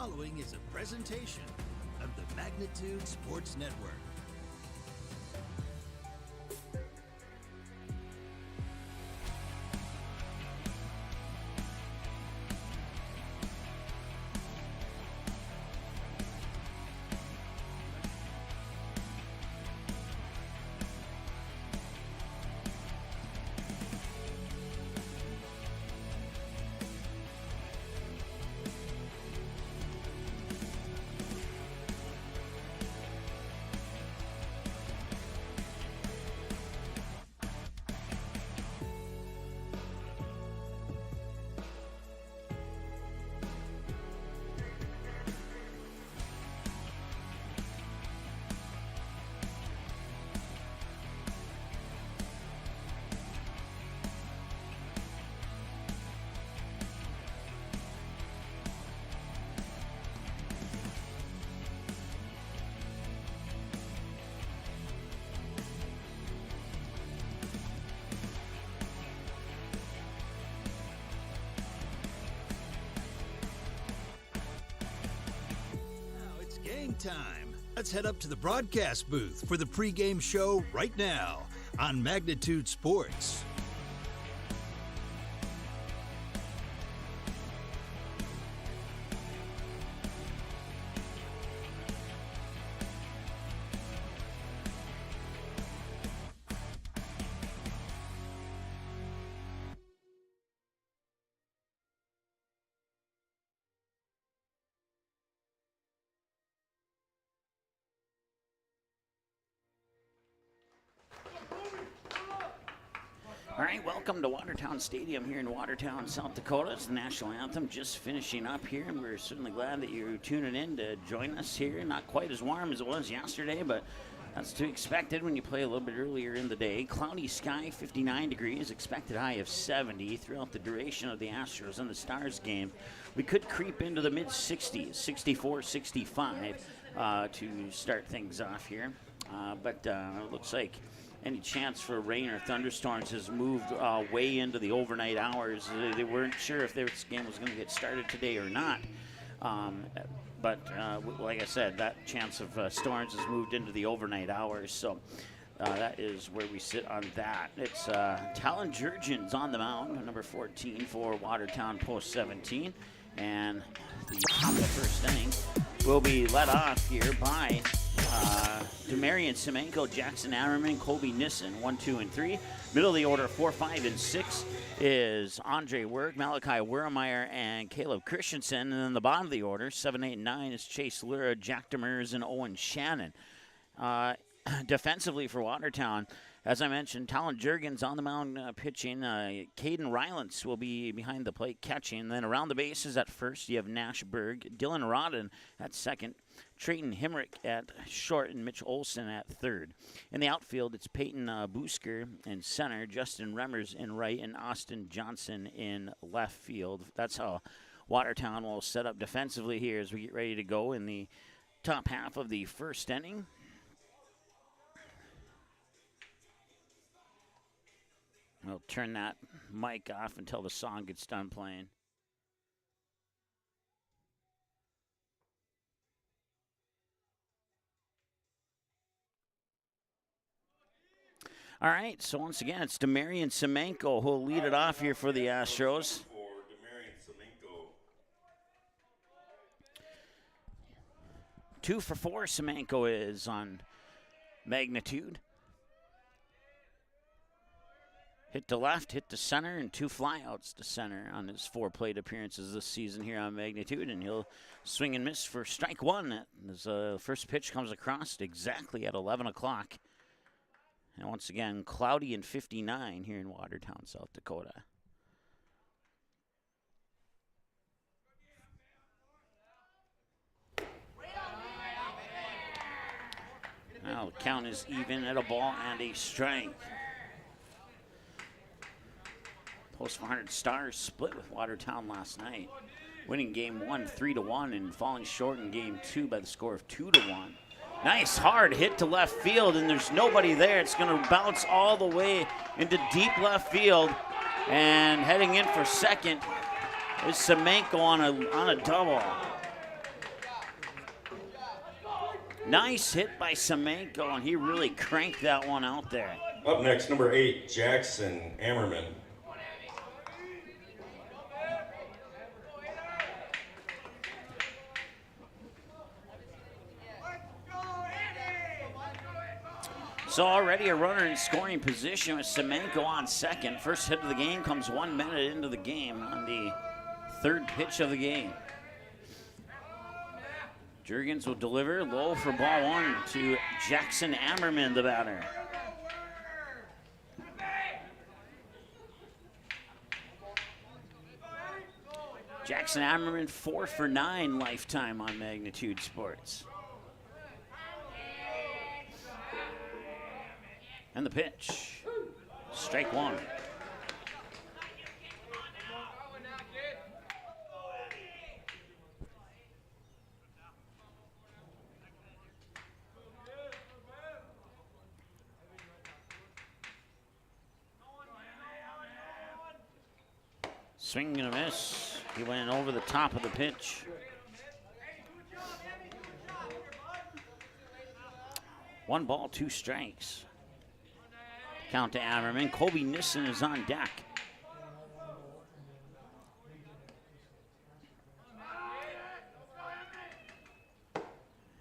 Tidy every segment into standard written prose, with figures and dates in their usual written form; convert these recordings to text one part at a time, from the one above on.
following is a presentation of the Magnitude Sports Network. Time. Let's head up to the broadcast booth for the pregame show right now on Magnitude Sports. All right, welcome to Watertown Stadium here in Watertown, South Dakota. It's the national anthem just finishing up here, and we're certainly glad that you're tuning in to join us here. Not quite as warm as it was yesterday, but that's to be expected when you play a little bit earlier in the day. Cloudy sky, 59 degrees, expected high of 70 throughout the duration of the Astros and the Stars game. We could creep into the mid-60s, 64, 65 to start things off here, but it looks like any chance for rain or thunderstorms has moved way into the overnight hours. They weren't sure if this game was going to get started today or not. But like I said, that chance of storms has moved into the overnight hours. So that is where we sit on that. It's Talon Jurgens on the mound, number 14 for Watertown post 17. And the top of the first inning will be led off here by Demers Semenko, Jackson Hammerman, Colby Nissan, 1, 2, and 3. Middle of the order, 4, 5, and 6 is Andre Werg, Malachi Wermeyer, and Caleb Christensen. And then the bottom of the order, 7, 8, and 9 is Chase Lura, Jack Demers, and Owen Shannon. Defensively for Watertown, as I mentioned, Talon Jurgens on the mound pitching. Caden Rylance will be behind the plate catching. Then around the bases at first, you have Nash Berg, Dylan Rodden at second, Trayton Himrick at short, and Mitch Olson at third. In the outfield, it's Peyton Pisker in center, Justin Remmers in right, and Austin Johnson in left field. That's how Watertown will set up defensively here as we get ready to go in the top half of the first inning. I'll turn that mic off until the song gets done playing. All right, so once again, it's Demers Semenko who will lead it off here for the Astros. 2 for 4, Semenko is on Magnitude. Hit to left, hit to center, and 2 flyouts to center on his 4 plate appearances this season here on Magnitude. And he'll swing and miss for strike 1 as first pitch comes across exactly at 11 o'clock. And once again, cloudy and 59 here in Watertown, South Dakota. Now the count is even at a ball and a strike. Post 400 Stars split with Watertown last night, winning game 1 3-1 and falling short in game 2 by the score of 2-1. Nice hard hit to left field, and there's nobody there. It's going to bounce all the way into deep left field, and heading in for second is Semenko on a double. Nice hit by Semenko, and he really cranked that one out there. Up next, number 8, Jackson Hammerman. So already a runner in scoring position with Semenko on second. First hit of the game comes 1 minute into the game on the third pitch of the game. Jurgens will deliver low for ball 1 to Jackson Hammerman, the batter. Jackson Hammerman 4 for 9 lifetime on Magnitude Sports. And the pitch, strike 1. Swing and a miss. He went over the top of the pitch. One ball, 2 strikes. Count to Hammerman. Colby Nissan is on deck.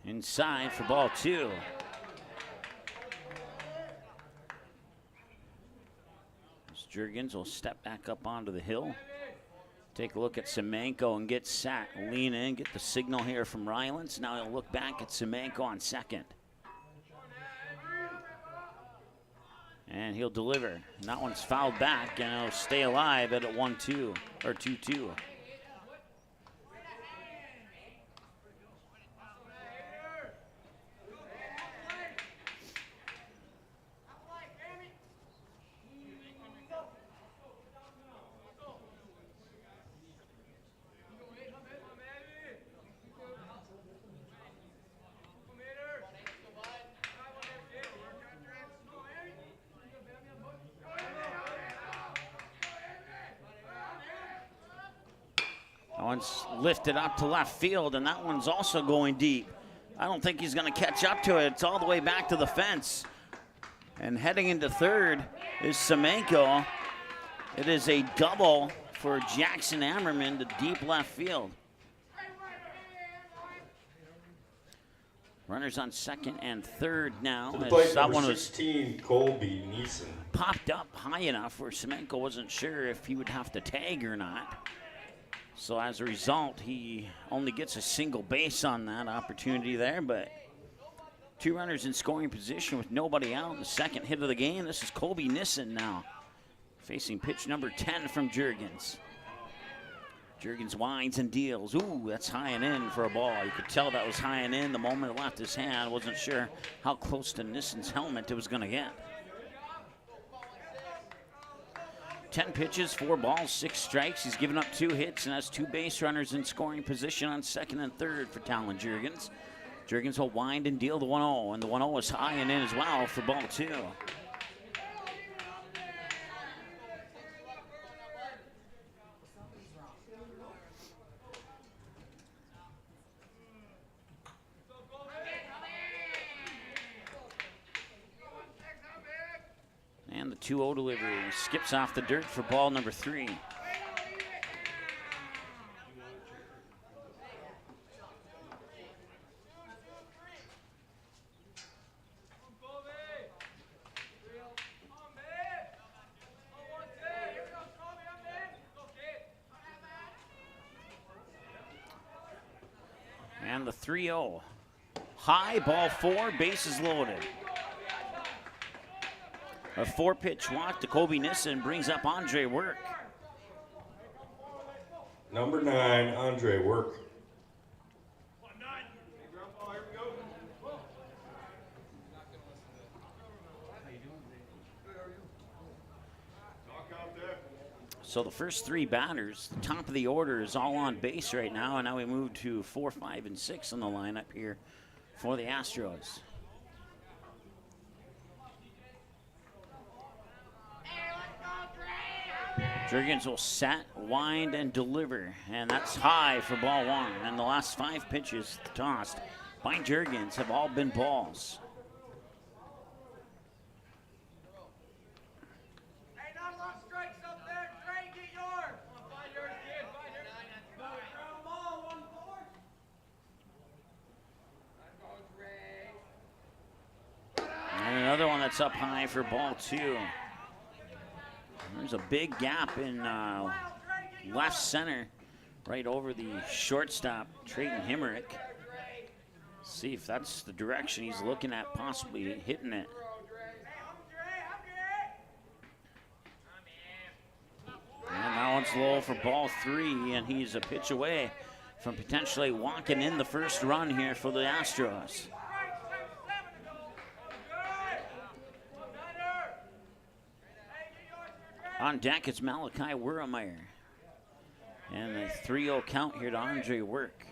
Inside for ball 2. Jurgens will step back up onto the hill. Take a look at Semenko and get set. Lean in, get the signal here from Rylance. Now he'll look back at Semenko on second. And he'll deliver. And that one's fouled back, and it'll stay alive at a 1-2 or 2-2. One's lifted up to left field, and that one's also going deep. I don't think he's going to catch up to it. It's all the way back to the fence. And heading into third is Semenko. It is a double for Jackson Hammerman to deep left field. Runners on second and third now. As that one was 16, Colby Nissan. Popped up high enough where Semenko wasn't sure if he would have to tag or not. So as a result, he only gets a single base on that opportunity there, but 2 runners in scoring position with nobody out. The second hit of the game. This is Colby Nissan now, facing pitch number 10 from Jurgens. Jurgens winds and deals. Ooh, that's high and in for a ball. You could tell that was high and in the moment it left his hand. Wasn't sure how close to Nissan's helmet it was going to get. 10 pitches, 4 balls, 6 strikes. He's given up 2 hits and has 2 base runners in scoring position on second and third for Talon Jurgens. Jurgens will wind and deal the 1-0, and the 1-0 is high and in as well for ball 2. And the 2-0 delivery skips off the dirt for ball number 3. And the 3-0. High, ball 4, bases loaded. A 4-pitch walk to Colby Nissan brings up Andre Work. Number 9, Andre Work. So the first 3 batters, the top of the order is all on base right now, and now we move to 4, 5, and 6 on the lineup here for the Astros. Jurgens will set, wind, and deliver, and that's high for ball 1. And the last 5 pitches tossed by Jurgens have all been balls. And another one that's up high for ball 2. There's a big gap in left center, right over the shortstop, Trayton Hemmerich. See if that's the direction he's looking at, possibly hitting it. And that one's low for ball 3, and he's a pitch away from potentially walking in the first run here for the Astros. On deck, it's Malachi Wurmeyer. And a 3-0 count here to Andre Work.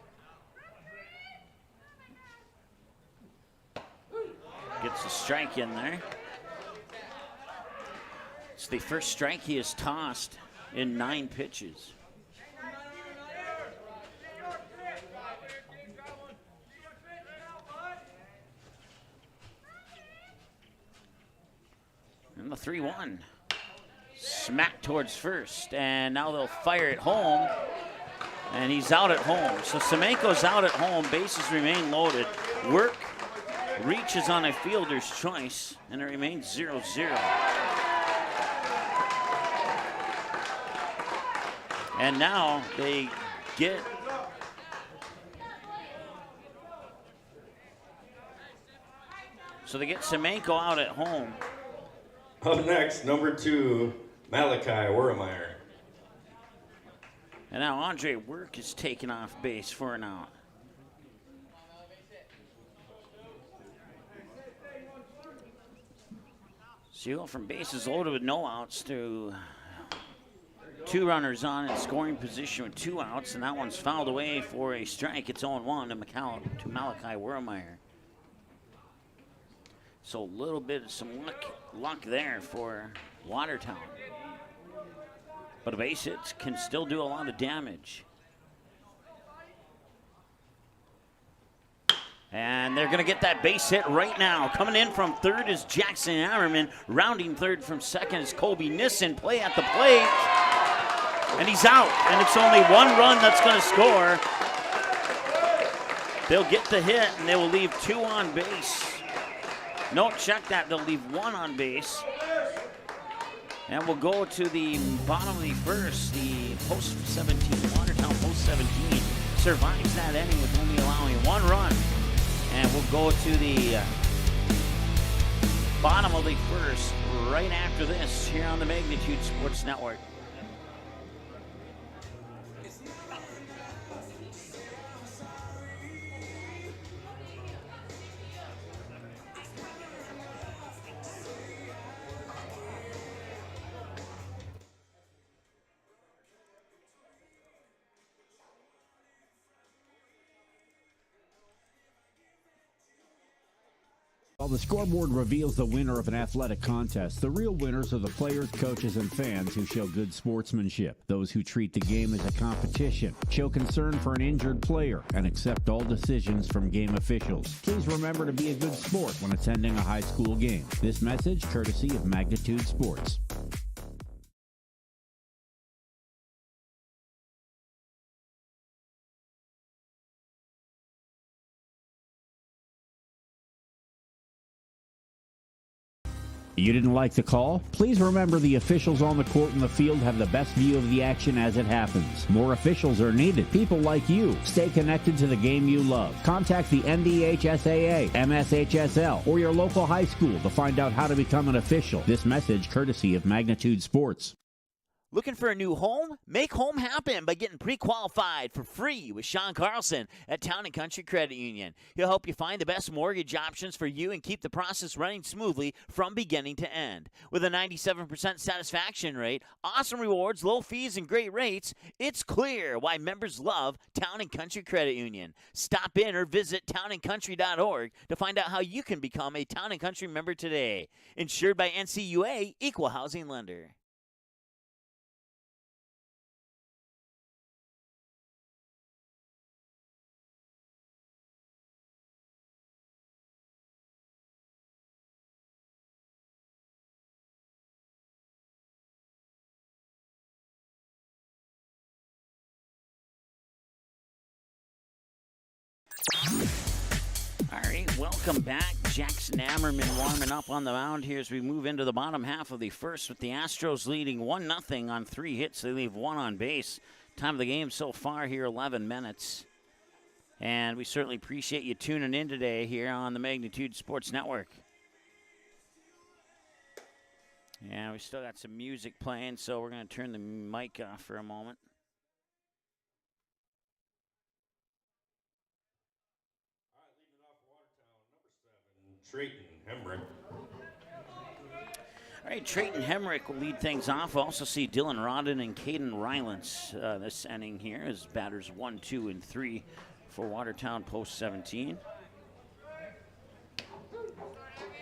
Gets a strike in there. It's the first strike he has tossed in 9 pitches. And the 3-1. Smack towards first, and now they'll fire it home, and he's out at home. So Semenko's out at home, bases remain loaded. Work reaches on a fielder's choice, and it remains 0-0. And now they get Semenko out at home. Up next, number 2, Malachi Wurmeyer. And now Andre Work is taken off base for an out. So you go from bases loaded with no outs to 2 runners on in scoring position with 2 outs, and that one's fouled away for a strike. It's 0-1 to Malachi Wurmeyer. So a little bit of some luck there for Watertown. But a base hit can still do a lot of damage. And they're going to get that base hit right now. Coming in from third is Jackson Hammerman. Rounding third from second is Colby Nissan. Play at the plate. And he's out. And it's only 1 run that's going to score. They'll get the hit, and they will leave 2 on base. No, check that. They'll leave 1 on base. And we'll go to the bottom of the first. The post 17, Watertown post 17, survives that inning with only allowing 1 run. And we'll go to the bottom of the first right after this here on the Magnitude Sports Network. While the scoreboard reveals the winner of an athletic contest, the real winners are the players, coaches, and fans who show good sportsmanship. Those who treat the game as a competition, show concern for an injured player, and accept all decisions from game officials. Please remember to be a good sport when attending a high school game. This message courtesy of Magnitude Sports. You didn't like the call? Please remember the officials on the court and the field have the best view of the action as it happens. More officials are needed. People like you. Stay connected to the game you love. Contact the NDHSAA, MSHSL, or your local high school to find out how to become an official. This message courtesy of Magnitude Sports. Looking for a new home? Make home happen by getting pre-qualified for free with Sean Carlson at Town & Country Credit Union. He'll help you find the best mortgage options for you and keep the process running smoothly from beginning to end. With a 97% satisfaction rate, awesome rewards, low fees, and great rates, it's clear why members love Town & Country Credit Union. Stop in or visit townandcountry.org to find out how you can become a Town & Country member today. Insured by NCUA, Equal Housing Lender. Welcome back. Jackson Hammerman warming up on the mound here as we move into the bottom half of the first with the Astros leading 1-0 on 3 hits. They leave 1 on base. Time of the game so far here, 11 minutes. And we certainly appreciate you tuning in today here on the Magnitude Sports Network. Yeah, we still got some music playing, so we're going to turn the mic off for a moment. All right, leading it off Watertown, number 7, Trayton Hemrick. All right, Trayton Hemrick will lead things off. We'll also see Dylan Rodden and Caden Rylance this inning here as batters 1, 2, and 3 for Watertown post 17.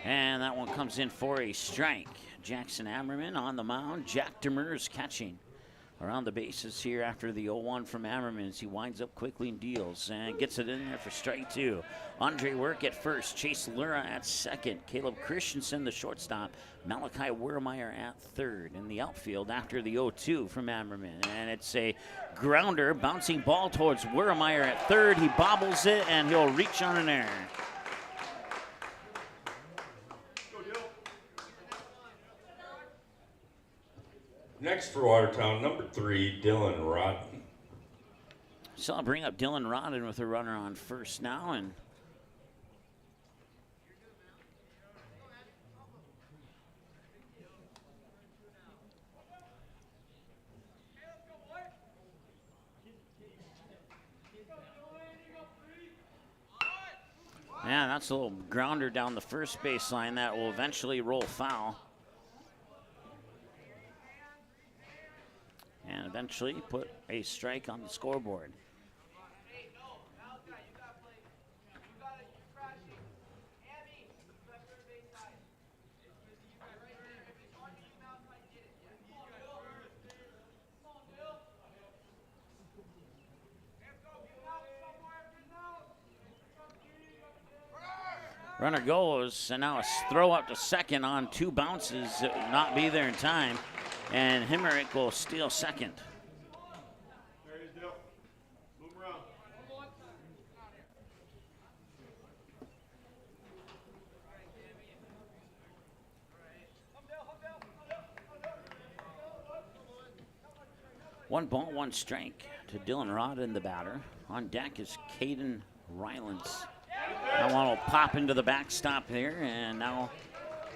And that one comes in for a strike. Jackson Hammerman on the mound. Jack Demers catching around the bases here after the 0-1 from Hammerman as he winds up quickly and deals and gets it in there for strike 2. Andre Work at first. Chase Lura at second. Caleb Christensen, the shortstop. Malachi Wermeyer at third. In the outfield after the 0-2 from Hammerman. And it's a grounder, bouncing ball towards Wermeyer at third. He bobbles it and he'll reach on an error. Next for Watertown, number 3, Dylan Rodden. So I'll bring up Dylan Rodden with a runner on first now. And yeah, that's a little grounder down the first baseline that will eventually roll foul. And eventually put a strike on the scoreboard. Runner goes, and now a throw up to second on 2 bounces, not be there in time. And Hemrick will steal second. There he is, Dale. Move around. One ball, 1 strike to Dylan Rodden, the batter. On deck is Caden Rylance. That one will pop into the backstop here, and now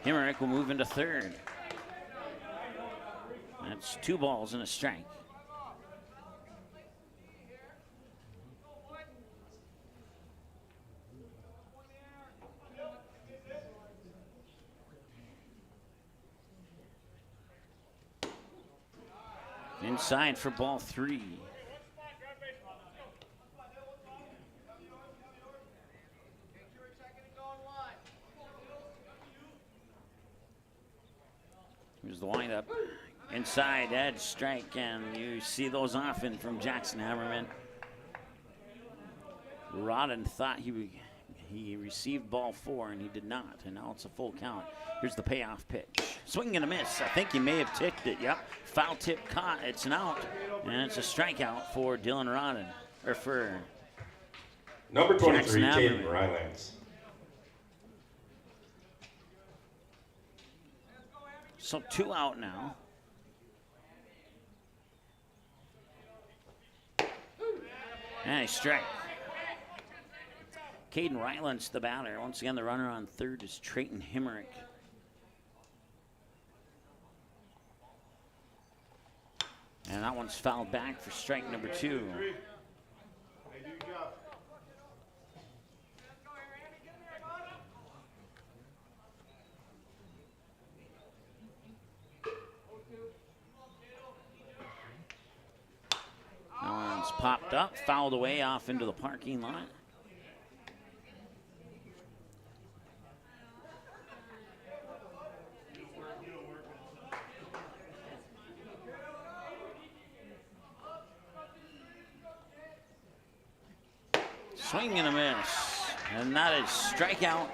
Hemrick will move into third. That's 2 balls and a strike. Inside for ball 3. Here's the windup. Inside edge strike, and you see those often from Jackson Hammerman. Rodden thought he received ball 4, and he did not, and now it's a full count. Here's the payoff pitch. Swing and a miss. I think he may have ticked it. Yep. Foul tip caught. It's an out, and it's a strikeout for Dylan Rodden, or for number 23, Caden Rylance. So 2 out now. And a strike. Caden Rylance, the batter. Once again, the runner on third is Trayton Hemrick. And that one's fouled back for strike number 2. That one's popped up, fouled away off into the parking lot. Swing and a miss. And that is strikeout.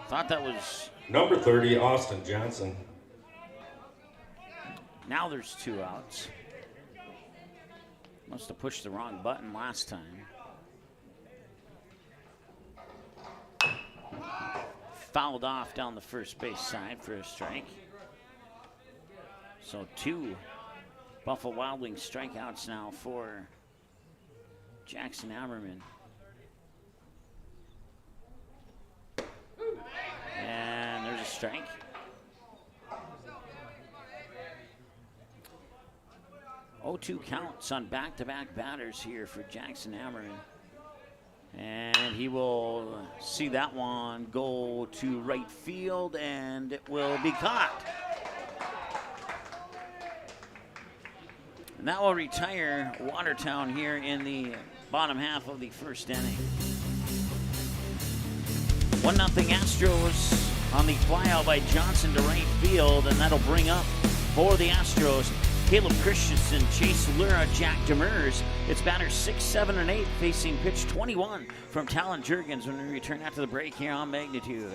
Thought that was... Number 30, Austin Johnson. Now there's 2 outs. Must have pushed the wrong button last time. fouled off down the first base side for a strike. So 2 Buffalo Wild Wings strikeouts now for Jackson Hammerman. And there's a strike. Oh, 2 counts on back-to-back batters here for Jackson Hammerman. And he will see that one go to right field, and it will be caught. And that will retire Watertown here in the bottom half of the first inning. 1-0 Astros on the flyout by Johnson to right field, and that'll bring up for the Astros Caleb Christensen, Chase Lura, Jack Demers. It's batters 6, 7, and 8 facing pitch 21 from Talon Jurgens when we return after the break here on Magnitude.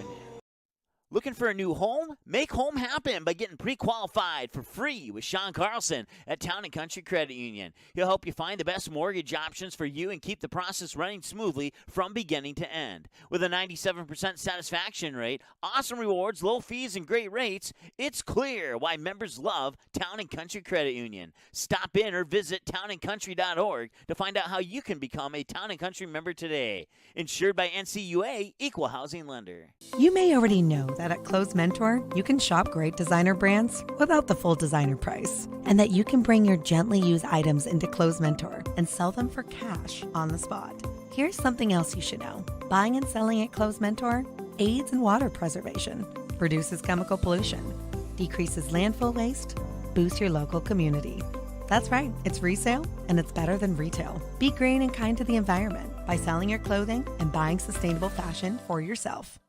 Looking for a new home? Make home happen by getting pre-qualified for free with Sean Carlson at Town & Country Credit Union. He'll help you find the best mortgage options for you and keep the process running smoothly from beginning to end. With a 97% satisfaction rate, awesome rewards, low fees, and great rates, it's clear why members love Town & Country Credit Union. Stop in or visit townandcountry.org to find out how you can become a Town & Country member today. Insured by NCUA, Equal Housing Lender. You may already know that at Clothes Mentor, you can shop great designer brands without the full designer price, and that you can bring your gently used items into Clothes Mentor and sell them for cash on the spot. Here's something else you should know. Buying and selling at Clothes Mentor aids in water preservation, reduces chemical pollution, decreases landfill waste, boosts your local community. That's right, it's resale, and it's better than retail. Be green and kind to the environment by selling your clothing and buying sustainable fashion for yourself.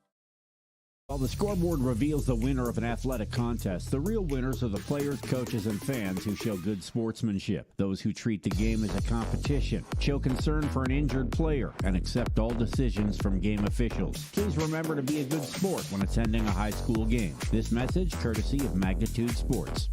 While the scoreboard reveals the winner of an athletic contest, the real winners are the players, coaches, and fans who show good sportsmanship. Those who treat the game as a competition, show concern for an injured player, and accept all decisions from game officials. Please remember to be a good sport when attending a high school game. This message courtesy of Magnitude Sports.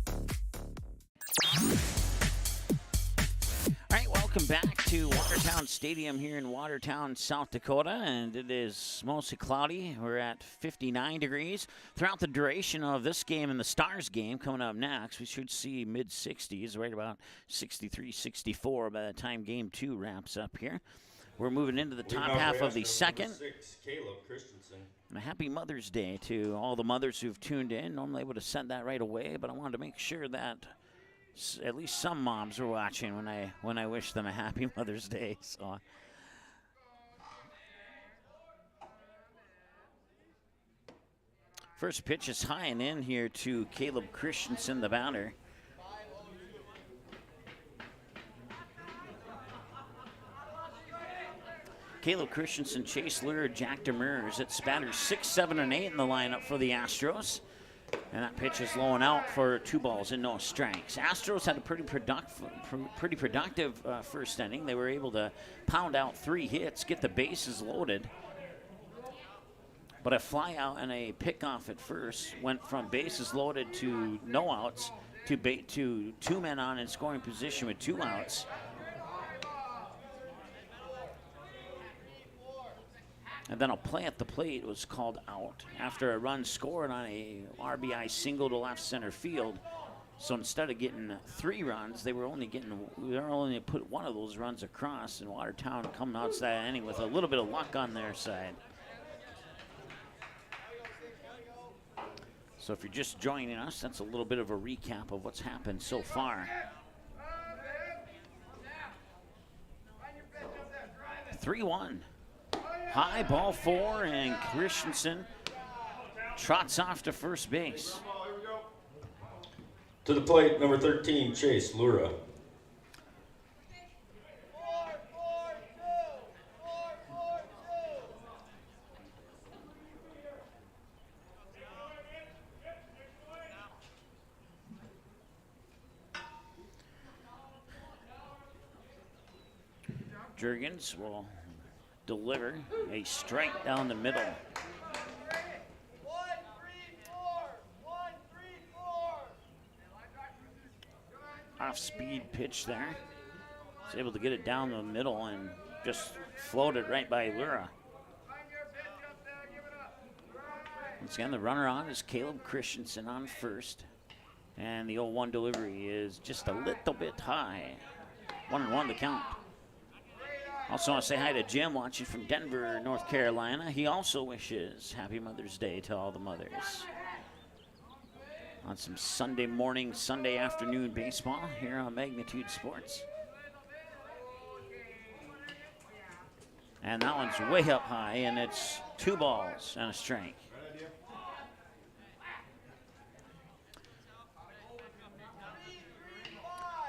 Welcome back to Watertown Stadium here in Watertown, South Dakota, and it is mostly cloudy. We're at 59 degrees. Throughout the duration of this game and the Stars game coming up next, we should see mid-60s, right about 63, 64 by the time Game 2 wraps up here. We're moving into the top half of the second. 6, Caleb Christensen. And a happy Mother's Day to all the mothers who've tuned in. Normally I would have said that right away, but I wanted to make sure that at least some moms were watching when I wish them a happy Mother's Day. So first pitch is high and in here to Caleb Christensen, the batter. Caleb Christensen, Chase Lure, Jack Demers. It's batters 6, 7, and 8 in the lineup for the Astros. And that pitch is low and out for 2 balls and no strikes. Astros had a pretty productive first inning. They were able to pound out 3 hits, get the bases loaded. But a fly out and a pickoff at first went from bases loaded to no outs to 2 men on in scoring position with 2 outs. And then a play at the plate was called out after a run scored on a RBI single to left center field. So instead of getting 3 runs, they were only put 1 of those runs across, and Watertown coming out that inning with a little bit of luck on their side. So if you're just joining us, that's a little bit of a recap of what's happened so far. 3-1. High ball 4, and Christensen trots off to first base. To the plate, number 13, Chase Lura. Jurgens will deliver a strike down the middle. 1-3-4. Off-speed pitch there. He's able to get it down the middle and just float it right by Lura. Once again, the runner on is Caleb Christensen on first. And the 0-1 delivery is just a little bit high. 1-1 the count. Also want to say hi to Jim watching from Denver, North Carolina. He also wishes Happy Mother's Day to all the mothers. On some Sunday morning, Sunday afternoon baseball here on Magnitude Sports. And that one's way up high, and it's 2 balls and a strike.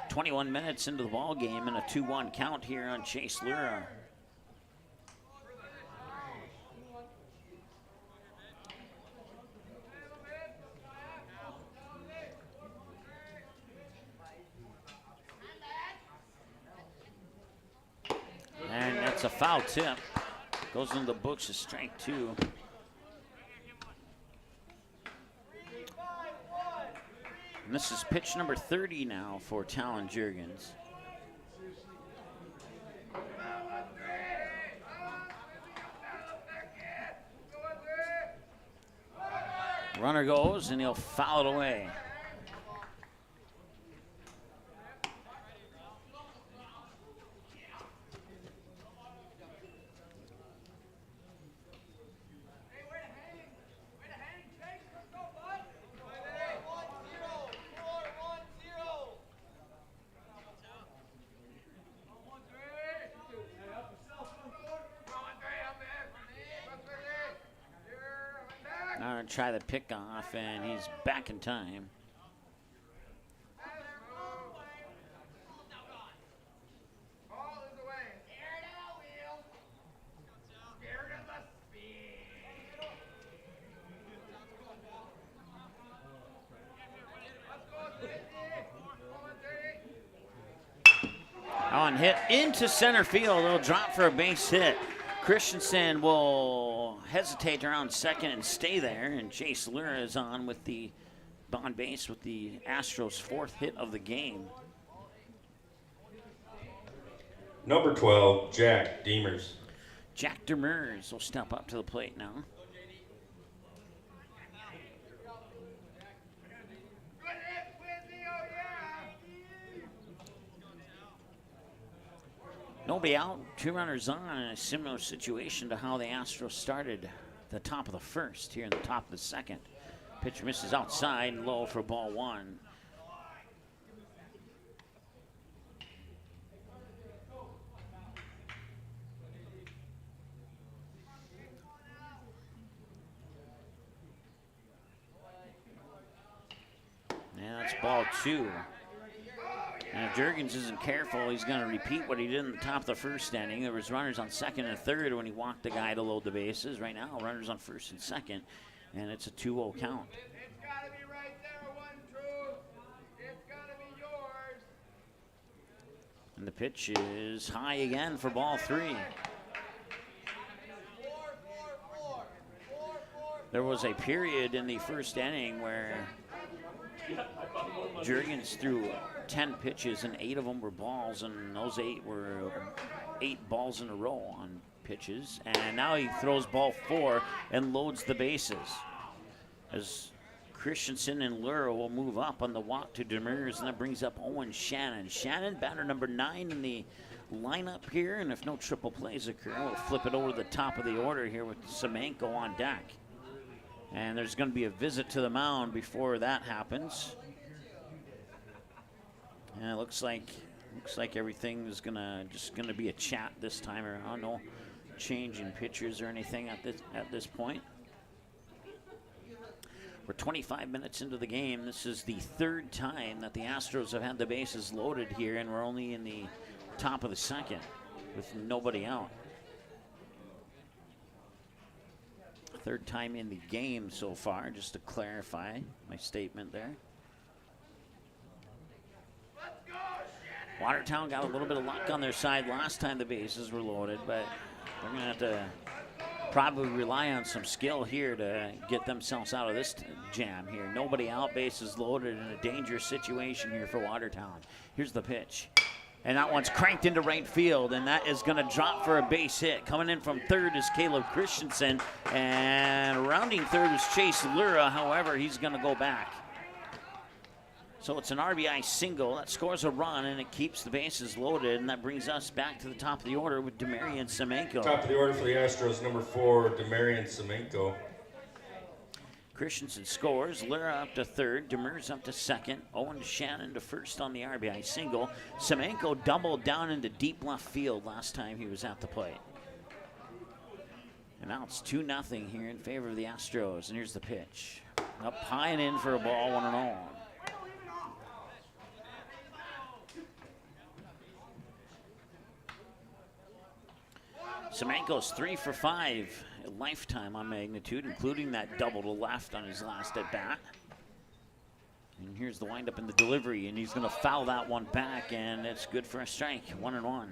.21 minutes into the ball game and a 2-1 count here on Chase Lura. And that's a foul tip. Goes into the books as strike 2. And this is pitch number 30 now for Talon Jurgens. Runner goes and he'll foul it away. Try the pick off, and he's back in time. On hit into center field, it'll drop for a base hit. Christensen will hesitate around second and stay there, and Chase Lura is on base with the Astros' 4th hit of the game. Number 12, Jack Demers. Jack Demers will step up to the plate now. Nobody out, 2 runners on in a similar situation to how the Astros started the top of the first here in the top of the second. Pitch misses outside, low for ball 1. And that's ball 2. And if Jurgens isn't careful, he's going to repeat what he did in the top of the first inning. There was runners on second and third when he walked the guy to load the bases. Right now, runners on first and second, and it's a 2-0 count. It's got to be right there, 1-2. It's got to be yours. And the pitch is high again for ball 3. There was a period in the first inning where Jurgens threw 10 pitches and 8 of them were balls, and those 8 were 8 balls in a row on pitches. And now he throws ball 4 and loads the bases as Christensen and Lura will move up on the walk to Demers, and that brings up Owen Shannon. Shannon, batter number 9 in the lineup here, and if no triple plays occur, we'll flip it over to the top of the order here with Semenko on deck. And there's going to be a visit to the mound before that happens. And it looks like everything is just gonna be a chat this time around. No change in pitchers or anything at this point. We're 25 minutes into the game. This is the 3rd time that the Astros have had the bases loaded here, and we're only in the top of the second with nobody out. 3rd time in the game so far, just to clarify my statement there. Watertown got a little bit of luck on their side last time the bases were loaded, but they're going to have to probably rely on some skill here to get themselves out of this jam here. Nobody out, bases loaded, in a dangerous situation here for Watertown. Here's the pitch. And that one's cranked into right field, and that is going to drop for a base hit. Coming in from third is Caleb Christensen, and rounding third is Chase Lura. However, he's going to go back. So it's an RBI single that scores a run, and it keeps the bases loaded, and that brings us back to the top of the order with Demerian Semenko. Top of the order for the Astros, number 4, Demerian Semenko. Christensen scores, Lura up to third, Demers up to second, Owen Shannon to first on the RBI single. Semenko doubled down into deep left field last time he was at the plate. And now it's 2-0 here in favor of the Astros, and here's the pitch. Up high and in for a ball, 1-0. Semenko's 3 for 5 lifetime on magnitude, including that double to left on his last at bat. And here's the windup in the delivery, and he's going to foul that one back, and it's good for a strike. 1-1.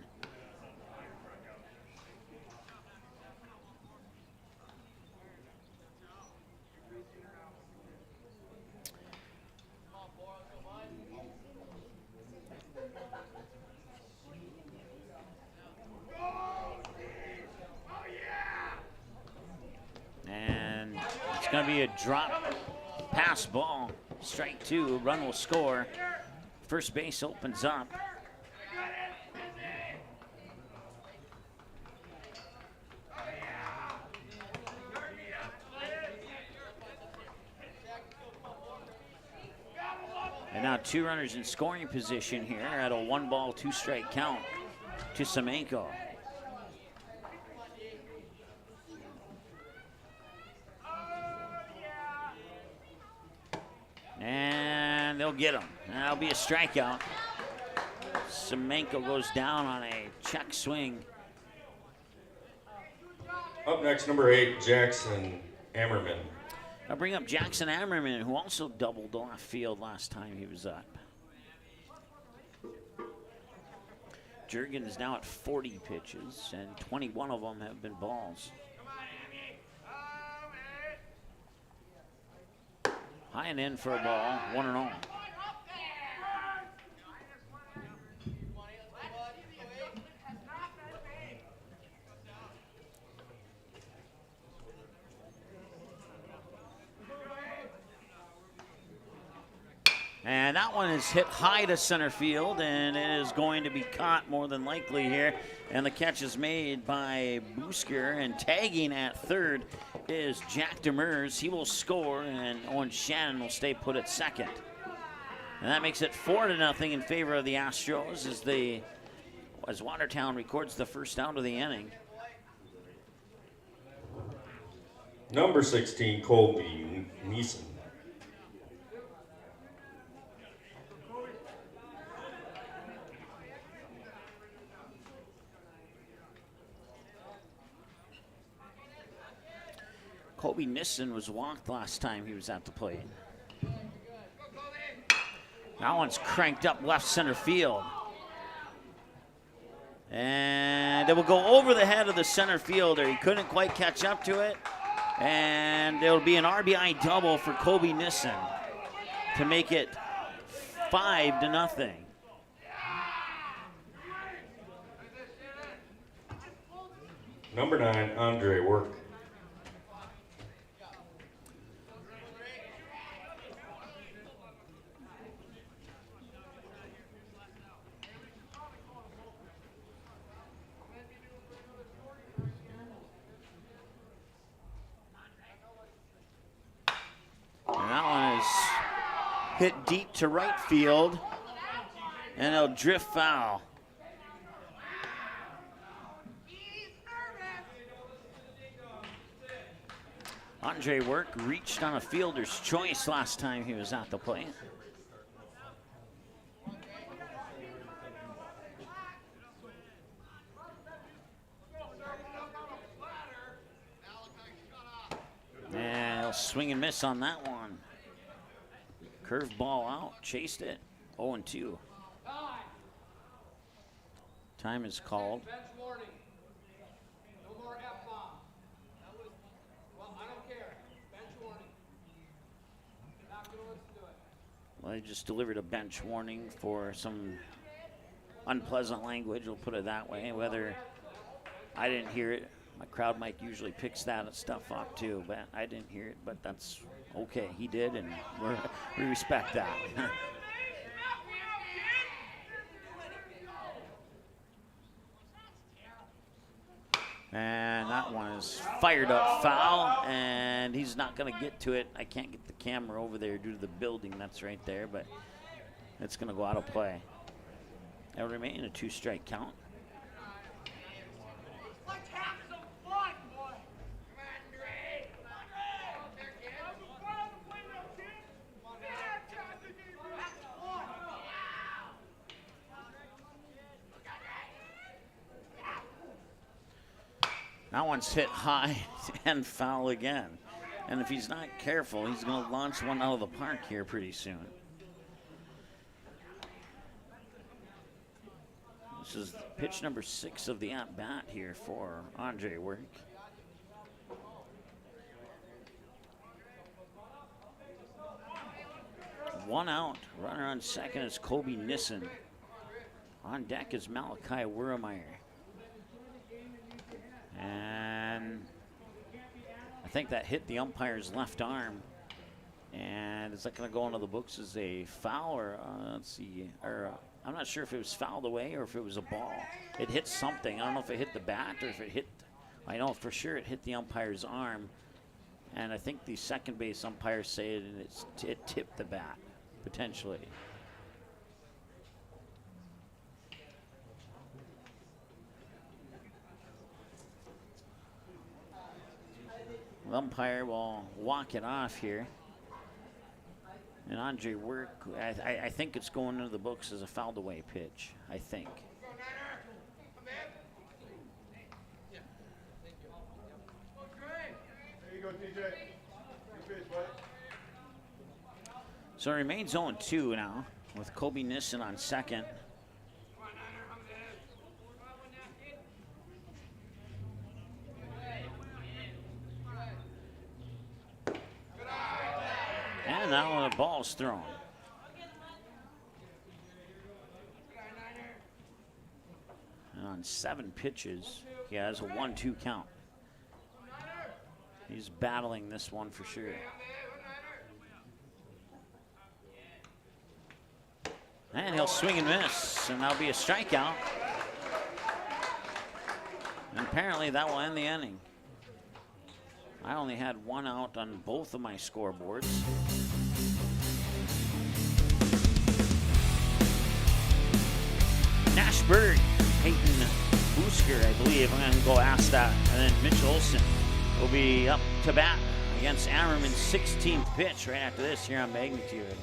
Going to be a drop pass ball. Strike 2, run will score. First base opens up. And now 2 runners in scoring position here at a 1-ball, 2-strike count to Semenko. And they'll get him. That'll be a strikeout. Semenko goes down on a check swing. Up next, number 8, Jackson Hammerman. I'll bring up Jackson Hammerman, who also doubled the left field last time he was up. Jurgen is now at 40 pitches, and 21 of them have been balls. High and in for a ball, 1-0. And that one is hit high to center field, and it is going to be caught more than likely here. And the catch is made by Pisker, and tagging at third is Jack Demers. He will score, and Owen Shannon will stay put at second. And that makes it 4-0 in favor of the Astros as Watertown records the first out of the inning. Number 16, Colby Nissan. Colby Nissan was walked last time he was at the plate. That one's cranked up left center field. And it will go over the head of the center fielder. He couldn't quite catch up to it. And there will be an RBI double for Colby Nissan to make it 5-0. Number 9, Andre Work. And that one is hit deep to right field, and it'll drift foul. Andre Work reached on a fielder's choice last time he was at the plate. And he'll swing and miss on that one. Curved ball out, chased it, 0-2. Time is called. Bench warning. No more F-bomb. That was, well, I don't care. Bench warning. Not gonna listen to it. Well, they just delivered a bench warning for some unpleasant language, we'll put it that way. Whether I didn't hear it, my crowd mic usually picks that stuff up too, but I didn't hear it, but that's okay. He did, and we respect that. And that one is fired up foul, and he's not going to get to it. I can't get the camera over there due to the building that's right there, but it's going to go out of play. It'll remain a 2-strike count. That one's hit high and foul again. And if he's not careful, he's going to launch one out of the park here pretty soon. This is pitch number 6 of the at-bat here for Andre Work. One out. Runner on second is Kobe Nissen. On deck is Malachi Wurmeyer. And I think that hit the umpire's left arm. And is that going to go into the books as a foul or, let's see, or I'm not sure if it was fouled away or if it was a ball. It hit something. I don't know if it hit the bat or if it hit, I know for sure it hit the umpire's arm. And I think the second base umpire said it tipped the bat, potentially. The umpire will walk it off here. And Andre Work, I think it's going into the books as a fouled away pitch, I think. There you go, TJ. Good pitch, buddy. So it remains 0-2 now with Kobe Nissen on second. And now the ball's thrown. And on 7 pitches, he has a 1-2 count. He's battling this one for sure. And he'll swing and miss, and that'll be a strikeout. And apparently that will end the inning. I only had 1 out on both of my scoreboards. Nashburg, Peyton Pisker, I believe. I'm going to go ask that. And then Mitch Olson will be up to bat against Hammerman's 16th pitch right after this here on Magnitude.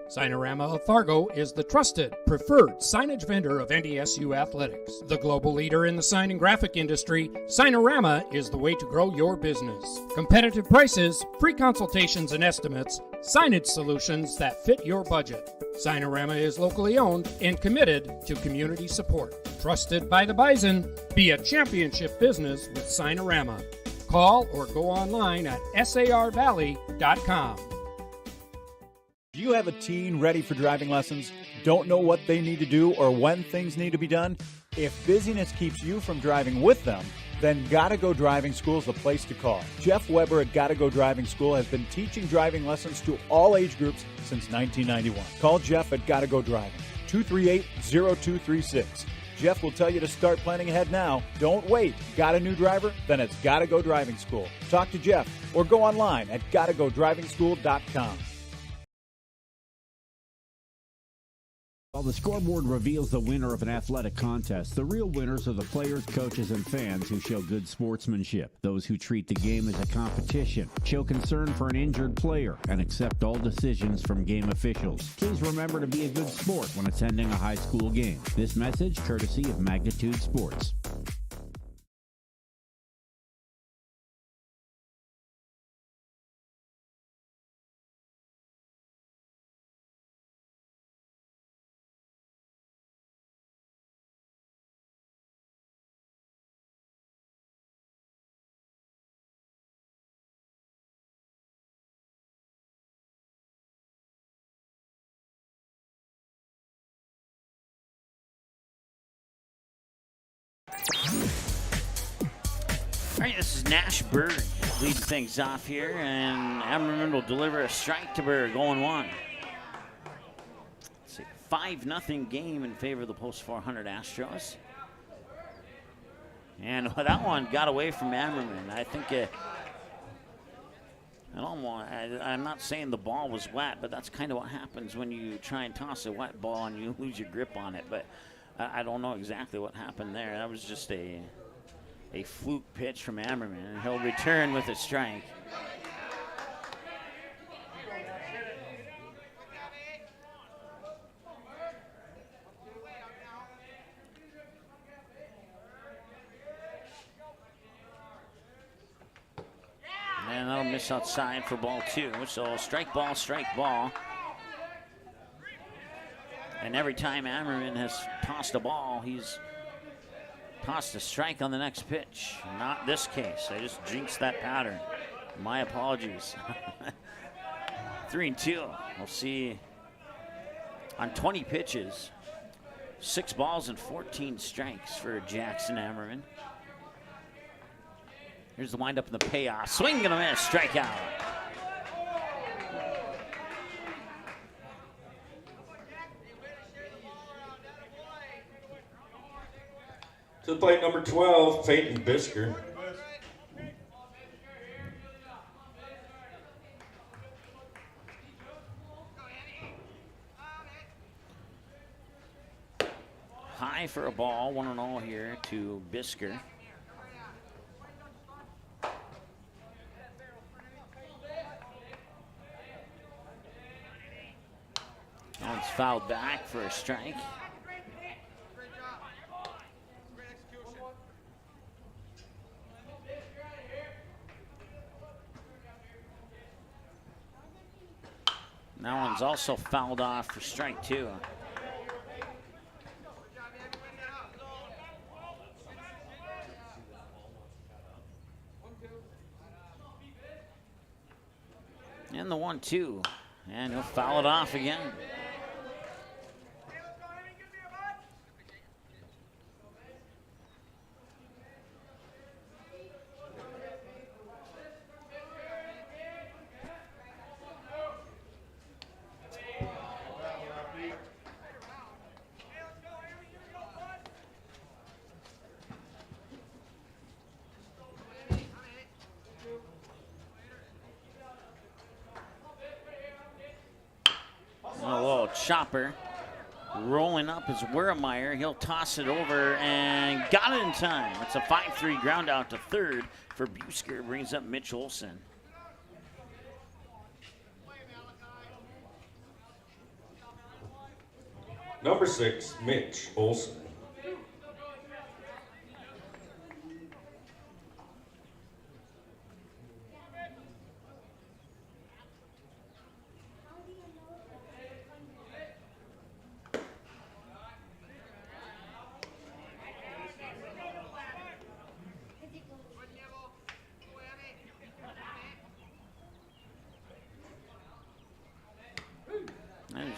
Signarama of Fargo is the trusted, preferred signage vendor of NDSU athletics. The global leader in the sign and graphic industry, Signarama is the way to grow your business. Competitive prices, free consultations and estimates, signage solutions that fit your budget. Signarama is locally owned and committed to community support. Trusted by the Bison, be a championship business with Signarama. Call or go online at sarvalley.com. Do you have a teen ready for driving lessons? Don't know what they need to do or when things need to be done? If busyness keeps you from driving with them, then Gotta Go Driving School is the place to call. Jeff Weber at Gotta Go Driving School has been teaching driving lessons to all age groups since 1991. Call Jeff at Gotta Go Driving, 238-0236. Jeff will tell you to start planning ahead now. Don't wait. Got a new driver? Then it's Gotta Go Driving School. Talk to Jeff or go online at gottagodrivingschool.com. While the scoreboard reveals the winner of an athletic contest, the real winners are the players, coaches, and fans who show good sportsmanship. Those who treat the game as a competition, show concern for an injured player, and accept all decisions from game officials. Please remember to be a good sport when attending a high school game. This message courtesy of Magnitude Sports. right, this is Nash Berg leading things off here, and Hammerman will deliver a strike to Berg, 0-1. It's a 5-0 game in favor of the post 400 Astros. And that one got away from Hammerman. I think I'm not saying the ball was wet, but that's kind of what happens when you try and toss a wet ball and you lose your grip on it. But I don't know exactly what happened there. That was just a fluke pitch from Hammerman, and he'll return with a strike. And that'll miss outside for ball 2. So strike ball. And every time Hammerman has tossed a ball, he's tossed a strike on the next pitch. Not this case. I just jinxed that pattern. My apologies. 3-2. We'll see on 20 pitches, 6 balls and 14 strikes for Jackson Hammerman. Here's the windup and the payoff. Swing and a miss, strikeout. To the plate, number 12, Peyton Pisker. High for a ball, 1-0 here to Pisker. That one's fouled back for a strike. That one's also fouled off for strike 2. And the 1-2. And he'll foul it off again. Chopper rolling up is Wermeyer. He'll toss it over and got it in time. It's a 5-3 ground out to third for Pisker. Brings up Mitch Olson. Number 6, Mitch Olson.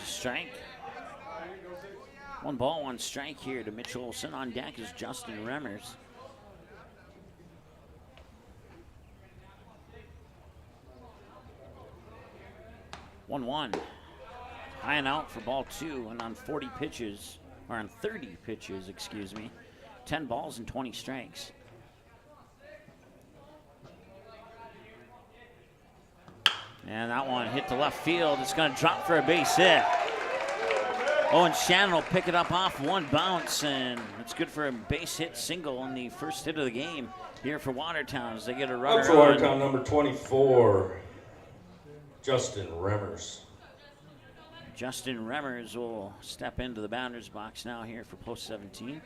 Strike. 1 ball, 1 strike here to Mitch Olson. On deck is Justin Remmers. One. High and out for ball 2, and on 40 pitches, or on 30 pitches, excuse me, 10 balls and 20 strikes. And that one hit to left field. It's going to drop for a base hit. Owen Shannon will pick it up off 1 bounce, and it's good for a base hit single on the first hit of the game here for Watertown as they get a runner. Up for Watertown, number 24, Justin Remmers. Justin Remmers will step into the batter's box now here for post 17.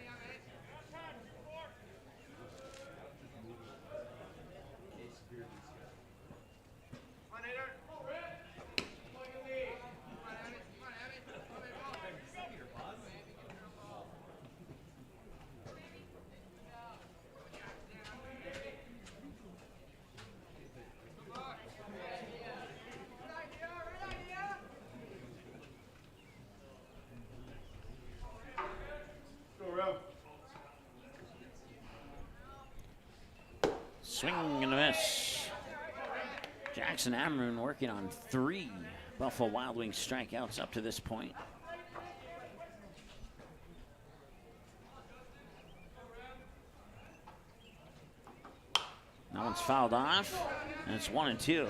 Swing and a miss. Jackson Hammerman working on 3 Buffalo Wild Wings strikeouts up to this point. That one's fouled off, and it's 1-2.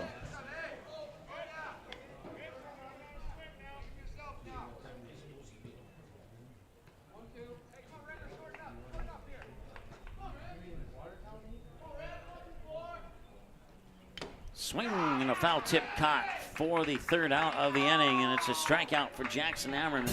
Swing and a foul tip caught for the 3rd out of the inning, and it's a strikeout for Jackson Hammerman.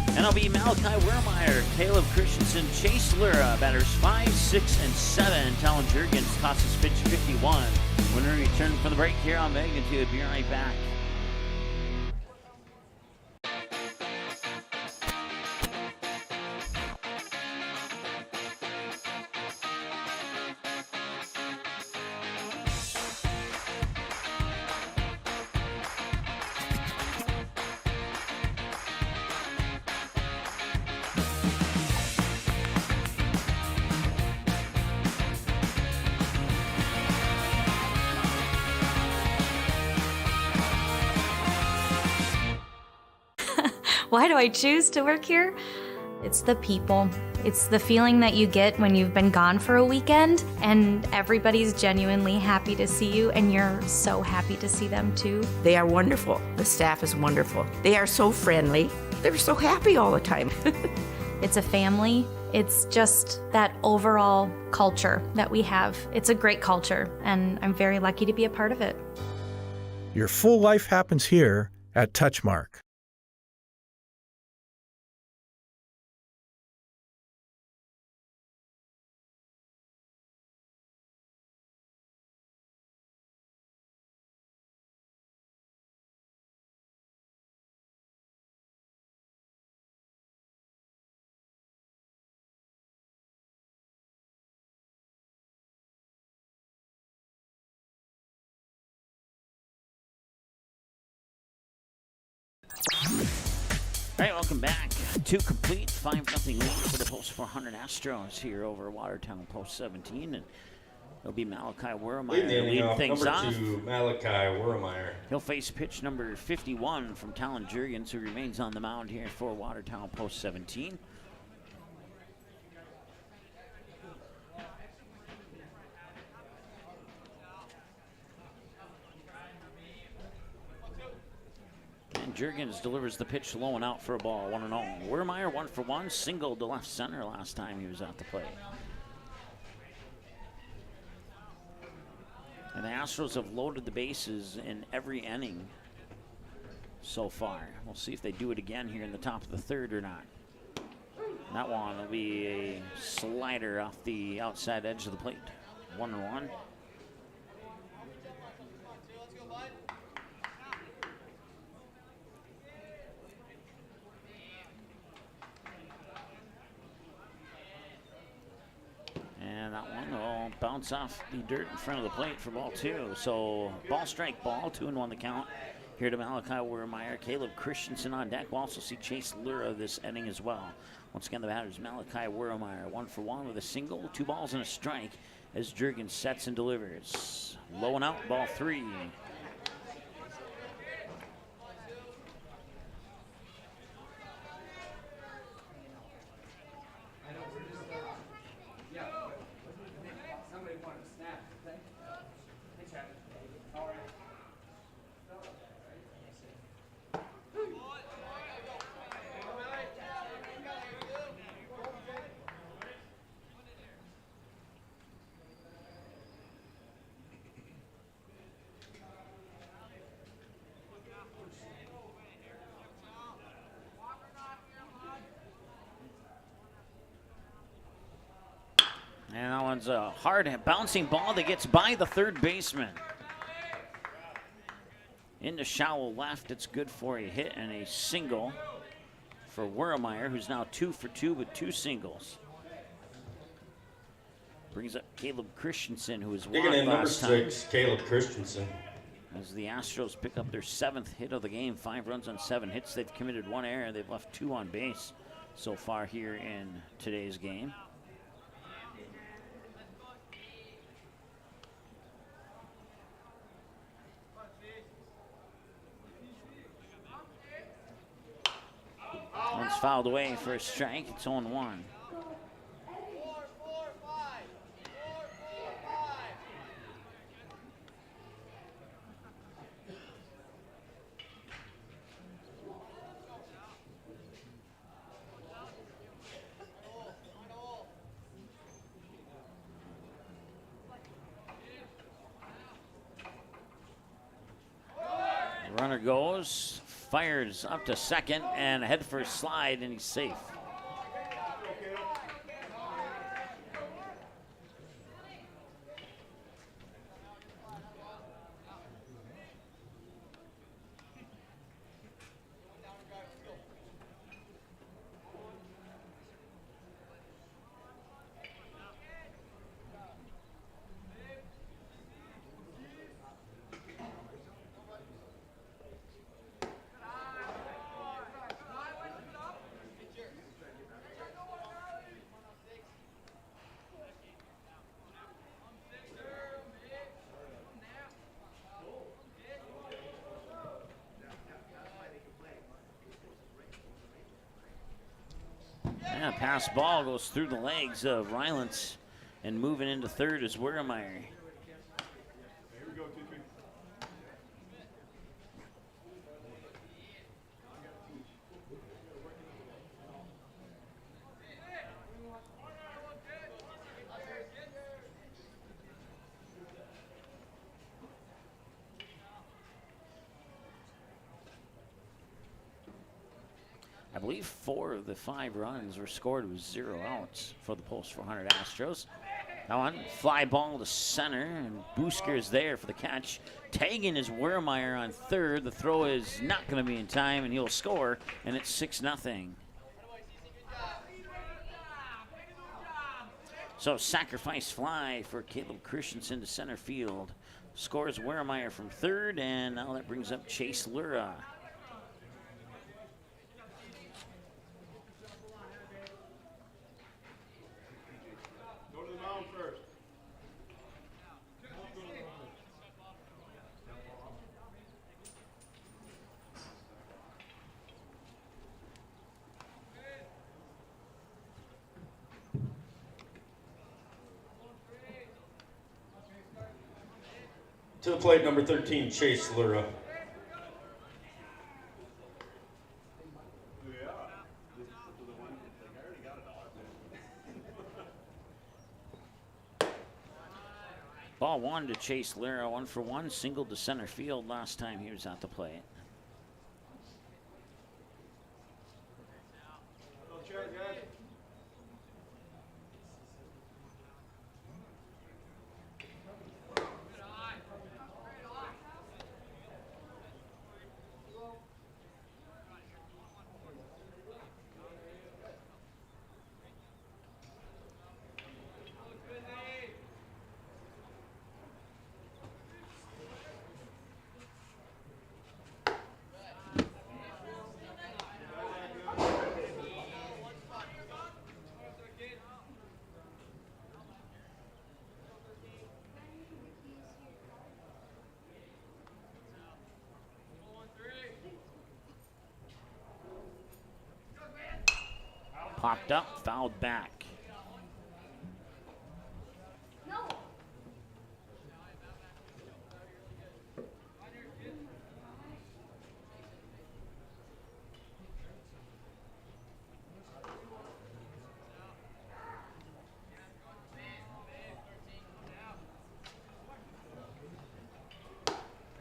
And it'll be Malachi Wermeyer, Caleb Christensen, Chase Lura, batters 5, 6, and 7. Talon Jurgens tosses pitch 51. When we return from the break here on Magnitude, be right back. Why do I choose to work here? It's the people. It's the feeling that you get when you've been gone for a weekend and everybody's genuinely happy to see you and you're so happy to see them too. They are wonderful. The staff is wonderful. They are so friendly. They're so happy all the time. It's a family. It's just that overall culture that we have. It's a great culture and I'm very lucky to be a part of it. Your full life happens here at Touchmark. All right, welcome back. 2 complete, 5-0 lead for the Post 400 Astros here over Watertown Post 17, and it'll be Malachi Wermeyer leading things off. Number 2, Malachi Wermeyer. He'll face pitch number 51 from Talon Jurgens, who remains on the mound here for Watertown Post 17. And Jurgens delivers the pitch low and out for a ball, 1-0. Wermeyer 1 for 1, singled to left center last time he was at the plate. And the Astros have loaded the bases in every inning so far. We'll see if they do it again here in the top of the 3rd or not. And that one will be a slider off the outside edge of the plate. 1-1. And that one will bounce off the dirt in front of the plate for ball 2. So ball strike ball, 2-1 the count. Here to Malachi Wermeyer, Caleb Christensen on deck. We'll also see Chase Lura this inning as well. Once again, the batter is Malachi Wermeyer, 1 for 1 with a single, 2 balls and a strike as Jurgens sets and delivers. Low and out, ball 3. And that one's a hard bouncing ball that gets by the 3rd baseman. Into shallow left, it's good for a hit and a single for Wermeyer, who's now 2 for 2 with 2 singles. Brings up Caleb Christensen, who was walked Digging in number last 6, time. Caleb Christensen. As the Astros pick up their 7th hit of the game, 5 runs on 7 hits. They've committed 1 error. They've left 2 on base so far here in today's game. fouled away for a strike. It's 0-1. Runner goes, fires up to second, and head first slide, and he's safe. Yeah, pass ball goes through the legs of Rylance, and moving into third is Wermeyer. I believe 4 of the 5 runs were scored with 0 outs for the Post 400 Astros. Now on, fly ball to center, and Pisker is there for the catch. Tagging is Wermeyer on third. The throw is not going to be in time, and he'll score, and it's 6-0. So sacrifice fly for Caleb Christensen to center field. Scores Wermeyer from third, and now that brings up Chase Lura. To the plate, number 13, Chase Lura. Ball 1 to Chase Lura, 1-for-1, single to center field last time he was at the plate. Popped up, fouled back.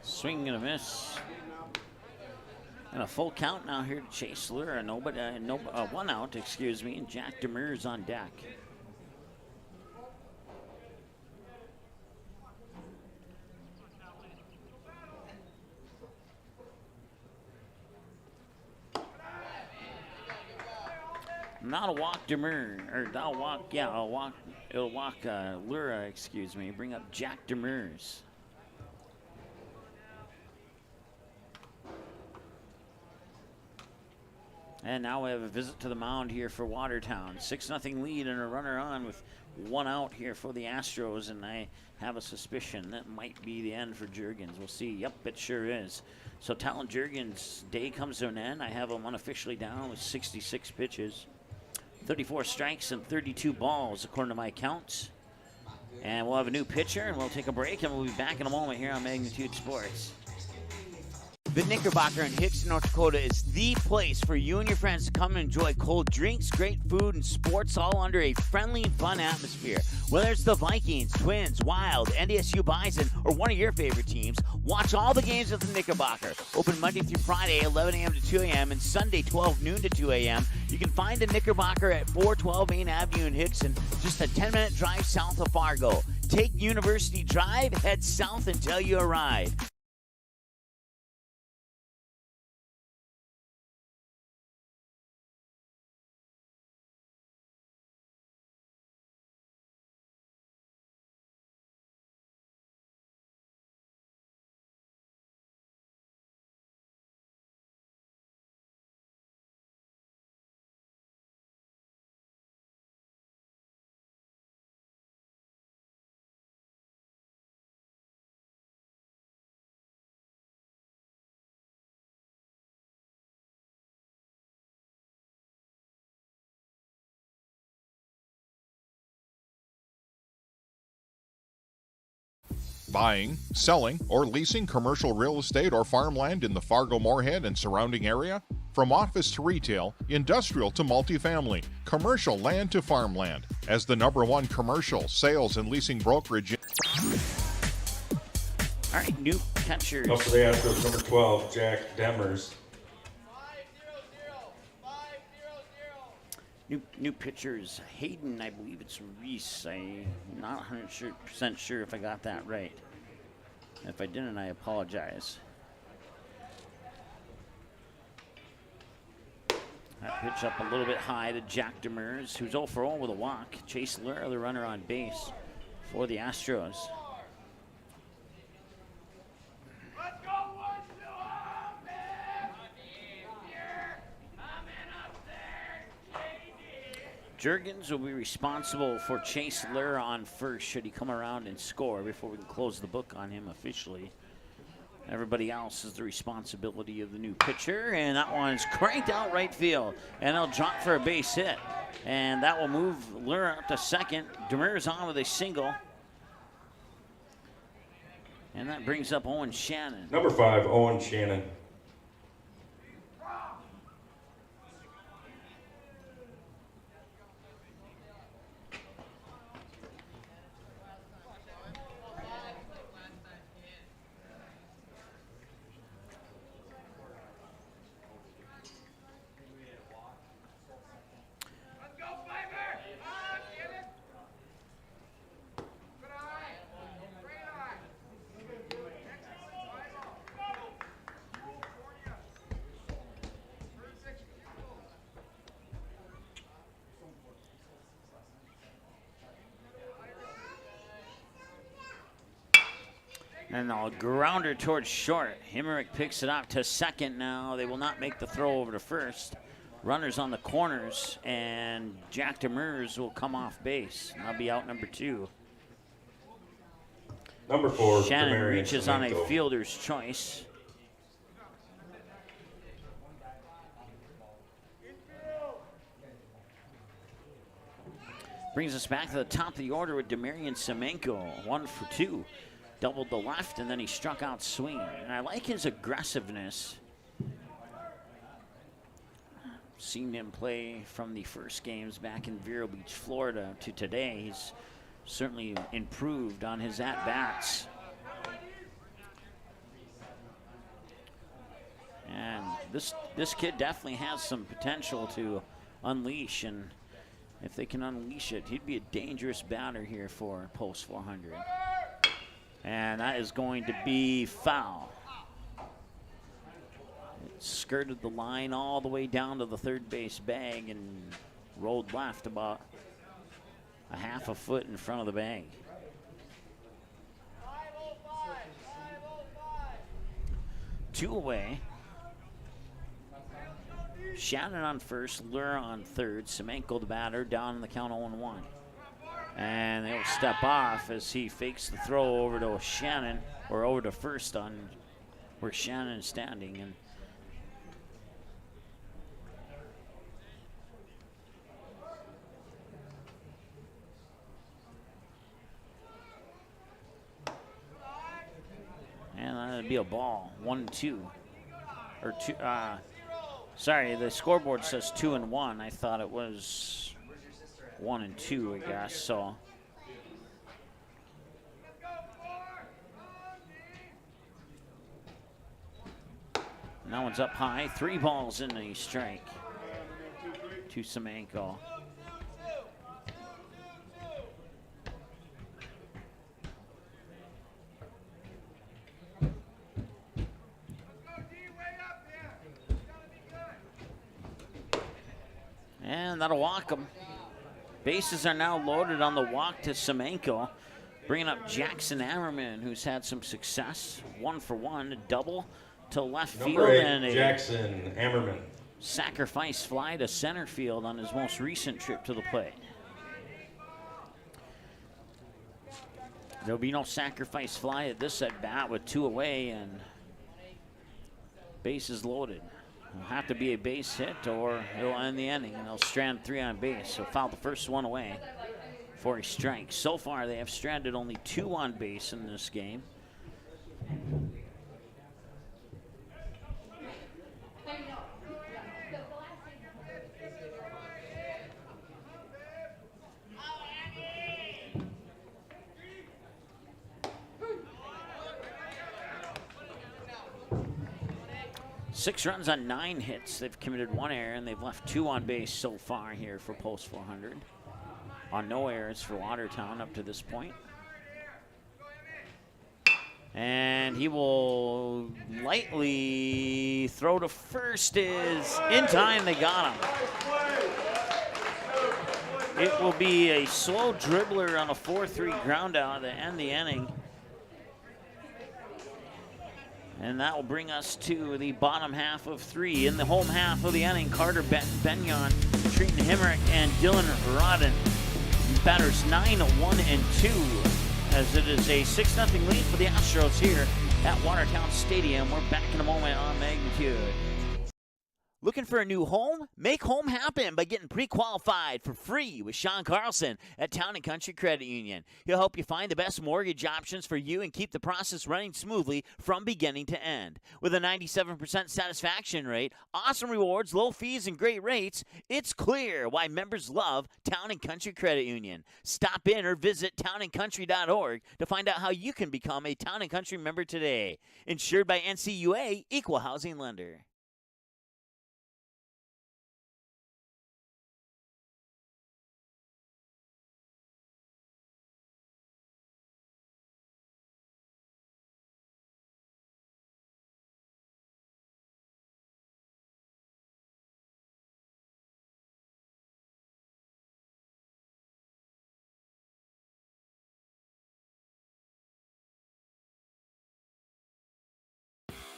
Swing and a miss. And a full count now here to Chase Lura. One out, excuse me, and Jack Demers on deck. Now to walk Demers, or it'll walk Lura, excuse me, bring up Jack Demers. And now we have a visit to the mound here for Watertown. 6-0 lead and a runner on with 1 out here for the Astros, and I have a suspicion that might be the end for Juergens. We'll see. Yep, it sure is. So Talon Juergens' day comes to an end. I have him unofficially down with 66 pitches, 34 strikes, and 32 balls, according to my counts. And we'll have a new pitcher, and we'll take a break, and we'll be back in a moment here on Magnitude Sports. The Knickerbocker in Hickson, North Dakota is the place for you and your friends to come and enjoy cold drinks, great food, and sports all under a friendly and fun atmosphere. Whether it's the Vikings, Twins, Wild, NDSU Bison, or one of your favorite teams, watch all the games at the Knickerbocker. Open Monday through Friday, 11 a.m. to 2 a.m., and Sunday, 12 noon to 2 a.m. You can find the Knickerbocker at 412 Main Avenue in Hickson, just a 10-minute drive south of Fargo. Take University Drive, head south until you arrive. Buying, selling, or leasing commercial real estate or farmland in the Fargo-Moorhead and surrounding area? From office to retail, industrial to multifamily, commercial land to farmland. As the #1 commercial sales and leasing brokerage. All right, new catchers. Also the Astros, number 12, Jack Demers. New pitchers, Hayden, I believe it's Reese. I'm not 100% sure if I got that right. If I didn't, I apologize. That pitch up a little bit high to Jack Demers, who's 0 for 0 with a walk. Chase Lura, the runner on base for the Astros. Juergens will be responsible for Chase Lura on first should he come around and score before we can close the book on him officially. Everybody else is the responsibility of the new pitcher, and that one's cranked out right field, and it'll drop for a base hit. And that will move Lura up to second. Demers on with a single. And that brings up Owen Shannon. Number 5, Owen Shannon. And a grounder towards short. Himmerich picks it up to second now. They will not make the throw over to first. Runners on the corners, and Jack Demers will come off base. And that'll be out number 2. Number 4, Shannon Demers reaches on a fielder's choice. Brings us back to the top of the order with Demarian Semenko, 1 for 2. Doubled the left, and then he struck out swinging. And I like his aggressiveness. Seen him play from the first games back in Vero Beach, Florida to today. He's certainly improved on his at-bats. And this kid definitely has some potential to unleash, and if they can unleash it, he'd be a dangerous batter here for Post 400. And that is going to be foul. It skirted the line all the way down to the third base bag and rolled left about a half a foot in front of the bag. 2 away. Shannon on first, Lure on third, Semenko the batter, down in the count 0-1. And they'll step off as he fakes the throw over to Shannon, or over to first on where Shannon is standing. And that'd be a ball, 1-2. Or two, sorry, the scoreboard says 2-1. I thought it was 1-2, I guess, so. And that one's up high. 3 balls in the strike to Semenko. And that'll walk him. Bases are now loaded on the walk to Semenko, bringing up Jackson Hammerman, who's had some success. 1 for 1, a double to left field, and a Jackson Hammerman sacrifice fly to center field on his most recent trip to the plate. There'll be no sacrifice fly at this at bat with 2 away and bases loaded. It'll have to be a base hit or it'll end the inning, and they'll strand 3 on base. So foul the first one away for a strike. So far, they have stranded only 2 on base in this game. Six runs on 9 hits. They've committed 1 error, and they've left 2 on base so far here for post 400. On no errors for Watertown up to this point. And he will lightly throw to first. Is in time. They got him. It will be a slow dribbler on a 4-3 ground out to end the inning. And that will bring us to the bottom half of 3. In the home half of the inning, Carter Benyon, Treaton Hemrick, and Dylan Rodden. Batters 9, 1, and 2, as it is a 6-0 lead for the Astros here at Watertown Stadium. We're back in a moment on Magnitude. Looking for a new home? Make home happen by getting pre-qualified for free with Sean Carlson at Town & Country Credit Union. He'll help you find the best mortgage options for you and keep the process running smoothly from beginning to end. With a 97% satisfaction rate, awesome rewards, low fees, and great rates, it's clear why members love Town & Country Credit Union. Stop in or visit townandcountry.org to find out how you can become a Town & Country member today. Insured by NCUA, Equal Housing Lender.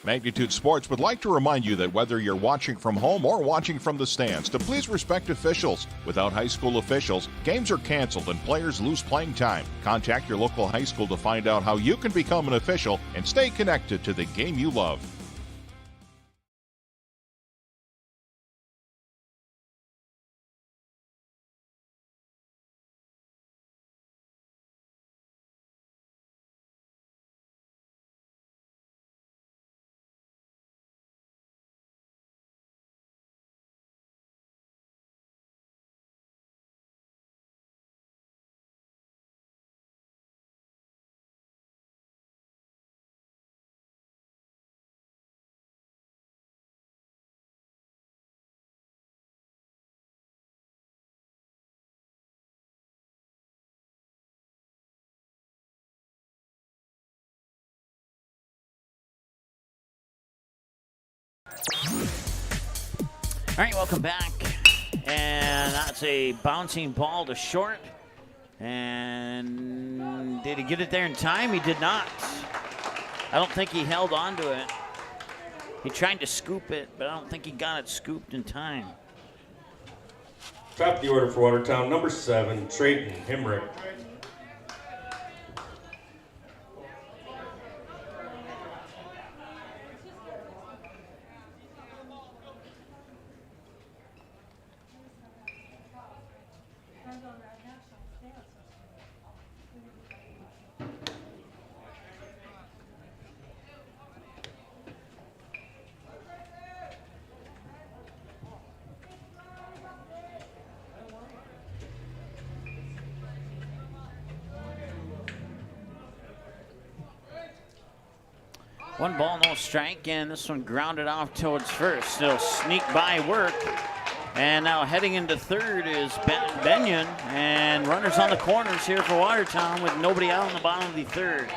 Magnitude Sports would like to remind you that whether you're watching from home or watching from the stands, to please respect officials. Without high school officials, games are canceled and players lose playing time. Contact your local high school to find out how you can become an official and stay connected to the game you love. All right, welcome back. And that's a bouncing ball to short. And did he get it there in time? He did not. I don't think he held on to it. He tried to scoop it, but I don't think he got it scooped in time. Top of the order for Watertown, number 7, Peyton Pisker. One ball, no strike, and this one grounded off towards first. It'll sneak by work. And now heading into third is Benyon, and runners on the corners here for Watertown with nobody out on the bottom of the third.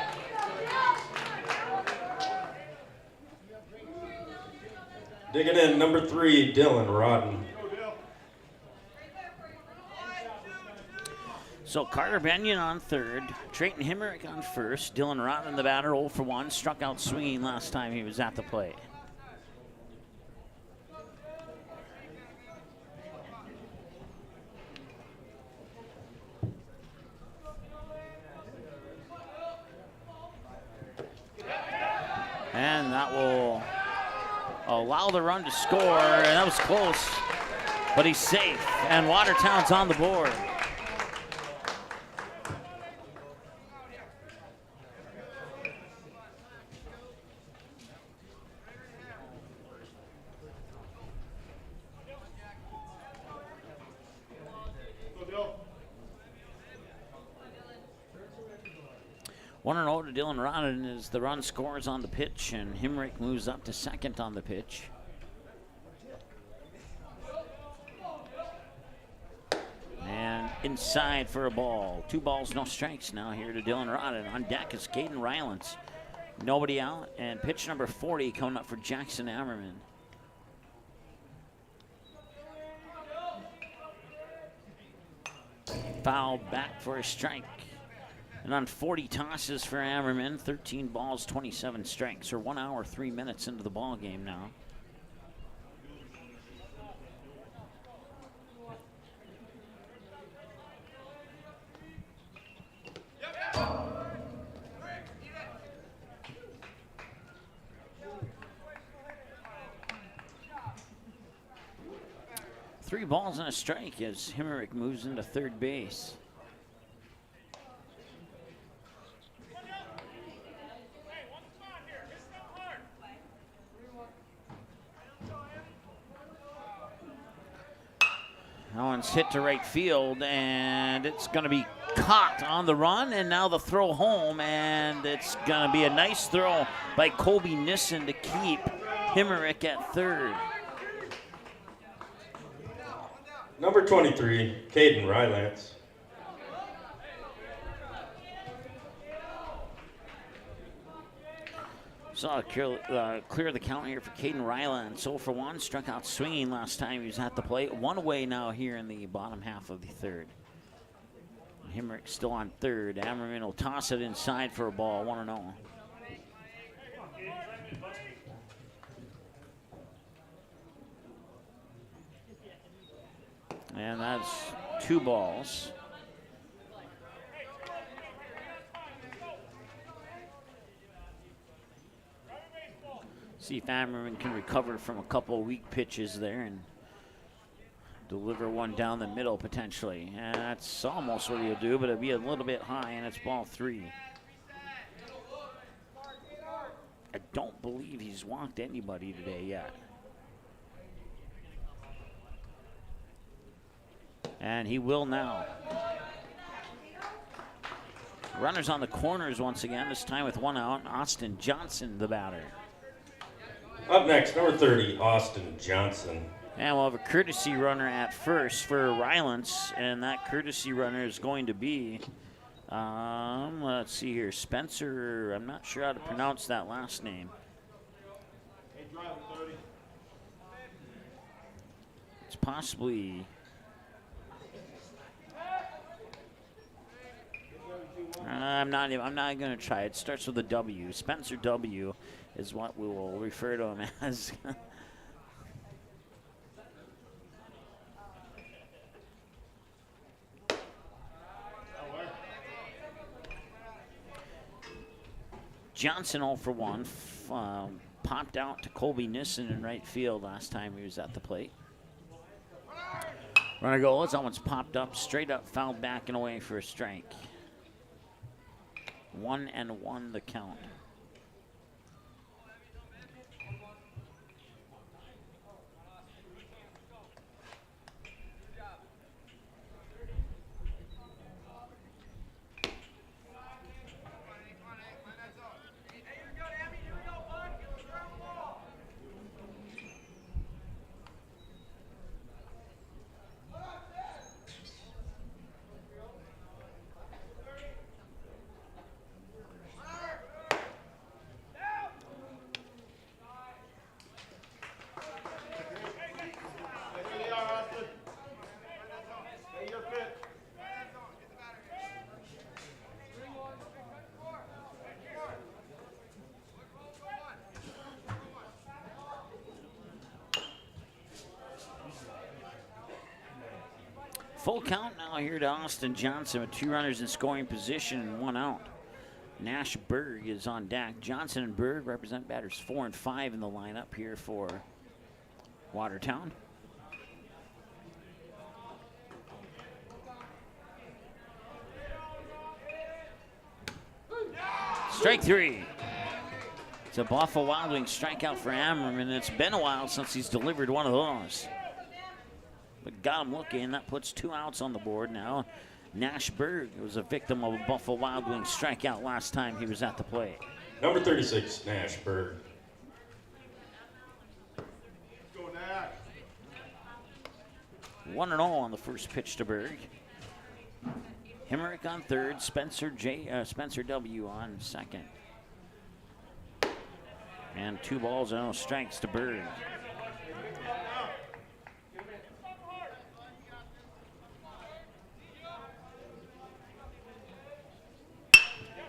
Digging in, number 3, Dylan Rodden. So Carter Benyon on third, Peyton Pisker on first, Dylan Rodden, the batter, 0 for 1, struck out swinging last time he was at the plate. And that will allow the run to score, and that was close, but he's safe, and Watertown's on the board. One and 0 to Dylan Rodden as the run scores on the pitch, and Pisker moves up to second on the pitch. And inside for a ball. 2 balls, no strikes now here to Dylan Rodden. On deck is Caden Rylance. Nobody out, and pitch number 40 coming up for Jackson Hammerman. Foul back for a strike. And on 40 tosses for Hammerman, 13 balls, 27 strikes. We're 1 hour, 3 minutes into the ball game now. Three balls and a strike as Pisker moves into third base. That one's hit to right field, and it's going to be caught on the run, and now the throw home, and it's going to be a nice throw by Kobe Nissan to keep Pisker at third. Number 23, Caden Rylance. Saw clear the count here for Caden Rylance. 0 for 1, struck out swinging last time he was at the plate. 1 away now here in the bottom half of the third. Pisker still on third. Hammerman will toss it inside for a ball, 1-0. And that's 2 balls. See if Hammerman can recover from a couple of weak pitches there and deliver one down the middle potentially. And that's almost what he'll do, but it'll be a little bit high, and it's ball 3. I don't believe he's walked anybody today yet. And he will now. Runners on the corners once again, this time with 1 out. Austin Johnson, the batter. Up next, number 30, Austin Johnson. And we'll have a courtesy runner at first for Rylance, and that courtesy runner is going to be, let's see here, Spencer. I'm not sure how to pronounce that last name. It's possibly... I'm not going to try. It starts with a W. Spencer W is what we will refer to him as. Johnson 0 for 1. Popped out to Colby Nissen in right field last time he was at the plate. Runner goes. That one's popped up, straight up, fouled back and away for a strike. 1-1 the count. Full count now here to Austin Johnson with 2 runners in scoring position and 1 out. Nash Berg is on deck. Johnson and Berg represent batters 4 and 5 in the lineup here for Watertown. Strike 3. It's a Buffalo Wild Wings strikeout for Hammerman, and it's been a while since he's delivered one of those. But got him looking. That puts 2 outs on the board now. Nash Berg was a victim of a Buffalo Wild Wings strikeout last time he was at the plate. Number 36, Nash Berg. 1-0 on the first pitch to Berg. Hemrick on third. Spencer W on second. And 2 balls and no strikes to Berg.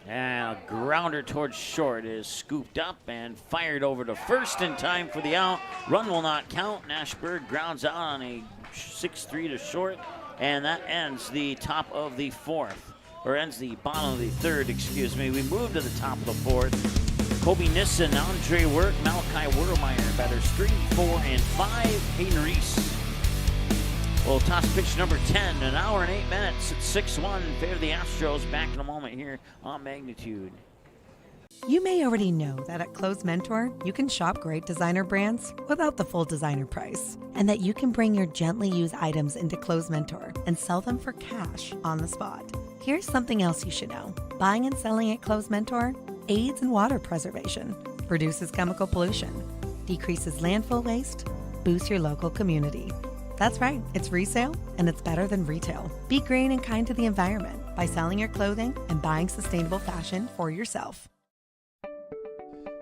And a grounder towards short is scooped up and fired over to first in time for the out. Run will not count. Nashberg grounds out on a 6-3 to short, and that ends the top of the fourth, or ends the bottom of the third, excuse me. We move to the top of the fourth. Kobe Nissen, Andre Work, Malachi Werdemeyer, batters 3, 4, and 5. Hayden Reese will toss pitch number 10, an hour and 8 minutes at 6-1 in favor of the Astros. Back in a moment here on Magnitude. You may already know that at Close Mentor, you can shop great designer brands without the full designer price, and that you can bring your gently used items into Close Mentor and sell them for cash on the spot. Here's something else you should know. Buying and selling at Close Mentor aids in water preservation, reduces chemical pollution, decreases landfill waste, boosts your local community. That's right, it's resale, and it's better than retail. Be green and kind to the environment by selling your clothing and buying sustainable fashion for yourself.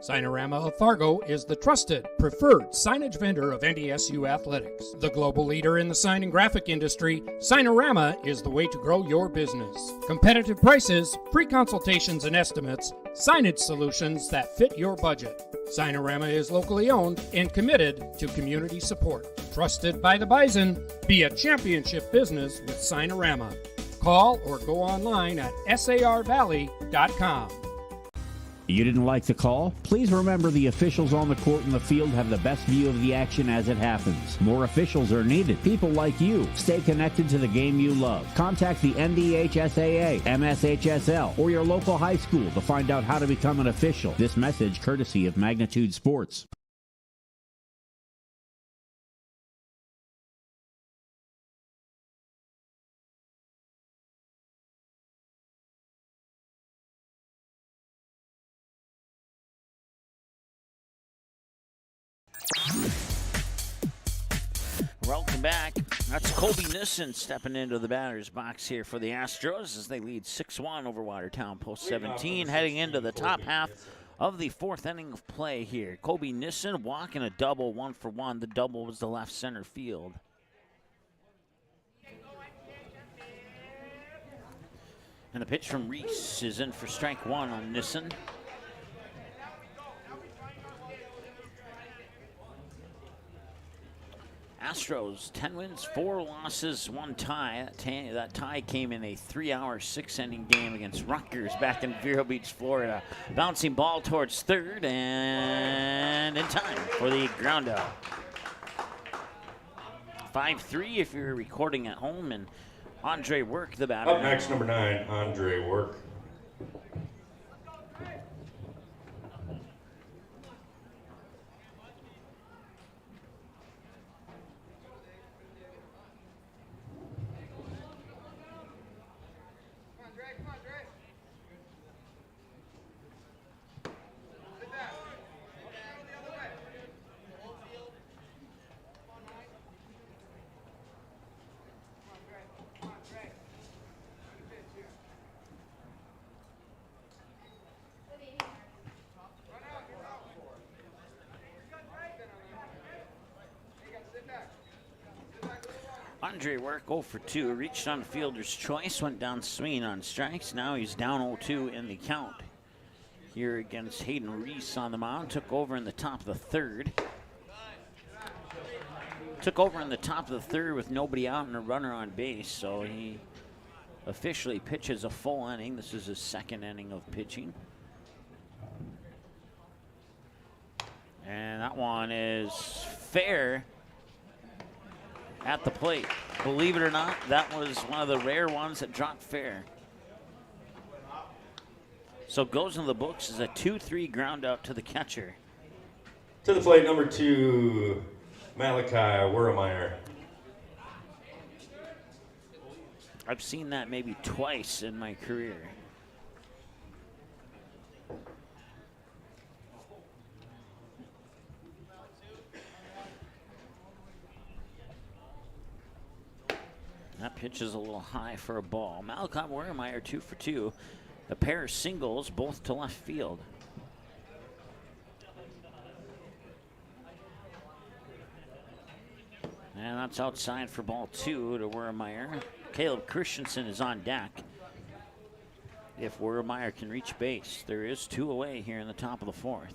Signarama of Fargo is the trusted, preferred signage vendor of NDSU athletics. The global leader in the sign and graphic industry, Signarama is the way to grow your business. Competitive prices, free consultations and estimates, signage solutions that fit your budget. Signarama is locally owned and committed to community support. Trusted by the Bison, be a championship business with Signarama. Call or go online at sarvalley.com. You didn't like the call? Please remember the officials on the court and the field have the best view of the action as it happens. More officials are needed. People like you. Stay connected to the game you love. Contact the NDHSAA, MSHSL, or your local high school to find out how to become an official. This message courtesy of Magnitude Sports. Welcome back. That's Colby Nissen stepping into the batter's box here for the Astros as they lead 6-1 over Watertown post 17, heading into the top half of the fourth inning of play here. Colby Nissen walking a double, 1 for 1. The double was the left center field. And the pitch from Reese is in for strike one on Nissan. Astros, 10 wins, 4 losses, 1 tie. That tie came in a 3-hour, 6-inning game against Rutgers back in Vero Beach, Florida. Bouncing ball towards third and in time for the ground out. 5-3 if you're recording at home, and Andre Work, the batter. Up next, number 9, Andre Work. Andre Work 0 for 2, reached on fielder's choice, went down swinging on strikes. Now he's down 0-2 in the count. Here against Hayden Reese on the mound, took over in the top of the third. Took over in the top of the third with nobody out and a runner on base, so he officially pitches a full inning. This is his second inning of pitching. And that one is fair at the plate. Believe it or not, that was one of the rare ones that dropped fair. So goes in the books as a 2-3 ground out to the catcher. To the plate, number 2, Malachi Wermeyer. I've seen that maybe twice in my career. That pitch is a little high for a ball. Malachi Wermeyer 2 for 2. A pair of singles, both to left field. And that's outside for ball 2 to Wermeyer. Caleb Christensen is on deck. If Wermeyer can reach base, there is 2 away here in the top of the 4th.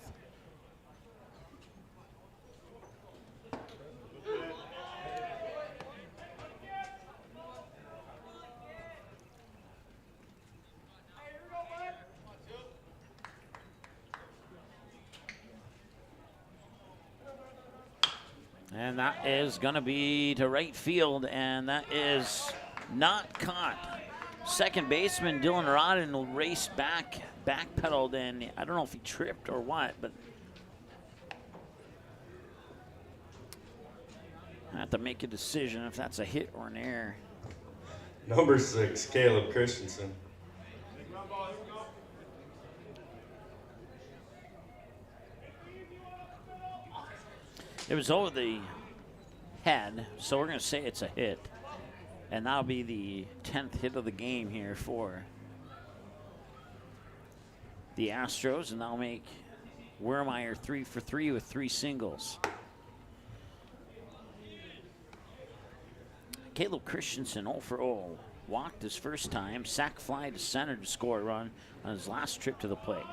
And that is going to be to right field, and that is not caught. Second baseman Dylan Rodden will race backpedaled, and I don't know if he tripped or what, but I have to make a decision if that's a hit or an error. Number 6, Caleb Christensen. It was over the head, so we're going to say it's a hit. And that'll be the 10th hit of the game here for the Astros, and that'll make Wermeyer 3 for 3 with 3 singles. Caleb Christensen 0 for 0. Walked his first time, sac fly to center to score a run on his last trip to the plate.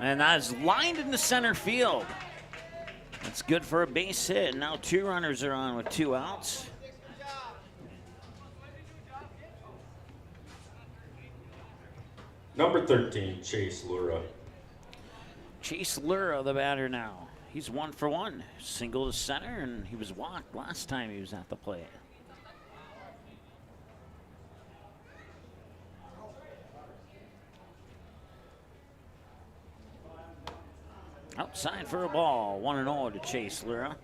And that is lined into center field. That's good for a base hit. And now 2 runners are on with 2 outs. Number 13, Chase Lura. Chase Lura, the batter now. He's 1 for 1. Single to center, and he was walked last time he was at the plate. Outside for a ball, 1-0 to Chase Lura.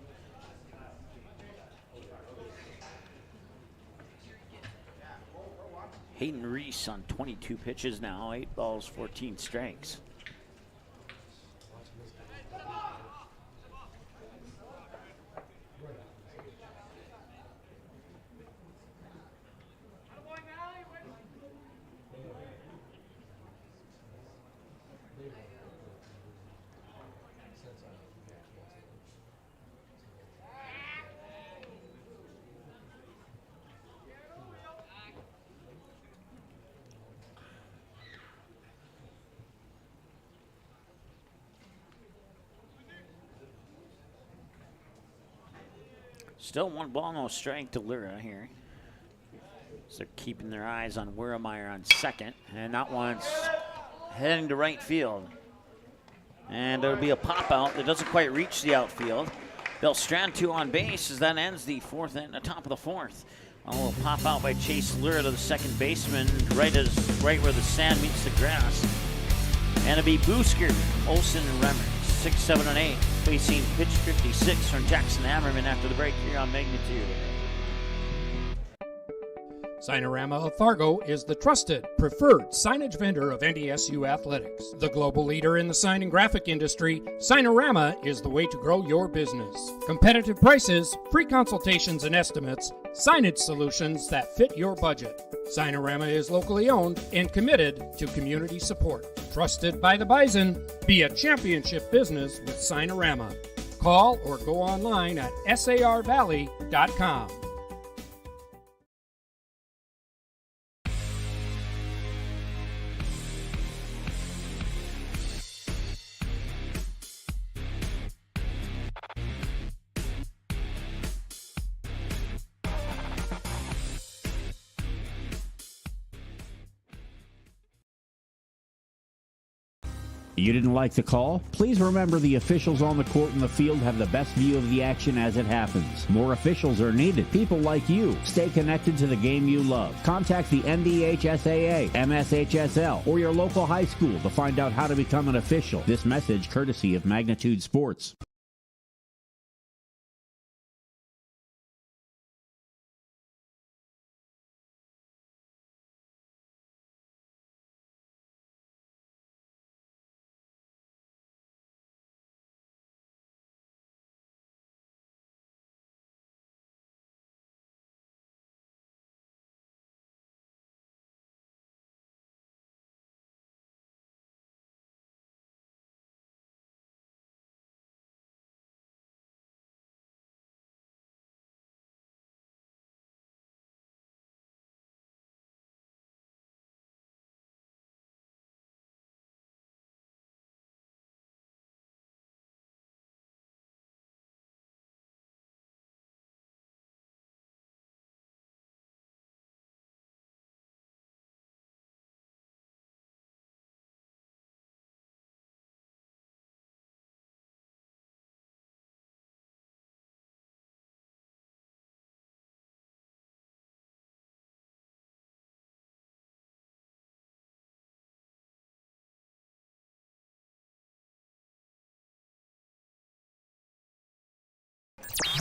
Hayden Reese on 22 pitches now, 8 balls, 14 strikes. Still 1 ball, no strike to Lura here. So they're keeping their eyes on Wurmeyer on second. And that one's heading to right field. And there'll be a pop out that doesn't quite reach the outfield. They'll strand 2 on base as that ends the fourth and the top of the fourth. A little pop out by Chase Lura to the second baseman, right where the sand meets the grass. And it'll be Pisker, Olson, and Remmer. 6, 7, and 8, facing pitch 56 from Jackson Hammerman after the break here on Magnitude. Signorama of Fargo is the trusted, preferred signage vendor of NDSU athletics. The global leader in the sign and graphic industry, Signorama is the way to grow your business. Competitive prices, free consultations and estimates, signage solutions that fit your budget. Signorama is locally owned and committed to community support. Trusted by the Bison, be a championship business with Signorama. Call or go online at sarvalley.com. You didn't like the call? Please remember the officials on the court and the field have the best view of the action as it happens. More officials are needed. People like you. Stay connected to the game you love. Contact the NDHSAA, MSHSL, or your local high school to find out how to become an official. This message courtesy of Magnitude Sports.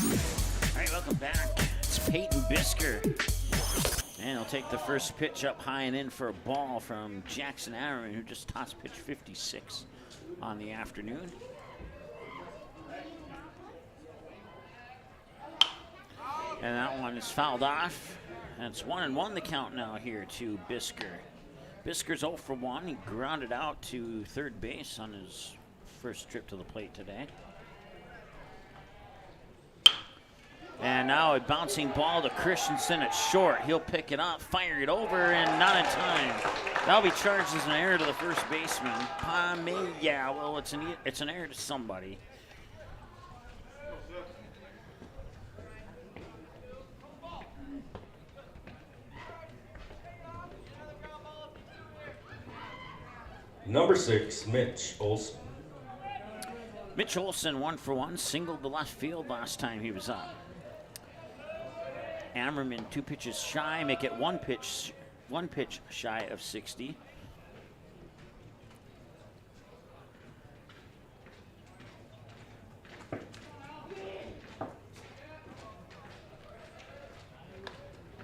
All right, welcome back. It's Peyton Pisker. And he'll take the first pitch up high and in for a ball from Jackson Hammerman, who just tossed pitch 56 on the afternoon. And that one is fouled off. And it's 1-1 the count now here to Pisker. Pisker's 0 for 1. He grounded out to third base on his first trip to the plate today. And now a bouncing ball to Christensen at short. He'll pick it up, fire it over, and not in time. That'll be charged as an error to the first baseman. Yeah, well, it's an error to somebody. Number 6, Mitch Olson. Mitch Olson, 1 for 1, singled to left field last time he was up. Hammerman 2 pitches shy, make it one pitch shy of 60.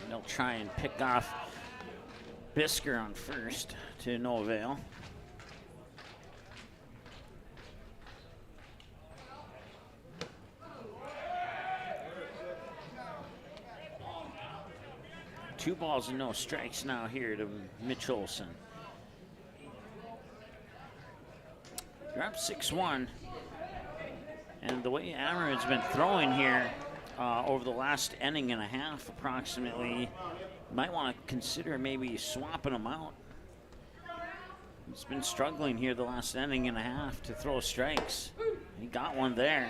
They'll try and pick off Pisker on first to no avail. Two balls and no strikes now here to Mitch Olson. You're up 6-1. And the way Hammerman's been throwing here over the last inning and a half approximately, you might want to consider maybe swapping him out. He's been struggling here the last inning and a half to throw strikes. He got one there.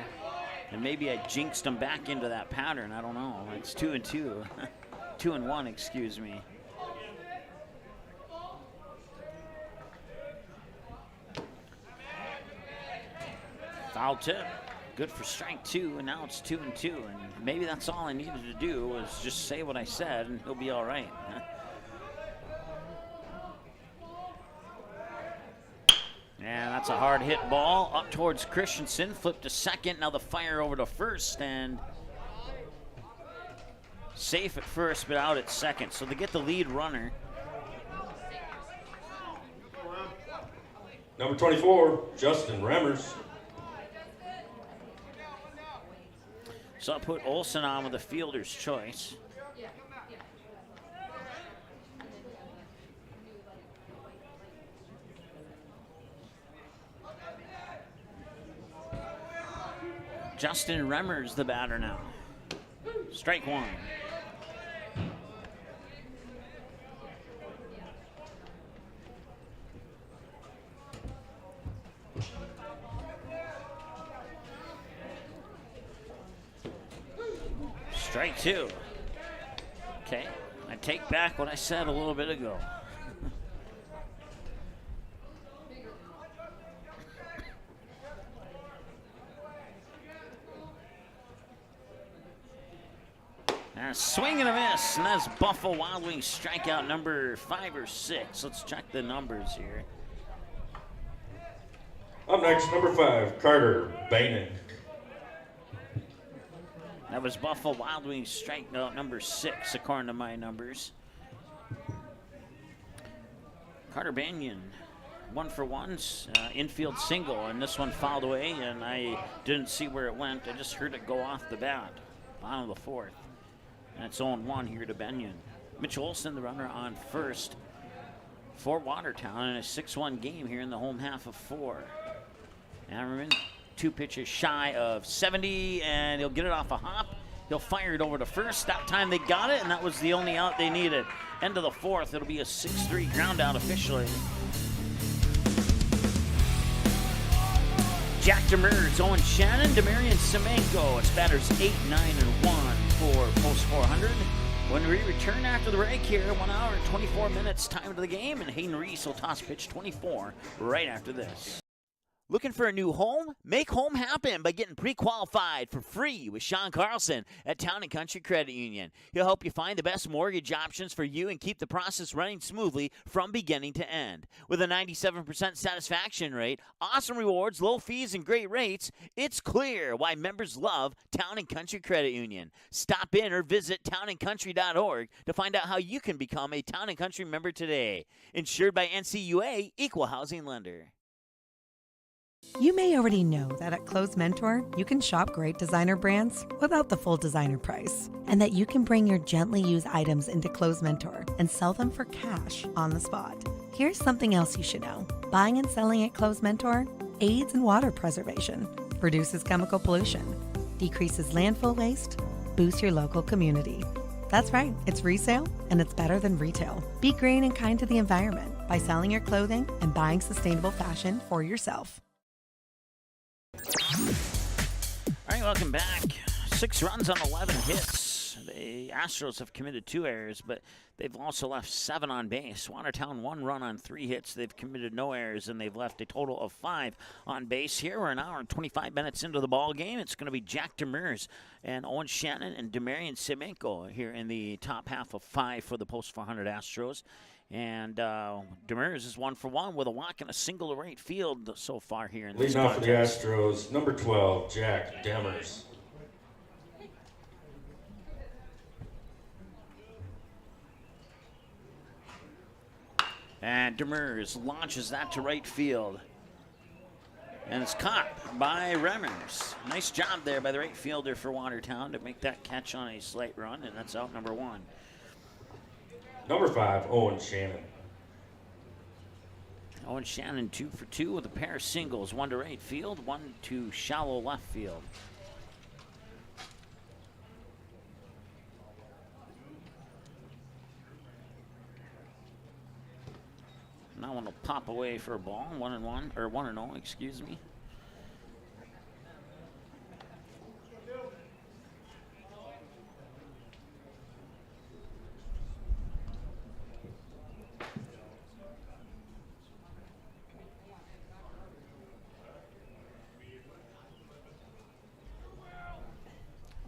And maybe I jinxed him back into that pattern. I don't know. It's 2-2. 2-1, excuse me. Foul tip. Good for strike 2, and now it's 2-2. And maybe that's all I needed to do was just say what I said, and he'll be all right. And that's a hard hit ball up towards Christensen. Flip to second. Now the fire over to first, and safe at first, but out at second. So they get the lead runner. Number 24, Justin Demers. So I'll put Olson on with a fielder's choice. Justin Demers the batter now. Strike 1. Strike 2. Okay, I take back what I said a little bit ago. And a swing and a miss, and that's Buffalo Wild Wings strikeout number 5 or 6. Let's check the numbers here. Up next, number 5, Carter Baining. That was Buffalo Wild Wings strikeout number 6, according to my numbers. Carter Banyan, 1 for 1, infield single, and this one fouled away, and I didn't see where it went. I just heard it go off the bat, bottom of the 4th. And it's 0-1 here to Banyan. Mitch Olson, the runner on first for Watertown in a 6-1 game here in the home half of 4. Hammerman, 2 pitches shy of 70, and he'll get it off a hop. He'll fire it over to first. That time they got it, and that was the only out they needed. End of the 4th, it'll be a 6-3 ground out officially. Jack Demers, Owen Shannon, Demarian Semenko. It's batters 8, 9, and 1 for Post 400. When we return after the break here, 1 hour and 24 minutes time of the game, and Hayden Reese will toss pitch 24 right after this. Looking for a new home? Make home happen by getting pre-qualified for free with Sean Carlson at Town & Country Credit Union. He'll help you find the best mortgage options for you and keep the process running smoothly from beginning to end. With a 97% satisfaction rate, awesome rewards, low fees, and great rates, it's clear why members love Town & Country Credit Union. Stop in or visit townandcountry.org to find out how you can become a Town & Country member today. Insured by NCUA, Equal Housing Lender. You may already know that at Close Mentor, you can shop great designer brands without the full designer price, and that you can bring your gently used items into Close Mentor and sell them for cash on the spot. Here's something else you should know. Buying and selling at Close Mentor aids in water preservation, reduces chemical pollution, decreases landfill waste, boosts your local community. That's right, it's resale, and it's better than retail. Be green and kind to the environment by selling your clothing and buying sustainable fashion for yourself. All right, welcome back. 6 runs on 11 hits. The Astros have committed 2 errors, but they've also left 7 on base. Watertown 1 run on 3 hits. They've committed no errors, and they've left a total of 5 on base. Here we're an hour and 25 minutes into the ball game. It's going to be Jack Demers and Owen Shannon and Demarian Semenko here in the top half of 5 for the Post 400 Astros. And Demers is 1 for 1 with a walk and a single to right field so far here in this contest. Leading off for the Astros, number 12, Jack Demers. And Demers launches that to right field. And it's caught by Remmers. Nice job there by the right fielder for Watertown to make that catch on a slight run, and that's out number 1. Number 5, Owen Shannon. Owen Shannon 2 for 2 with a pair of singles, 1 to right field, 1 to shallow left field. That one will pop away for a ball, 1-1, or 1-0, excuse me.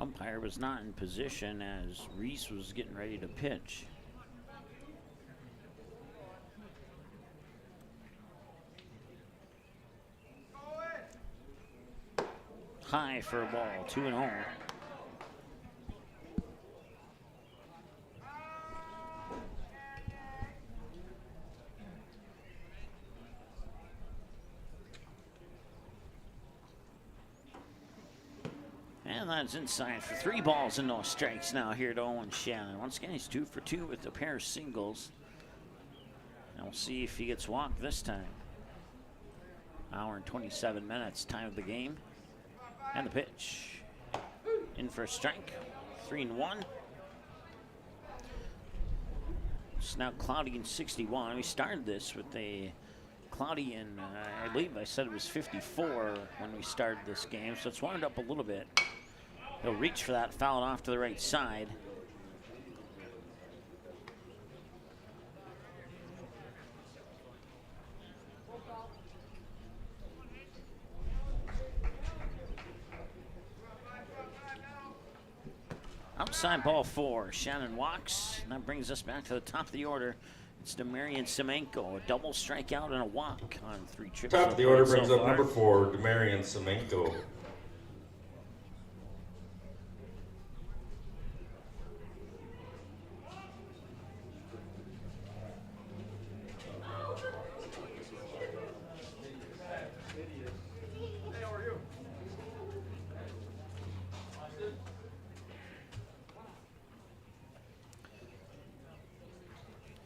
Umpire was not in position as Reese was getting ready to pitch. High for a ball, 2-0. And that's inside for 3 balls and no strikes now here to Owen Shannon. Once again, he's 2 for 2 with a pair of singles. And we'll see if he gets walked this time. Hour and 27 minutes, time of the game. And the pitch. In for a strike. 3-1. It's now cloudy and 61. We started this with a cloudy and I believe I said it was 54 when we started this game, so it's warmed up a little bit. He'll reach for that, foul it off to the right side. Outside ball 4. Shannon walks. And that brings us back to the top of the order. It's Demarian Semenko, a double strikeout and a walk on 3 trips. Top of the order brings up number 4, Demarian Semenko.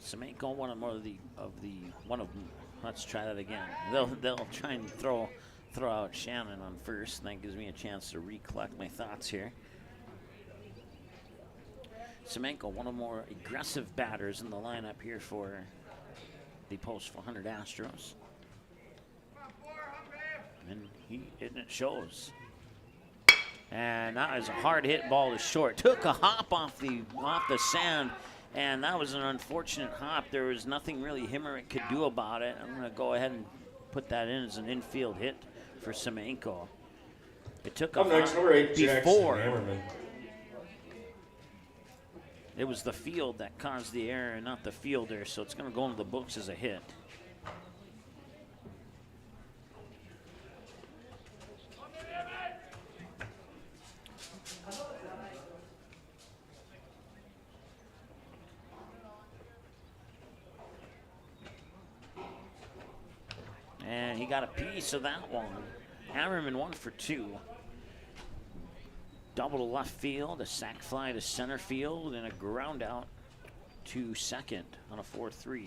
Semenko, let's try that again. They'll try and throw out Shannon on first, and that gives me a chance to recollect my thoughts here. Semenko, one of the more aggressive batters in the lineup here for the Post 400 Astros. And it shows. And that is a hard hit ball to short. Took a hop off the sand. And that was an unfortunate hop. There was nothing really Himmerich could do about it. I'm going to go ahead and put that in as an infield hit for Semenko. It took a next, number 8, before. Hammerman. It was the field that caused the error, not the fielder, so it's going to go into the books as a hit. And he got a piece of that one. Hammerman 1 for 2. Double to left field, a sac fly to center field, and a ground out to second on a 4-3.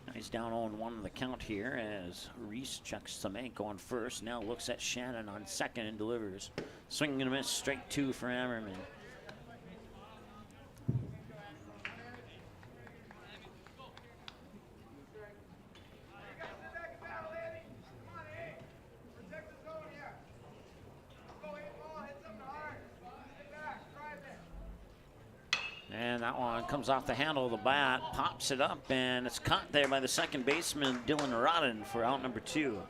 Now he's down 0-1 on the count here as Reese checks Semenko on first. Now looks at Shannon on second and delivers. Swing and a miss, strike 2 for Hammerman. And that one comes off the handle of the bat, pops it up, and it's caught there by the second baseman, Dylan Rodden, for out number 2.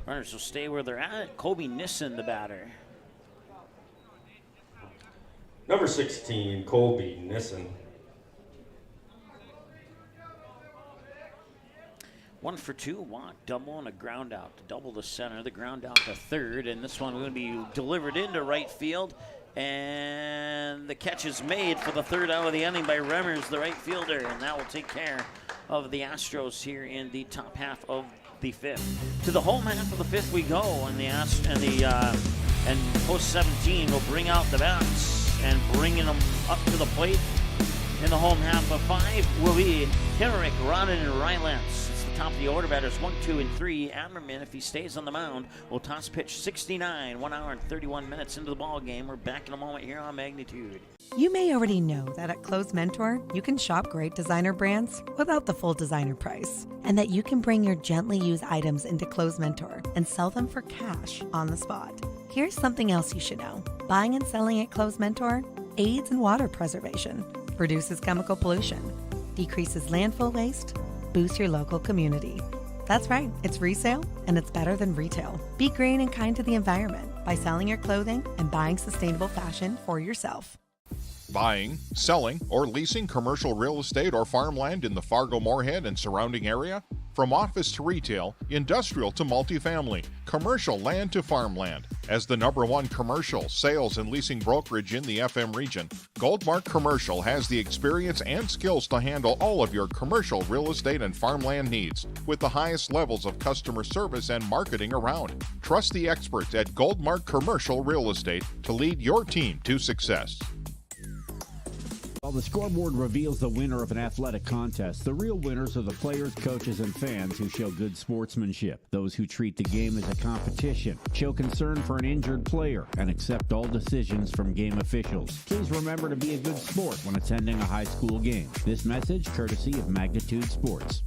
Runners will stay where they're at. Kobe Nissan, the batter. Number 16, Colby Nissan. 1 for 2, walk, double, and a ground out. Double to center, the ground out to third, and this one will be delivered into right field, And the catch is made for the third out of the inning by Remmers, the right fielder, and that will take care of the Astros here in the top half of the fifth. To the home half of the fifth we go, and post 17 will bring out the bats and bringing them up to the plate in the home half of five will be Hemmerich, Rodden, and Rylance. It's the top of the order. Batters 1, 2, and 3. Hammerman, if he stays on the mound, will toss pitch 69. 1 hour and 31 minutes into the ball game. We're back in a moment here on Magnitude. You may already know that at Close Mentor, you can shop great designer brands without the full designer price, and that you can bring your gently used items into Close Mentor and sell them for cash on the spot. Here's something else you should know. Buying and selling at Close Mentor aids in water preservation, reduces chemical pollution, decreases landfill waste, boosts your local community. That's right, it's resale and it's better than retail. Be green and kind to the environment by selling your clothing and buying sustainable fashion for yourself. Buying, selling, or leasing commercial real estate or farmland in the Fargo-Moorhead and surrounding area? From office to retail, industrial to multifamily, commercial land to farmland. As the #1 commercial, sales, and leasing brokerage in the FM region, Goldmark Commercial has the experience and skills to handle all of your commercial real estate and farmland needs with the highest levels of customer service and marketing around. Trust the experts at Goldmark Commercial Real Estate to lead your team to success. While the scoreboard reveals the winner of an athletic contest, the real winners are the players, coaches, and fans who show good sportsmanship. Those who treat the game as a competition, show concern for an injured player, and accept all decisions from game officials. Please remember to be a good sport when attending a high school game. This message courtesy of Magnitude Sports.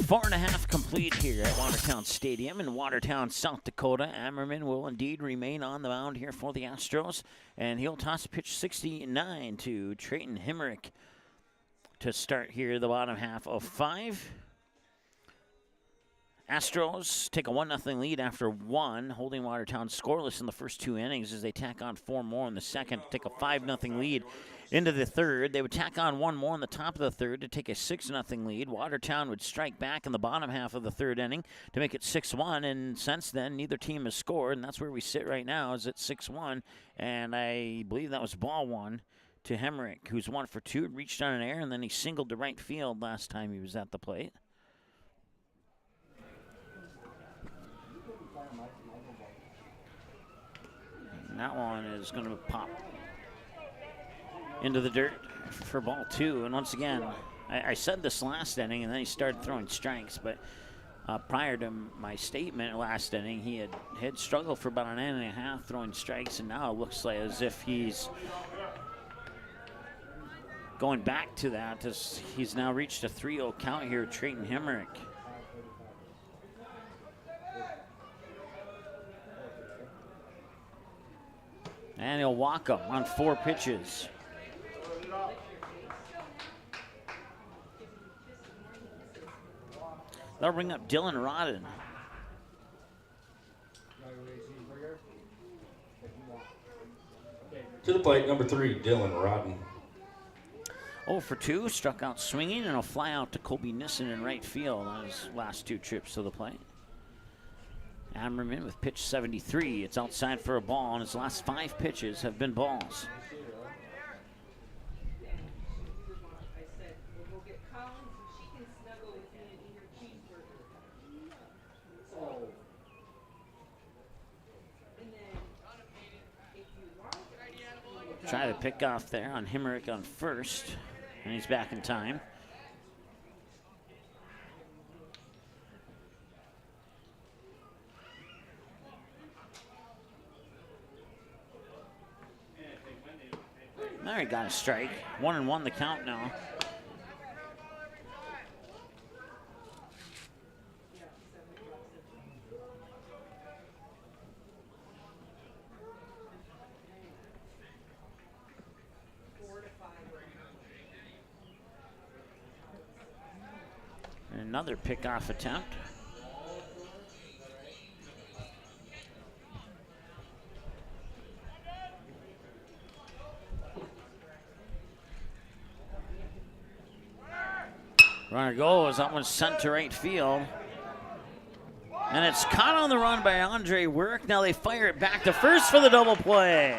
Four and a half complete here at Watertown Stadium in Watertown, South Dakota. Hammerman will indeed remain on the mound here for the Astros, and he'll toss pitch 69 to Trayton Hemmerich to start here the bottom half of five. Astros take a 1-0 lead after one, holding Watertown scoreless in the first two innings as they tack on four more in the second to take a 5-0 lead into the third. They would tack on one more in the top of the third to take a 6-0 lead. Watertown would strike back in the bottom half of the third inning to make it 6-1, and since then, neither team has scored, and that's where we sit right now, is at 6-1, and I believe that was ball one to Hemmerich, who's 1 for 2, reached on an error, and then he singled to right field last time he was at the plate. And that one is going to pop into the dirt for ball two. And once again, I said this last inning, and then he started throwing strikes. But prior to my statement last inning, he had struggled for about an inning and a half throwing strikes, and now it looks like as if he's going back to that. As he's now reached a 3-0 count here, Trayton Hemmerich. And he'll walk him on 4 pitches. That'll bring up Dylan Rodden. To the plate, number 3, Dylan Rodden. 0 for 2, struck out swinging, and a fly out to Kobe Nissen in right field on his last 2 trips to the plate. Hammerman with pitch 73. It's outside for a ball, and his last 5 pitches have been balls. Try to pick off there on Hemmerich on first, and he's back in time. There he got a strike. 1-1 the count now. And another pickoff attempt. Runner goes, that one's sent to right field. And it's caught on the run by Andre Work. Now they fire it back to first for the double play.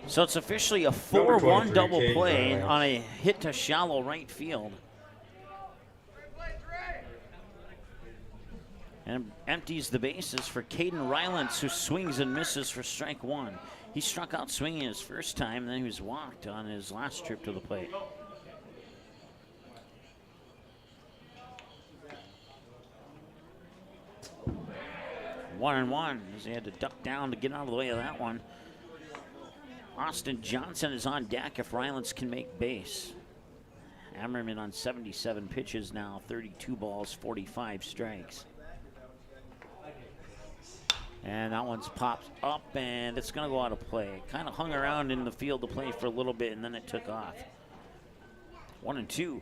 So it's officially a 4-1 double play on a hit to shallow right field. And empties the bases for Caden Rylance, who swings and misses for strike one. He struck out swinging his first time, then he was walked on his last trip to the plate. One and one, as he had to duck down to get out of the way of that one. Austin Johnson is on deck if Rylance can make base. Hammerman on 77 pitches now, 32 balls, 45 strikes. And that one's popped up, and it's going to go out of play. Kind of hung around in the field to play for a little bit, and then it took off. 1-2.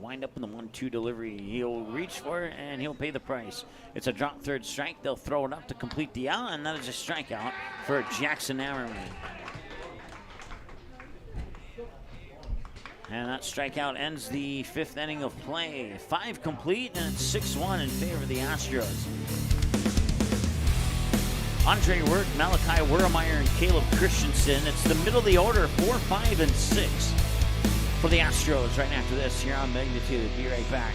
Wind up in the 1-2 delivery. He'll reach for it, and he'll pay the price. It's a drop third strike. They'll throw it up to complete the out, and that is a strikeout for Jackson Hammerman. And that strikeout ends the fifth inning of play. 5 complete, and it's 6-1 in favor of the Astros. Andre Work, Malachi Wermeyer, and Caleb Christensen. It's the middle of the order, 4, 5, and 6 for the Astros right after this here on Magnitude. Be right back.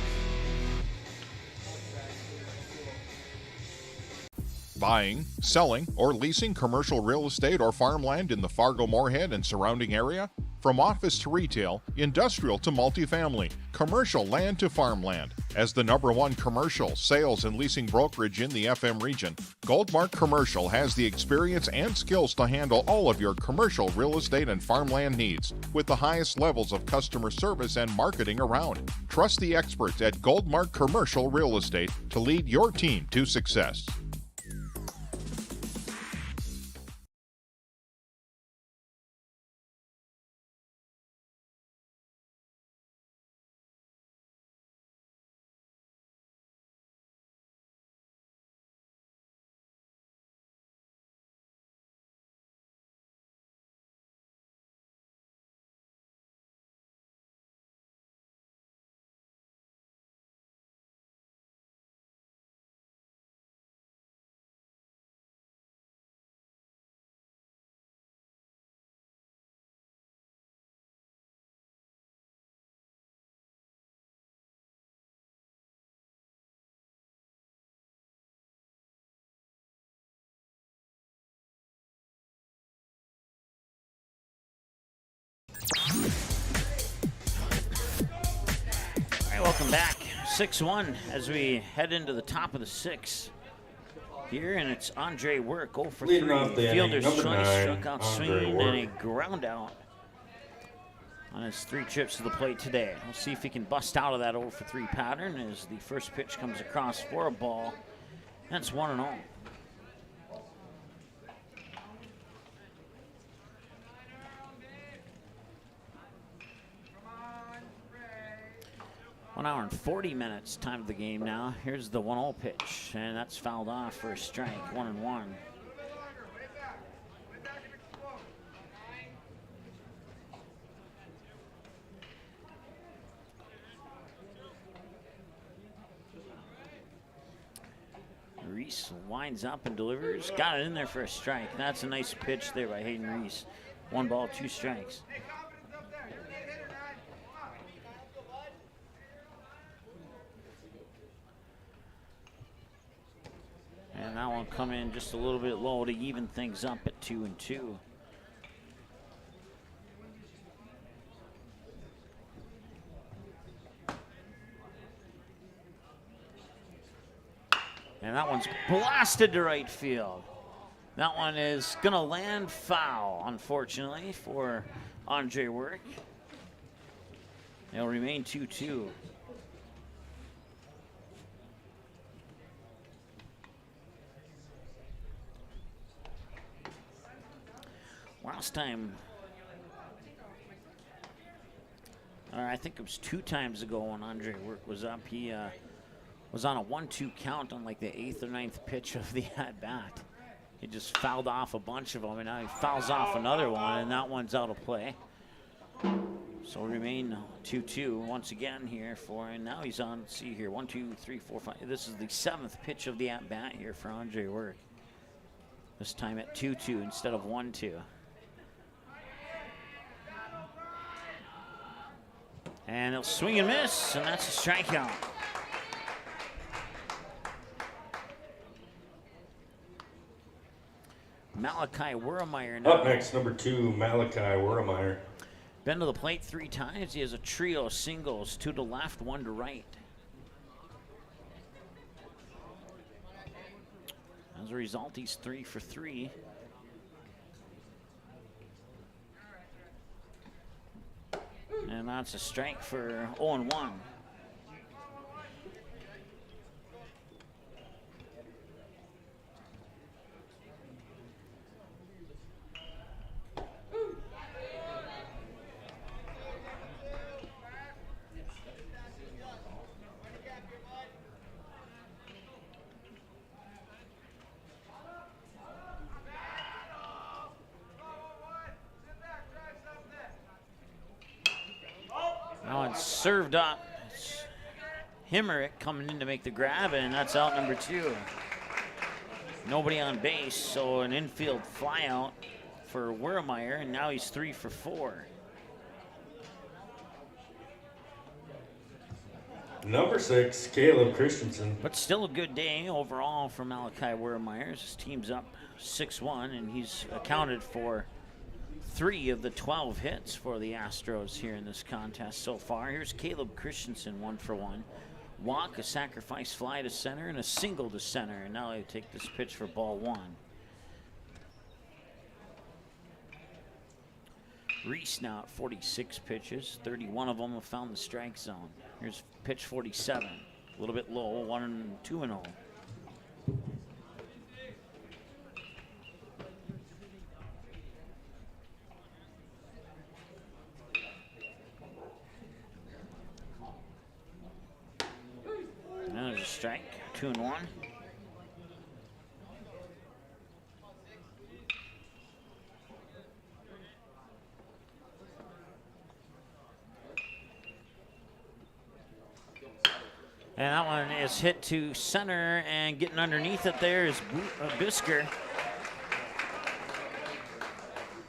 Buying, selling, or leasing commercial real estate or farmland in the Fargo-Moorhead and surrounding area? From office to retail, industrial to multifamily, commercial land to farmland. As the #1 commercial, sales, and leasing brokerage in the FM region, Goldmark Commercial has the experience and skills to handle all of your commercial real estate and farmland needs with the highest levels of customer service and marketing around. Trust the experts at Goldmark Commercial Real Estate to lead your team to success. All right, welcome back. 6-1 as we head into the top of the 6th here, and it's Andre Work, 0 for 3. Fielder's choice, struck out swinging, and a ground out on his 3 trips to the plate today. We'll see if he can bust out of that 0 for 3 pattern as the first pitch comes across for a ball. That's 1-0. 1 hour and 40 minutes time of the game now. Here's the 1-0 pitch, and that's fouled off for a strike, 1-1. Reese winds up and delivers. Got it in there for a strike. That's a nice pitch there by Hayden Reese. 1 ball, 2 strikes. And that one come in just a little bit low to even things up at 2-2. And that one's blasted to right field. That one is going to land foul, unfortunately, for Andre Work. It'll remain 2-2. Last time, or I think it was 2 times ago when Andre Work was up, he was on a 1-2 count on like the 8th or 9th pitch of the at-bat. He just fouled off a bunch of them, and now he fouls off another one, and that one's out of play. So we remain 2-2 once again here for, and now he's on, let's see here, 1, 2, 3, 4, 5. This is the 7th pitch of the at-bat here for Andre Work. This time at 2-2 instead of 1-2. And he'll swing and miss, and that's a strikeout. Malachi Wermeyer now. Up next, number 2, Malachi Wermeyer. Been to the plate 3 times. He has a trio of singles, 2 to left, 1 to right. As a result, he's 3 for 3. And that's a strike for 0-1. Now it's served up. It's Himmerick coming in to make the grab, and that's out number 2. Nobody on base, so an infield fly out for Wermeyer, and now he's 3 for 4. Number 6, Caleb Christensen. But still a good day overall for Malachi Wermeyer. His team's up 6-1, and he's accounted for 3 of the 12 hits for the Astros here in this contest so far. Here's Caleb Christensen, 1 for 1. Walk, a sacrifice fly to center, and a single to center. And now they take this pitch for ball 1. Reese now at 46 pitches. 31 of them have found the strike zone. Here's pitch 47. A little bit low, 1-2-0. There's a strike, 2-1. And that one is hit to center, and getting underneath it there is Pisker.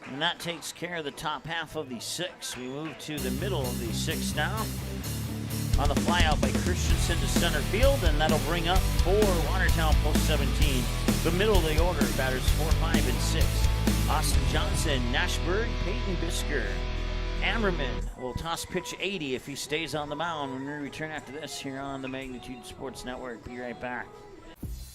And that takes care of the top half of the 6. We move to the middle of the 6 now. On the fly out by Christensen to center field, and that'll bring up for Watertown post 17. The middle of the order, batters 4, 5, and 6. Austin Johnson, Nashberg, Peyton Pisker. Hammerman will toss pitch 80 if he stays on the mound when we return after this here on the Magnitude Sports Network. Be right back.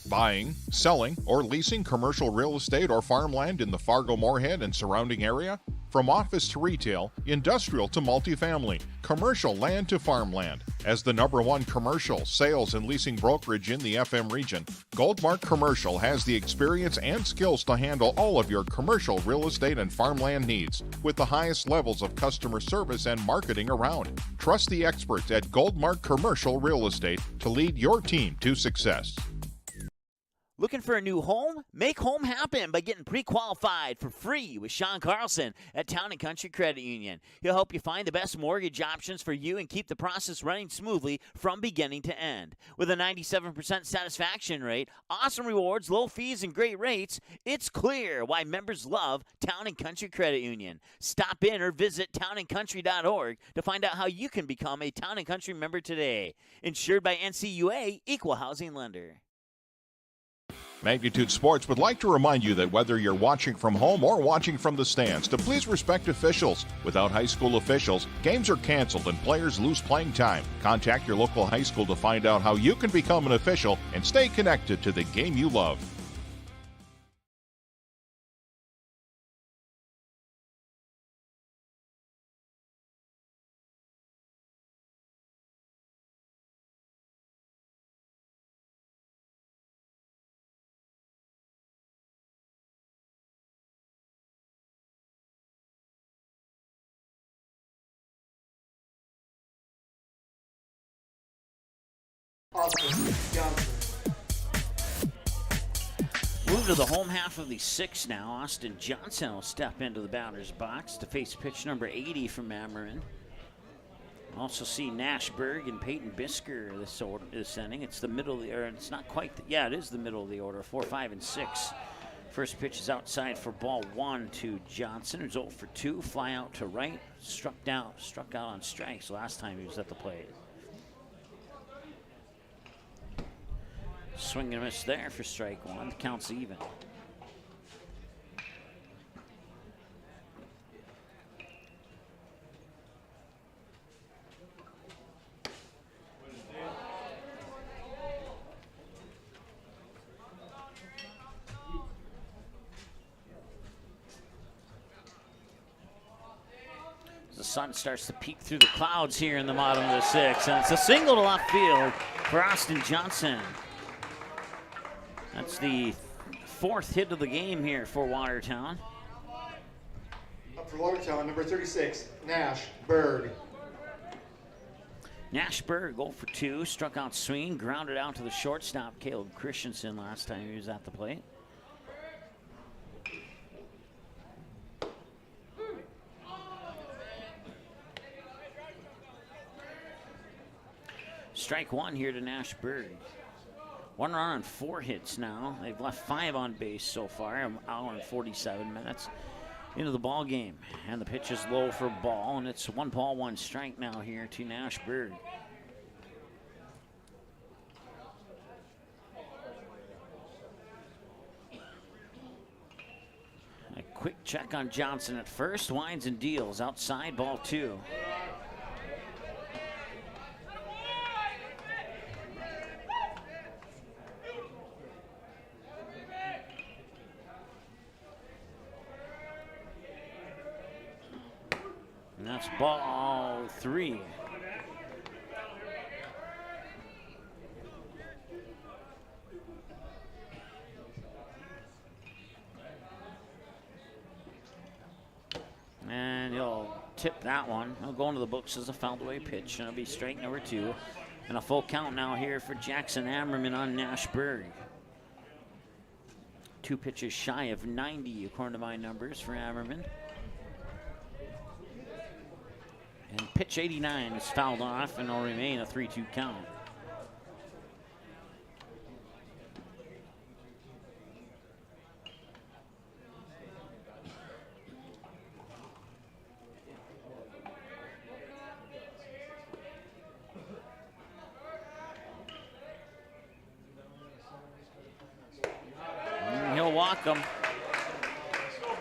Buying, selling, or leasing commercial real estate or farmland in the Fargo-Moorhead and surrounding area? From office to retail, industrial to multifamily, commercial land to farmland. As the #1 commercial, sales, and leasing brokerage in the FM region, Goldmark Commercial has the experience and skills to handle all of your commercial real estate and farmland needs with the highest levels of customer service and marketing around. Trust the experts at Goldmark Commercial Real Estate to lead your team to success. Looking for a new home? Make home happen by getting pre-qualified for free with Sean Carlson at Town & Country Credit Union. He'll help you find the best mortgage options for you and keep the process running smoothly from beginning to end. With a 97% satisfaction rate, awesome rewards, low fees, and great rates, it's clear why members love Town & Country Credit Union. Stop in or visit townandcountry.org to find out how you can become a Town & Country member today. Insured by NCUA, Equal Housing Lender. Magnitude Sports would like to remind you that whether you're watching from home or watching from the stands, to please respect officials. Without high school officials, games are canceled and players lose playing time. Contact your local high school to find out how you can become an official and stay connected to the game you love. Austin Johnson. Move to the home half of the 6 now. Austin Johnson will step into the batter's box to face pitch number 80 from Hammerman. Also see Nashberg and Peyton Pisker this inning. It's the middle of the, or it's not quite, it is the middle of the order, 4, 5, and 6. First pitch is outside for ball 1 to Johnson, who's 0 for 2, fly out to right, struck out on strikes last time he was at the plate. Swing and miss there for strike 1. The count's even. The sun starts to peek through the clouds here in the bottom of the 6th, and it's a single to left field for Austin Johnson. That's the 4th hit of the game here for Watertown. Up for Watertown, number 36, Nash Berg. Nashberg, 0 for 2, struck out swinging, grounded out to the shortstop, Caleb Christensen, last time he was at the plate. Strike 1 here to Nashberg. 1 run on 4 hits now. They've left 5 on base so far, an hour and 47 minutes into the ball game. And the pitch is low for ball, and it's 1 ball, 1 strike now here to Nashberg. A quick check on Johnson at first, winds and deals outside, ball 2. And that's ball 3. And he'll tip that one. He'll go into the books as a fouled away pitch, and it'll be strike number 2. And a full count now here for Jackson Hammerman on Nashberg. 2 pitches shy of 90 according to my numbers for Hammerman. And pitch 89 is fouled off, and it'll remain a 3-2 count. And he'll walk him.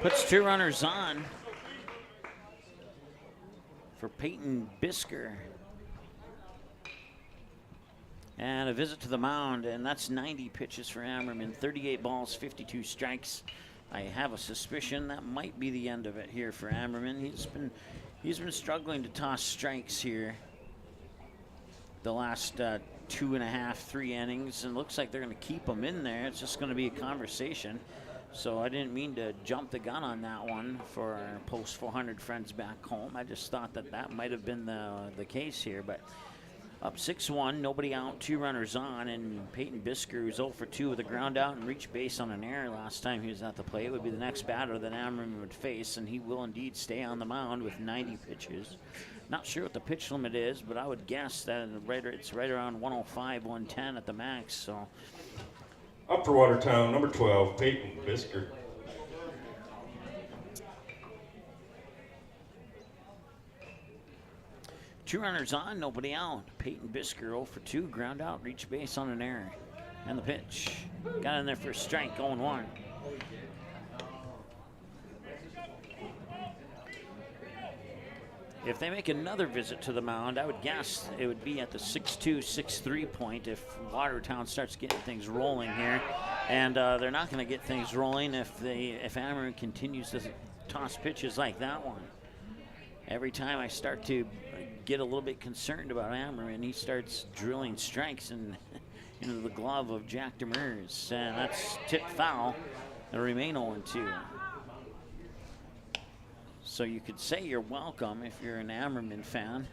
Puts 2 runners on for Peyton Pisker. And a visit to the mound, and that's 90 pitches for Hammerman, 38 balls, 52 strikes. I have a suspicion that might be the end of it here for Hammerman. He's been struggling to toss strikes here the last 2.5, 3 innings, and looks like they're going to keep him in there. It's just going to be a conversation. So I didn't mean to jump the gun on that one for our post 400 friends back home. I just thought that might have been the case here. But up 6-1, nobody out, 2 runners on, and Peyton Pisker, who's 0 for 2 with a ground out and reached base on an error last time he was at the plate, would be the next batter that Hammerman would face, and he will indeed stay on the mound with 90 pitches. Not sure what the pitch limit is, but I would guess that it's right around 105, 110 at the max. So. Up for Watertown, number 12, Peyton Pisker. Two runners on, nobody out. Peyton Pisker 0 for 2, ground out, reach base on an error. And the pitch. Got in there for a strike, 0-1. If they make another visit to the mound, I would guess it would be at the 6-2, 6-3 point if Watertown starts getting things rolling here. And they're not going to get things rolling if Hammerman continues to toss pitches like that one. Every time I start to get a little bit concerned about Hammerman, he starts drilling strikes into the glove of Jack Demers. And that's tipped foul. It'll remain 0-2. So you could say you're welcome if you're an Hammerman fan.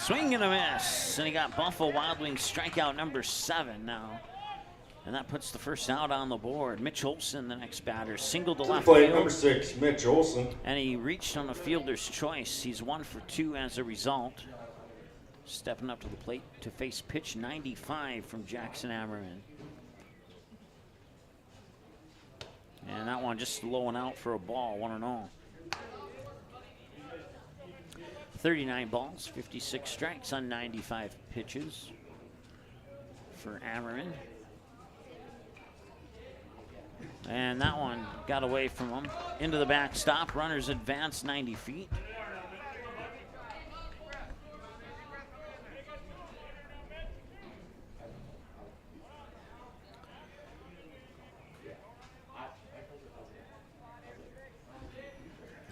Swing and a miss. And he got Buffalo Wild Wings strikeout number 7 now. And that puts the first out on the board. Mitch Olson, the next batter, singled to left Plate field. number 6, Mitch Olson. And he reached on a fielder's choice. He's 1 for 2 as a result. Stepping up to the plate to face pitch 95 from Jackson Hammerman. And that one just low and out for a ball, 1-0. 39 balls, 56 strikes on 95 pitches for Hammerman. And that one got away from him. Into the backstop. Runners advance 90 feet.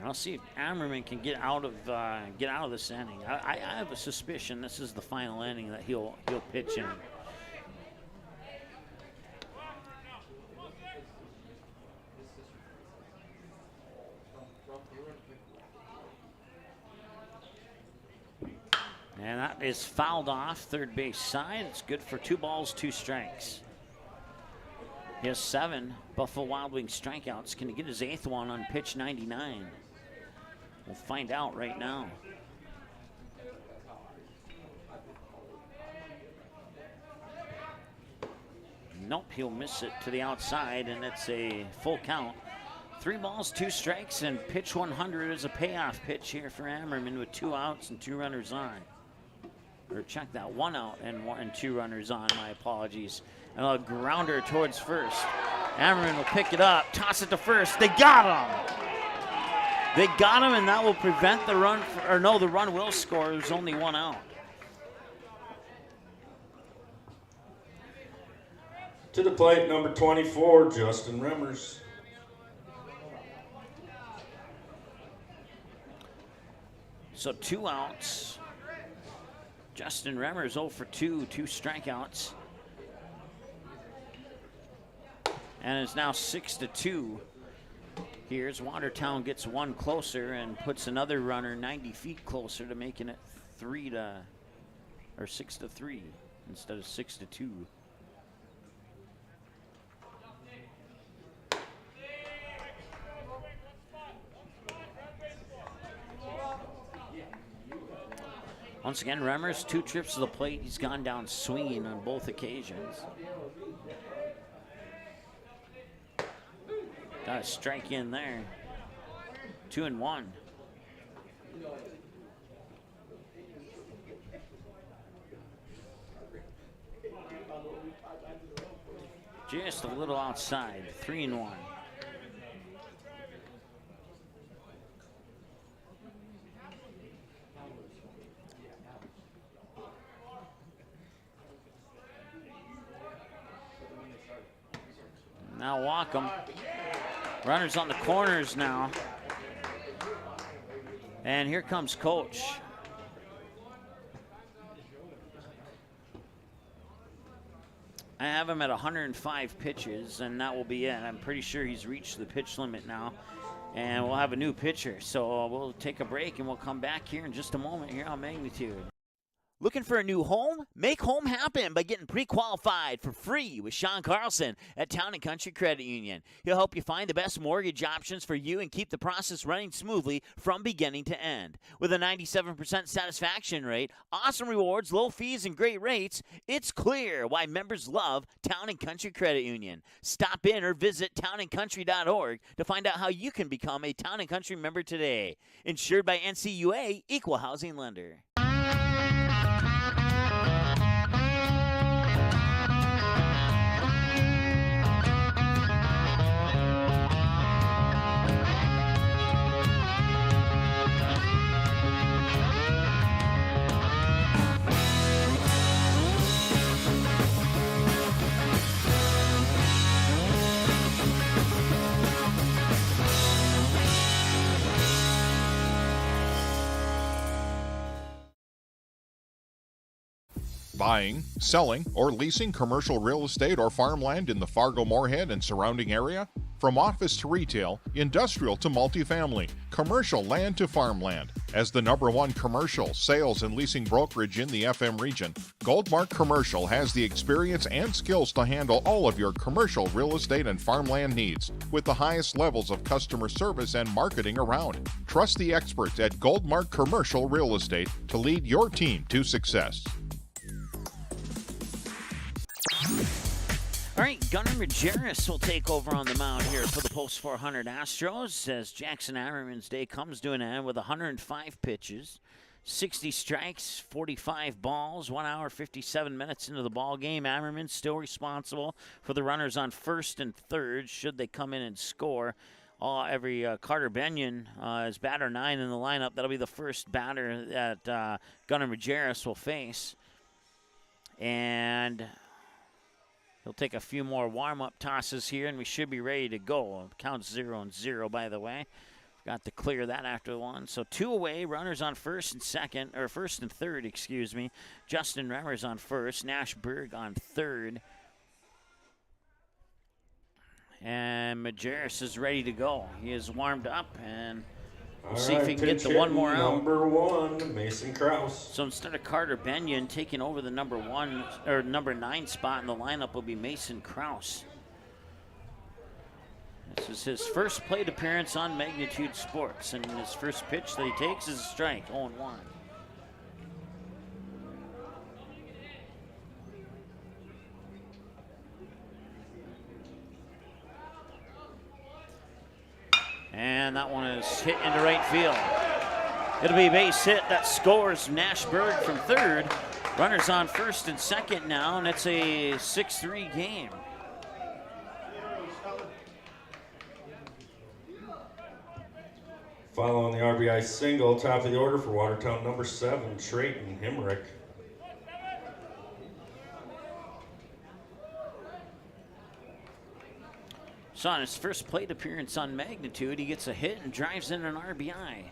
I'll see if Hammerman can get out of this inning. I have a suspicion this is the final inning that he'll pitch in. And that is fouled off third base side. It's good for 2 balls, 2 strikes. He has 7 Buffalo Wild Wings strikeouts. Can he get his 8th one on pitch 99? We'll find out right now. Nope, he'll miss it to the outside, and it's a full count. 3 balls, 2 strikes, and pitch 100 is a payoff pitch here for Hammerman with 2 outs and 2 runners on. Or check that, 1 out and 2 runners on, my apologies. And a grounder towards first. Hammerman will pick it up, toss it to first. They got him! They got him, and that will prevent the run, the run will score. There's only 1 out. To the plate, number 24, Justin Remmers. So 2 outs. Justin Remmers 0 for 2, 2 strikeouts. And it's now 6-2. Here's Watertown gets 1 closer and puts another runner 90 feet closer to making it 6-3 instead of 6-2. Once again, Remmers, 2 trips to the plate. He's gone down swinging on both occasions. Got a strike in there. 2-1. Just a little outside. 3-1. Now walk him. Runners on the corners now. And here comes Coach. I have him at 105 pitches, and that will be it. I'm pretty sure he's reached the pitch limit now. And we'll have a new pitcher. So we'll take a break, and we'll come back here in just a moment here on Magnitude. Looking for a new home? Make home happen by getting pre-qualified for free with Sean Carlson at Town & Country Credit Union. He'll help you find the best mortgage options for you and keep the process running smoothly from beginning to end. With a 97% satisfaction rate, awesome rewards, low fees, and great rates, it's clear why members love Town & Country Credit Union. Stop in or visit townandcountry.org to find out how you can become a Town & Country member today. Insured by NCUA, Equal Housing Lender. Buying, selling, or leasing commercial real estate or farmland in the Fargo-Moorhead and surrounding area? From office to retail, industrial to multifamily, commercial land to farmland. As the #1 commercial, sales, and leasing brokerage in the FM region, Goldmark Commercial has the experience and skills to handle all of your commercial real estate and farmland needs with the highest levels of customer service and marketing around. Trust the experts at Goldmark Commercial Real Estate to lead your team to success. All right, Gunnar Majerus will take over on the mound here for the Post 400 Astros as Jackson Hammerman's day comes to an end with 105 pitches, 60 strikes, 45 balls, 1 hour, 57 minutes into the ball game. Hammerman still responsible for the runners on first and third should they come in and score. Carter Benyon is batter 9 in the lineup. That'll be the first batter that Gunnar Majerus will face. And he'll take a few more warm-up tosses here, and we should be ready to go. Count's 0-0, by the way. Got to clear that after one. So 2 away, runners on first and third, excuse me. Justin Remmers on first, Nash Berg on third. And Majerus is ready to go. He is warmed up, and we'll see if he can get the one more out. #1, Mason Kraus. So instead of Carter Benyon taking over the number 9 spot in the lineup will be Mason Kraus. This is his first plate appearance on Magnitude Sports, and his first pitch that he takes is a strike, 0-1. And that one is hit into right field. It'll be a base hit that scores Nash Berg from third. Runners on first and second now, and it's a 6-3 game. Following the RBI single, top of the order for Watertown, #7, Trayton Hemrick. So on his first plate appearance on Magnitude, he gets a hit and drives in an RBI.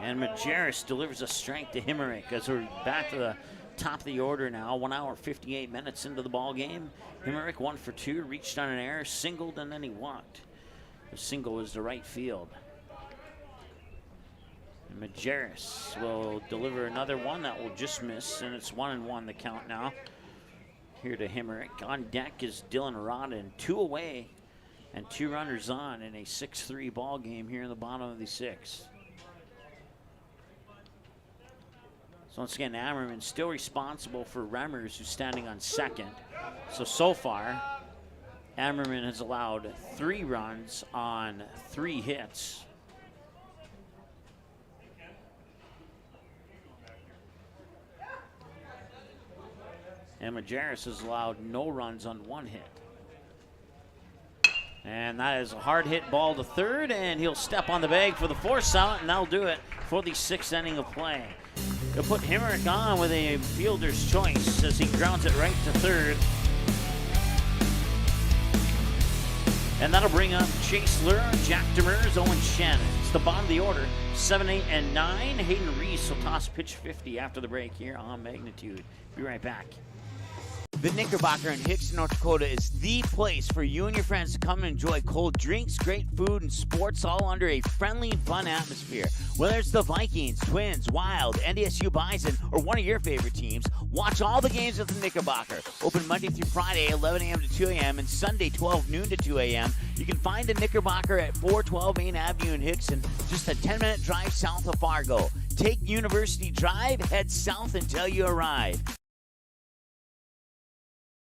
And Majerus delivers a strike to Hemrick as we're back to the top of the order now. 1 hour, 58 minutes into the ball game. Hemrick 1 for 2, reached on an error, singled, and then he walked. The single was to right field. And Majerus will deliver another one that will just miss, and it's 1-1 the count now. Here to Hemrick. On deck is Dylan Rodden. 2 away and 2 runners on in a 6-3 ball game here in the bottom of the 6th. So once again, Hammerman still responsible for Remmers, who's standing on second. So far, Hammerman has allowed 3 runs on 3 hits. And Majerus has allowed no runs on 1 hit. And that is a hard hit ball to third, and he'll step on the bag for the force out, and that'll do it for the 6th inning of play. He'll put Hemrick on with a fielder's choice as he grounds it right to third. And that'll bring up Chase Lure, Jack Demers, Owen Shannon. It's the bottom of the order, 7, 8, and 9. Hayden Reese will toss pitch 50 after the break here on Magnitude. Be right back. The Knickerbocker in Hickson, North Dakota is the place for you and your friends to come and enjoy cold drinks, great food, and sports all under a friendly and fun atmosphere. Whether it's the Vikings, Twins, Wild, NDSU Bison, or one of your favorite teams, watch all the games at the Knickerbocker. Open Monday through Friday, 11 a.m. to 2 a.m., and Sunday, 12 noon to 2 a.m. You can find the Knickerbocker at 412 Main Avenue in Hickson, just a 10-minute drive south of Fargo. Take University Drive, head south until you arrive.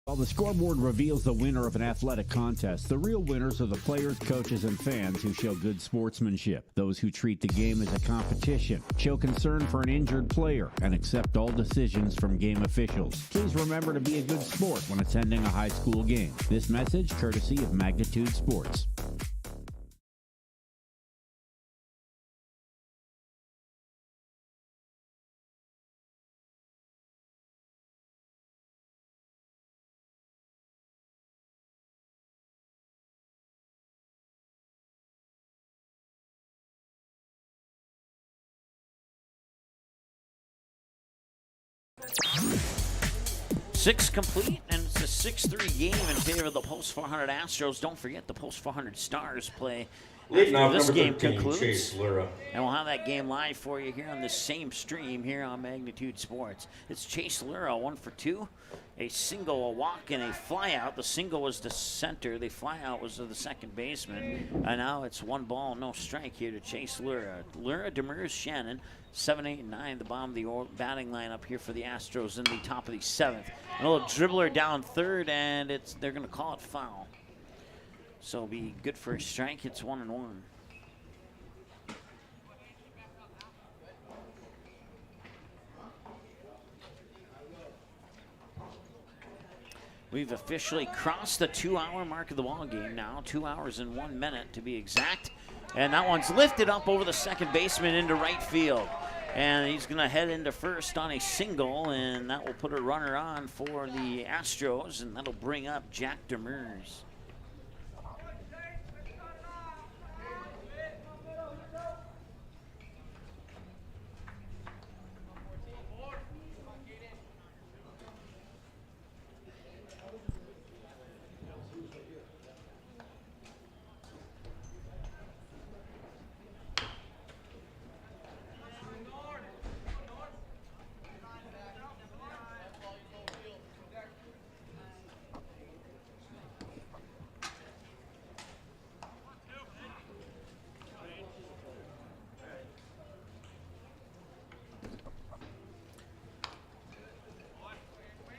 While the scoreboard reveals the winner of an athletic contest, the real winners are the players, coaches, and fans who show good sportsmanship. Those who treat the game as a competition, show concern for an injured player, and accept all decisions from game officials. Please remember to be a good sport when attending a high school game. This message courtesy of Magnitude Sports. Six complete, and it's a 6-3 game in favor of the Post 400 Astros. Don't forget the Post 400 Stars play Leading after off this number game 13, concludes. Chase Lura. And we'll have that game live for you here on this same stream here on Magnitude Sports. It's Chase Lura, 1 for 2. A single, a walk, and a fly out. The single was to center. The fly out was to the second baseman. And now it's 1 ball, no strike here to Chase Lura. Lura, Demers, Shannon, 7, 8, and 9. The bottom of the batting lineup here for the Astros in the top of the 7th. A little dribbler down third, and they're going to call it foul. So it'll be good for a strike. It's 1-1. We've officially crossed the 2-hour mark of the ball game now. 2 hours and 1 minute to be exact. And that one's lifted up over the second baseman into right field. And he's going to head into first on a single, and that will put a runner on for the Astros, and that'll bring up Jack Demers.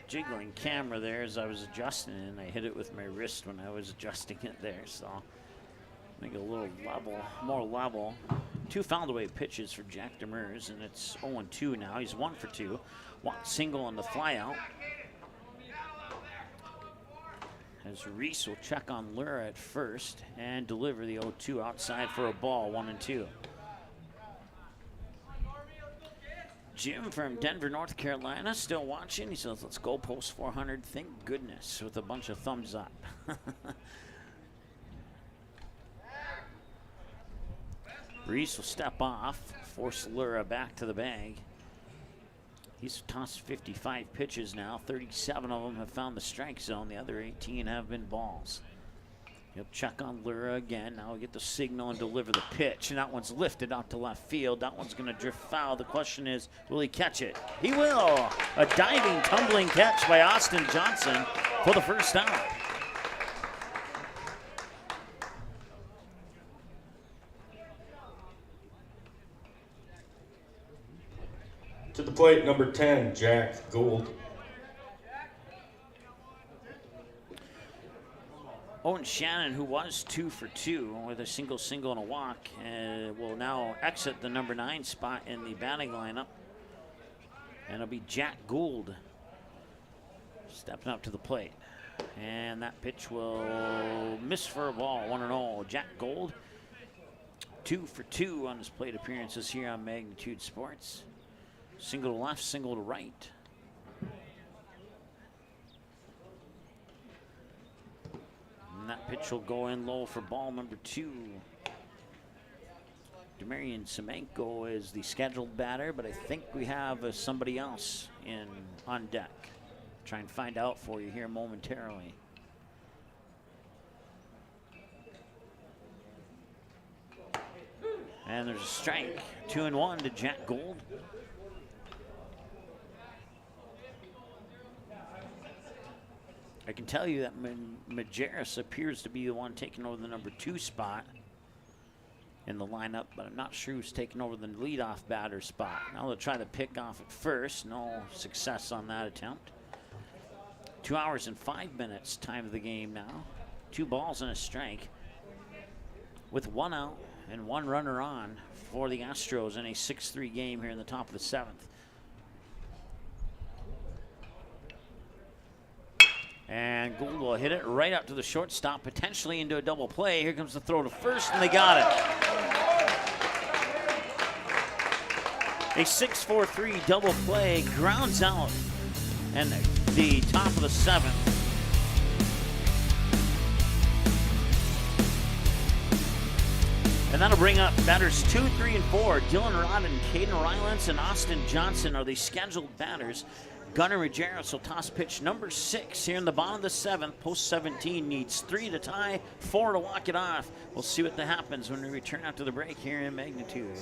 Jiggling camera there as I was adjusting it, and I hit it with my wrist when I was adjusting it there, so make it a little level, more level. 2 fouled away pitches for Jack Demers, and it's 0-2 now. He's 1 for 2. One single on the fly out. As Reese will check on Lura at first and deliver the 0-2 outside for a ball, 1-2. Jim from Denver, North Carolina, still watching. He says, let's go Post 400. Thank goodness, with a bunch of thumbs up. Reese will step off, force Lura back to the bag. He's tossed 55 pitches now. 37 of them have found the strike zone. The other 18 have been balls. He'll check on Lura again. Now he'll get the signal and deliver the pitch. And that one's lifted out to left field. That one's going to drift foul. The question is, will he catch it? He will. A diving, tumbling catch by Austin Johnson for the first out. To the plate, number 10, Jack Gould. Owen Shannon, who was 2 for 2 with a single and a walk, will now exit the number 9 spot in the batting lineup. And it'll be Jack Gould stepping up to the plate. And that pitch will miss for a ball, 1-0. Jack Gould, 2 for 2 on his plate appearances here on Magnitude Sports. Single to left, single to right. And that pitch will go in low for ball number 2. Demarian Semenko is the scheduled batter, but I think we have somebody else on deck. Try and find out for you here momentarily. And there's a strike. 2-1 to Jack Gould. I can tell you that Majerus appears to be the one taking over the number 2 spot in the lineup, but I'm not sure who's taking over the leadoff batter spot. Now they'll try to pick off at first. No success on that attempt. 2 hours and 5 minutes time of the game now. 2 balls and a strike with 1 out and 1 runner on for the Astros in a 6-3 game here in the top of the 7th. And Gould will hit it right up to the shortstop, potentially into a double play. Here comes the throw to first, and they got it. A 6-4-3 double play, grounds out, and the top of the 7th. And that'll bring up batters 2, 3, and 4. Dylan Rod and Caden Rylance and Austin Johnson are the scheduled batters. Gunnar Majerus will toss pitch number 6 here in the bottom of the 7th. Post 17 needs 3 to tie, 4 to walk it off. We'll see what happens when we return after the break here in Magnitude.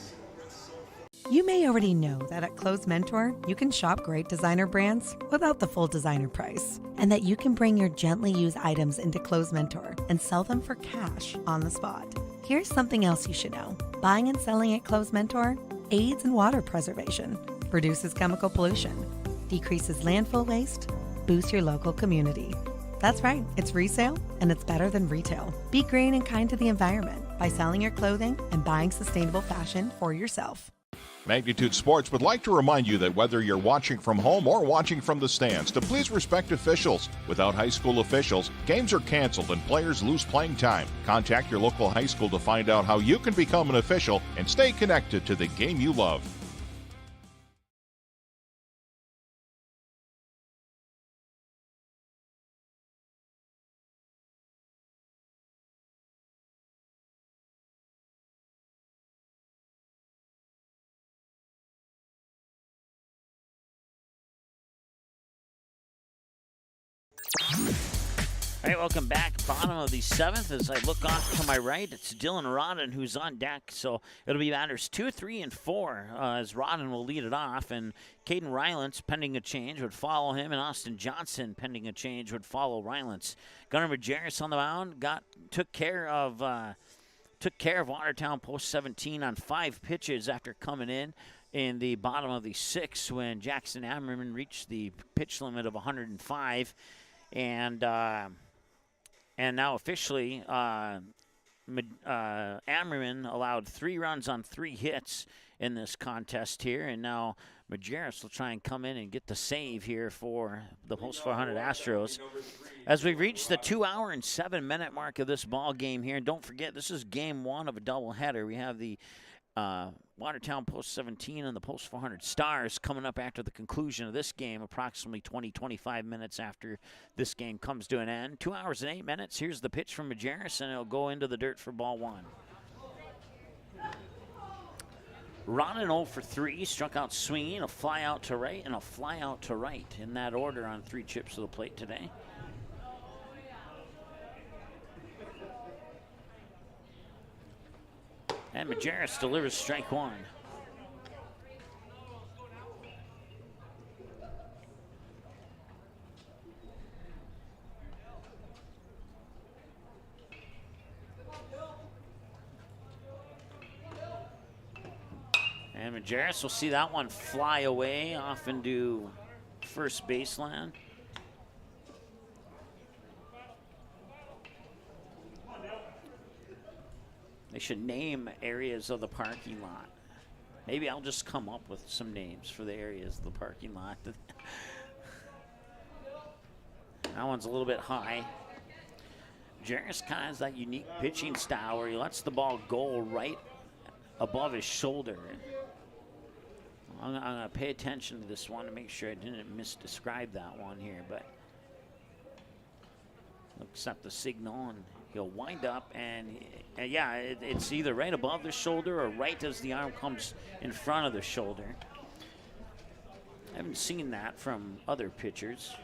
You may already know that at Close Mentor, you can shop great designer brands without the full designer price, and that you can bring your gently used items into Close Mentor and sell them for cash on the spot. Here's something else you should know. Buying and selling at Close Mentor aids in water preservation, reduces chemical pollution, decreases landfill waste, boosts your local community. That's right, it's resale and it's better than retail. Be green and kind to the environment by selling your clothing and buying sustainable fashion for yourself. Magnitude Sports would like to remind you that whether you're watching from home or watching from the stands, to please respect officials. Without high school officials, games are canceled and players lose playing time. Contact your local high school to find out how you can become an official and stay connected to the game you love. All right, welcome back. Bottom of the 7th. As I look off to my right, it's Dylan Rodden who's on deck. So it'll be batters 2, 3, and 4 as Rodden will lead it off. And Caden Rylance, pending a change, would follow him. And Austin Johnson, pending a change, would follow Rylance. Gunnar Majerus on the mound took care of Watertown post 17 on 5 pitches after coming in the bottom of the 6th when Jackson Hammerman reached the pitch limit of 105. And now officially, Hammerman allowed 3 runs on 3 hits in this contest here, and now Majerus will try and come in and get the save here for the post 400 Astros. As we reach the 2-hour and 7-minute mark of this ball game here, and don't forget this is game 1 of a doubleheader. We have the Watertown post 17 and the post 400 Stars coming up after the conclusion of this game, approximately 20-25 minutes after this game comes to an end. 2 hours and 8 minutes. Here's the pitch from Majerus, and it'll go into the dirt for ball 1. Rodden 0 for 3, struck out swinging, a fly out to right and a fly out to right in that order on 3 chips to the plate today. And Majerus delivers strike 1. And Majerus will see that one fly away off into first baseline. They should name areas of the parking lot. Maybe I'll just come up with some names for the areas of the parking lot. That one's a little bit high. Majerus kind of has that unique pitching style where he lets the ball go right above his shoulder. I'm going to pay attention to this one to make sure I didn't misdescribe that one here, but looks at the signal and he'll wind up and yeah, it's either right above the shoulder or right as the arm comes in front of the shoulder. I haven't seen that from other pitchers.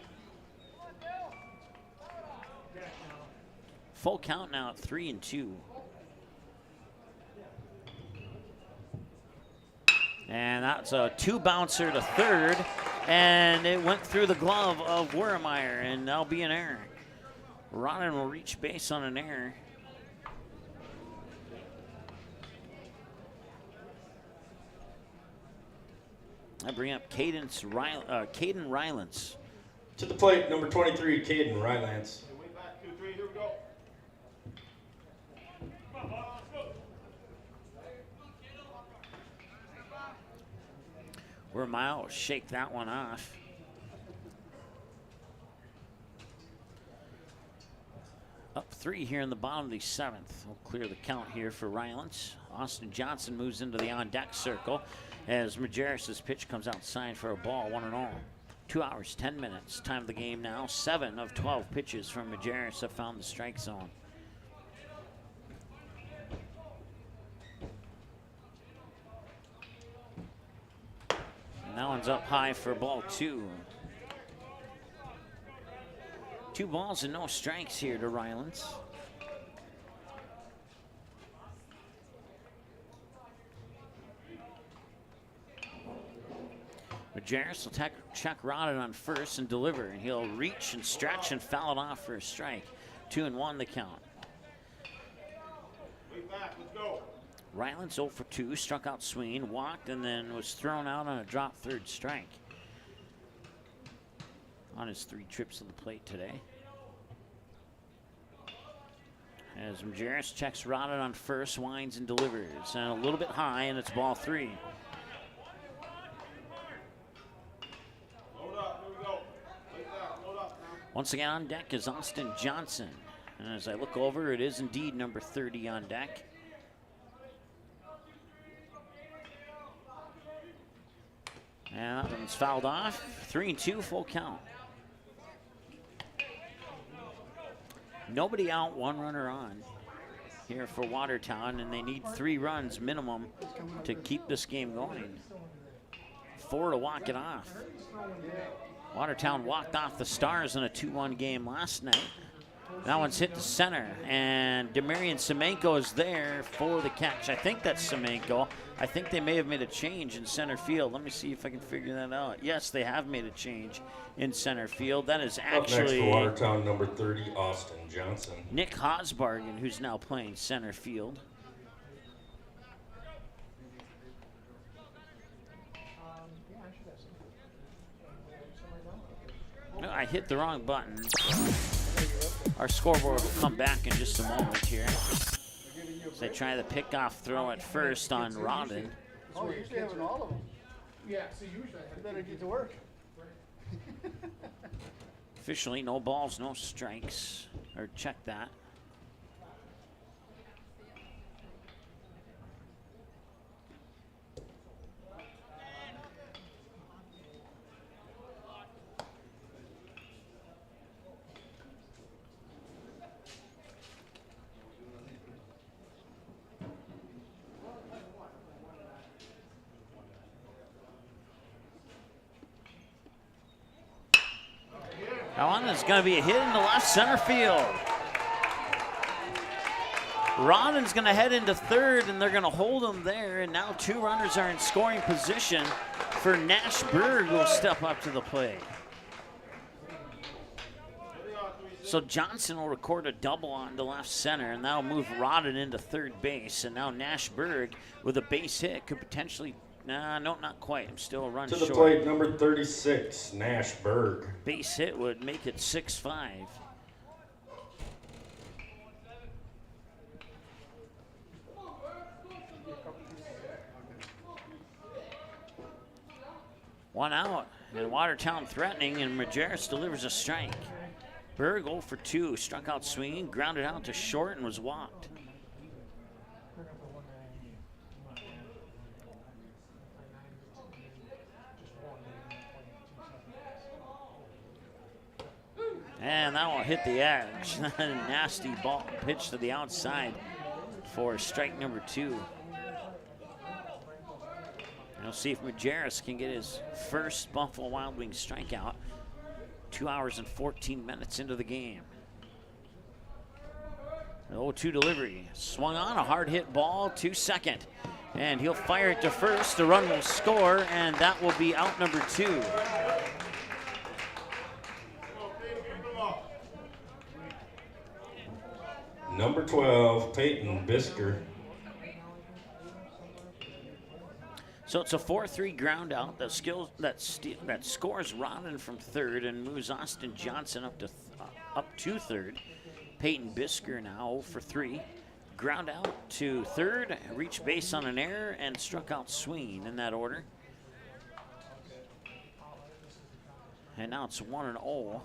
Full count now at 3-2. And that's a 2-bouncer to third, and it went through the glove of Wermeyer, and that'll be an error. Rodden will reach base on an error. I bring up Caden Rylance. To the plate, number 23, Caden Rylance. Wermeyer will shake that one off. Up 3 here in the bottom of the 7th. We'll clear the count here for Rylance. Austin Johnson moves into the on-deck circle as Majerus' pitch comes outside for a ball, 1-0. 2 hours, 10 minutes. Time of the game now. 7 of 12 pitches from Majerus have found the strike zone. And that one's up high for ball 2. 2 balls and no strikes here to Rylance. Majerus will check Rodden on first and deliver, and he'll reach and stretch and foul it off for a strike. 2-1 the count. Rylance 0 for 2, struck out Sween, walked, and then was thrown out on a drop third strike on his 3 trips to the plate today. As Majerus checks Rodden on first, winds and delivers, and a little bit high, and it's ball 3. Once again on deck is Austin Johnson. And as I look over, it is indeed number 30 on deck. And that one's fouled off. 3-2, full count. Nobody out, 1 runner on here for Watertown, and they need 3 runs minimum to keep this game going. 4 to walk it off. Watertown walked off the Stars in a 2-1 game last night. That one's hit to center, and Demarian Semenko is there for the catch. I think that's Semenko. I think they may have made a change in center field. Let me see if I can figure that out. Yes, they have made a change in center field. That is actually... Up next for Watertown, number 30, Austin Johnson. Nick Hosbargen, who's now playing center field. No, I hit the wrong button. Our scoreboard will come back in just a moment here. As they try the pickoff throw at first on Rodden. Oh, usually having all of them. Yeah, so usually I better get to work. Officially, no balls, no strikes. Or check that. That one is going to be a hit into left center field. Rodden's going to head into third, and they're going to hold him there. And now 2 runners are in scoring position for Nash Berg, who will step up to the plate. So Johnson will record a double on to left center, and that'll move Rodden into third base. And now Nash Berg, with a base hit, could potentially... Nah, no, not quite. I'm still a run short. To the plate, number 36, Nash Berg. Base hit would make it 6-5. One out, and Watertown threatening, and Majerus delivers a strike. Berg 0 for 2, struck out swinging, grounded out to short, and was walked. And that will hit the edge. Nasty ball pitch to the outside for strike number 2. We'll see if Majerus can get his first Buffalo Wild Wings strikeout. 2 hours and 14 minutes into the game. The 0-2 delivery. Swung on, a hard hit ball to second. And he'll fire it to first. The run will score, and that will be out number 2. Number 12, Peyton Pisker. So it's a 4-3 ground out that scores Rodden from third and moves Austin Johnson up to third. Peyton Pisker now 0 for 3. Ground out to third, reached base on an error, and struck out Sween in that order. And now it's 1-0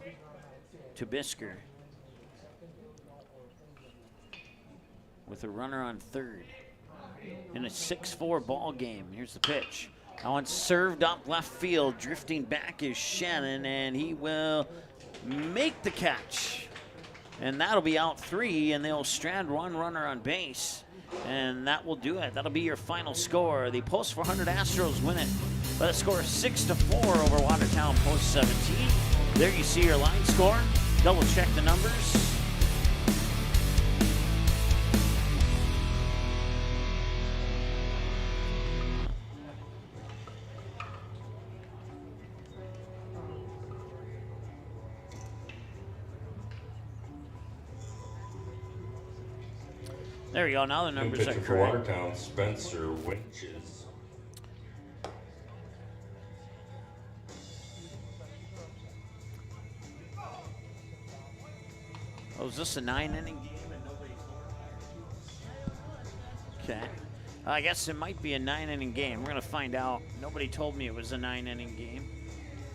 to Pisker, with a runner on third in a 6-4 ball game. Here's the pitch. That one served up left field. Drifting back is Shannon, and he will make the catch. And that'll be out 3, and they'll strand 1 runner on base. And that will do it. That'll be your final score. The Post 400 Astros win it by a score of 6-4 over Watertown Post 17. There you see your line score. double check the numbers. There we go. Now the numbers are correct. correct. Watertown, Spencer Winches. Oh, is this a 9-inning game and nobody scored? Okay. I guess it might be a 9-inning game. We're going to find out. Nobody told me it was a 9-inning game.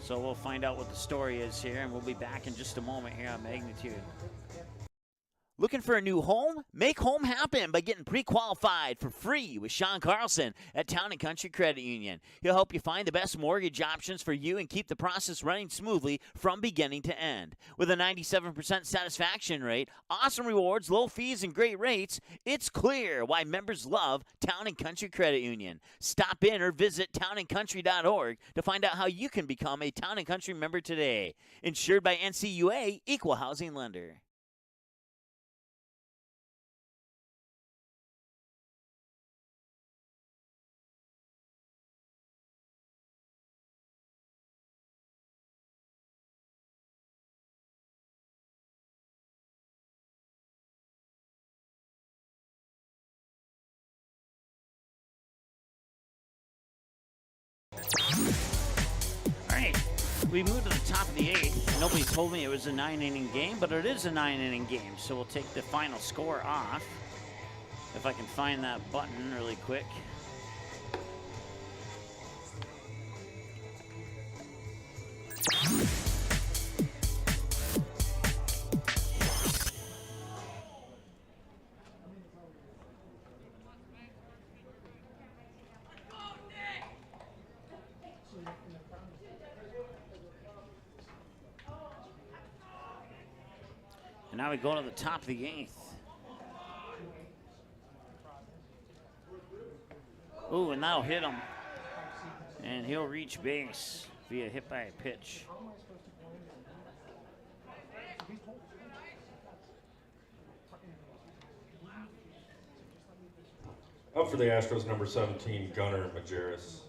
So we'll find out what the story is here, and we'll be back in just a moment here on Magnitude. Looking for a new home? Make home happen by getting pre-qualified for free with Sean Carlson at Town & Country Credit Union. He'll help you find the best mortgage options for you and keep the process running smoothly from beginning to end. With a 97% satisfaction rate, awesome rewards, low fees, and great rates, it's clear why members love Town & Country Credit Union. Stop in or visit townandcountry.org to find out how you can become a Town & Country member today. Insured by NCUA, Equal Housing Lender. We moved to the top of the 8th. Nobody told me it was a 9-inning game, but it is a 9-inning game. So we'll take the final score off. If I can find that button really quick. And now we go to the top of the 8th. Ooh, and that'll hit him. And he'll reach base via hit by a pitch. Up for the Astros, number 17, Gunnar Majerus.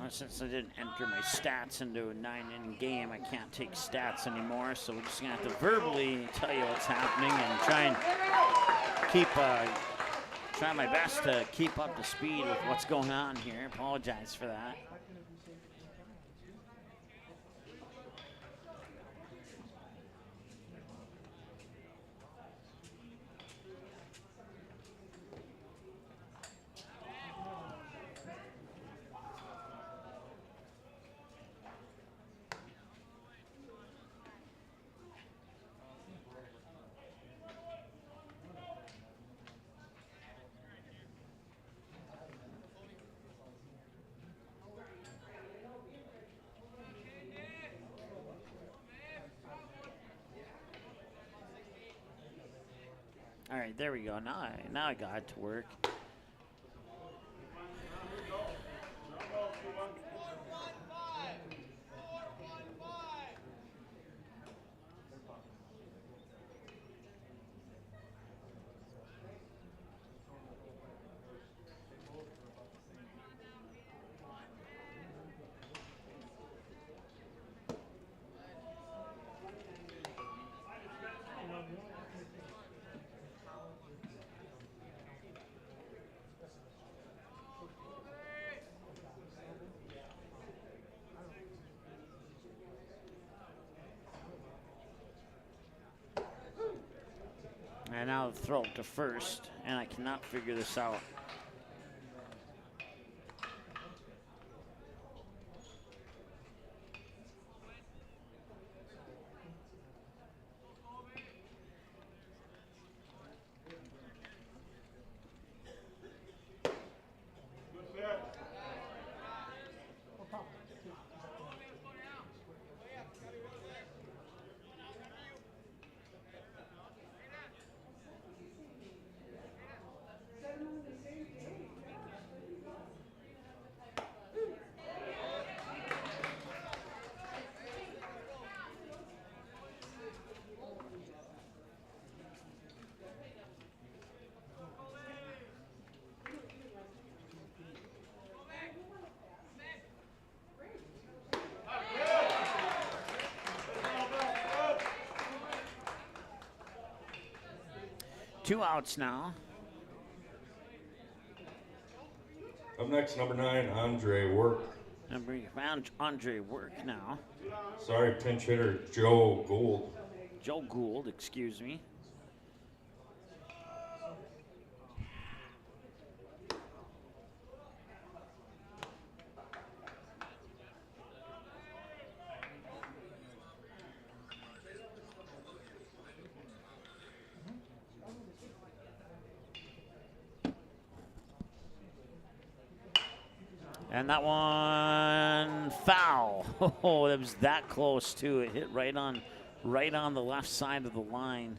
Since I didn't enter my stats into a 9-inning game, I can't take stats anymore, so we're just gonna have to verbally tell you what's happening and try and keep, try my best to keep up to speed with what's going on here. Apologize for that. right, there we go. Now I got it to work. And now the throw to first, and I cannot figure this out. Two outs now. Up next, number 9, Andre Work. Andre Work now. Sorry, pinch hitter Joe Gould. Joe Gould, excuse me. And that one foul. Oh, it was that close too. It hit right on the left side of the line.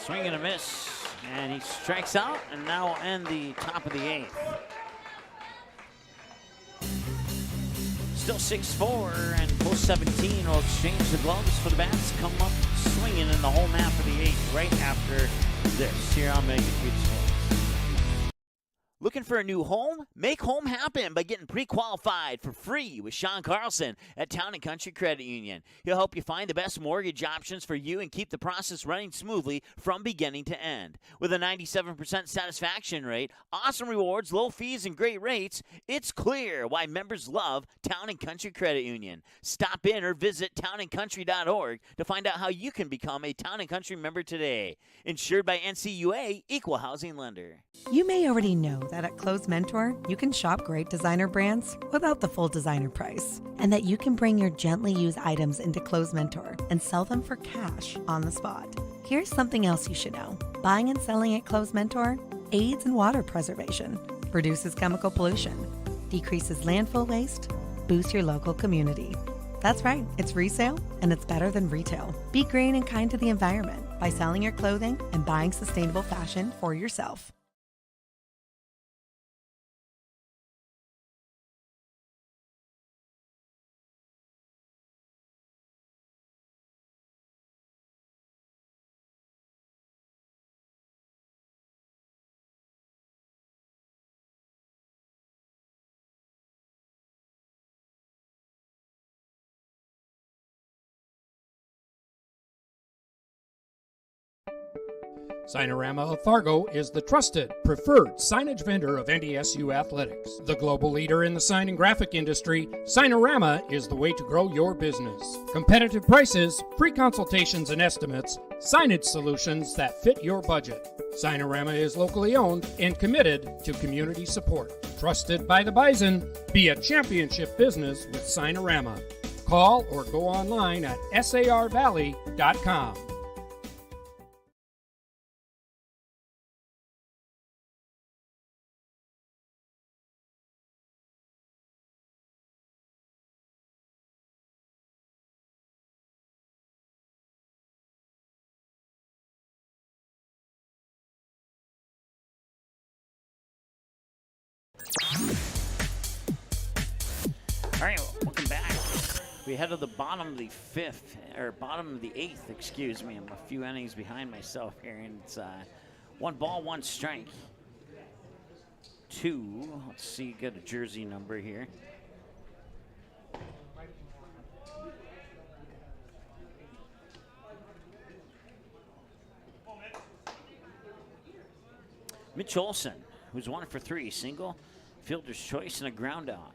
Swing and a miss, and he strikes out, and now will end the top of the 8th. Still 6-4, and post 17 will exchange the gloves for the bats. Come up swinging in the home half of the 8th right after this here on Magnitude Sports. Looking for a new home? Make home happen by getting pre-qualified for free with Sean Carlson at Town & Country Credit Union. He'll help you find the best mortgage options for you and keep the process running smoothly from beginning to end. With a 97% satisfaction rate, awesome rewards, low fees, and great rates, it's clear why members love Town & Country Credit Union. Stop in or visit townandcountry.org to find out how you can become a Town & Country member today. Insured by NCUA, Equal Housing Lender. You may already know that at Clothes Mentor, you can shop great designer brands without the full designer price, and that you can bring your gently used items into Clothes Mentor and sell them for cash on the spot. Here's something else you should know. Buying and selling at Clothes Mentor aids in water preservation, reduces chemical pollution, decreases landfill waste, boosts your local community. That's right, it's resale, and it's better than retail. Be green and kind to the environment by selling your clothing and buying sustainable fashion for yourself. Signorama of Fargo is the trusted, preferred signage vendor of NDSU athletics. The global leader in the sign and graphic industry, Signorama is the way to grow your business. Competitive prices, free consultations and estimates, signage solutions that fit your budget. Signorama is locally owned and committed to community support. Trusted by the Bison, be a championship business with Signorama. Call or go online at sarvalley.com. All right, welcome back. We head to the bottom of the bottom of the eighth, excuse me. I'm a few innings behind myself here, and it's 1 ball, 1 strike. 2, let's see, get a jersey number here. Mitch Olson, who's 1 for 3, single, fielder's choice, and a ground out.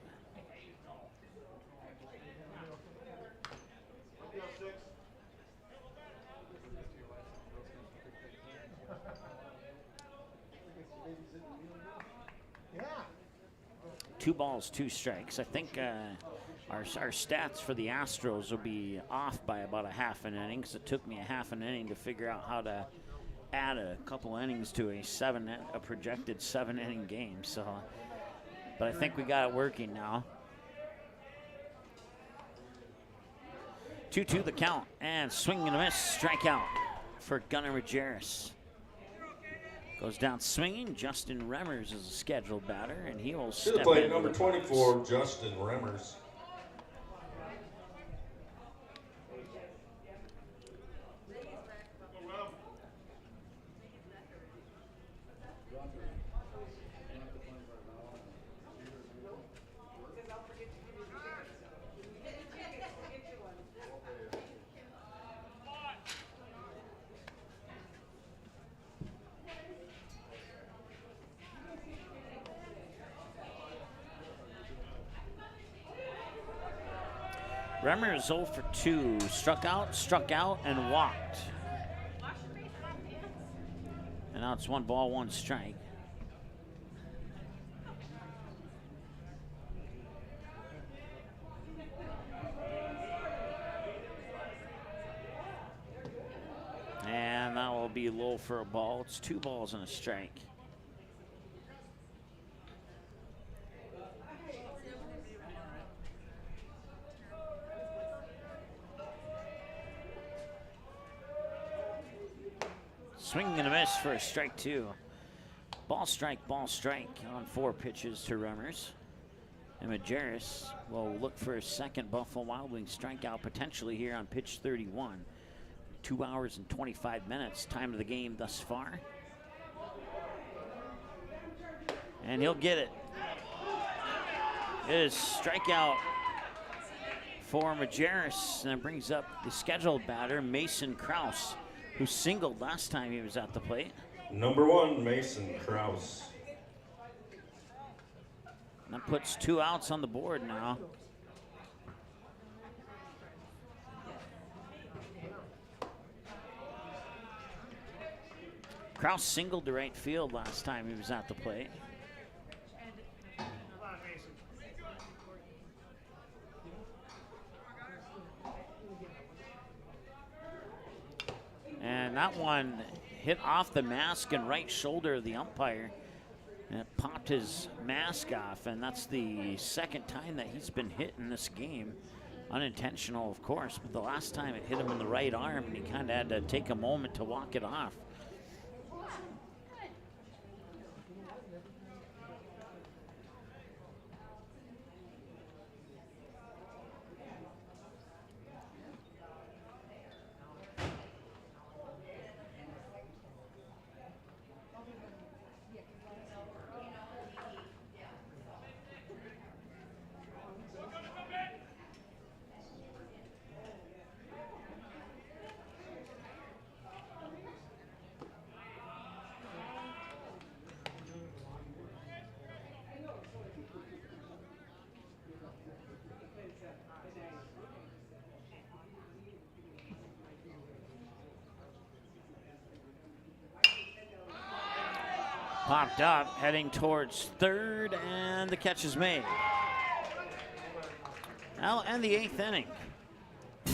Two balls, 2 strikes. I think our stats for the Astros will be off by about a half an inning, because it took me a half an inning to figure out how to add a couple innings to a projected 7-inning game. So, but I think we got it working now. 2-2 the count, and swing and a miss, strikeout for Gunnar Majerus. Goes down swinging. Justin Remmers is a scheduled batter, and he will step in. Number 24, Justin Remmers. Remmers 0 for 2. Struck out, and walked. And now it's 1 ball, 1 strike. And that will be low for a ball. It's 2 balls and a strike. Swing and a miss for a strike 2. Ball strike on 4 pitches to Remmers. And Majerus will look for a second Buffalo Wild Wings strikeout potentially here on pitch 31. 2 hours and 25 minutes, time of the game thus far. And he'll get it. It is strikeout for Majerus, and it brings up the scheduled batter, Mason Kraus, who singled last time he was at the plate. Number 1, Mason Kraus. And that puts 2 outs on the board now. Kraus singled to right field last time he was at the plate. And that one hit off the mask and right shoulder of the umpire, and it popped his mask off, and that's the second time that he's been hit in this game. Unintentional, of course, but the last time it hit him in the right arm, and he kind of had to take a moment to walk it off. Popped up, heading towards third, and the catch is made. Now end the 8th inning.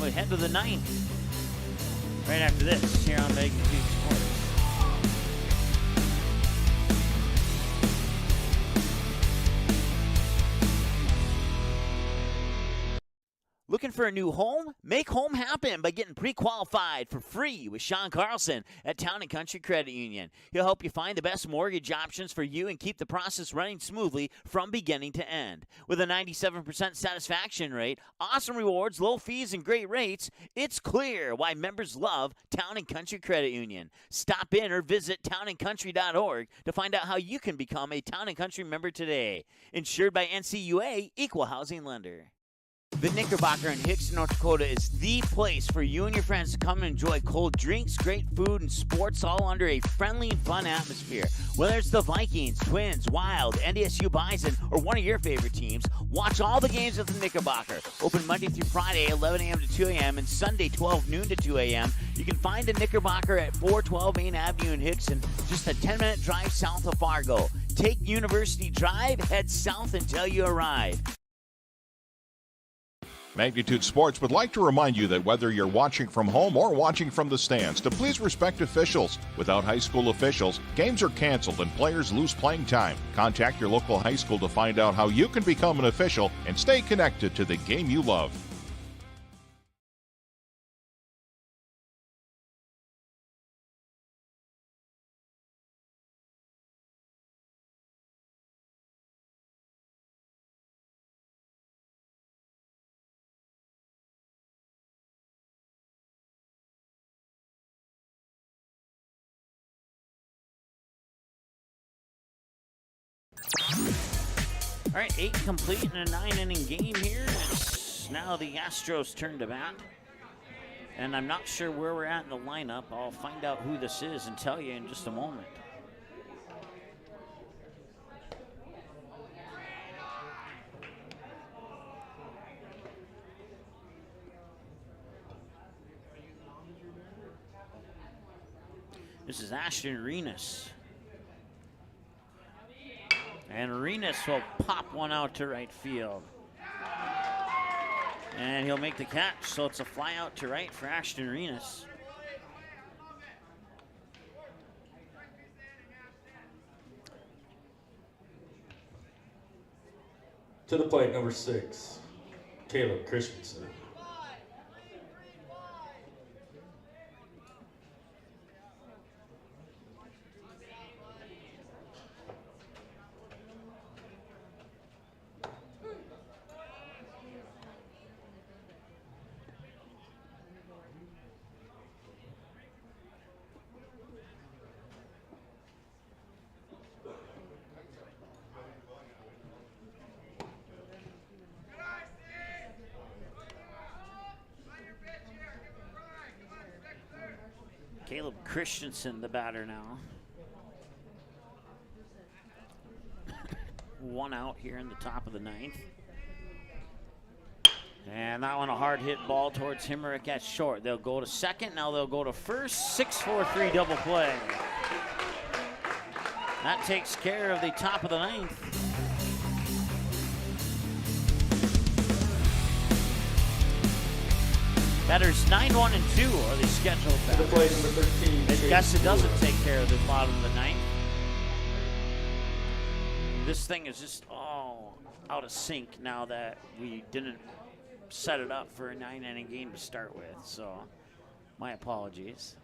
We head to the 9th. Right after this, here on Magnitude Sports. Looking for a new home? Make home happen by getting pre-qualified for free with Sean Carlson at Town & Country Credit Union. He'll help you find the best mortgage options for you and keep the process running smoothly from beginning to end. With a 97% satisfaction rate, awesome rewards, low fees, and great rates, it's clear why members love Town & Country Credit Union. Stop in or visit townandcountry.org to find out how you can become a Town & Country member today. Insured by NCUA, Equal Housing Lender. The Knickerbocker in Hickson, North Dakota is the place for you and your friends to come and enjoy cold drinks, great food, and sports all under a friendly and fun atmosphere. Whether it's the Vikings, Twins, Wild, NDSU Bison, or one of your favorite teams, watch all the games at the Knickerbocker. Open Monday through Friday, 11 a.m. to 2 a.m., and Sunday, 12 noon to 2 a.m. You can find the Knickerbocker at 412 Main Avenue in Hickson, just a 10-minute drive south of Fargo. Take University Drive, head south until you arrive. Magnitude Sports would like to remind you that whether you're watching from home or watching from the stands, to please respect officials. Without high school officials, games are canceled and players lose playing time. Contact your local high school to find out how you can become an official and stay connected to the game you love. All right, 8 complete in a 9-inning game here. It's now the Astros' turn to bat. And I'm not sure where we're at in the lineup. I'll find out who this is and tell you in just a moment. This is Ashton Arenas. And Arenas will pop one out to right field. And he'll make the catch, so it's a fly out to right for Ashton Arenas. To the plate, number 6, Caleb Christensen. Caleb Christensen, the batter now. One out here in the top of the 9th. And that one a hard hit ball towards Himmerich at short. They'll go to second, now they'll go to first. 6-4-3 double play. That takes care of the top of the 9th. Batters 9, 1, and 2 are the scheduled batters. To the plate, number 13. I guess it doesn't take care of the bottom of the 9th. This thing is just all out of sync now that we didn't set it up for a 9-inning game to start with. So, my apologies.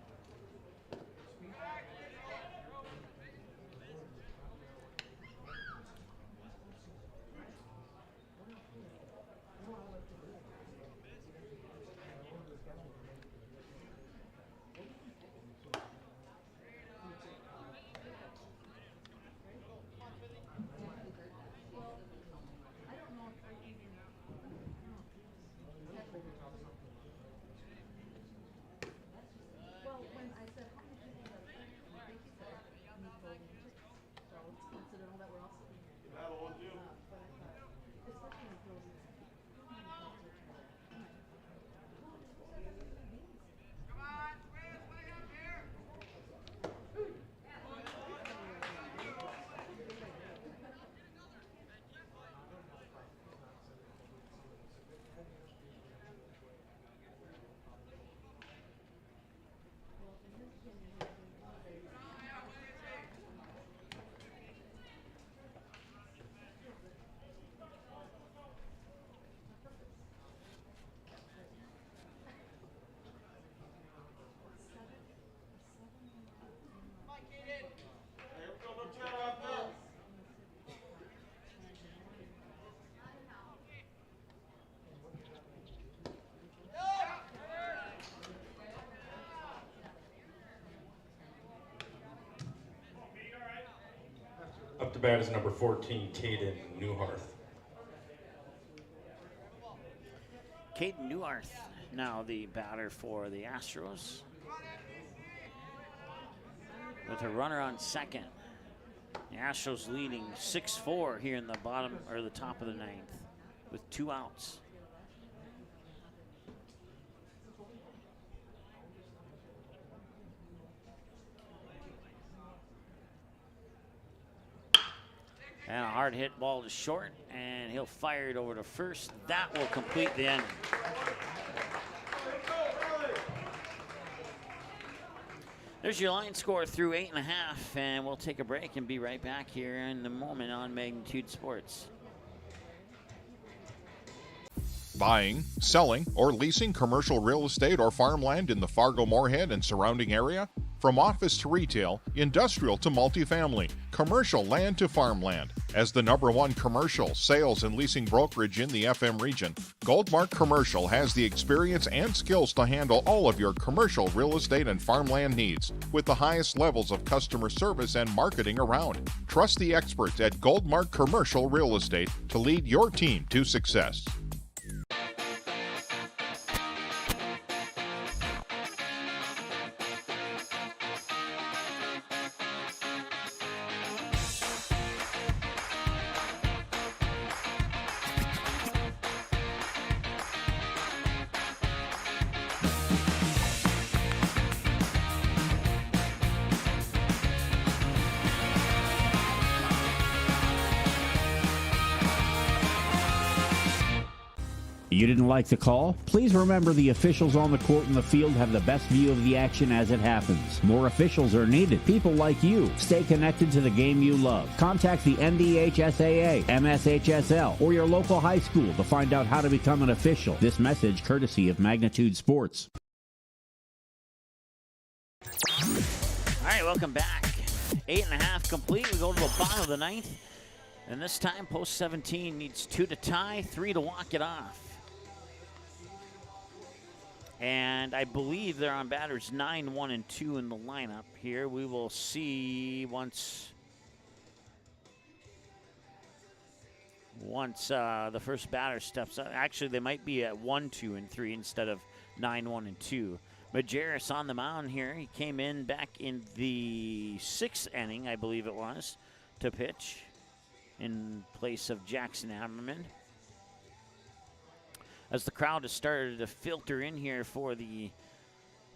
bat is number 14, Caden Newharth. Caden Newharth, now the batter for the Astros, with a runner on second. The Astros leading 6-4 here in the bottom or the top of the ninth with 2 outs. And a hard hit ball to short, and he'll fire it over to first. That will complete the inning. There's your line score through 8.5, and we'll take a break and be right back here in a moment on Magnitude Sports. Buying, selling, or leasing commercial real estate or farmland in the Fargo-Moorhead and surrounding area? From office to retail, industrial to multifamily, commercial land to farmland. As the #1 commercial, sales, and leasing brokerage in the FM region, Goldmark Commercial has the experience and skills to handle all of your commercial real estate and farmland needs with the highest levels of customer service and marketing around. Trust the experts at Goldmark Commercial Real Estate to lead your team to success. You didn't like the call? Please remember the officials on the court and the field have the best view of the action as it happens. More officials are needed. People like you. Stay connected to the game you love. Contact the NDHSAA, MSHSL, or your local high school to find out how to become an official. This message courtesy of Magnitude Sports. All right, welcome back. 8.5 complete. We go to the bottom of the ninth. And this time, post 17 needs 2 to tie, 3 to walk it off. And I believe they're on batters 9, 1, and 2 in the lineup here. We will see once the first batter steps up. Actually, they might be at 1, 2, and 3 instead of 9, 1, and 2. Majerus on the mound here. He came in back in the 6th inning, I believe it was, to pitch in place of Jackson Hammerman. As the crowd has started to filter in here for the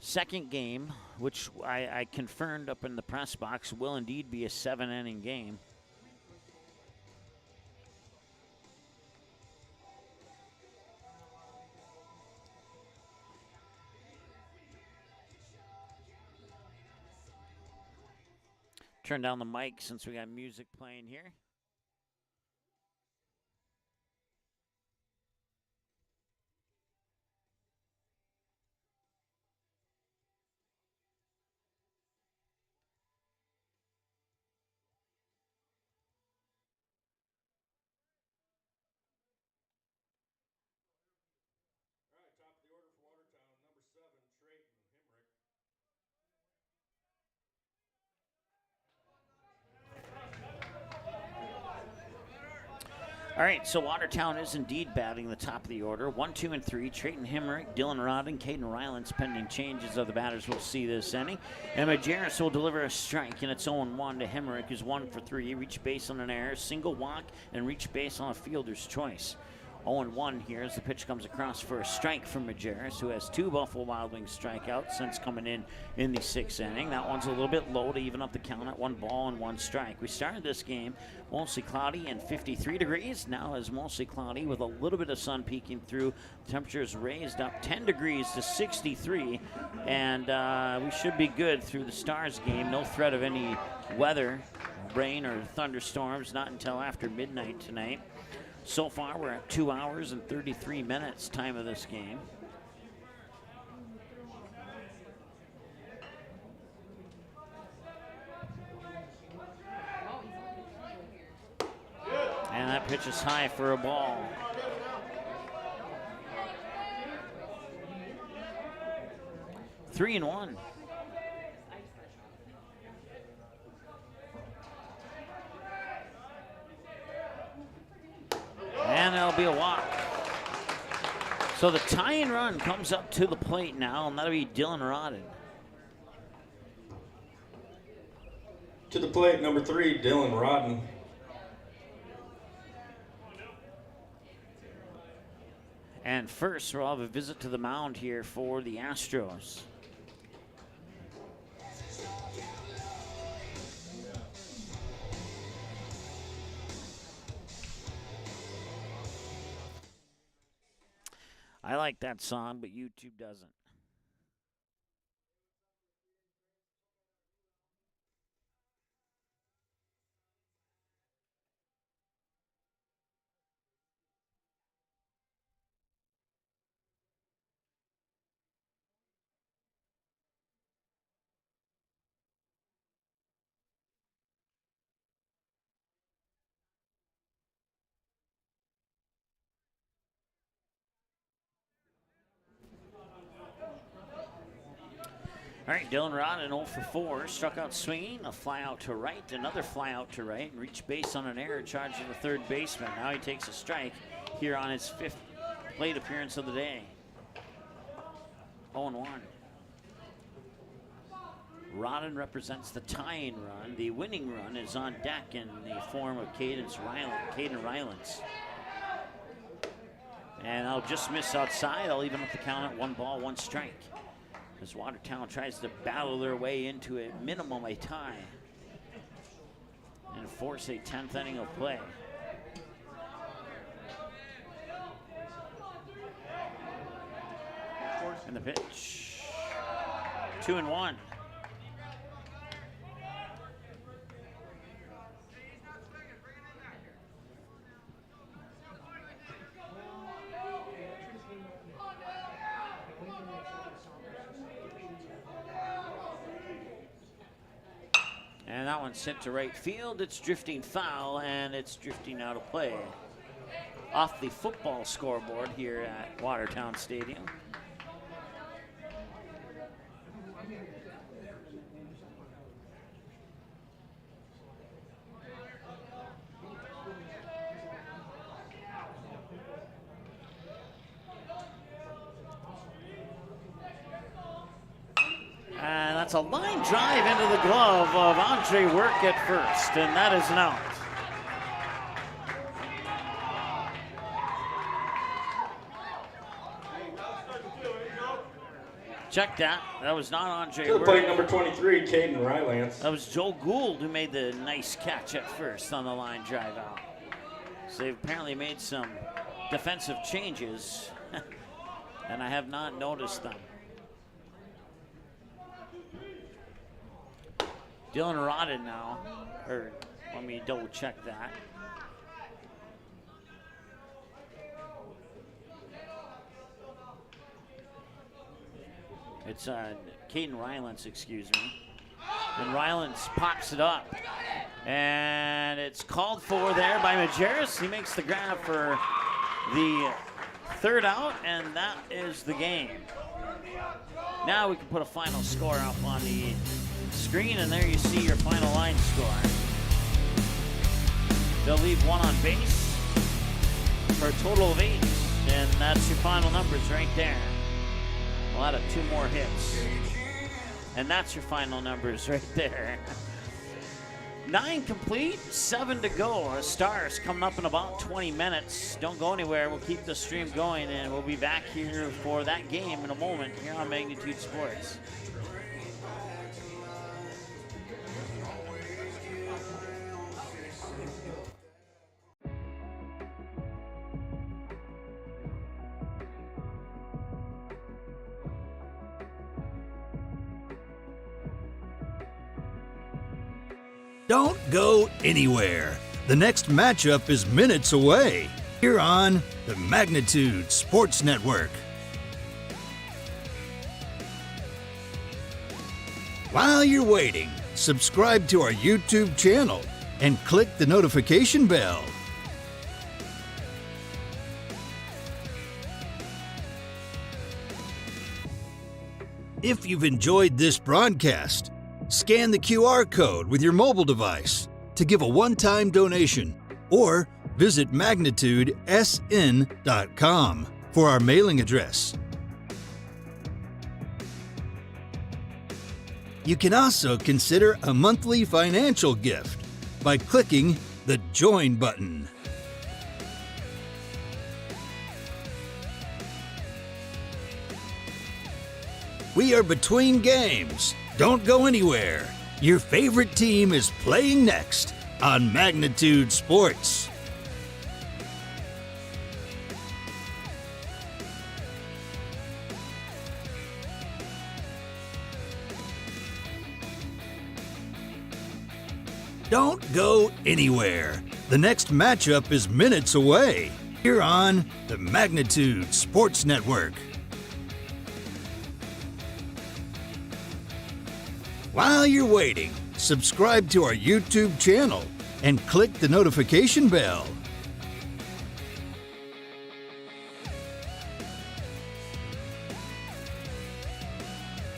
second game, which I confirmed up in the press box will indeed be a 7-inning game. Turn down the mic since we got music playing here. All right, so Watertown is indeed batting the top of the order. 1, 2, and 3. Trayton Hemrick, Dylan Rodden, Caden Rylands pending changes of the batters we'll see this inning. And Majerus will deliver a strike in its 0-1 to Hemrick, who's 1 for 3. Reach base on an error, single walk, and reach base on a fielder's choice. 0-1 here as the pitch comes across for a strike from Majerus, who has 2 Buffalo Wild Wings strikeouts since coming in the 6th inning. That one's a little bit low to even up the count at 1 ball and 1 strike. We started this game mostly cloudy and 53 degrees. Now it's mostly cloudy with a little bit of sun peeking through. Temperatures raised up 10 degrees to 63, and we should be good through the Stars game. No threat of any weather, rain or thunderstorms, not until after midnight tonight. So far, we're at 2 hours and 33 minutes time of this game. And that pitch is high for a ball. Three and one. and that'll be a walk. So the tie-in run comes up to the plate now, and that'll be Dylan Rodden. To the plate, number 3, Dylan Rodden. And first, we'll have a visit to the mound here for the Astros. I like that song, but YouTube doesn't. All right, Dylan Rodden 0 for 4, struck out swinging, a fly out to right, another fly out to right, and reached base on an error, charged to the third baseman. Now he takes a strike here on his 5th plate appearance of the day. 0-1. Rodden represents the tying run. The winning run is on deck in the form of Caden Rylance. And I'll just miss outside. I'll even up the count at 1 ball, 1 strike. As Watertown tries to battle their way into a minimum a tie and force a 10th inning of play. And the pitch. 2-1. And that one's sent to right field. It's drifting foul, and it's drifting out of play. Off the football scoreboard here at Watertown Stadium. And that's a line drive into the glove of Andre Work at first, and that is an out. Check that. That was not Andre To the Work. plate, number 23, Caden Rylance. That was Joe Gould who made the nice catch at first on the line drive out. So they've apparently made some defensive changes, and I have not noticed them. Dylan Rodden now, or let me double check that. It's Caden Rylance, excuse me. And Rylance pops it up. And it's called for there by Majerus. He makes the grab for the 3rd out, and that is the game. Now we can put a final score up on the screen, and there you see your final line score. They'll leave 1 on base for a total of 8, and that's your final numbers right there. We'll add 2 more hits, and that's your final numbers right there. 9 complete, 7 to go. Our Stars coming up in about 20 minutes. Don't go anywhere. We'll keep the stream going, and we'll be back here for that game in a moment here on Magnitude Sports. Don't go anywhere. The next matchup is minutes away here on the Magnitude Sports Network. While you're waiting, subscribe to our YouTube channel and click the notification bell. If you've enjoyed this broadcast, scan the QR code with your mobile device to give a one-time donation or visit magnitudesn.com for our mailing address. You can also consider a monthly financial gift by clicking the Join button. We are between games. Don't go anywhere. Your favorite team is playing next on Magnitude Sports. Don't go anywhere. The next matchup is minutes away here on the Magnitude Sports Network. While you're waiting, subscribe to our YouTube channel and click the notification bell.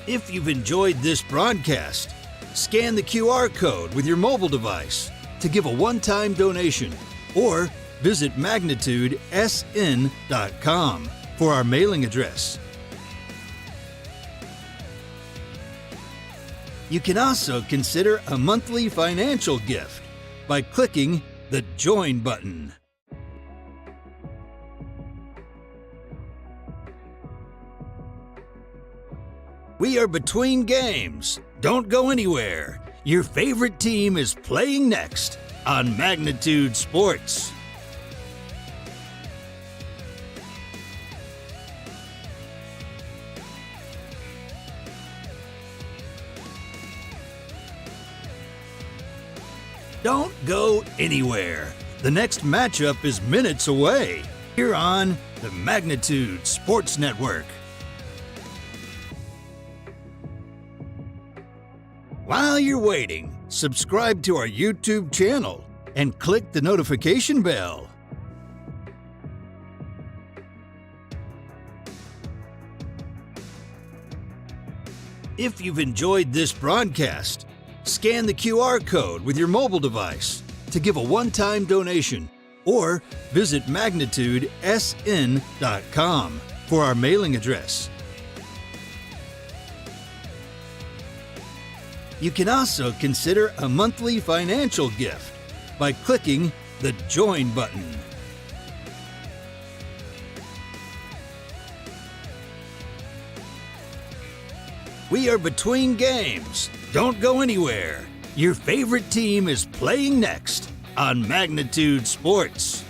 If you've enjoyed this broadcast, scan the QR code with your mobile device to give a one-time donation or visit magnitudesn.com for our mailing address. You can also consider a monthly financial gift by clicking the Join button. We are between games. Don't go anywhere. Your favorite team is playing next on Magnitude Sports. Don't go anywhere. The next matchup is minutes away here on the Magnitude Sports Network. While you're waiting, subscribe to our YouTube channel and click the notification bell. If you've enjoyed this broadcast, scan the QR code with your mobile device to give a one-time donation or visit magnitudesn.com for our mailing address. You can also consider a monthly financial gift by clicking the Join button. We are between games. Don't go anywhere. Your favorite team is playing next on Magnitude Sports.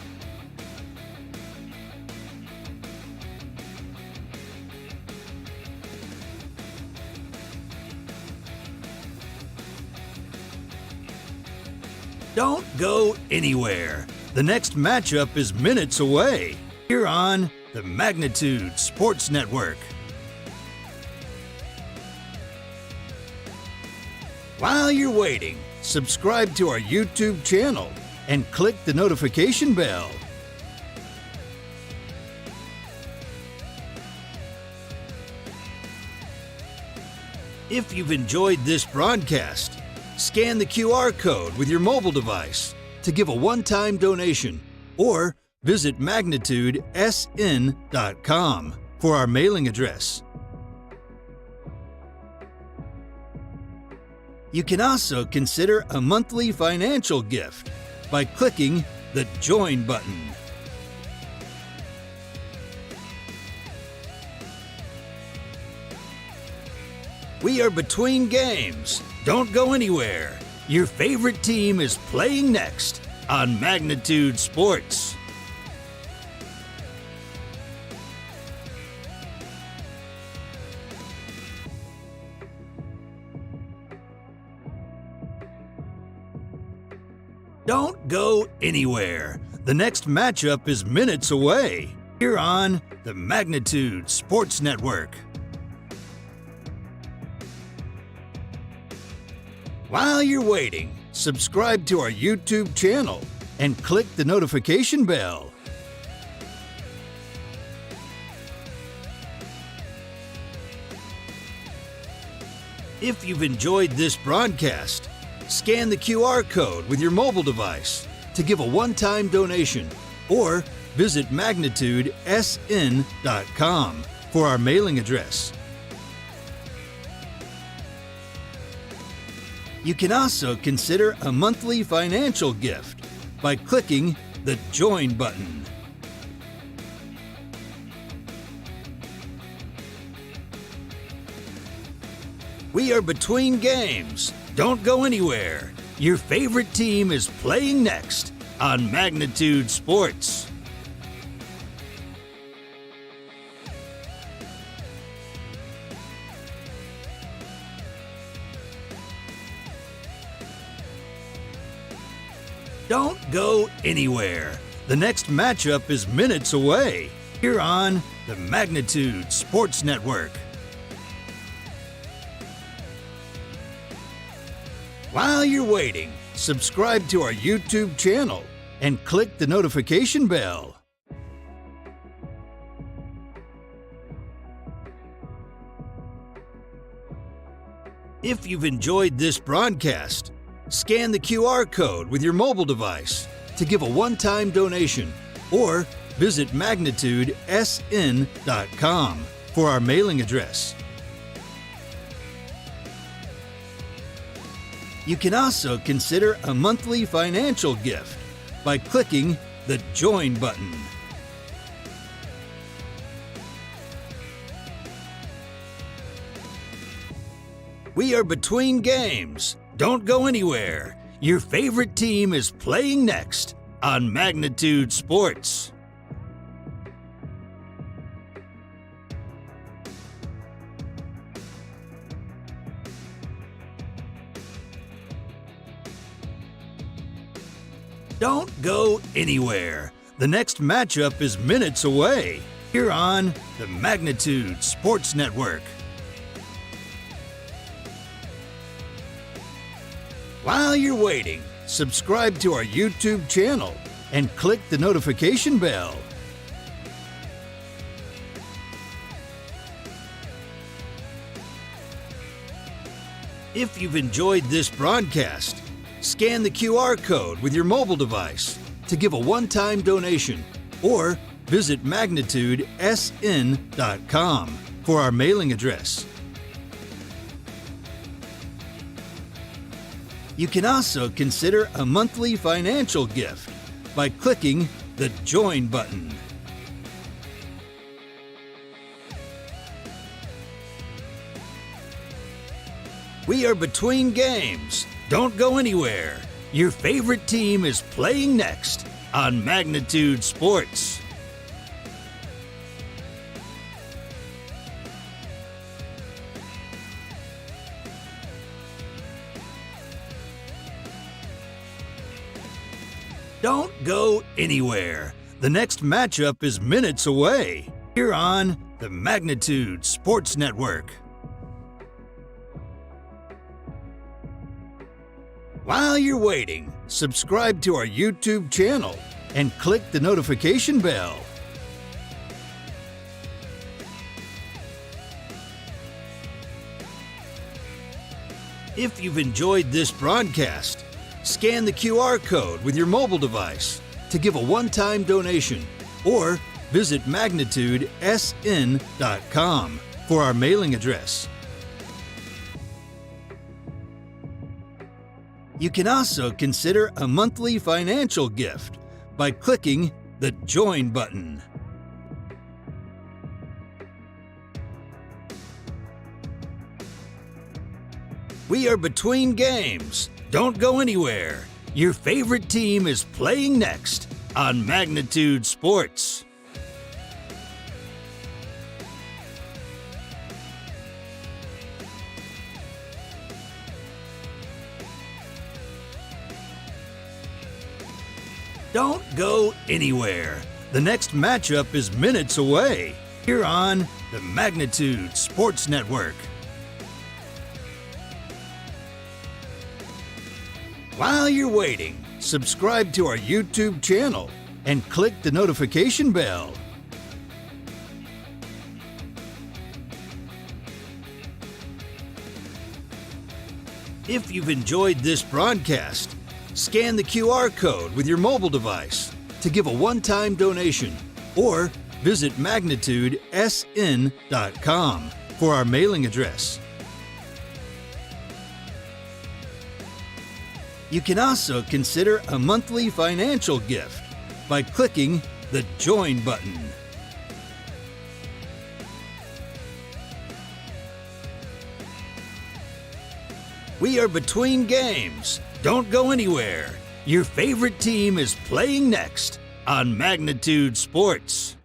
Don't go anywhere. The next matchup is minutes away here on the Magnitude Sports Network. While you're waiting, subscribe to our YouTube channel and click the notification bell. If you've enjoyed this broadcast, scan the QR code with your mobile device to give a one-time donation or visit magnitudesn.com for our mailing address. You can also consider a monthly financial gift by clicking the Join button. We are between games. Don't go anywhere. Your favorite team is playing next on Magnitude Sports. Don't go anywhere. The next matchup is minutes away here on the Magnitude Sports Network. While you're waiting, subscribe to our YouTube channel and click the notification bell. If you've enjoyed this broadcast, scan the QR code with your mobile device to give a one-time donation or visit magnitudesn.com for our mailing address. You can also consider a monthly financial gift by clicking the Join button. We are between games. Don't go anywhere. Your favorite team is playing next on Magnitude Sports. Don't go anywhere. The next matchup is minutes away here on the Magnitude Sports Network. While you're waiting, subscribe to our YouTube channel and click the notification bell. If you've enjoyed this broadcast, scan the QR code with your mobile device to give a one-time donation or visit magnitudesn.com for our mailing address. You can also consider a monthly financial gift by clicking the Join button. We are between games. Don't go anywhere. Your favorite team is playing next on Magnitude Sports. Don't go anywhere. The next matchup is minutes away here on the Magnitude Sports Network. While you're waiting, subscribe to our YouTube channel and click the notification bell. If you've enjoyed this broadcast, scan the QR code with your mobile device to give a one-time donation or visit magnitudesn.com for our mailing address. You can also consider a monthly financial gift by clicking the Join button. We are between games. Don't go anywhere. Your favorite team is playing next on Magnitude Sports. Don't go anywhere. The next matchup is minutes away here on the Magnitude Sports Network. While you're waiting, subscribe to our YouTube channel and click the notification bell. If you've enjoyed this broadcast, scan the QR code with your mobile device to give a one-time donation or visit magnitudesn.com for our mailing address. You can also consider a monthly financial gift by clicking the Join button. We are between games. Don't go anywhere. Your favorite team is playing next on Magnitude Sports. Don't go anywhere. The next matchup is minutes away here on the Magnitude Sports Network. While you're waiting, subscribe to our YouTube channel and click the notification bell. If you've enjoyed this broadcast, Scan the QR code with your mobile device to give a one-time donation or visit magnitudesn.com for our mailing address. You can also consider a monthly financial gift by clicking the Join button. We are between games. Don't go anywhere. Your favorite team is playing next on Magnitude Sports.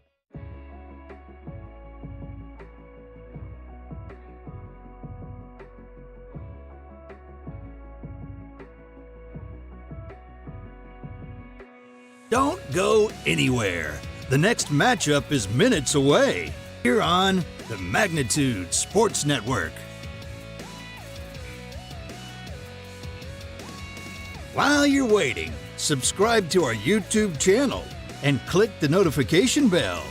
Don't go anywhere. The next matchup is minutes away here on the Magnitude Sports Network. While you're waiting, subscribe to our YouTube channel and click the notification bell.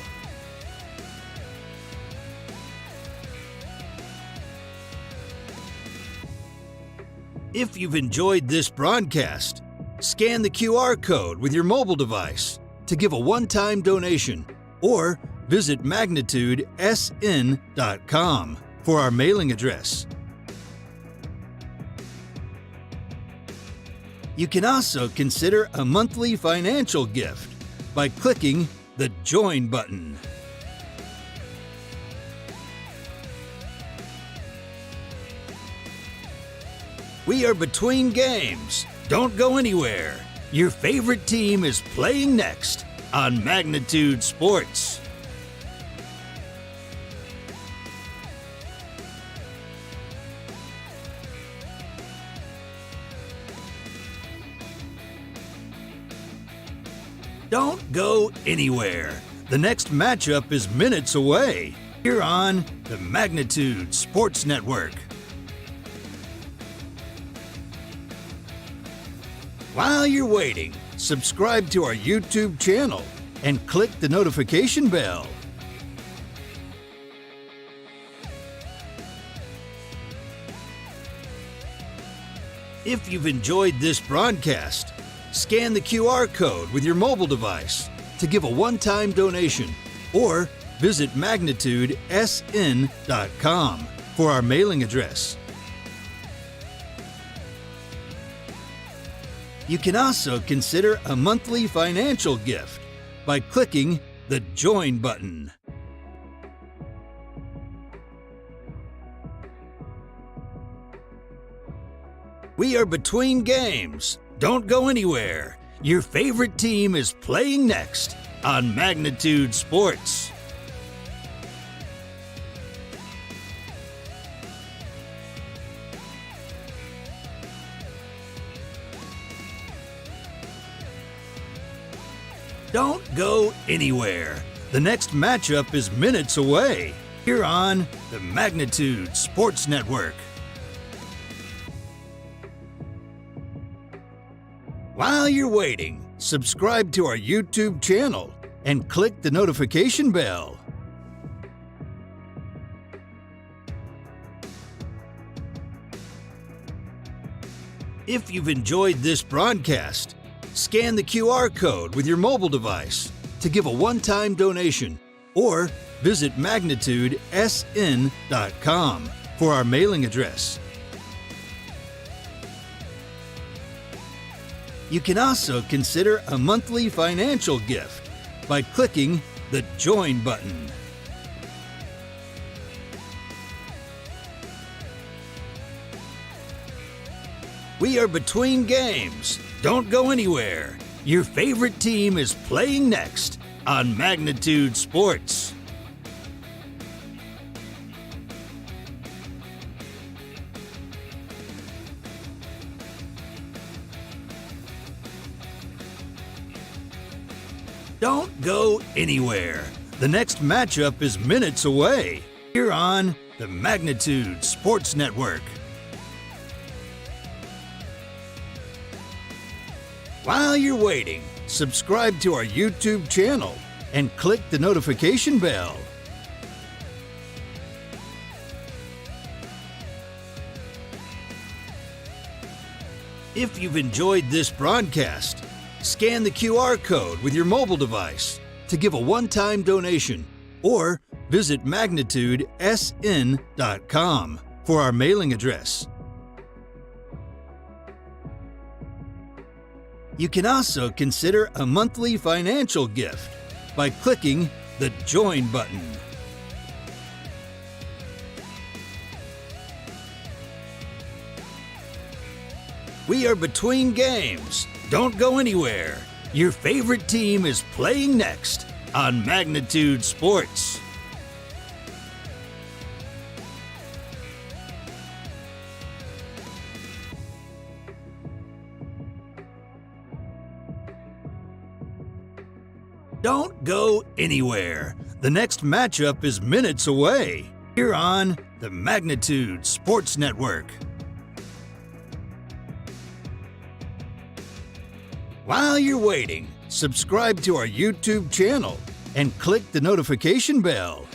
If you've enjoyed this broadcast, scan the QR code with your mobile device to give a one-time donation or visit magnitudesn.com for our mailing address. You can also consider a monthly financial gift by clicking the Join button. We are between games. Don't go anywhere. Your favorite team is playing next on Magnitude Sports. Don't go anywhere. The next matchup is minutes away here on the Magnitude Sports Network. While you're waiting, subscribe to our YouTube channel and click the notification bell. If you've enjoyed this broadcast, scan the QR code with your mobile device to give a one-time donation or visit magnitudesn.com for our mailing address. You can also consider a monthly financial gift by clicking the Join button. We are between games. Don't go anywhere. Your favorite team is playing next on Magnitude Sports. Don't go anywhere. The next matchup is minutes away here on the Magnitude Sports Network. While you're waiting, subscribe to our YouTube channel and click the notification bell. If you've enjoyed this broadcast, scan the QR code with your mobile device to give a one-time donation or visit magnitudesn.com for our mailing address. You can also consider a monthly financial gift by clicking the Join button. We are between games. Don't go anywhere. Your favorite team is playing next on Magnitude Sports. Don't go anywhere. The next matchup is minutes away here on the Magnitude Sports Network. While you're waiting, subscribe to our YouTube channel and click the notification bell. If you've enjoyed this broadcast, scan the QR code with your mobile device to give a one-time donation or visit magnitudesn.com for our mailing address. You can also consider a monthly financial gift by clicking the Join button. We are between games. Don't go anywhere. Your favorite team is playing next on Magnitude Sports. Don't go anywhere. The next matchup is minutes away here on the Magnitude Sports Network. While you're waiting, subscribe to our YouTube channel and click the notification bell.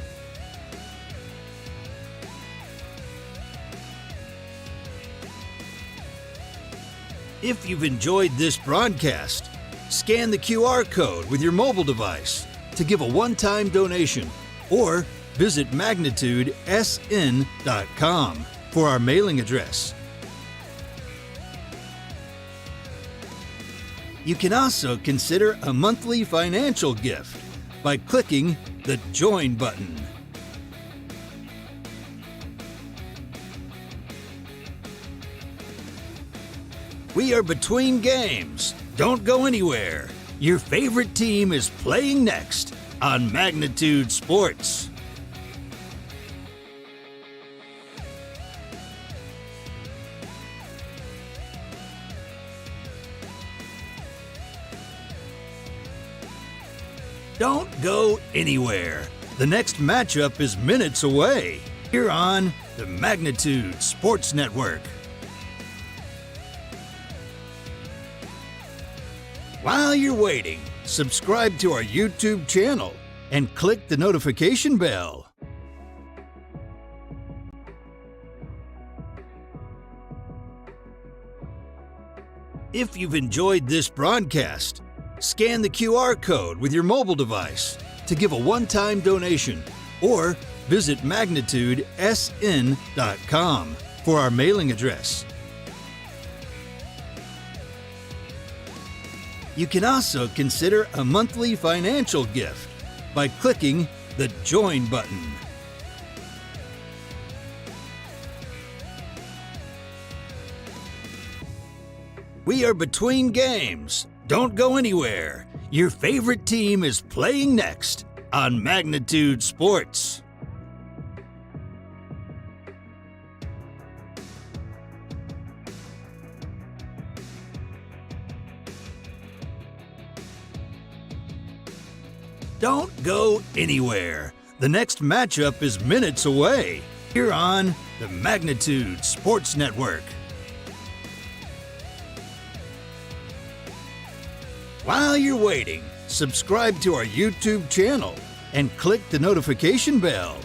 If you've enjoyed this broadcast, scan the QR code with your mobile device to give a one-time donation or visit magnitudesn.com for our mailing address. You can also consider a monthly financial gift by clicking the Join button. We are between games. Don't go anywhere. Your favorite team is playing next on Magnitude Sports. Don't go anywhere. The next matchup is minutes away here on the Magnitude Sports Network. While you're waiting, subscribe to our YouTube channel and click the notification bell. If you've enjoyed this broadcast, scan the QR code with your mobile device to give a one-time donation or visit magnitudesn.com for our mailing address. You can also consider a monthly financial gift by clicking the Join button. We are between games. Don't go anywhere. Your favorite team is playing next on Magnitude Sports. Don't go anywhere. The next matchup is minutes away here on the Magnitude Sports Network. While you're waiting, subscribe to our YouTube channel and click the notification bell.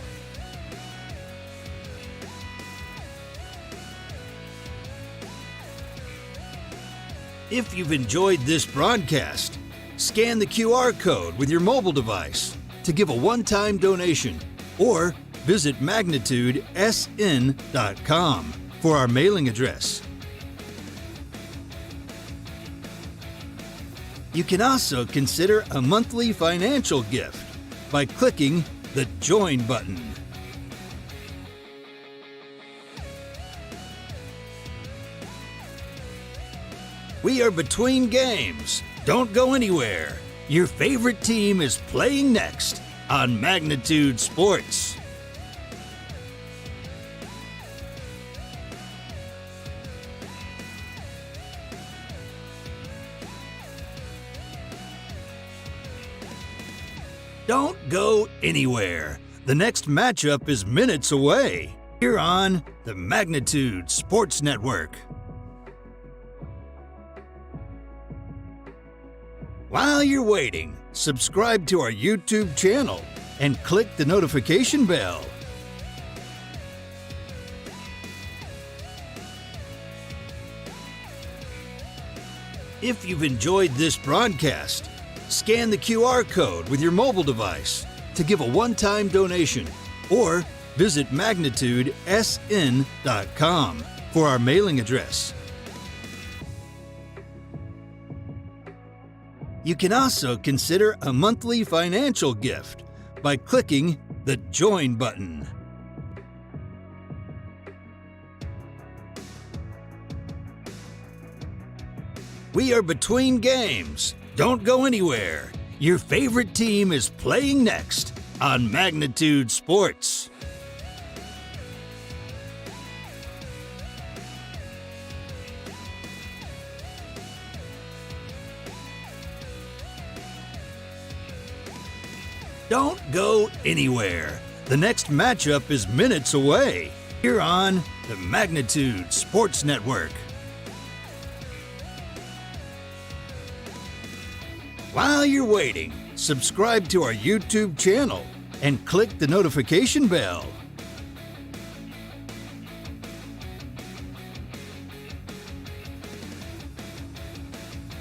If you've enjoyed this broadcast, scan the QR code with your mobile device to give a one-time donation or visit magnitudesn.com for our mailing address. You can also consider a monthly financial gift by clicking the Join button. We are between games. Don't go anywhere. Your favorite team is playing next on Magnitude Sports. Don't go anywhere. The next matchup is minutes away here on the Magnitude Sports Network. While you're waiting, subscribe to our YouTube channel and click the notification bell. If you've enjoyed this broadcast, scan the QR code with your mobile device to give a one-time donation or visit magnitudesn.com for our mailing address. You can also consider a monthly financial gift by clicking the Join button. We are between games. Don't go anywhere. Your favorite team is playing next on Magnitude Sports. Don't go anywhere. The next matchup is minutes away here on the Magnitude Sports Network. While you're waiting, subscribe to our YouTube channel and click the notification bell.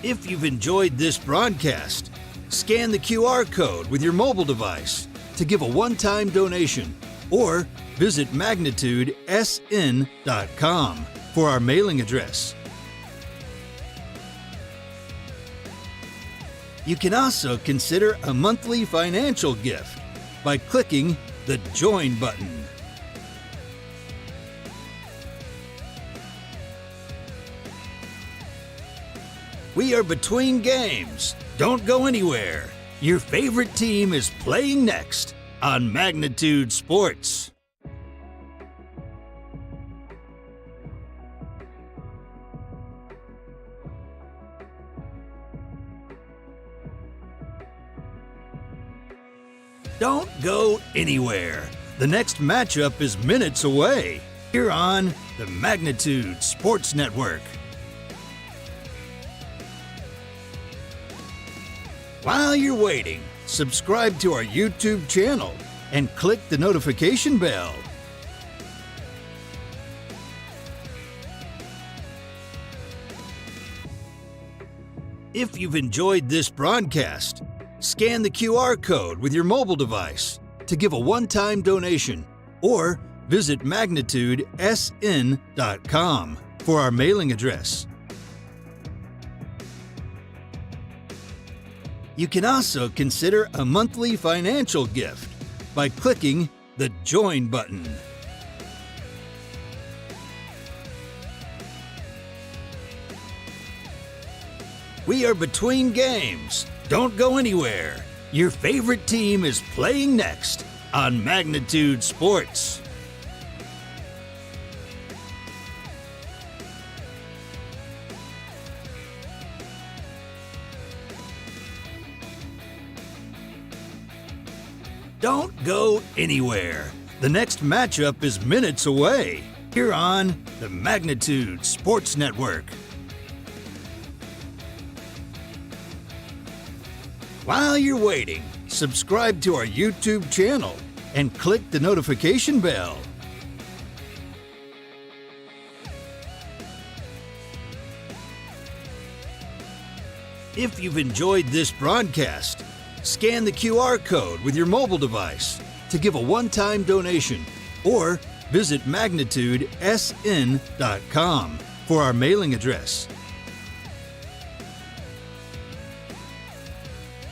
If you've enjoyed this broadcast, scan the QR code with your mobile device to give a one-time donation or visit magnitudesn.com for our mailing address. You can also consider a monthly financial gift by clicking the Join button. We are between games. Don't go anywhere. Your favorite team is playing next on Magnitude Sports. Don't go anywhere. The next matchup is minutes away here on the Magnitude Sports Network. While you're waiting, subscribe to our YouTube channel and click the notification bell. If you've enjoyed this broadcast, scan the QR code with your mobile device to give a one-time donation or visit magnitudesn.com for our mailing address. You can also consider a monthly financial gift by clicking the Join button. We are between games. Don't go anywhere. Your favorite team is playing next on Magnitude Sports. Don't go anywhere. The next matchup is minutes away here on the Magnitude Sports Network. While you're waiting, subscribe to our YouTube channel and click the notification bell. If you've enjoyed this broadcast, scan the QR code with your mobile device to give a one-time donation or visit magnitudesn.com for our mailing address.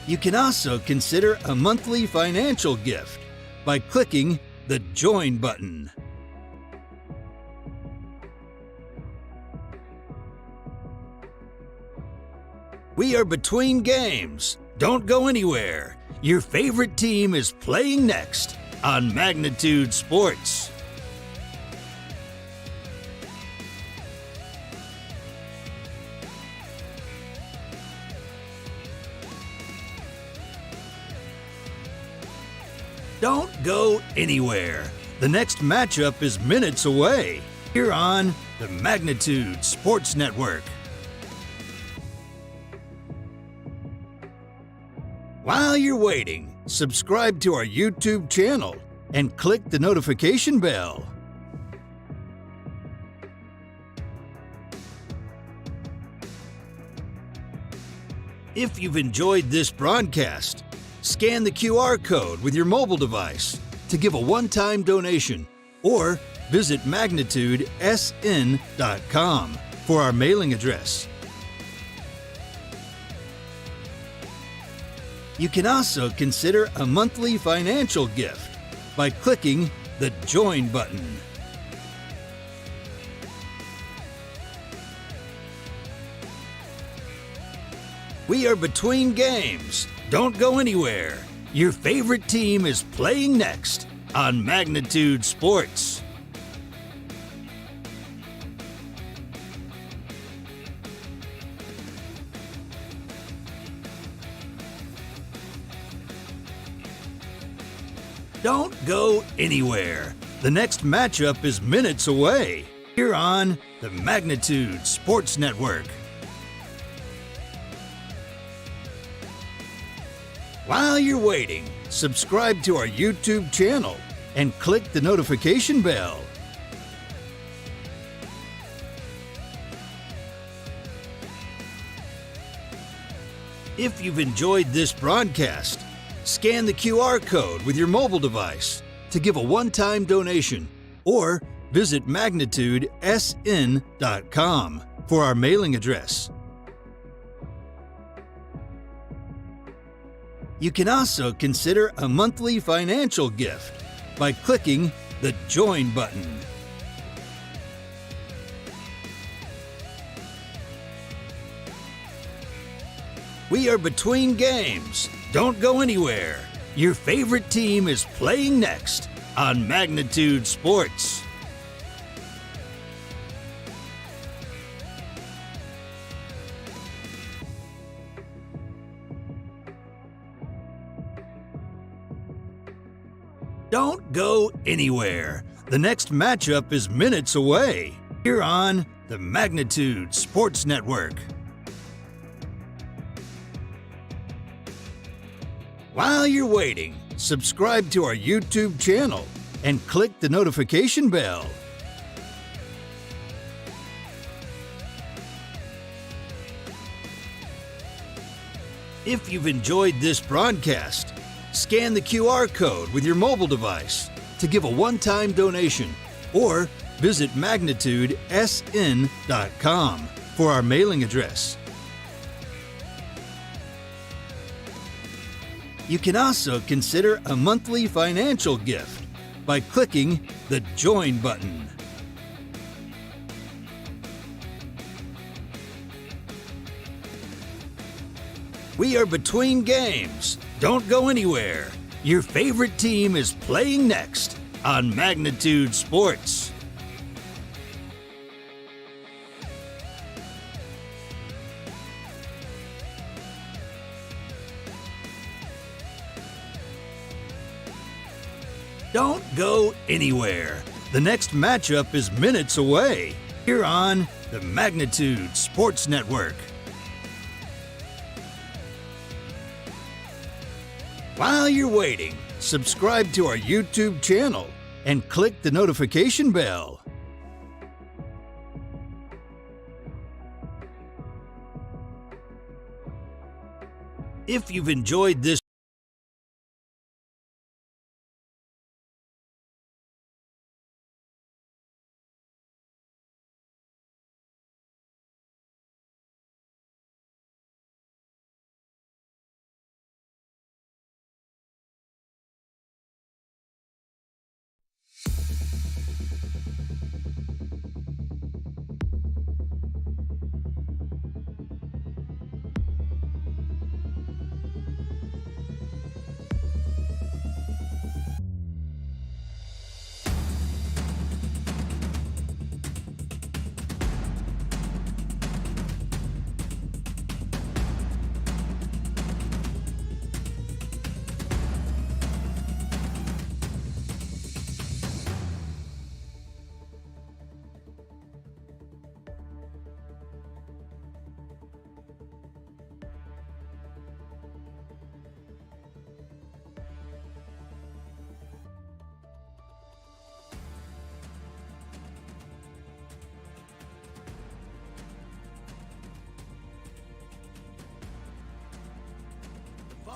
You can also consider a monthly financial gift by clicking the Join button. We are between games. Don't go anywhere. Your favorite team is playing next on Magnitude Sports. Don't go anywhere. The next matchup is minutes away here on the Magnitude Sports Network. While you're waiting, subscribe to our YouTube channel and click the notification bell. If you've enjoyed this broadcast, scan the QR code with your mobile device to give a one-time donation or visit magnitudesn.com for our mailing address. You can also consider a monthly financial gift by clicking the Join button. We are between games. Don't go anywhere. Your favorite team is playing next on Magnitude Sports. Don't go anywhere. The next matchup is minutes away here on the Magnitude Sports Network. While you're waiting, subscribe to our YouTube channel and click the notification bell. If you've enjoyed this broadcast, scan the QR code with your mobile device to give a one-time donation or visit magnitudesn.com for our mailing address. You can also consider a monthly financial gift by clicking the Join button. We are between games. Don't go anywhere. Your favorite team is playing next on Magnitude Sports. Don't go anywhere. The next matchup is minutes away here on the Magnitude Sports Network. While you're waiting, subscribe to our YouTube channel and click the notification bell. If you've enjoyed this broadcast, scan the QR code with your mobile device to give a one-time donation or visit magnitudesn.com for our mailing address. You can also consider a monthly financial gift by clicking the Join button. We are between games. Don't go anywhere. Your favorite team is playing next on Magnitude Sports. Don't go anywhere. The next matchup is minutes away here on the Magnitude Sports Network. While you're waiting, subscribe to our YouTube channel and click the notification bell. If you've enjoyed this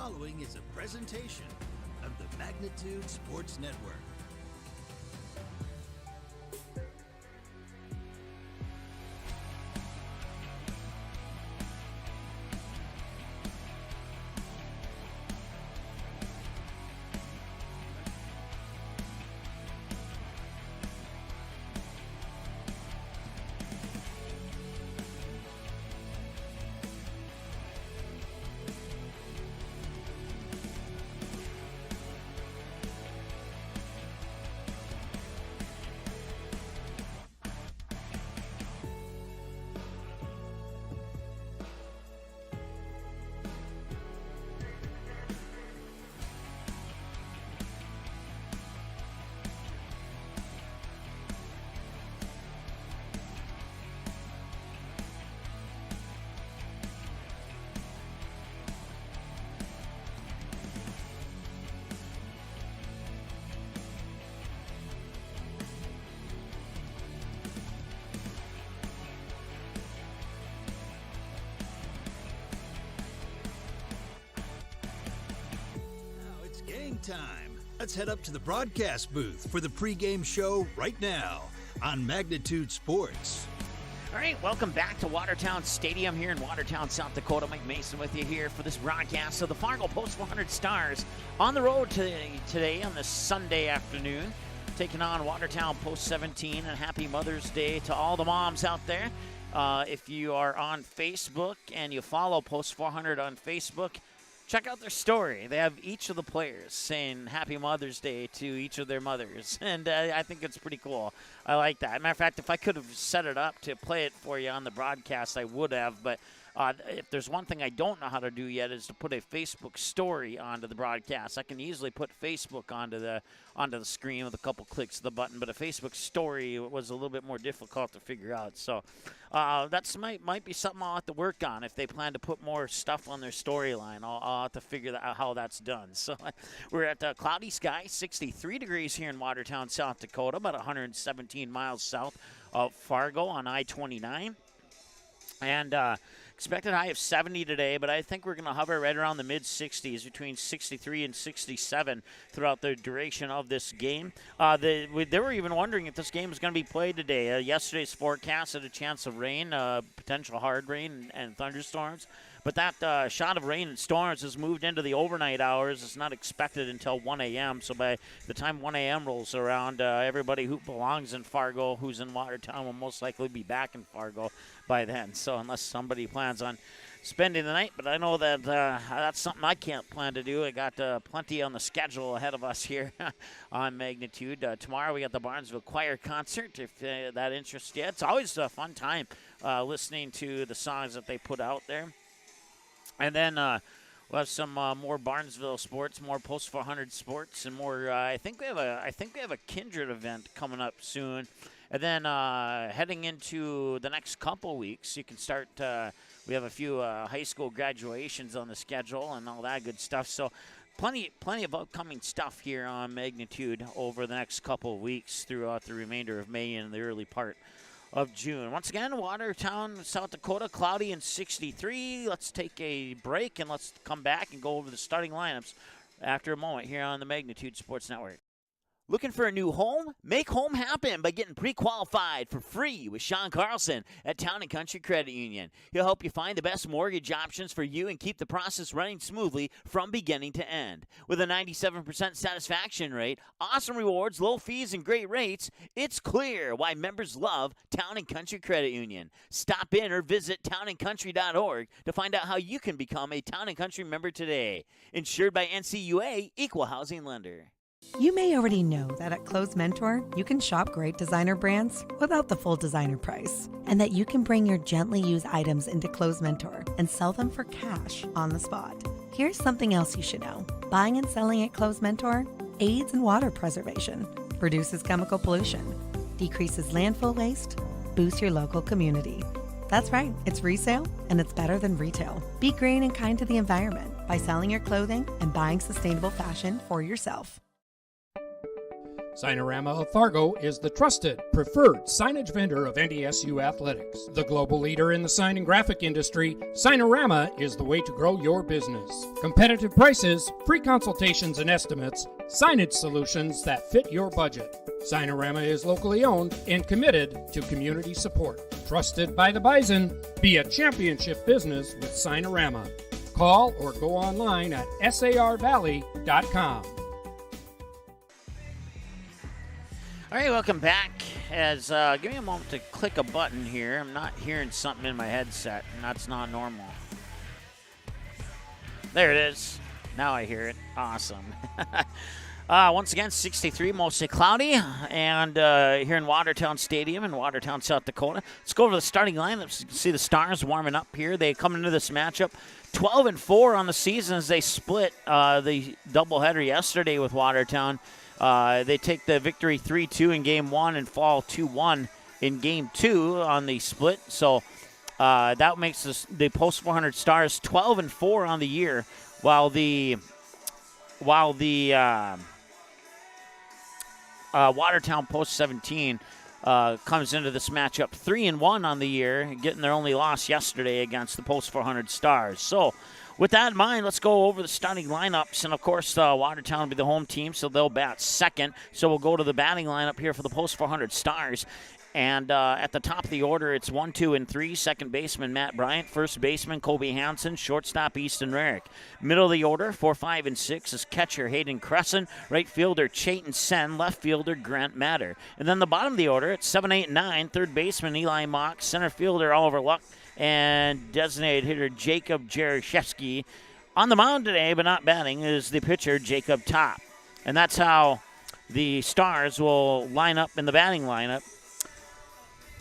following is a presentation of the Magnitude Sports Network. Game time. Let's head up to the broadcast booth for the pregame show right now on Magnitude Sports. All right, welcome back to Watertown Stadium here in Watertown, South Dakota. Mike Mason with you here for this broadcast of the Fargo Post 400 Stars on the road today on this Sunday afternoon, taking on Watertown Post 17. And happy Mother's Day to all the moms out there. If you are on Facebook and you follow Post 400 on Facebook, check out their story. They have each of the players saying Happy Mother's Day to each of their mothers, and I think it's pretty cool. I like that. Matter of fact, if I could have set it up to play it for you on the broadcast, I would have, but if there's one thing I don't know how to do yet is to put a Facebook story onto the broadcast. I can easily put Facebook onto the screen with a couple clicks of the button, but a Facebook story was a little bit more difficult to figure out. So that's might be something I'll have to work on if they plan to put more stuff on their storyline. I'll have to figure out how that's done. So we're at cloudy sky, 63 degrees here in Watertown, South Dakota, about 117 miles south of Fargo on I-29. And expected high of 70 today, but I think we're going to hover right around the mid-60s, between 63 and 67 throughout the duration of this game. They were even wondering if this game was going to be played today. Yesterday's forecast had a chance of rain, potential hard rain and thunderstorms. But that shot of rain and storms has moved into the overnight hours. It's not expected until 1 a.m. So by the time 1 a.m. rolls around, everybody who belongs in Fargo, who's in Watertown, will most likely be back in Fargo by then. So unless somebody plans on spending the night. But I know that that's something I can't plan to do. I got plenty on the schedule ahead of us here on Magnitude. Tomorrow we got the Barnesville Choir concert, if that interests you. It's always a fun time listening to the songs that they put out there. And then we'll have some more Barnesville sports, more Post 400 sports, and more. I think we have a Kindred event coming up soon. And then heading into the next couple weeks, you can start. We have a few high school graduations on the schedule and all that good stuff. So plenty of upcoming stuff here on Magnitude over the next couple of weeks throughout the remainder of May and the early part of June. Once again, Watertown, South Dakota, cloudy and 63. Let's take a break and let's come back and go over the starting lineups after a moment here on the Magnitude Sports Network. Looking for a new home? Make home happen by getting pre-qualified for free with Sean Carlson at Town & Country Credit Union. He'll help you find the best mortgage options for you and keep the process running smoothly from beginning to end. With a 97% satisfaction rate, awesome rewards, low fees, and great rates, it's clear why members love Town & Country Credit Union. Stop in or visit townandcountry.org to find out how you can become a Town & Country member today. Insured by NCUA, Equal Housing Lender. You may already know that at Clothes Mentor, you can shop great designer brands without the full designer price, and that you can bring your gently used items into Clothes Mentor and sell them for cash on the spot. Here's something else you should know. Buying and selling at Clothes Mentor aids in water preservation, reduces chemical pollution, decreases landfill waste, boosts your local community. That's right, it's resale, and it's better than retail. Be green and kind to the environment by selling your clothing and buying sustainable fashion for yourself. Signarama of Fargo is the trusted, preferred signage vendor of NDSU athletics. The global leader in the sign and graphic industry, Signarama is the way to grow your business. Competitive prices, free consultations and estimates, signage solutions that fit your budget. Signarama is locally owned and committed to community support. Trusted by the Bison, be a championship business with Signarama. Call or go online at sarvalley.com. All right, welcome back. Give me a moment to click a button here. I'm not hearing something in my headset, and that's not normal. There it is. Now I hear it. Awesome. Once again, 63, mostly cloudy, and here in Watertown Stadium in Watertown, South Dakota. Let's go over the starting lineups. You can see the Stars warming up here. They come into this matchup 12-4 on the season as they split the doubleheader yesterday with Watertown. They take the victory 3-2 in Game 1 and fall 2-1 in Game 2 on the split. So that makes the Post 400 Stars 12-4 on the year, while the Watertown Post 17 comes into this matchup 3-1 on the year, getting their only loss yesterday against the Post 400 Stars. So with that in mind, let's go over the starting lineups. And, of course, Watertown will be the home team, so they'll bat second. So we'll go to the batting lineup here for the Post 400 Stars. And at the top of the order, it's 1, 2, and 3. Second baseman, Matt Bryant. First baseman, Kobe Hansen. Shortstop, Easton Rarick. Middle of the order, 4, 5, and 6 is catcher Hayden Crescent. Right fielder, Chayton Sen. Left fielder, Grant Matter. And then the bottom of the order, it's 7, 8, and 9. Third baseman, Eli Mock. Center fielder, Oliver Luck. And designated hitter Jacob Jaroszewski. On the mound today, but not batting, is the pitcher Jacob Top. And that's how the Stars will line up in the batting lineup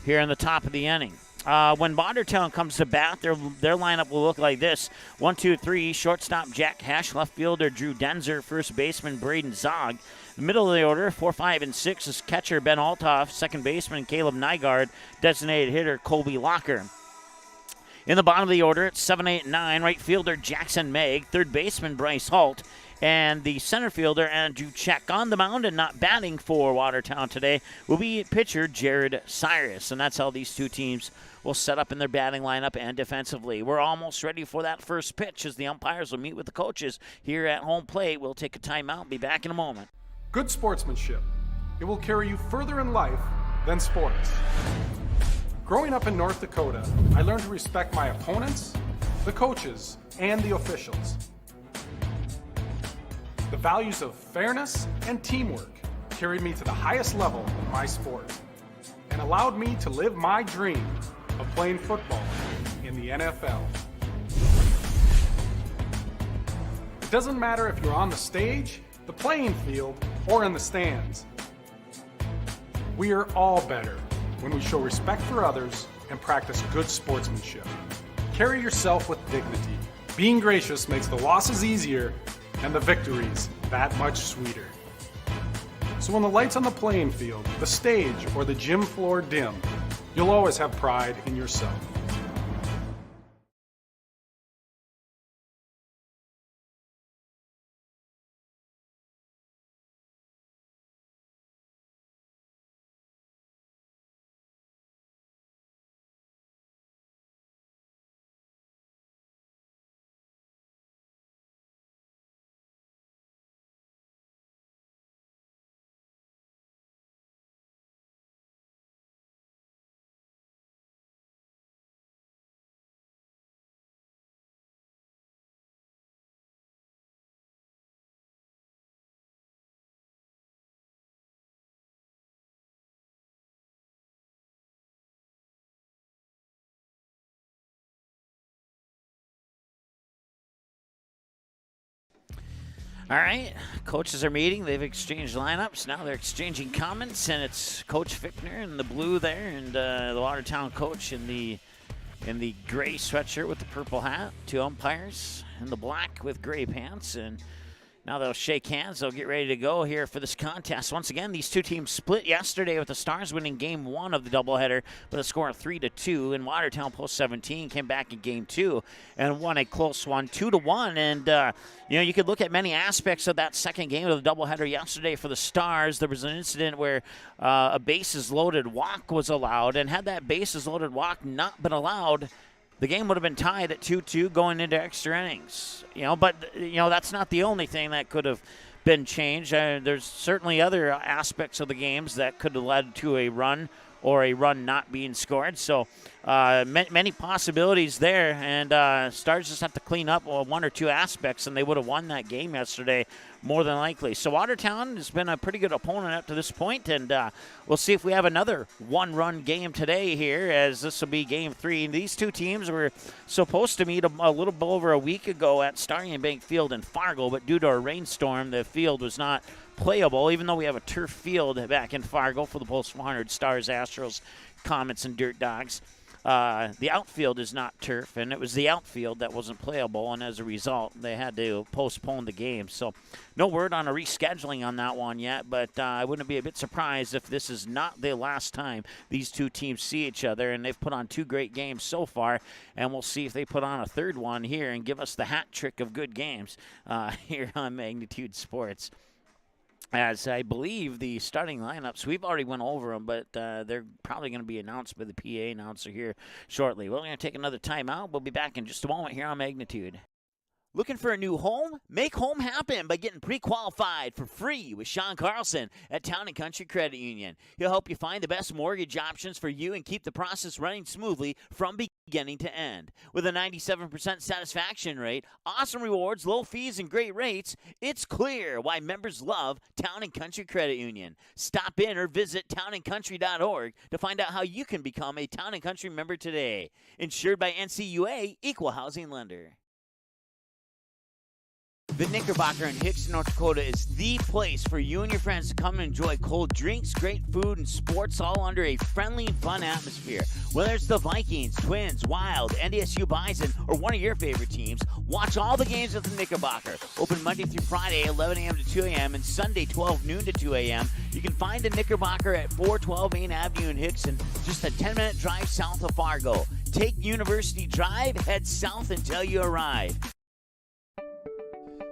here in the top of the inning. When Watertown comes to bat, their lineup will look like this. 1, 2, 3, shortstop Jack Hash, left fielder Drew Denzer, first baseman Braden Zog. Middle of the order, 4, 5, and 6 is catcher Ben Altoff, second baseman Caleb Nygaard, designated hitter Colby Locker. In the bottom of the order, it's 7, 8, and 9, right fielder Jackson Megg, third baseman Bryce Holt, and the center fielder, Andrew Check. On the mound and not batting for Watertown today will be pitcher Jared Cyrus. And that's how these two teams will set up in their batting lineup and defensively. We're almost ready for that first pitch as the umpires will meet with the coaches here at home plate. We'll take a timeout and be back in a moment. Good sportsmanship. It will carry you further in life than sports. Growing up in North Dakota, I learned to respect my opponents, the coaches, and the officials. The values of fairness and teamwork carried me to the highest level in my sport and allowed me to live my dream of playing football in the NFL. It doesn't matter if you're on the stage, the playing field, or in the stands. We are all better when we show respect for others and practice good sportsmanship. Carry yourself with dignity. Being gracious makes the losses easier and the victories that much sweeter. So when the lights on the playing field, the stage, or the gym floor dim, you'll always have pride in yourself. All right, coaches are meeting. They've exchanged lineups. Now they're exchanging comments, and it's Coach Fickner in the blue there, and the Watertown coach in the gray sweatshirt with the purple hat. Two umpires in the black with gray pants, and Now they'll shake hands. They'll get ready to go here for this contest. Once again, these two teams split yesterday with the Stars winning Game 1 of the doubleheader with a score of 3-2. And Watertown Post 17 came back in Game 2 and won a close one, 2-1. And, you could look at many aspects of that second game of the doubleheader yesterday for the Stars. There was an incident where a bases-loaded walk was allowed. And had that bases-loaded walk not been allowed, the game would have been tied at 2-2 going into extra innings. But that's not the only thing that could have been changed. There's certainly other aspects of the games that could have led to a run or a run not being scored. So many possibilities there, and Stars just have to clean up one or two aspects, and they would have won that game yesterday more than likely. So Watertown has been a pretty good opponent up to this point, and we'll see if we have another one-run game today here, as this will be Game 3. And these two teams were supposed to meet a little bit over a week ago at Starling Bank Field in Fargo, but due to a rainstorm, the field was not playable, even though we have a turf field back in Fargo for the Post 400 Stars, Astros, Comets, and Dirt Dogs. The outfield is not turf, and it was the outfield that wasn't playable, and as a result, they had to postpone the game. So no word on a rescheduling on that one yet, but I wouldn't be a bit surprised if this is not the last time these two teams see each other, and they've put on two great games so far, and we'll see if they put on a third one here and give us the hat trick of good games here on Magnitude Sports. As I believe the starting lineups, we've already went over them, but they're probably going to be announced by the PA announcer here shortly. We're going to take another timeout. We'll be back in just a moment here on Magnitude. Looking for a new home? Make home happen by getting pre-qualified for free with Sean Carlson at Town & Country Credit Union. He'll help you find the best mortgage options for you and keep the process running smoothly from beginning to end. With a 97% satisfaction rate, awesome rewards, low fees, and great rates, it's clear why members love Town & Country Credit Union. Stop in or visit townandcountry.org to find out how you can become a Town & Country member today. Insured by NCUA, Equal Housing Lender. The Knickerbocker in Hickson, North Dakota is the place for you and your friends to come and enjoy cold drinks, great food, and sports all under a friendly and fun atmosphere. Whether it's the Vikings, Twins, Wild, NDSU Bison, or one of your favorite teams, watch all the games at the Knickerbocker. Open Monday through Friday, 11 a.m. to 2 a.m., and Sunday, 12 noon to 2 a.m. You can find the Knickerbocker at 412 Main Avenue in Hickson, just a 10-minute drive south of Fargo. Take University Drive, head south until you arrive.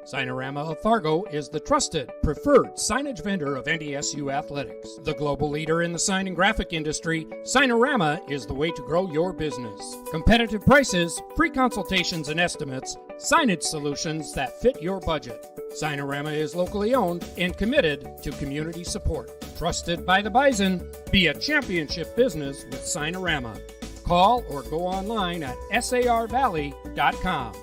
Signorama of Fargo is the trusted, preferred signage vendor of NDSU athletics. The global leader in the sign and graphic industry, Signorama is the way to grow your business. Competitive prices, free consultations and estimates, signage solutions that fit your budget. Signorama is locally owned and committed to community support. Trusted by the Bison, be a championship business with Signorama. Call or go online at sarvalley.com.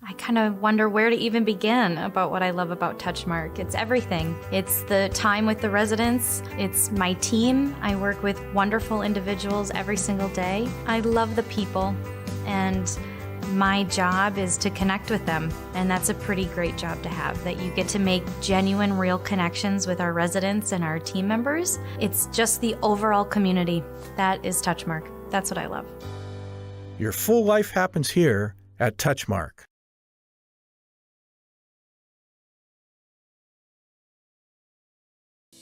I kind of wonder where to even begin about what I love about Touchmark. It's everything. It's the time with the residents. It's my team. I work with wonderful individuals every single day. I love the people, and my job is to connect with them, and that's a pretty great job to have, that you get to make genuine, real connections with our residents and our team members. It's just the overall community. That is Touchmark. That's what I love. Your full life happens here at Touchmark.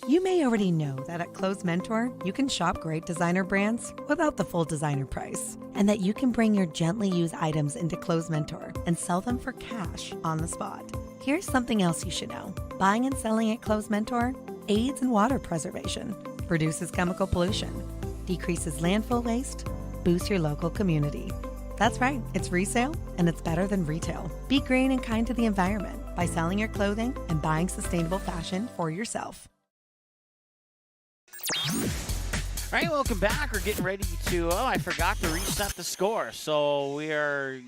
You may already know that at Close Mentor, you can shop great designer brands without the full designer price, and that you can bring your gently used items into Close Mentor and sell them for cash on the spot. Here's something else you should know. Buying and selling at Close Mentor aids in water preservation, reduces chemical pollution, decreases landfill waste, boosts your local community. That's right, it's resale, and it's better than retail. Be green and kind to the environment by selling your clothing and buying sustainable fashion for yourself. All right, welcome back. We're getting ready to, I forgot to reset the score. So we are,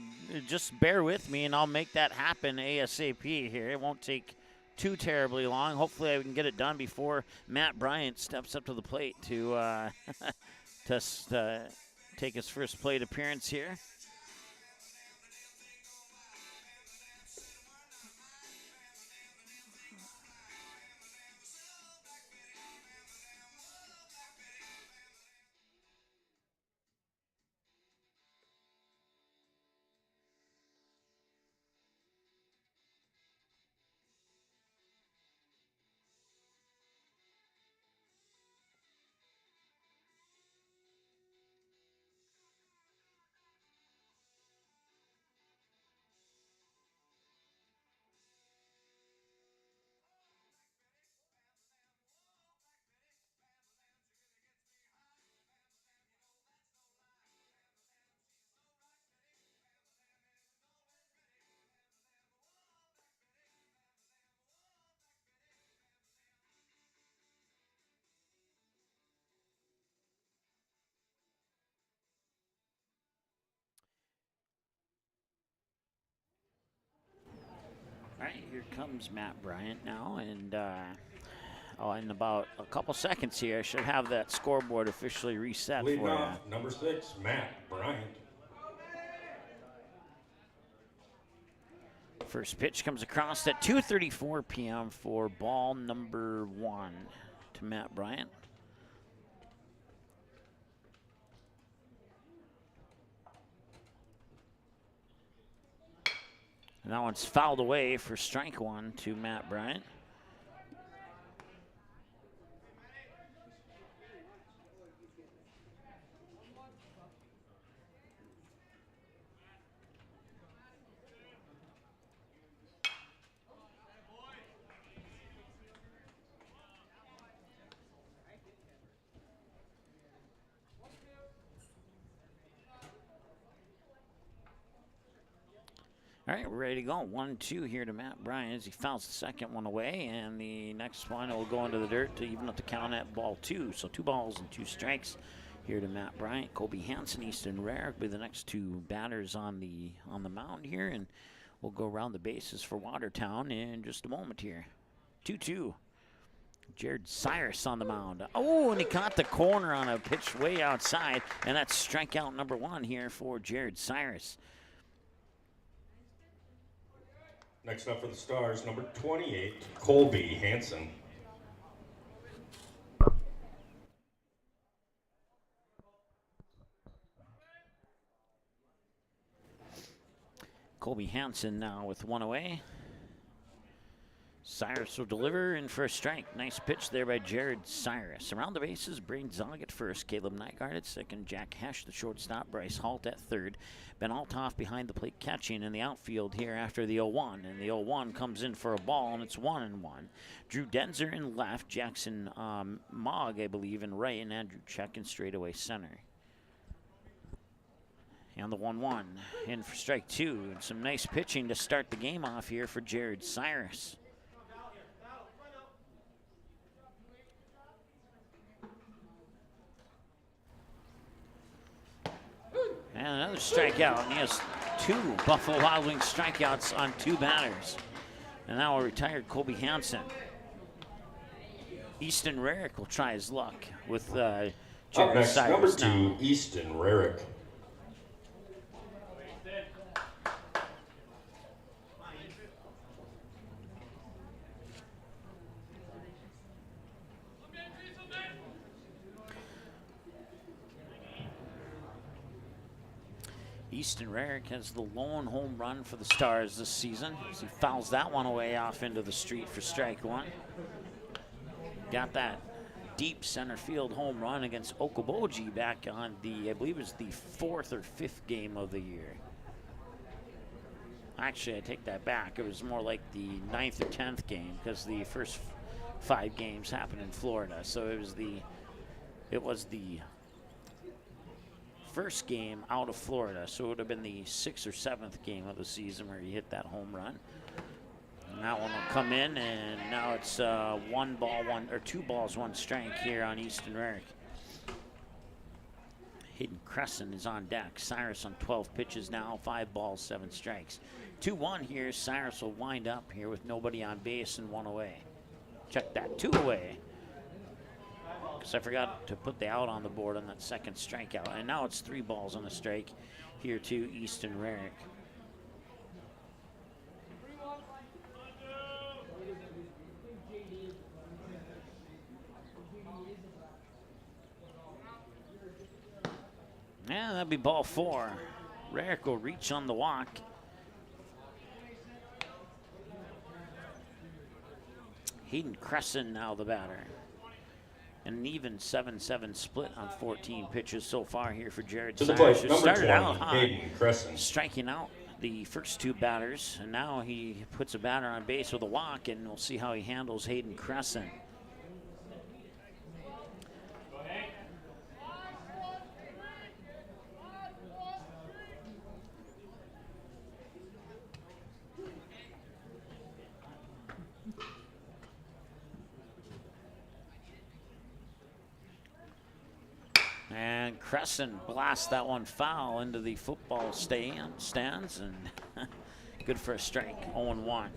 just bear with me and I'll make that happen ASAP here. It won't take too terribly long. Hopefully I can get it done before Matt Bryant steps up to the plate to take his first plate appearance here. All right, here comes Matt Bryant now, and in about a couple seconds here, I should have that scoreboard officially reset Leading for off, you. number 6, Matt Bryant. First pitch comes across at 2:34 p.m. for ball number 1 to Matt Bryant. And that one's fouled away for strike 1 to Matt Bryant. All right, we're ready to go. 1-2 here to Matt Bryant as he fouls the second one away, and the next one will go into the dirt to even up the count at ball 2. So 2 balls and 2 strikes here to Matt Bryant. Kobe Hansen, Easton Rarick will be the next 2 batters on the mound here, and we'll go around the bases for Watertown in just a moment here. 2-2. Jared Cyrus on the mound. Oh, and he caught the corner on a pitch way outside, and that's strikeout number 1 here for Jared Cyrus. Next up for the Stars, number 28, Colby Hansen. Colby Hansen now with 1 away. Cyrus will deliver in for a strike. Nice pitch there by Jared Cyrus. Around the bases, Brain Zog at first, Caleb Nygaard at second, Jack Hesh the shortstop, Bryce Halt at third, Ben Althoff behind the plate catching in the outfield here after the 0-1. And the 0-1 comes in for a ball, and it's 1-1. Drew Denzer in left, Jackson Mogg, I believe, in right, and Andrew Check in straightaway center. And the 1-1 in for strike 2. And some nice pitching to start the game off here for Jared Cyrus. And another strikeout, and he has 2 Buffalo Wild Wings strikeouts on 2 batters. And now a retired Colby Hansen. Easton Rarick will try his luck with Jared Up next, Cyrus number 2, now. Easton Rarick. Easton Rarick has the lone home run for the Stars this season as he fouls that one away off into the street for strike 1. Got that deep center field home run against Okoboji back on the, I believe it was the 4th or 5th game of the year. Actually, I take that back. It was more like the 9th or 10th game because the first 5 games happened in Florida. So it was the first game out of Florida, so it would have been the 6th or 7th game of the season where he hit that home run. And that one will come in, and now it's 2 balls, 1 strike here on Easton Rarick. Hayden Crescent is on deck. Cyrus on 12 pitches now, 5 balls, 7 strikes. 2-1 here. Cyrus will wind up here with nobody on base and 1 away. Check that, 2 away. Because I forgot to put the out on the board on that second strikeout. And now it's 3 balls on a strike here to Easton Rarick. Yeah, that'd be ball 4. Rarick will reach on the walk. Hayden Crescent now the batter. An even 7-7 split on 14 pitches so far here for Jared Cyrus. Number Started 20, out Hayden Crescent. striking out the first 2 batters, and now he puts a batter on base with a walk, and we'll see how he handles Hayden Crescent. And Crescent blasts that one foul into the football stands, and good for a strike, 0-1.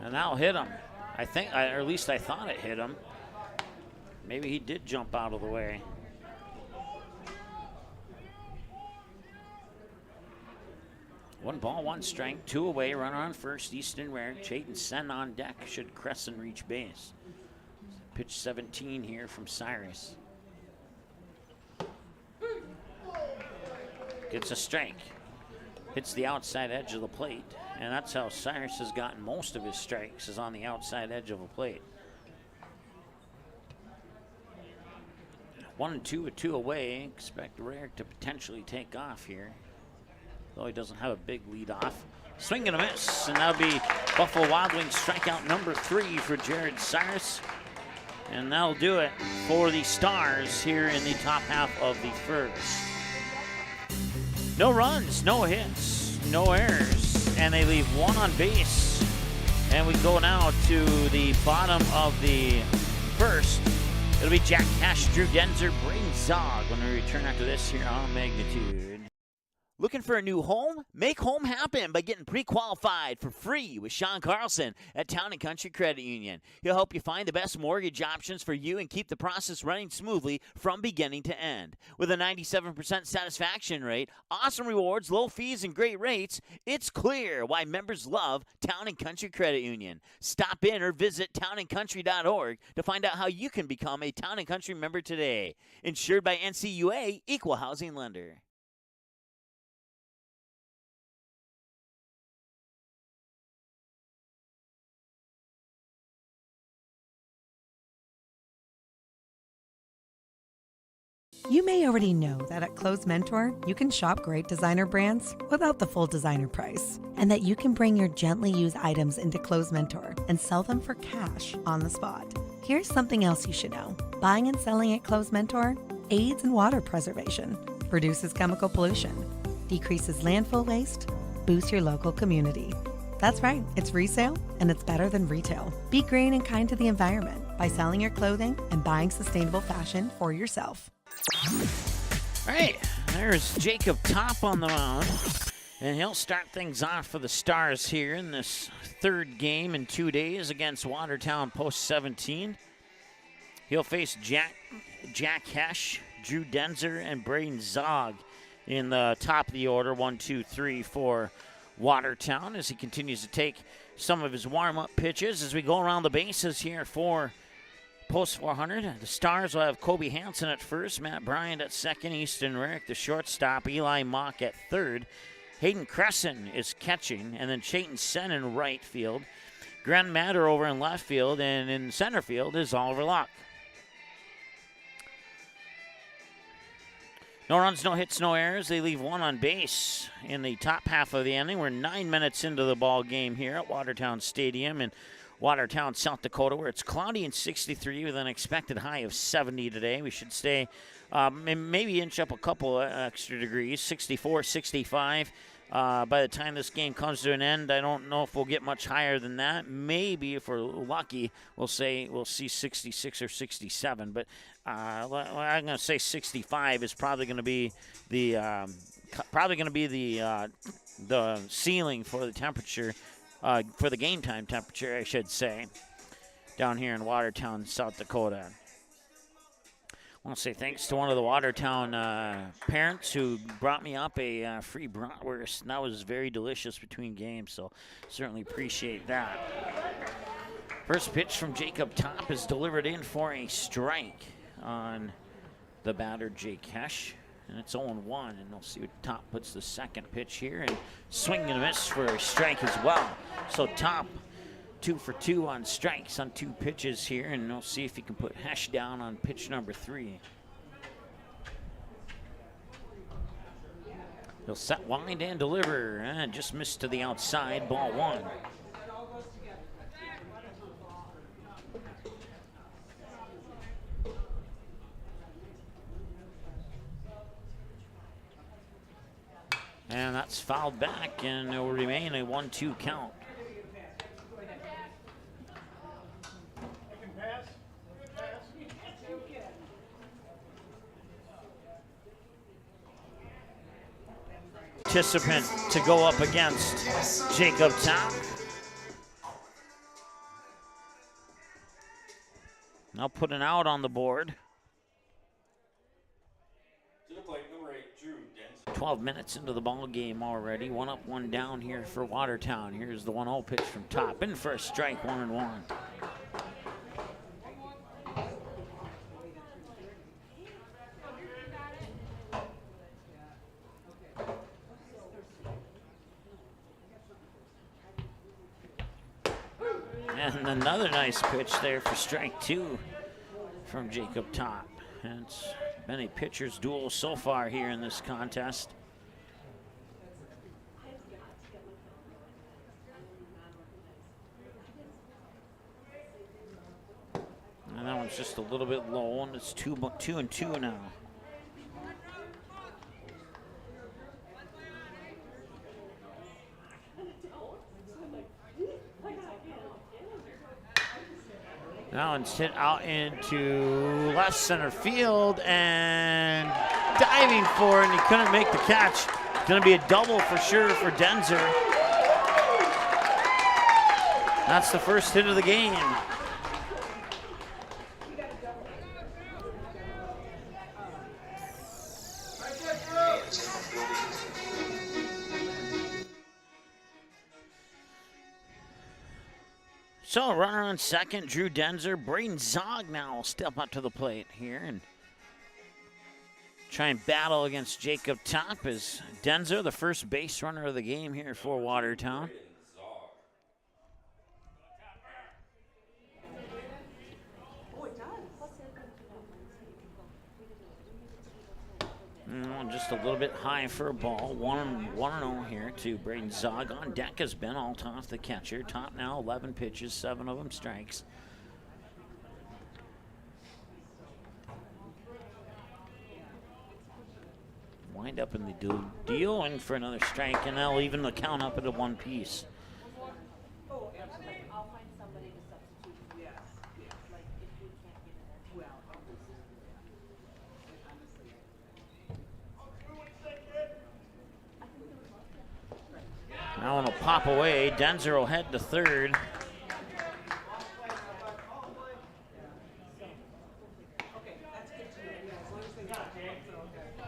And that'll hit him. I think, or at least I thought it hit him. Maybe he did jump out of the way. One ball, 1 strike, 2 away, runner on first, Easton Rarick, Chayton Sen on deck, should Crescent reach base. Pitch 17 here from Cyrus. Gets a strike. Hits the outside edge of the plate. And that's how Cyrus has gotten most of his strikes, is on the outside edge of a plate. 1-2 with 2 away. Expect Rarick to potentially take off here, though he doesn't have a big lead off. Swing and a miss, and that'll be Buffalo Wild Wings strikeout number 3 for Jared Cyrus. And that'll do it for the Stars here in the top half of the first. No runs, no hits, no errors. And they leave 1 on base. And we go now to the bottom of the first. It'll be Jack Cash, Drew Denzer, Braden Zog when we return after this here on Magnitude. Looking for a new home? Make home happen by getting pre-qualified for free with Sean Carlson at Town & Country Credit Union. He'll help you find the best mortgage options for you and keep the process running smoothly from beginning to end. With a 97% satisfaction rate, awesome rewards, low fees, and great rates, it's clear why members love Town & Country Credit Union. Stop in or visit townandcountry.org to find out how you can become a Town & Country member today. Insured by NCUA, Equal Housing Lender. You may already know that at Close Mentor, you can shop great designer brands without the full designer price, and that you can bring your gently used items into Close Mentor and sell them for cash on the spot. Here's something else you should know. Buying and selling at Close Mentor aids in water preservation, reduces chemical pollution, decreases landfill waste, boosts your local community. That's right, it's resale, and it's better than retail. Be green and kind to the environment by selling your clothing and buying sustainable fashion for yourself. All right, there's Jacob Top on the mound, and he'll start things off for the Stars here in this third game in 2 days against Watertown Post 17. He'll face Jack Hesh, Drew Denzer, and Braden Zog in the top of the order, 1, 2, 3 for Watertown, as he continues to take some of his warm-up pitches as we go around the bases here for Post 400. The Stars will have Kobe Hansen at first, Matt Bryant at second, Easton Rarick, the shortstop, Eli Mock at third. Hayden Crescent is catching, and then Chayton Sen in right field. Gren Matter over in left field, and in center field is Oliver Locke. No runs, no hits, no errors. They leave 1 on base in the top half of the inning. We're 9 minutes into the ball game here at Watertown Stadium, and Watertown, South Dakota, where it's cloudy and 63 with an expected high of 70 today. We should stay, maybe inch up a couple extra degrees, 64, 65. By the time this game comes to an end, I don't know if we'll get much higher than that. Maybe if we're lucky, we'll see 66 or 67. But I'm going to say 65 is probably going to be the ceiling for the temperature, for the game time temperature, I should say, down here in Watertown, South Dakota. I want to say thanks to one of the Watertown parents who brought me up a free bratwurst, and that was very delicious between games, so certainly appreciate that. First pitch from Jacob Top is delivered in for a strike on the batter, Jake Hesh, and it's 0-1, and we'll see what Top puts the second pitch here, and swing and a miss for a strike as well. So Top 2 for 2 on strikes on 2 pitches here, and we'll see if he can put Hesh down on pitch number 3. He'll set wide and deliver, and just missed to the outside, ball 1. And that's fouled back, and it will remain a 1-2 count. Participant to go up against Jacob Top. Now put an out on the board. 12 minutes into the ball game already. 1 up, 1 down here for Watertown. Here's the 1-0 pitch from Top. In for a strike, 1-1. And another nice pitch there for strike 2 from Jacob Top. And it's been a pitcher's duel so far here in this contest. And that one's just a little bit low, and it's 2-2 now. Now it's hit out into left center field and diving for it, and he couldn't make the catch. It's going to be a double for sure for Denzer. That's the first hit of the game. So, runner on second, Drew Denzer. Braden Zog now will step up to the plate here and try and battle against Jacob Top as Denzer, the first base runner of the game here for Watertown. Just a little bit high for a ball. 1-0 here to Braden Zog. On deck has been Altoff, the catcher. Top now, 11 pitches, 7 of them strikes. Wind up in the deal, in for another strike, and they'll even the count up at a 1 piece. That one will pop away. Denzer will head to third.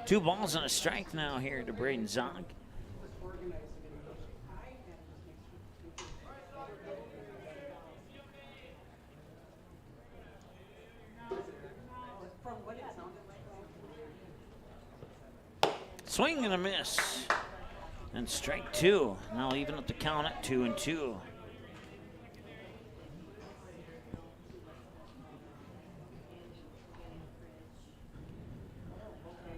Two balls and a strike now here to Braden Zog. Swing and a miss. And strike 2. Now even at the count at 2-2.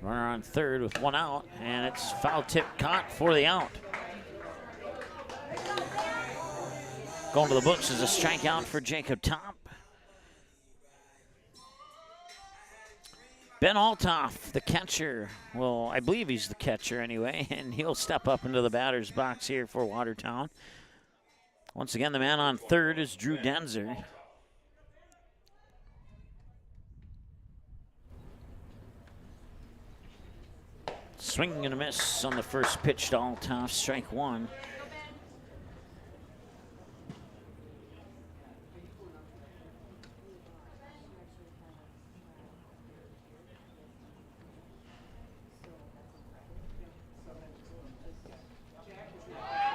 Runner on third with 1 out, and it's foul tip caught for the out. Going to the books is a strikeout for Jacob Top. Ben Altoff, the catcher. Well, I believe he's the catcher anyway, and he'll step up into the batter's box here for Watertown. Once again, the man on third is Drew Denzer. Swing and a miss on the first pitch to Altoff, strike one.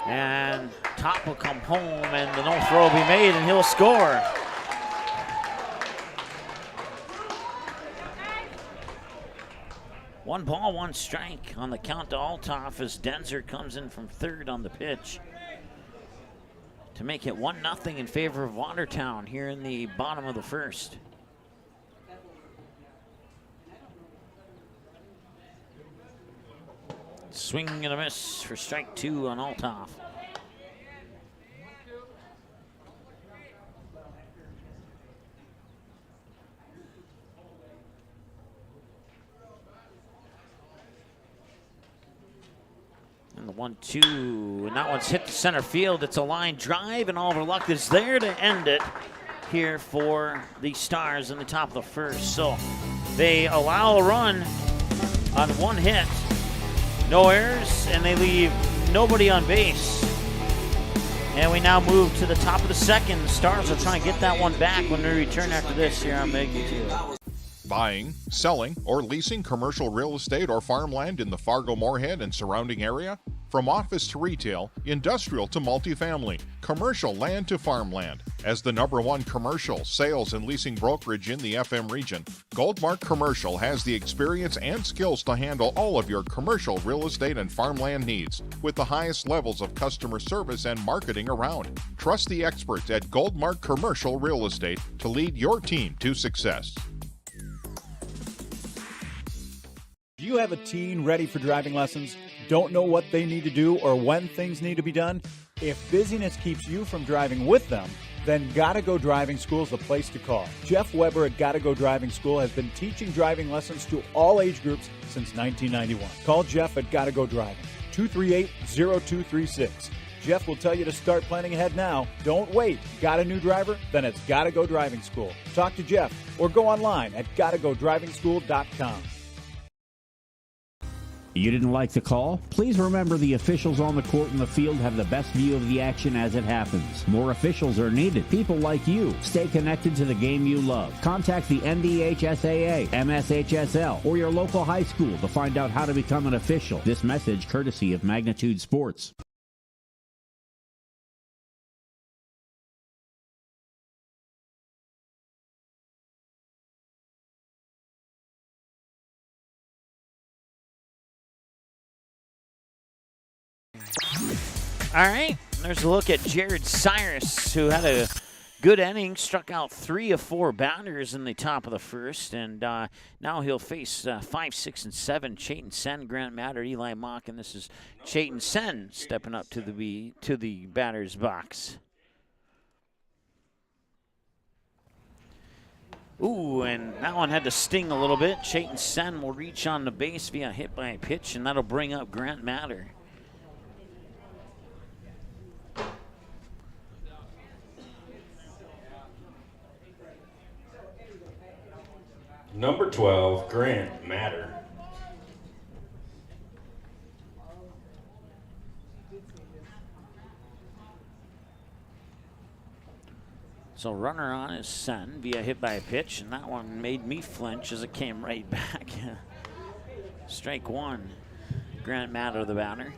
And Top will come home, and the no throw will be made, and he'll score. One ball, one strike on the count to Altoff as Denzer comes in from third on the pitch to make it 1-0 in favor of Watertown here in the bottom of the first. Swing and a miss for strike two on Altoff. And the 1-2, and that one's hit to center field. It's a line drive, and Oliver Luck is there to end it here for the Stars in the top of the first. So they allow a run on one hit. No errors, and they leave nobody on base. And we now move to the top of the second. The Stars are trying to get that one back when we return after this here on Magnitude. Buying, selling, or leasing commercial real estate or farmland in the Fargo-Moorhead and surrounding area? From office to retail, industrial to multifamily, commercial land to farmland. As the #1 commercial, sales, and leasing brokerage in the FM region, Goldmark Commercial has the experience and skills to handle all of your commercial real estate and farmland needs with the highest levels of customer service and marketing around. Trust the experts at Goldmark Commercial Real Estate to lead your team to success. Do you have a teen ready for driving lessons? Don't know what they need to do or when things need to be done? If busyness keeps you from driving with them, then Gotta Go Driving School is the place to call. Jeff Weber at Gotta Go Driving School has been teaching driving lessons to all age groups since 1991. Call Jeff at Gotta Go Driving, 238-0236. Jeff will tell you to start planning ahead now. Don't wait. Got a new driver? Then it's Gotta Go Driving School. Talk to Jeff or go online at gottagodrivingschool.com. You didn't like the call? Please remember the officials on the court and the field have the best view of the action as it happens. More officials are needed. People like you. Stay connected to the game you love. Contact the NDHSAA, MSHSL, or your local high school to find out how to become an official. This message courtesy of Magnitude Sports. All right, there's a look at Jared Cyrus, who had a good inning, struck out 3 of 4 batters in the top of the first, and now he'll face 5, 6, and 7, Chayton Sen, Grant Matter, Eli Mock, and this is Chayton Sen stepping up to the batter's box. Ooh, and that one had to sting a little bit. Chayton Sen will reach on the base via hit by a pitch, and that'll bring up Grant Matter. Number 12, Grant Matter. So runner on is Sen via hit by a pitch, and that one made me flinch as it came right back. Strike one. Grant Matter, the batter.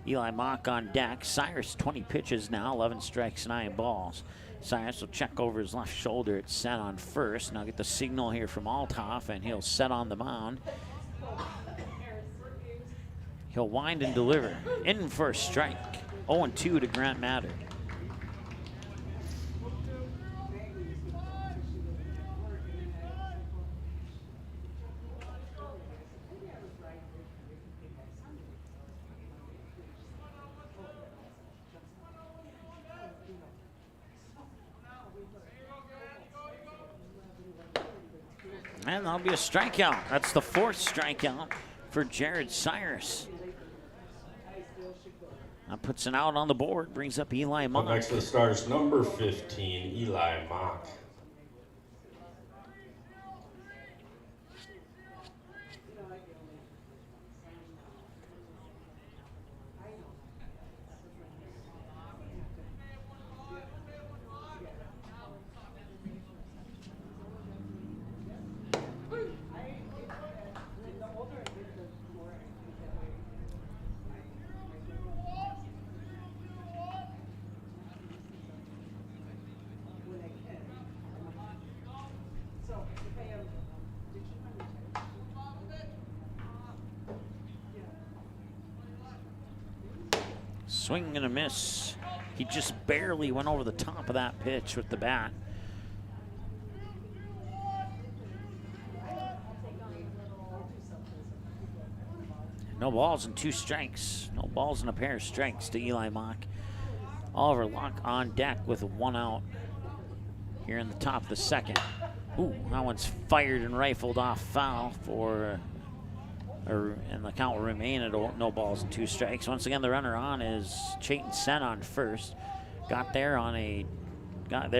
Eli Mock on deck. Cyrus 20 pitches now, 11 strikes, 9 balls. Cyrus will check over his left shoulder. It's set on first. Now get the signal here from Altoff, and he'll set on the mound. He'll wind and deliver. In for a strike. 0-2 to Grant Matter. And that'll be a strikeout. That's the 4th strikeout for Jared Cyrus. That puts an out on the board, brings up Eli Mock. Up next to the Stars, number 15, Eli Mock. Swing and a miss. He just barely went over the top of that pitch with the bat. No balls and 2 strikes. No balls and a pair of strikes to Eli Mock. Oliver Locke on deck with 1 out here in the top of the 2nd. Ooh, that one's fired and rifled off foul for... and the count will remain at no balls and 2 strikes. Once again, the runner on is Chayton Sen on first. Got there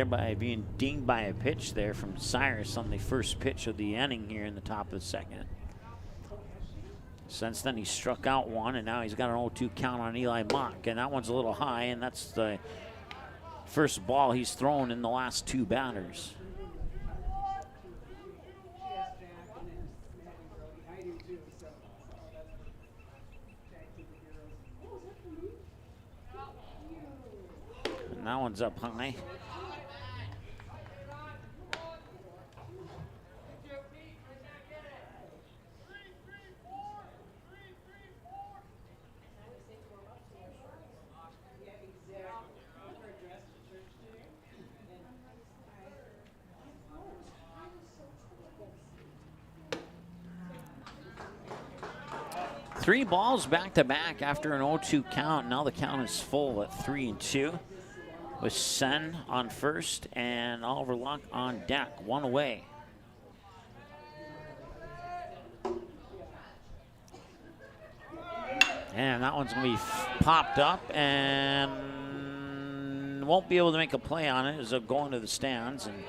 by being dinged by a pitch there from Cyrus on the first pitch of the inning here in the top of the 2nd. Since then, he struck out 1, and now he's got an 0-2 count on Eli Mock, and that one's a little high, and that's the first ball he's thrown in the last 2 batters. And that one's up high. Three balls back to back after an 0-2 count. Now the count is full at 3-2 with Sen on first and Oliver Locke on deck, 1 away. And that one's going to be popped up and won't be able to make a play on it as they'll go into the stands, and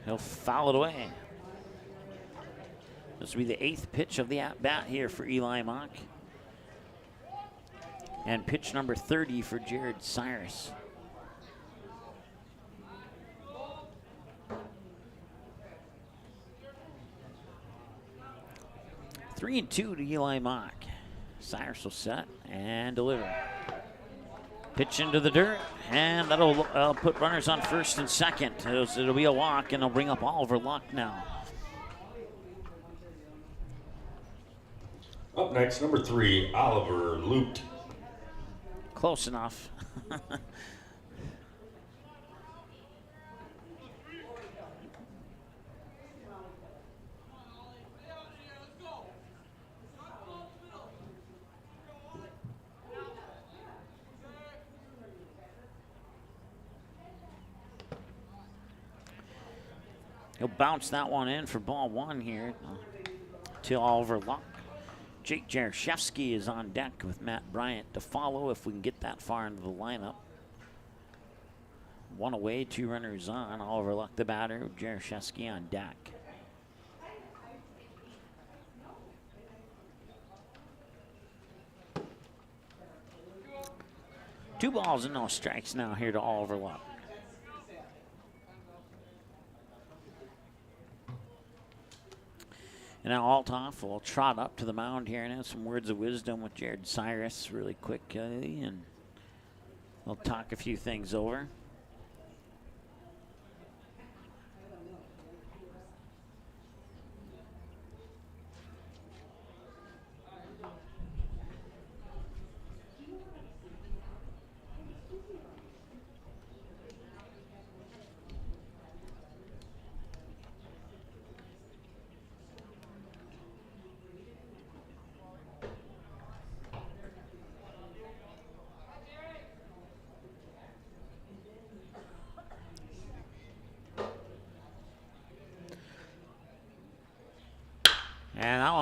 he'll foul it away. This will be the 8th pitch of the at-bat here for Eli Mock. And pitch number 30 for Jared Cyrus. Three and 2 to Eli Mock. Cyrus will set and deliver. Pitch into the dirt, and that'll put runners on first and second. It'll be a walk, and they'll bring up Oliver Locke now. Up next, number 3, Oliver Lute. Close enough. He'll bounce that one in for ball 1 here to Oliver Locke. Jake Jaroszewski is on deck with Matt Bryant to follow if we can get that far into the lineup. 1 away, 2 runners on. Oliver Locke the batter, Jaroszewski on deck. Two balls and no strikes now here to Oliver Locke. And now Althoff will trot up to the mound here and have some words of wisdom with Jared Cyrus really quickly, and we'll talk a few things over.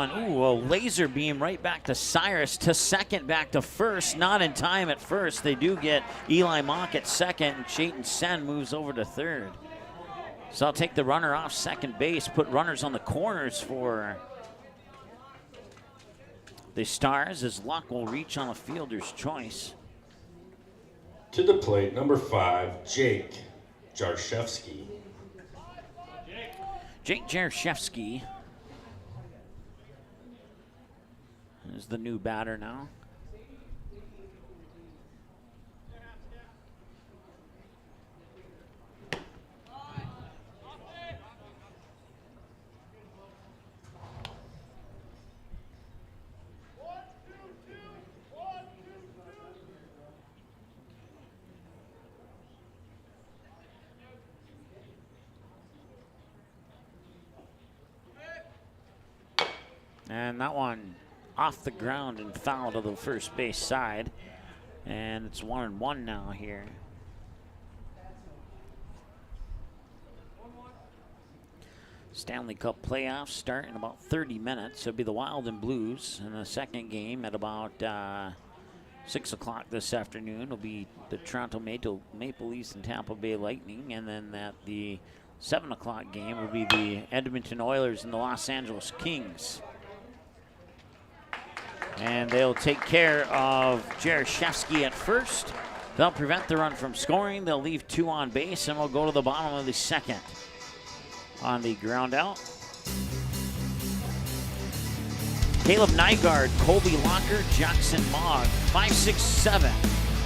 one. Ooh, a laser beam right back to Cyrus, to second, back to first. Not in time at first. They do get Eli Mock at second, and Chayton Sen moves over to third. So I'll take the runner off second base, put runners on the corners for the Stars, as luck will reach on a fielder's choice. To the plate, number 5, Jake Jarshevsky. Jake Jarshevsky is the new batter now. And that one off the ground and foul to the first base side. And it's 1-1 now here. Stanley Cup playoffs start in about 30 minutes. It'll be the Wild and Blues in the second game at about 6 o'clock this afternoon. It'll be the Toronto Maple Leafs and Tampa Bay Lightning. And then at the 7 o'clock game will be the Edmonton Oilers and the Los Angeles Kings. And they'll take care of Jarashevsky at first. They'll prevent the run from scoring. They'll leave 2 on base, and we'll go to the bottom of the second. On the ground out, Caleb Nygaard, Colby Locker, Jackson Mogg, 5, 6, 7.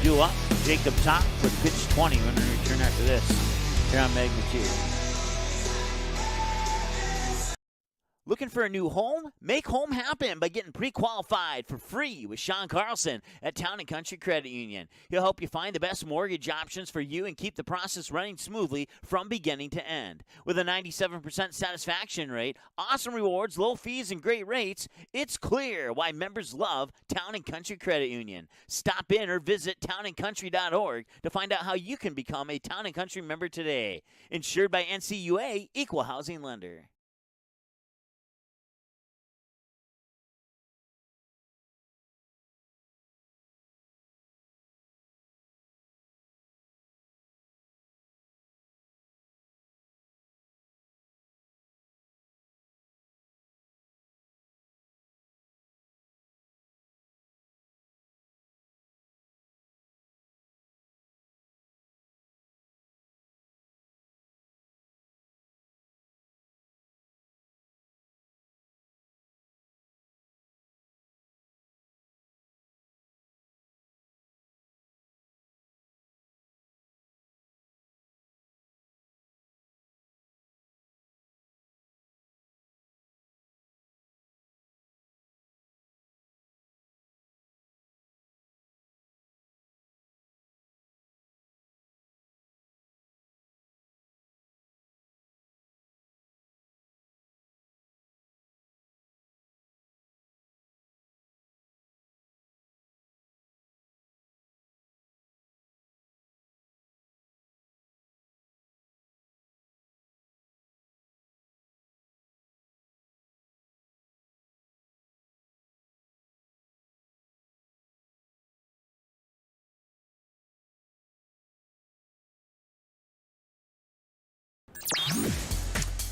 Due up, Jacob Top with pitch 20 when we return after this. Here on Magnitude. Looking for a new home? Make home happen by getting pre-qualified for free with Sean Carlson at Town & Country Credit Union. He'll help you find the best mortgage options for you and keep the process running smoothly from beginning to end. With a 97% satisfaction rate, awesome rewards, low fees, and great rates, it's clear why members love Town & Country Credit Union. Stop in or visit townandcountry.org to find out how you can become a Town & Country member today. Insured by NCUA, Equal Housing Lender.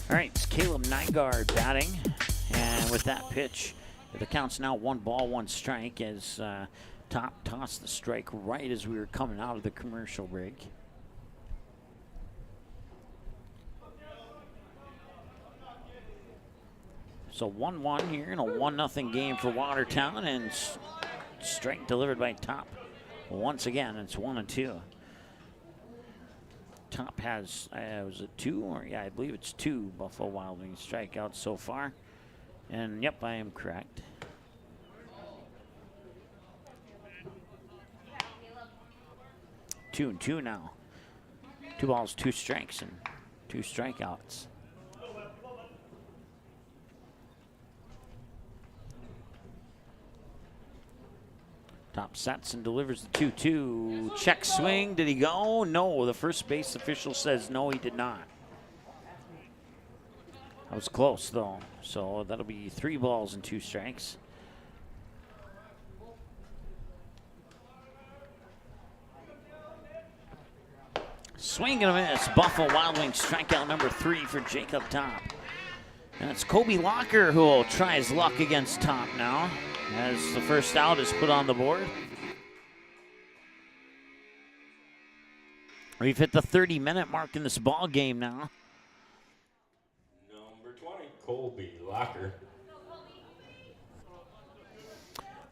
All right, it's Caleb Nygaard batting, and with that pitch, the count's now 1 ball, 1 strike as Top tossed the strike right as we were coming out of the commercial break. So 1-1 here in a 1-0 game for Watertown, and strike delivered by Top once again. It's 1-2. Top has, was it 2? Or yeah, I believe it's 2 Buffalo Wild Wings strikeouts so far. And yep, I am correct. Two and 2 now. 2 balls, 2 strikes, and 2 strikeouts. Top sets and delivers the 2-2. Check swing. Did he go? No. The first base official says no, he did not. That was close, though. So that'll be 3 balls and 2 strikes. Swing and a miss. Buffalo Wild Wings strikeout number 3 for Jacob Top. And it's Kobe Locker who will try his luck against Top now, as the first out is put on the board. We've hit the 30-minute mark in this ball game now. Number 20, Colby Locker.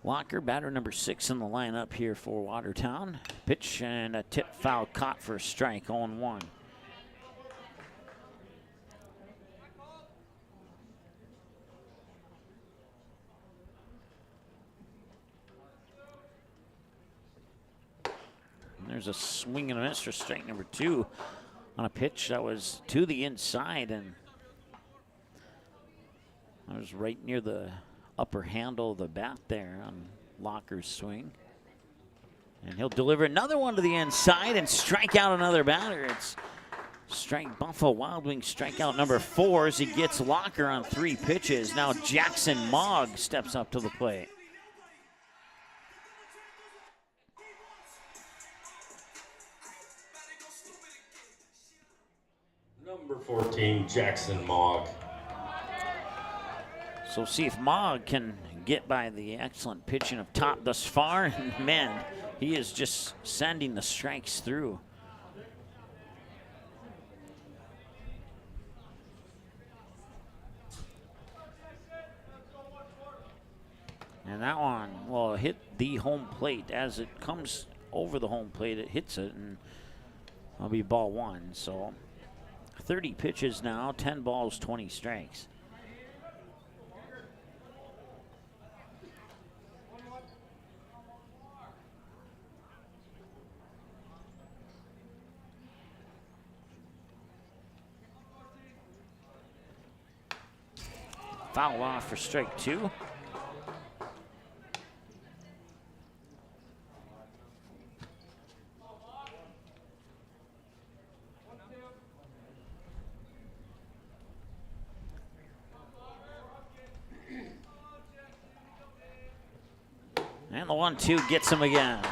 Locker, batter number 6 in the lineup here for Watertown. Pitch and a tip foul caught for a strike, 0-1. There's a swing and a miss for strike number 2 on a pitch that was to the inside, and that was right near the upper handle of the bat there on Locker's swing. And he'll deliver another one to the inside and strike out another batter. It's Buffalo Wild Wings strikeout number 4 as he gets Locker on 3 pitches. Now Jackson Mogg steps up to the plate. Number 14, Jackson Mogg. So see if Mogg can get by the excellent pitching of Top thus far. And man, he is just sending the strikes through. And that one will hit the home plate. As it comes over the home plate, it hits it, and it'll be ball 1. So 30 pitches now, 10 balls, 20 strikes. Foul off for strike 2. And the 1-2 gets him again.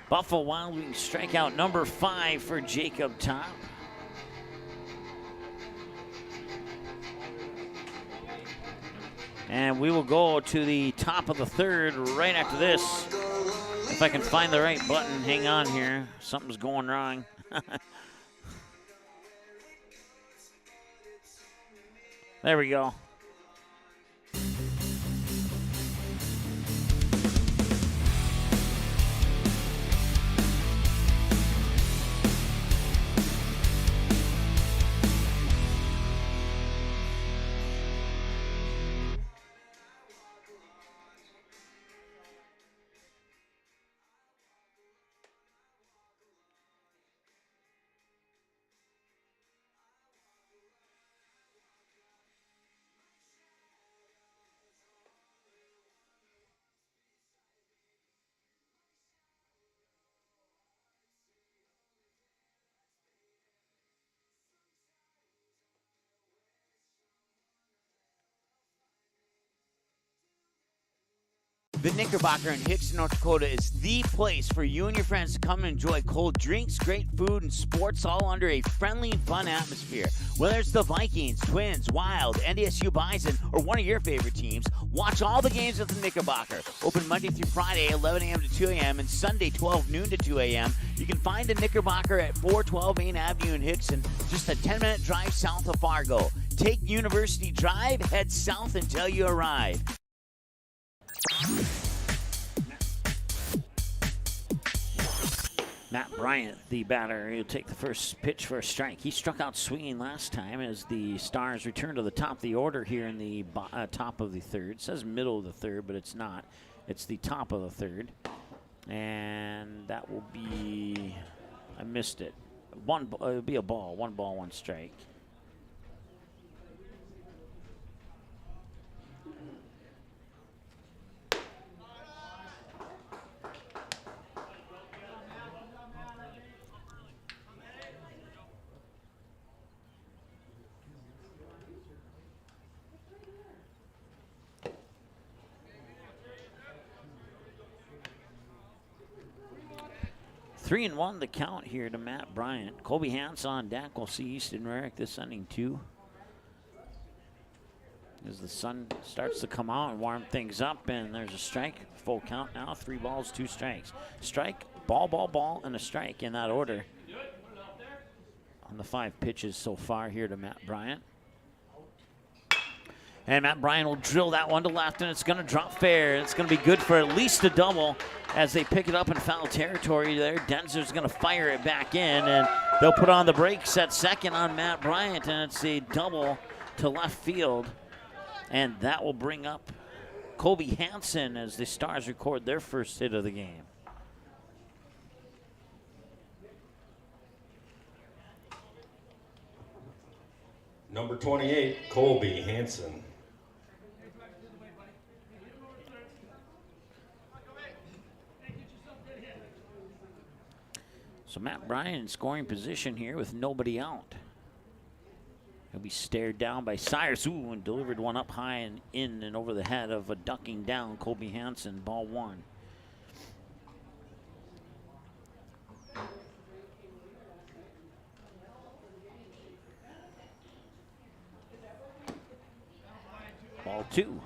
Buffalo Wild Wings strikeout number 5 for Jacob Top. And we will go to the top of the 3rd right after this. If I can find the right button, hang on here. Something's going wrong. There we go. The Knickerbocker in Hickson, North Dakota is the place for you and your friends to come and enjoy cold drinks, great food, and sports all under a friendly and fun atmosphere. Whether it's the Vikings, Twins, Wild, NDSU Bison, or one of your favorite teams, watch all the games at the Knickerbocker. Open Monday through Friday, 11 a.m. to 2 a.m., and Sunday, 12 noon to 2 a.m. You can find the Knickerbocker at 412 Main Avenue in Hickson, just a 10-minute drive south of Fargo. Take University Drive, head south until you arrive. Matt Bryant, the batter, he'll take the first pitch for a strike. He struck out swinging last time as the Stars return to the top of the order here in the top of the 3rd. It says middle of the 3rd, but it's not. It's the top of the 3rd. And that will be, I missed it. It'll be a ball. 1 ball, 1 strike. 3-1 the count here to Matt Bryant. Colby Hans on deck. We'll see Easton Rarick this inning too, as the sun starts to come out and warm things up. And there's a strike. Full count now. 3 balls, 2 strikes. Strike, ball, and a strike in that order on the 5 pitches so far here to Matt Bryant. And Matt Bryant will drill that one to left, and it's going to drop fair. It's going to be good for at least a double as they pick it up in foul territory there. Denser's going to fire it back in, and they'll put on the brakes at second on Matt Bryant, and it's a double to left field. And that will bring up Colby Hansen as the Stars record their first hit of the game. Number 28, Colby Hansen. So Matt Bryant in scoring position here with nobody out. He'll be stared down by Cyrus. Ooh, and delivered one up high and in and over the head of a ducking down Colby Hansen. Ball 1. Ball 2.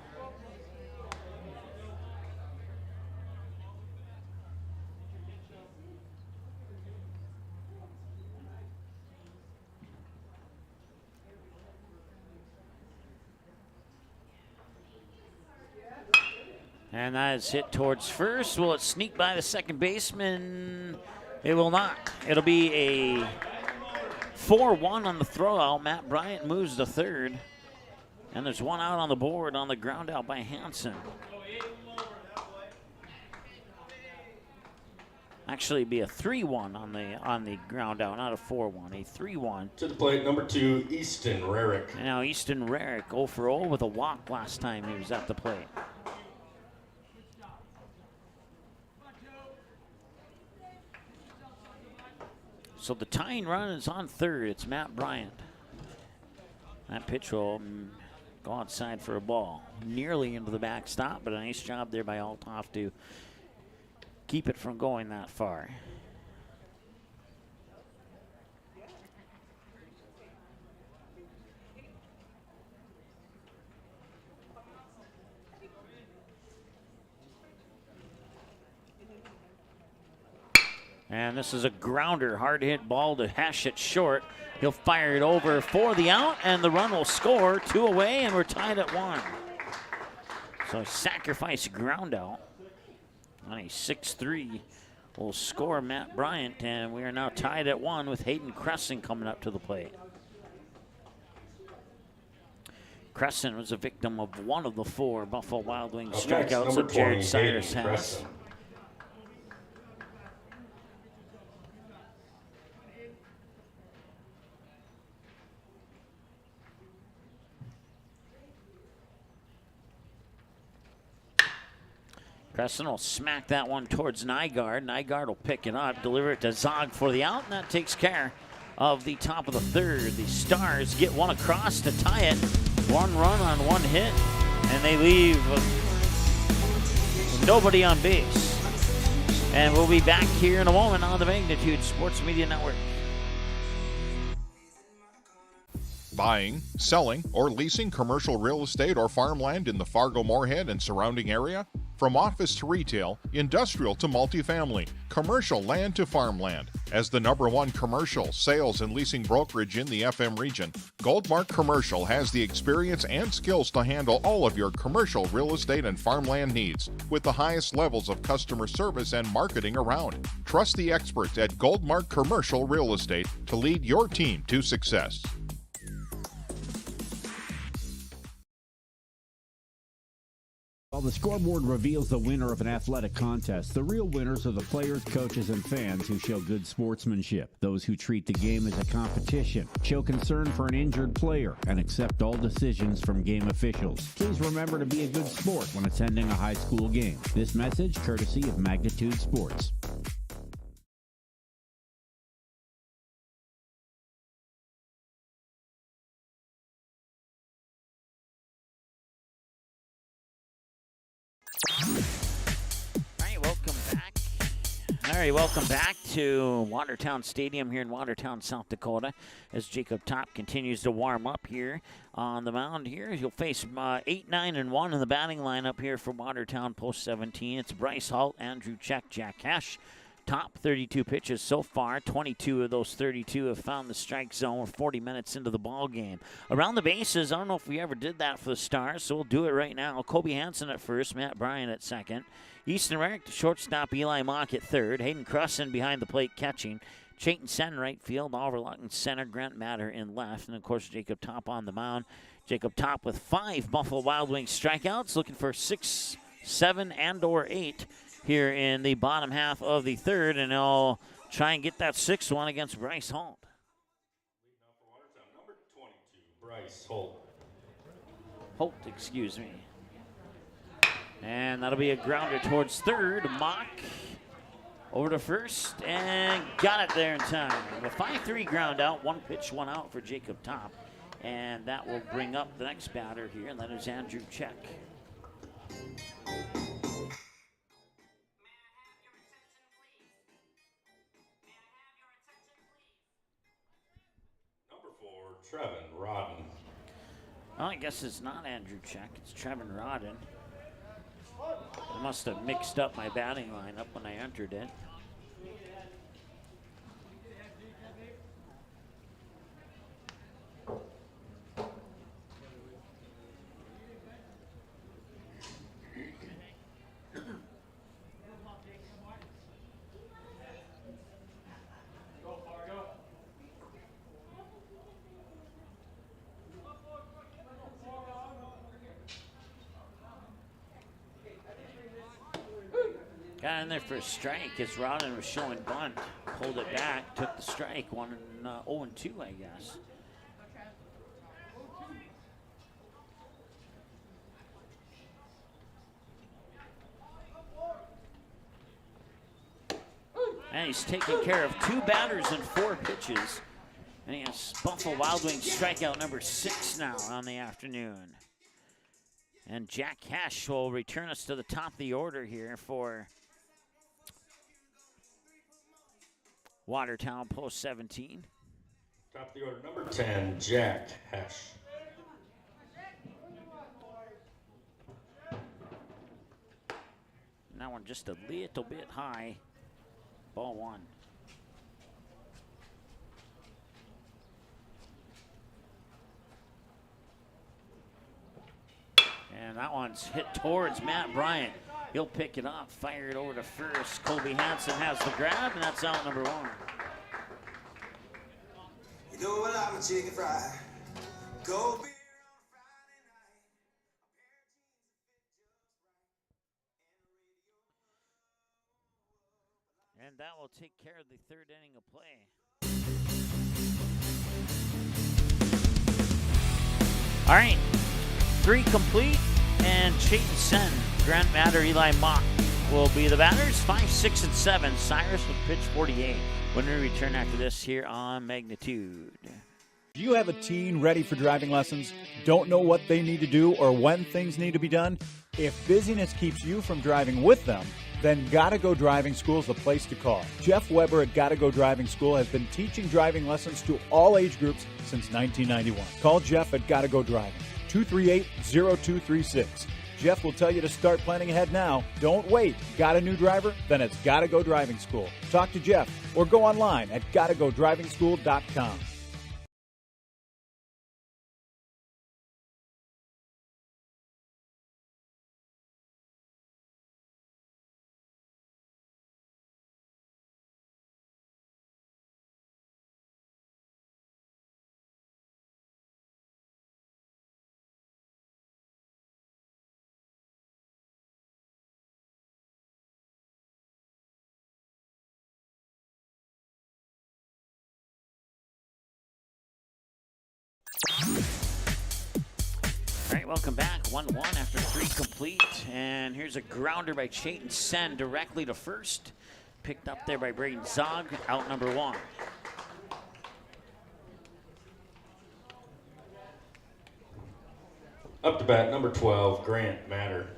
And that is hit towards first. Will it sneak by the second baseman? It will not. It'll be a 4-1 on the throw out. Matt Bryant moves to third. And there's one out on the board on the ground out by Hansen. Actually, it'd be a 3-1 on the ground out, not a 4-1. A 3-1. To the plate, number 2, Easton Rarick. Now Easton Rarick 0 for 0 with a walk last time he was at the plate. So the tying run is on third. It's Matt Bryant. That pitch will go outside for a ball. Nearly into the backstop, but a nice job there by Althoff to keep it from going that far. And this is a grounder, hard hit ball to hash it short. He'll fire it over for the out, and the run will score. 2 away, and we're tied at 1. So a sacrifice ground out on a 6-3 will score Matt Bryant, and we are now tied at 1 with Hayden Christensen coming up to the plate. Christensen was a victim of one of the 4 Buffalo Wild Wings strikeouts that Jared Cyrus has. Christensen will smack that one towards Nygaard. Nygaard will pick it up, deliver it to Zog for the out, and that takes care of the top of the third. The Stars get one across to tie it. 1 run on 1 hit, and they leave nobody on base. And we'll be back here in a moment on the Magnitude Sports Media Network. Buying, selling, or leasing commercial real estate or farmland in the Fargo-Moorhead and surrounding area? From office to retail, industrial to multifamily, commercial land to farmland. As the #1 commercial, sales, and leasing brokerage in the FM region, Goldmark Commercial has the experience and skills to handle all of your commercial real estate and farmland needs with the highest levels of customer service and marketing around. Trust the experts at Goldmark Commercial Real Estate to lead your team to success. While the scoreboard reveals the winner of an athletic contest, the real winners are the players, coaches, and fans who show good sportsmanship. Those who treat the game as a competition, show concern for an injured player, and accept all decisions from game officials. Please remember to be a good sport when attending a high school game. This message courtesy of Magnitude Sports. All right, welcome back. All right, welcome back to Watertown Stadium here in Watertown, South Dakota, as Jacob Top continues to warm up here on the mound here. He'll face 8, 9, and 1 in the batting lineup here for Watertown post 17. It's Bryce Holt, Andrew Check, Jack Cash. Top 32 pitches so far. 22 of those 32 have found the strike zone. We're 40 minutes into the ball game. Around the bases, I don't know if we ever did that for the Stars, so we'll do it right now. Kobe Hansen at first, Matt Bryan at second. Easton Merrick to shortstop, Eli Mock at third. Hayden Christensen behind the plate catching. Chayton Sen right field, Oliver Luck in center, Grant Matter in left. And, of course, Jacob Top on the mound. Jacob Top with 5 Buffalo Wild Wings strikeouts, looking for 6, 7, and or 8 here in the bottom half of the third, and they'll try and get that 6th one against Bryce Holt. Number 22, Bryce Holt. Holt, excuse me. And that'll be a grounder towards third. Mock over to first, and got it there in time. A 5-3 ground out, 1 pitch, 1 out for Jacob Top. And that will bring up the next batter here, and that is Andrew Check. Trevin Rodden. Well, I guess it's not Andrew Check. It's Trevin Rodden. I must have mixed up my batting lineup when I entered it. Got in there for a strike as Rodden was showing bunt. Pulled it back, took the strike, 1-0-2, I guess. And he's taking care of 2 batters and 4 pitches. And he has Buffalo Wild Wings strikeout number 6 now on the afternoon. And Jack Cash will return us to the top of the order here for Watertown post 17. Top of the order, number 10, Jack Hesh. And that one just a little bit high. Ball 1. And that one's hit towards Matt Bryant. He'll pick it up, fire it over to first. Kobe Hansen has the grab, and that's out number 1. You know what, I'm a chicken fry. Go beer and that will take care of the 3rd inning of play. All right, 3 complete, and Chayton Sen, Grant Matter, Eli Mock will be the batters. 5, 6, and 7. Cyrus with pitch 48. When we return after this here on Magnitude. Do you have a teen ready for driving lessons? Don't know what they need to do or when things need to be done? If busyness keeps you from driving with them, then Gotta Go Driving School is the place to call. Jeff Weber at Gotta Go Driving School has been teaching driving lessons to all age groups since 1991. Call Jeff at Gotta Go Driving, 238-0236. Jeff will tell you to start planning ahead now. Don't wait. Got a new driver? Then it's Gotta Go Driving School. Talk to Jeff or go online at gottagodrivingschool.com. All right, welcome back. 1-1 after 3 complete. And here's a grounder by Chayton Sen directly to first. Picked up there by Braden Zog, out number 1. Up to bat, number 12, Grant Matter.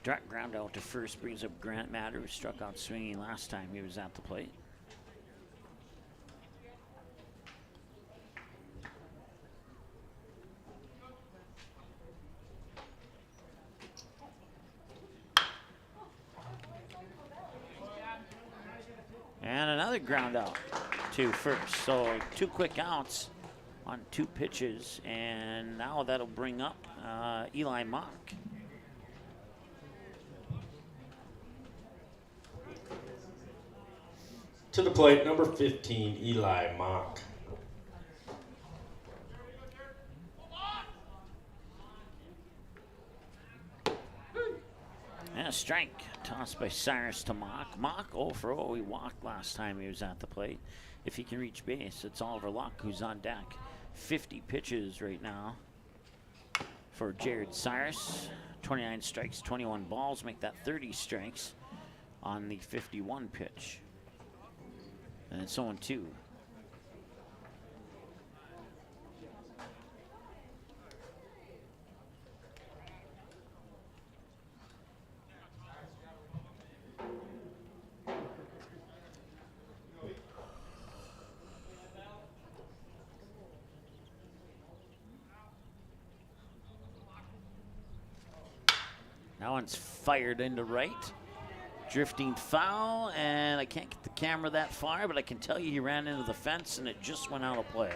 Direct ground out to first brings up Grant Matter, who struck out swinging last time he was at the plate. And another ground out to first. So 2 quick outs on 2 pitches, and now that'll bring up Eli Mock. To the plate, number 15, Eli Mock. And a strike, tossed by Cyrus to Mock. Mock 0 for 0. He walked last time he was at the plate. If he can reach base, it's Oliver Luck who's on deck. 50 pitches right now for Jared Cyrus. 29 strikes, 21 balls, make that 30 strikes on the 51 pitch. And it's 0-2. That one's fired into right. Drifting foul, and I can't get the camera that far, but I can tell you he ran into the fence and it just went out of play.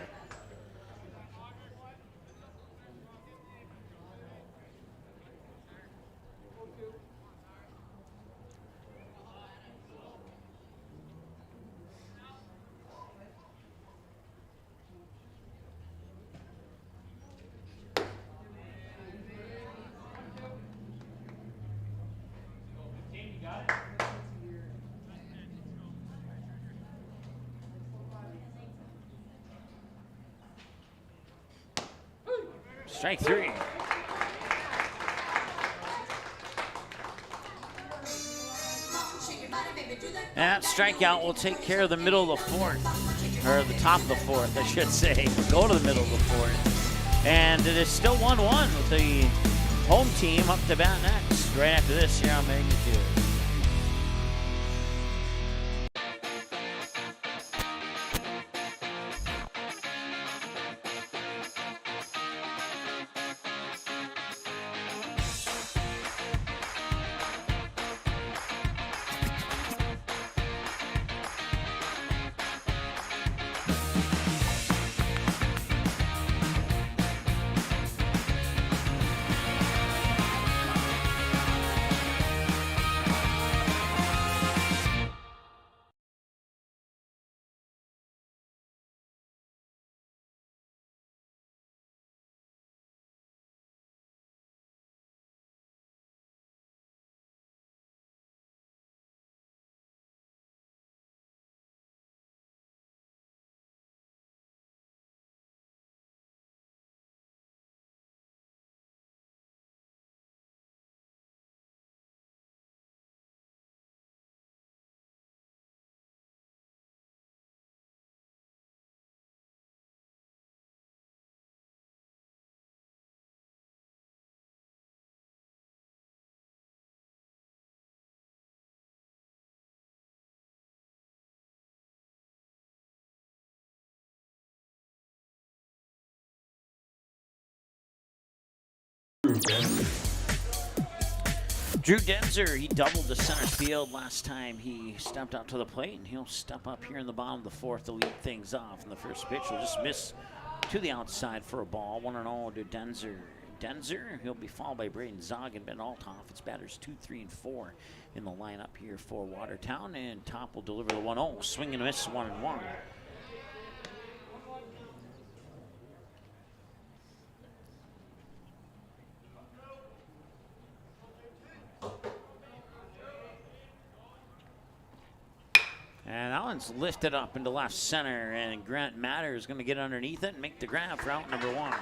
Strike 3. That strikeout will take care of the middle of the 4th, or the top of the 4th, I should say. Go to the middle of the 4th. And it is still 1-1 with the home team up to bat next. Right after this here on Magnitude. Drew Denzer, he doubled the center field last time he stepped out to the plate, and he'll step up here in the bottom of the 4th to lead things off. And the first pitch will just miss to the outside for a ball. 1-0 to Denzer. Denzer, he'll be followed by Braden Zog and Ben Althoff. It's batters 2, 3, and 4 in the lineup here for Watertown. And Top will deliver the 1-0. Swing and a miss, 1-1. And that one's lifted up into left center, and Grant Matter is going to get underneath it and make the grab for out number 1.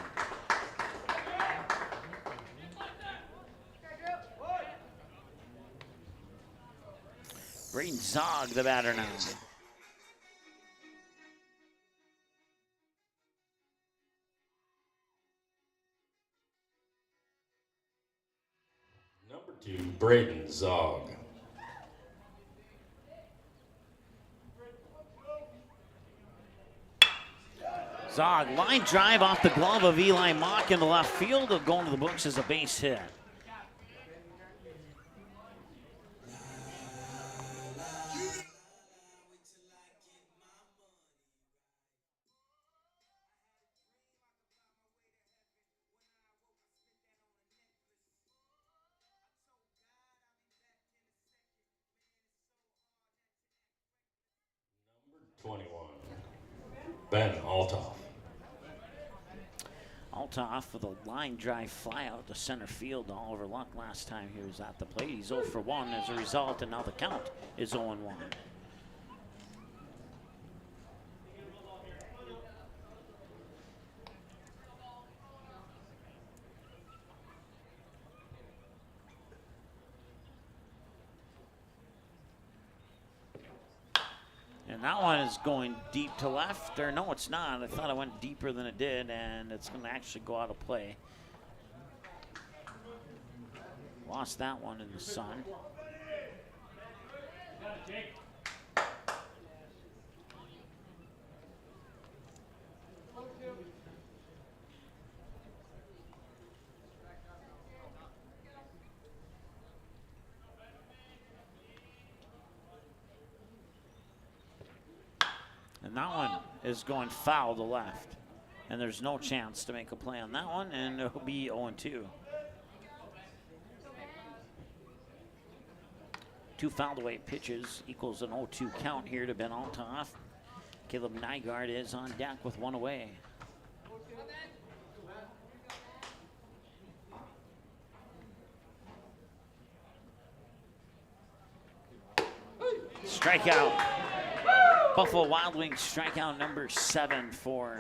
Braden Zog, the batter now. Number 2, Braden Zog. Zog, line drive off the glove of Eli Mock in the left field, going to the books as a base hit. Number 21, Ben Altoff. Altoff with a line drive fly out to center field. Oliver Luck last time he was at the plate. He's 0 for 1 as a result, and now the count is 0-1. And that one is going deep to left, or no, it's not. I thought it went deeper than it did, and it's going to actually go out of play. Lost that one in the sun. And that one is going foul to left. And there's no chance to make a play on that one, and it'll be 0-2. 2 fouled away pitches equals an 0-2 count here to Ben Altoff. Caleb Nygaard is on deck with 1 away. Strikeout. Buffalo Wild Wings strikeout number 7 for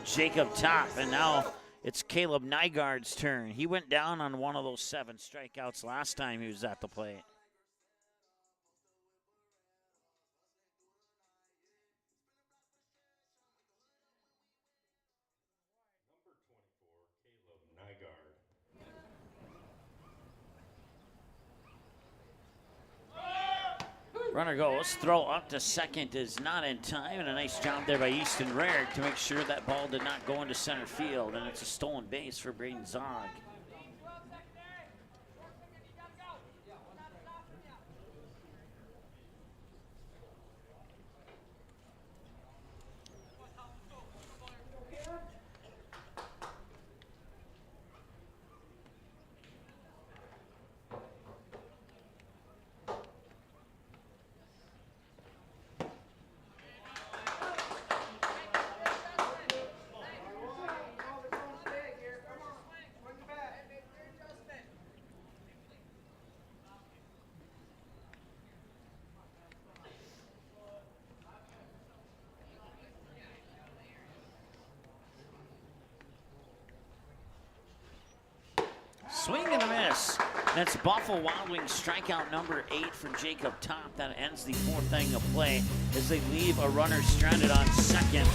Jacob Top. And now it's Caleb Nygaard's turn. He went down on one of those 7 strikeouts last time he was at the plate. Number 24, Caleb Nygaard. Runner goes, throw up to second is not in time, and a nice job there by Easton Rarick to make sure that ball did not go into center field, and it's a stolen base for Braden Zog. Swing and a miss. That's Buffalo Wild Wings strikeout number 8 for Jacob Top. That ends the 4th inning of play as they leave a runner stranded on second.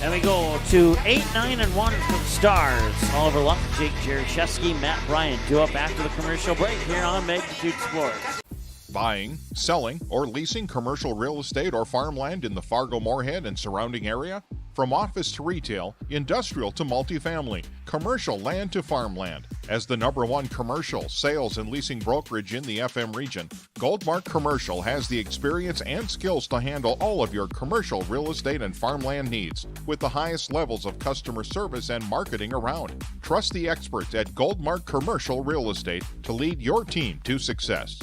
And we go to 8-9-1 for the Stars. Oliver Luck, Jake Jerishevsky, Matt Bryant do up after the commercial break here on Magnitude Sports. Buying, selling, or leasing commercial real estate or farmland in the Fargo-Moorhead and surrounding area? From office to retail, industrial to multifamily, commercial land to farmland. As the #1 commercial, sales, and leasing brokerage in the FM region, Goldmark Commercial has the experience and skills to handle all of your commercial real estate and farmland needs with the highest levels of customer service and marketing around. Trust the experts at Goldmark Commercial Real Estate to lead your team to success.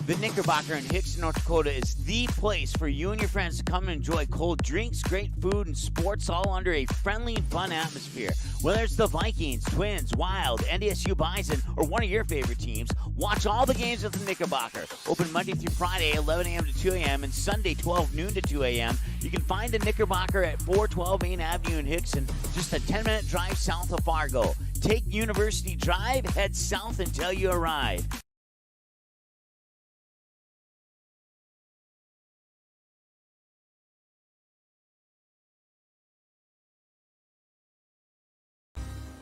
The Knickerbocker in Hickson, North Dakota is the place for you and your friends to come and enjoy cold drinks, great food, and sports all under a friendly and fun atmosphere. Whether it's the Vikings, Twins, Wild, NDSU Bison, or one of your favorite teams, watch all the games at the Knickerbocker. Open Monday through Friday, 11 a.m. to 2 a.m., and Sunday, 12 noon to 2 a.m. You can find the Knickerbocker at 412 Main Avenue in Hickson, just a 10-minute drive south of Fargo. Take University Drive, head south until you arrive.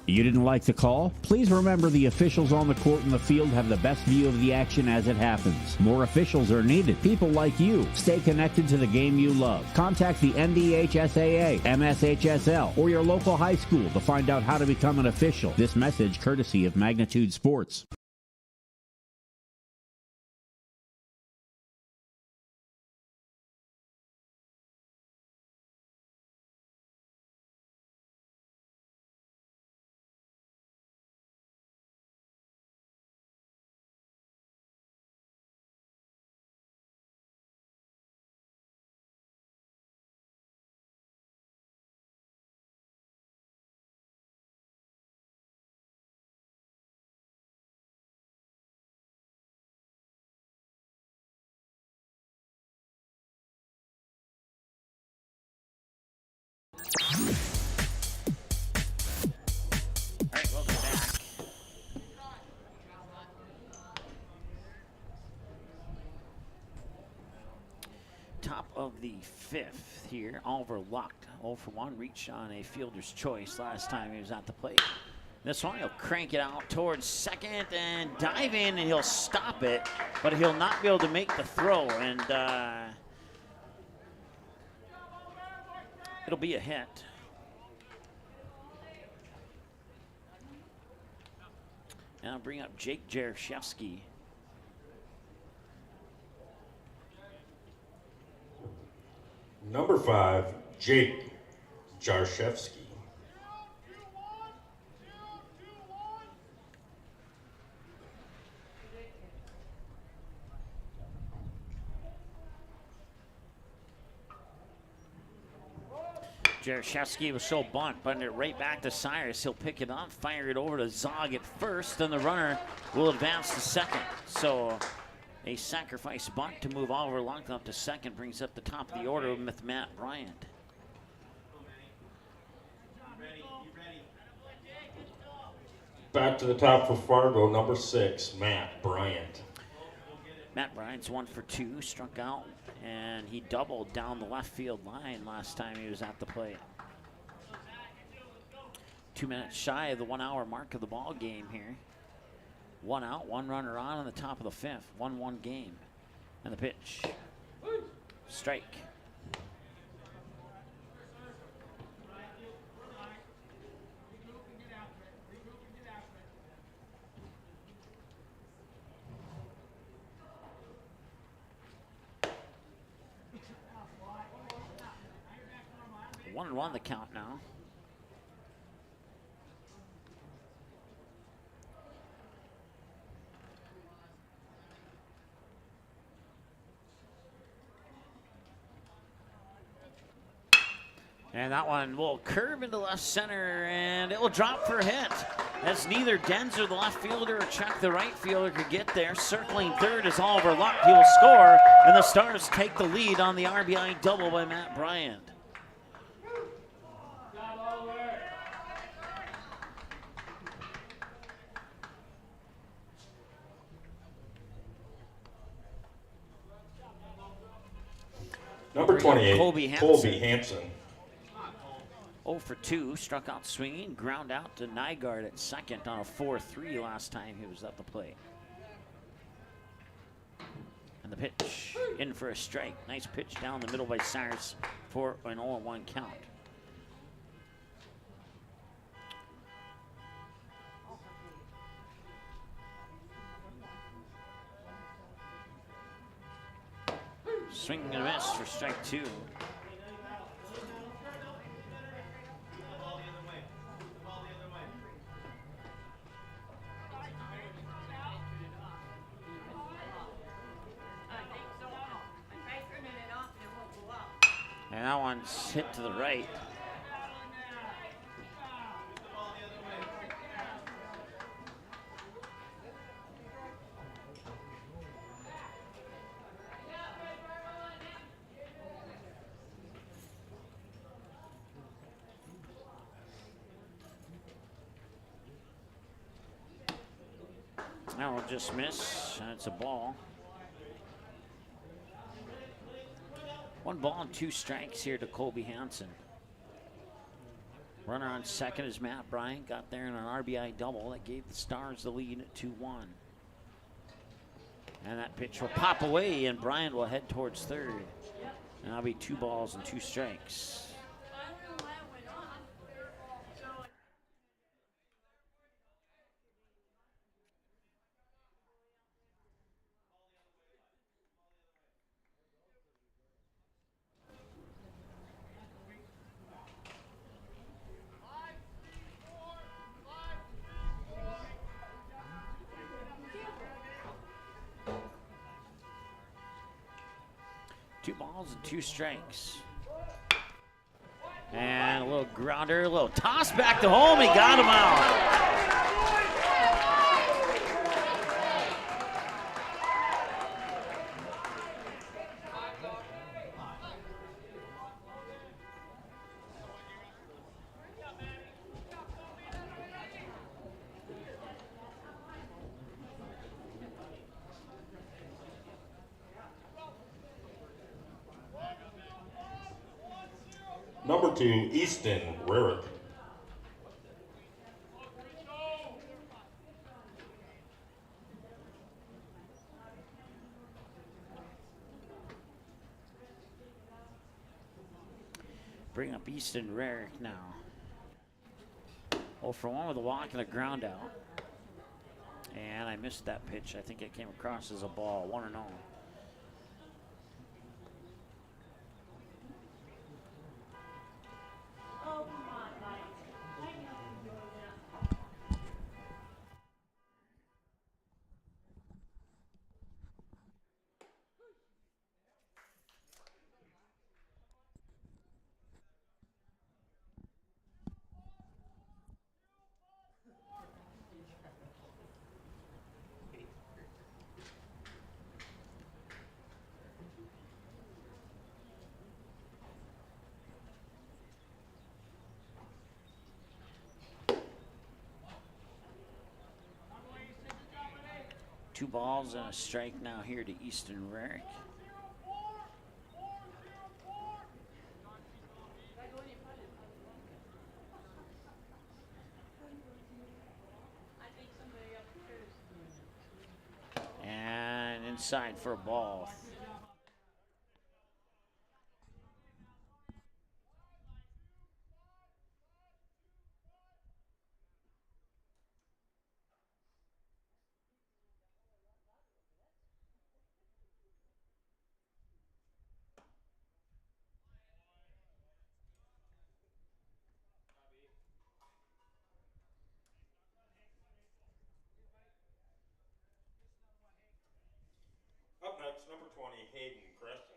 You didn't like the call? Please remember the officials on the court and the field have the best view of the action as it happens. More officials are needed. People like you. Stay connected to the game you love. Contact the NDHSAA, MSHSL, or your local high school to find out how to become an official. This message courtesy of Magnitude Sports. Top of the fifth here. Oliver locked 0 for 1, reached on a fielder's choice last time he was at the plate. This one, he'll crank it out towards second and dive in, and he'll stop it, but he'll not be able to make the throw, and it'll be a hit. And I'll bring up Jake Jarashevsky. Number 5, Jake Jarashevsky. Jarashevsky was so bunt, bunting it right back to Cyrus. He'll pick it up, fire it over to Zog at first, and the runner will advance to second. So a sacrifice bunt to move Oliver Lunk up to second brings up the top of the order with Matt Bryant. Back to the top for Fargo, number 6, Matt Bryant. Matt Bryant's 1 for 2, struck out, and he doubled down the left field line last time he was at the plate. 2 minutes shy of the 1 hour mark of the ball game here. 1 out, 1 runner on the top of the fifth. 1-1 game. And the pitch. Strike. One and 1 the count now. And that one will curve into left center, and it will drop for a hit. As neither Denzer, the left fielder, or Chuck, the right fielder, could get there. Circling third is Oliver Luck. He will score, and the Stars take the lead on the RBI double by Matt Bryant. Number 28, Colby Hansen. 0 for 2, struck out swinging, ground out to Nygaard at second on a 4-3 last time he was at the plate. And the pitch in for a strike. Nice pitch down the middle by Cyrus for an 0-1 count. Swing and a miss for strike 2. And that one's hit to the right. Now we'll just miss, and it's a ball. 1 ball and 2 strikes here to Colby Hansen. Runner on second as Matt Bryant got there in an RBI double that gave the Stars the lead at 2-1. And that pitch will pop away, and Bryant will head towards third. And that'll be 2 balls and 2 strikes. Two balls and 2 strikes. And a little grounder, a little toss back to home. He got him out. Number 2, Easton Rarick. Bring up Easton Rarick now. 0 for 1 with a walk and a ground out. And I missed that pitch. I think it came across as a ball. 1-0. Two balls and a strike now here to Easton Rarick. And inside for a ball. Up next, number 20, Hayden Christensen.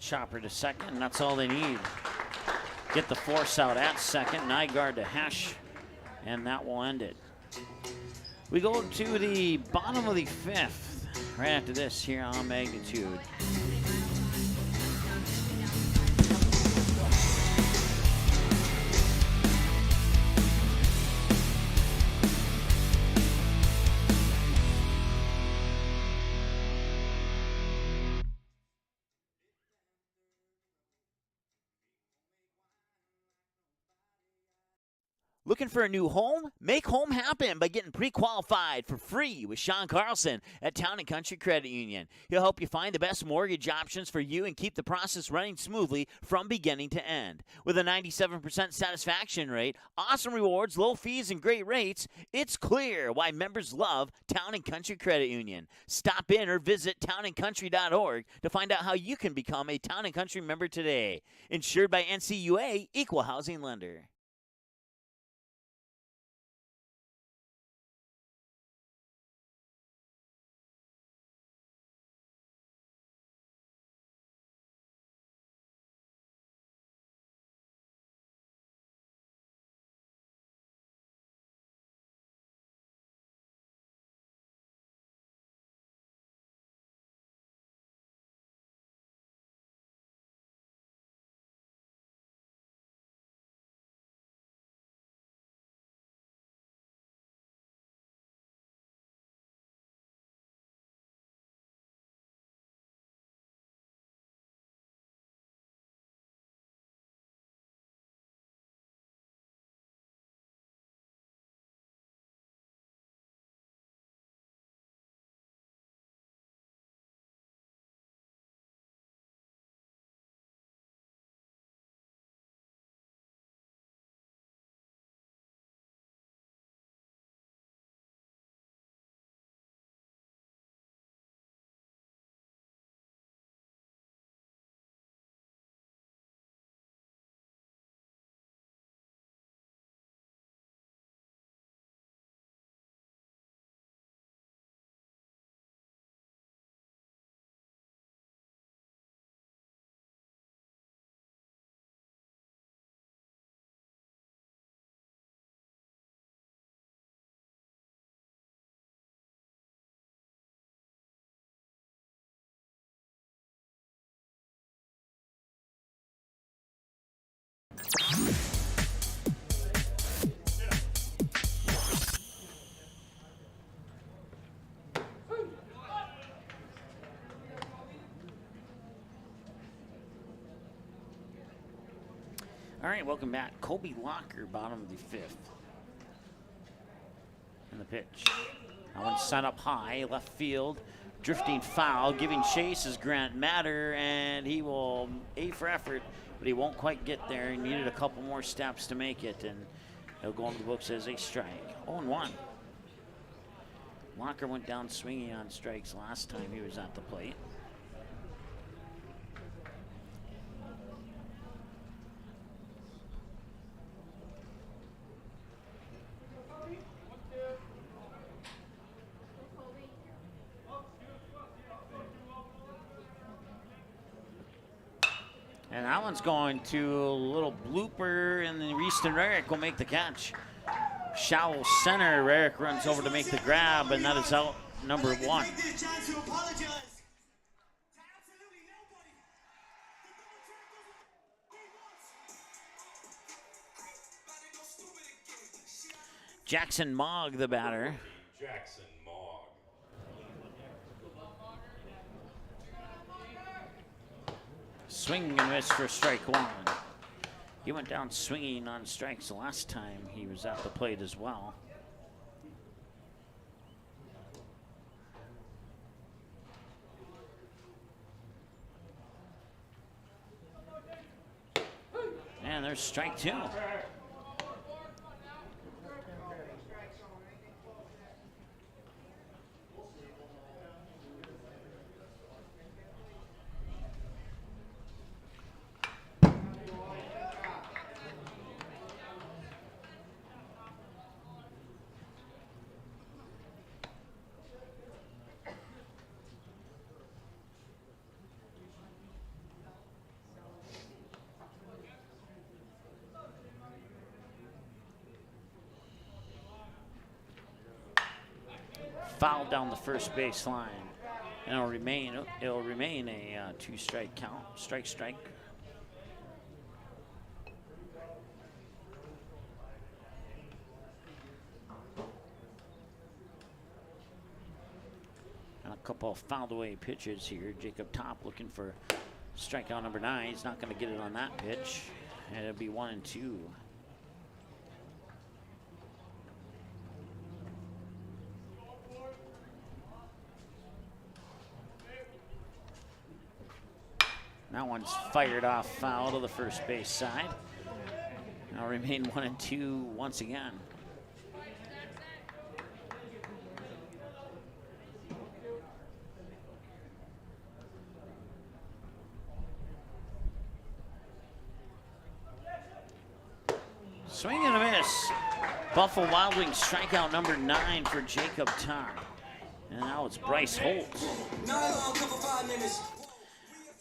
Chopper to second, and that's all they need. Get the force out at second. Nygaard to Hesh, and that will end it. We go to the bottom of the 5th right after this here on Magnitude. Looking for a new home? Make home happen by getting pre-qualified for free with Sean Carlson at Town & Country Credit Union. He'll help you find the best mortgage options for you and keep the process running smoothly from beginning to end. With a 97% satisfaction rate, awesome rewards, low fees, and great rates, it's clear why members love Town & Country Credit Union. Stop in or visit townandcountry.org to find out how you can become a Town & Country member today. Insured by NCUA, Equal Housing Lender. All right, welcome back. Kobe Locker, bottom of the fifth. And the pitch. That one sent up high, left field. Drifting foul, giving chase is Grant Matter, and he will A for effort, but he won't quite get there. He needed a couple more steps to make it, and he'll go into the books as a strike. 0-1. Locker went down swinging on strikes last time he was at the plate. And that one's going to a little blooper, and then Reeston Rarick will make the catch. Shallow center, Rarick runs over to make the grab, and that is out number one. Jackson Mogg, the batter. Jackson Mogg. Swing and miss for strike one. He went down swinging on strikes the last time he was at the plate as well. And there's strike two. Foul down the first base line, and it'll remain a two-strike count. Strike. And a couple of fouled away pitches here. Jacob Top looking for strikeout number 9. He's not going to get it on that pitch, and it'll be 1-2. That one's fired off foul to the first base side. Now remain 1-2 once again. Swing and a miss. Buffalo Wild Wings strikeout number 9 for Jacob Top. And now it's Bryce Holt.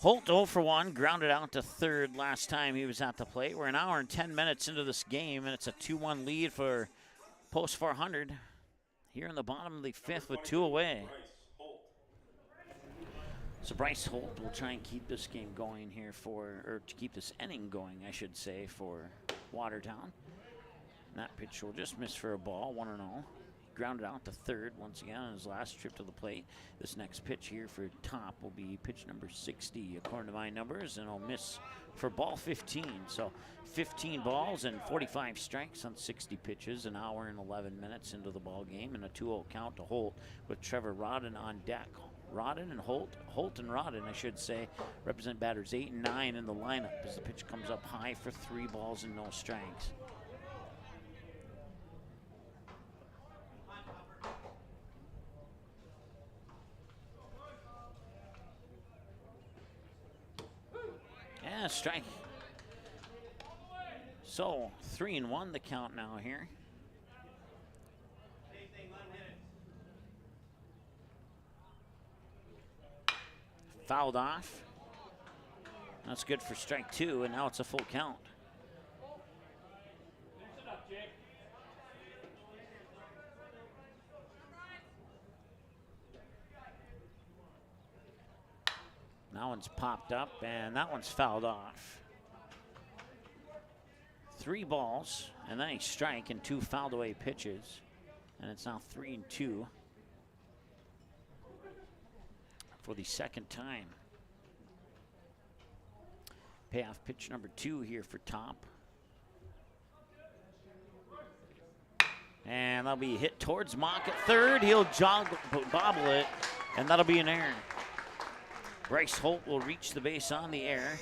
Holt 0 for 1, grounded out to third last time he was at the plate. We're an hour and 10 minutes into this game, and it's a 2-1 lead for Post 400 here in the bottom of the 5th with 2 away. So Bryce Holt will try and keep this game going here or to keep this inning going, I should say, for Watertown. And that pitch will just miss for a ball, 1-0. Grounded out to third once again on his last trip to the plate. This next pitch here for Top will be pitch number 60 according to my numbers, and he'll miss for ball 15. So 15 balls and 45 strikes on 60 pitches, an hour and 11 minutes into the ball game, and a 2-0 count to Holt with Trevor Rodden on deck. Rodden and Holt and Rodden, I should say, represent batters 8 and 9 in the lineup as the pitch comes up high for 3 balls and no strikes. Yeah, strike. So 3-1 the count now here. Fouled off. That's good for strike 2, and now it's a full count. That one's popped up, and that one's fouled off. 3 balls, and then a strike and 2 fouled away pitches. And it's now 3-2 for the second time. Payoff pitch number 2 here for Top. And that'll be hit towards Mock at third. He'll bobble it, and that'll be an error. Bryce Holt will reach the base on the air.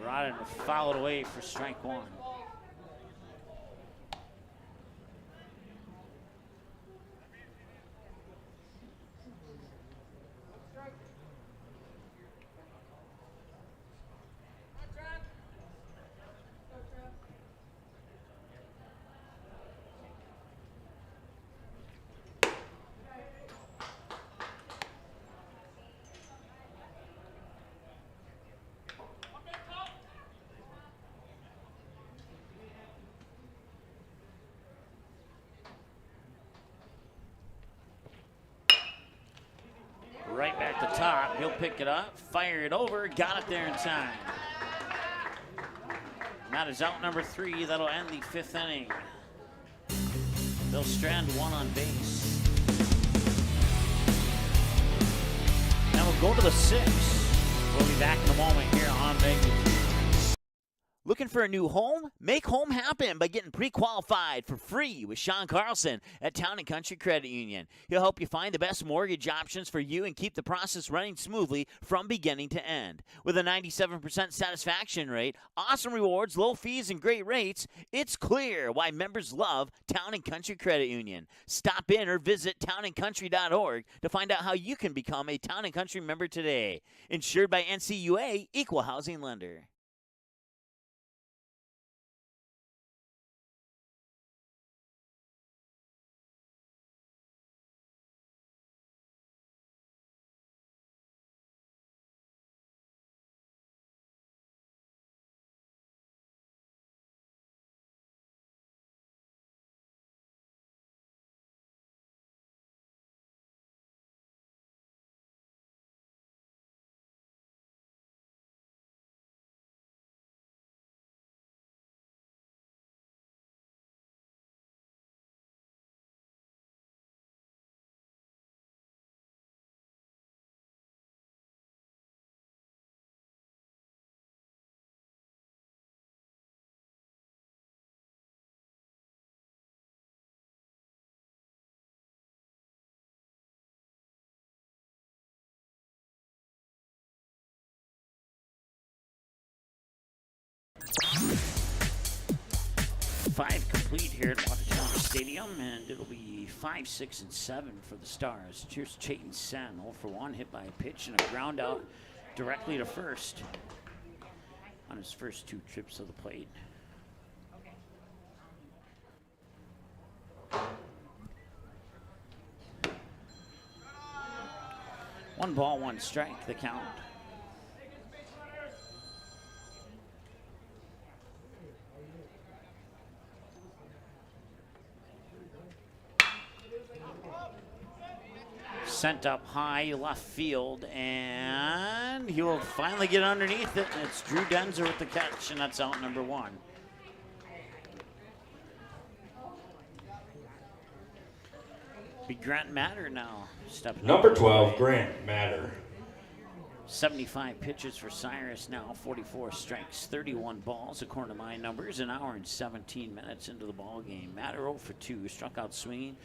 Rodden will foul it away for strike 1. Right back to Top. He'll pick it up, fire it over, got it there in time. And that is out number 3. That'll end the 5th inning. They'll strand 1 on base. Now we'll go to the 6th. We'll be back in a moment here on Vegas. Looking for a new home? Make home happen by getting pre-qualified for free with Sean Carlson at Town & Country Credit Union. He'll help you find the best mortgage options for you and keep the process running smoothly from beginning to end. With a 97% satisfaction rate, awesome rewards, low fees, and great rates, it's clear why members love Town & Country Credit Union. Stop in or visit townandcountry.org to find out how you can become a Town & Country member today. Insured by NCUA, Equal Housing Lender. 5 complete here at Watertown Stadium, and it'll be 5, 6, and 7 for the Stars. Here's Peyton Sen, 0 for 1, hit by a pitch and a ground out directly to first on his first 2 trips to the plate. One ball, 1 strike, the count. Sent up high left field, and he will finally get underneath it. And it's Drew Denzer with the catch, and that's out number 1. Be Grant Matter now. Number 12, Grant Matter. 75 pitches for Cyrus now, 44 strikes, 31 balls, according to my numbers. An hour and 17 minutes into the ball game. Matter 0 for 2, struck out swinging.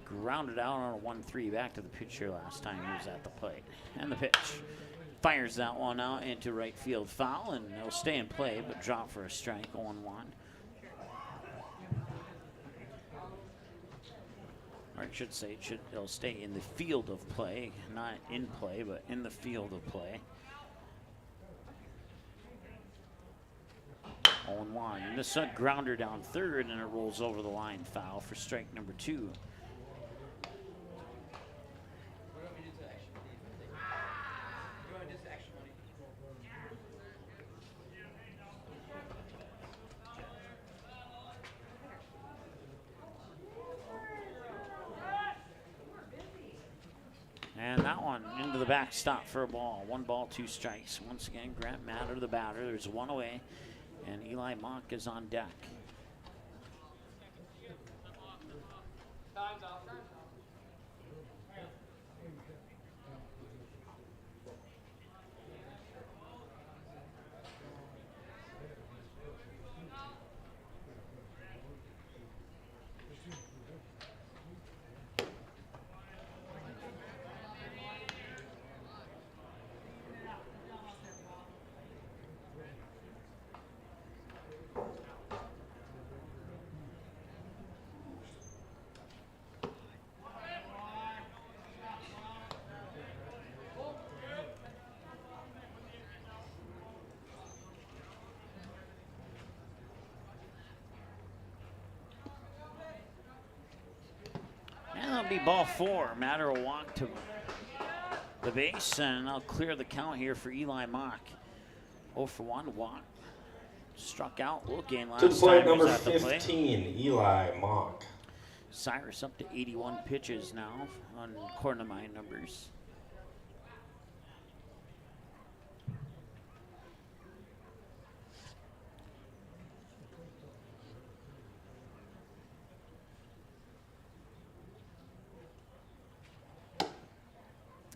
Grounded out on a 1-3 back to the pitcher last time he was at the plate. And the pitch. Fires that one out into right field foul, and it'll stay in play, but drop for a strike, 0-1. Or I should say it'll stay in the field of play, not in play, but in the field of play. 0-1. And this grounder down third, and it rolls over the line, foul for strike number 2. And that one into the backstop for a ball. 1 ball, 2 strikes. Once again, Grant Matter, the batter. There's 1 away, and Eli Mock is on deck. That'll be ball 4. Matter will walk to the base, and I'll clear the count here for Eli Mock. 0 for 1, walk. Struck out, will gain last To the plate, time number he was at the 15, plate. Eli Mock. Cyrus up to 81 pitches now, according to my numbers.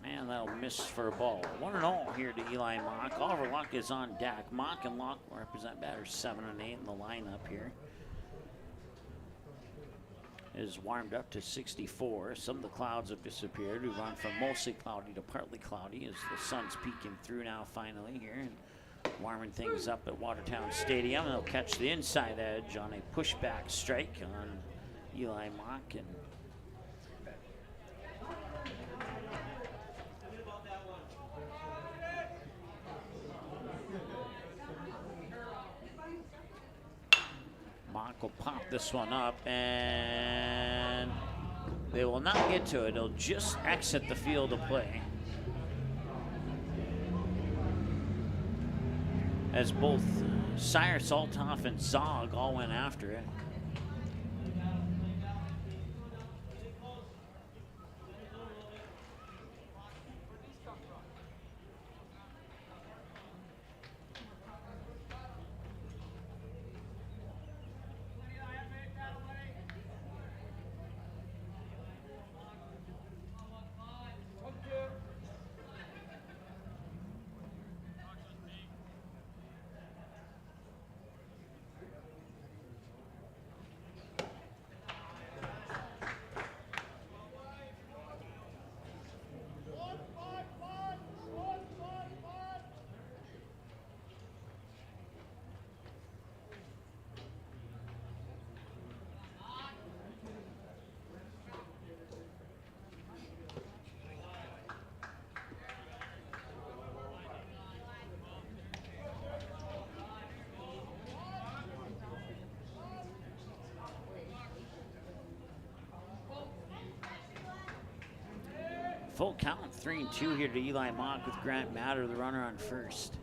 And that'll miss for a ball. 1-0 here to Eli Mock. Oliver Luck is on deck. Mock and Luck represent batters 7 and 8 in the lineup here. Is warmed up to 64. Some of the clouds have disappeared. We've gone from mostly cloudy to partly cloudy as the sun's peeking through now finally here and warming things up at Watertown Stadium. They'll catch the inside edge on a pushback strike on Eli Mock, and Mock will pop this one up, and they will not get to it. It'll just exit the field of play, as both Cyrus, Althoff, and Zog all went after it. Full count, 3-2 here to Eli Mock with Grant Matter, the runner on first.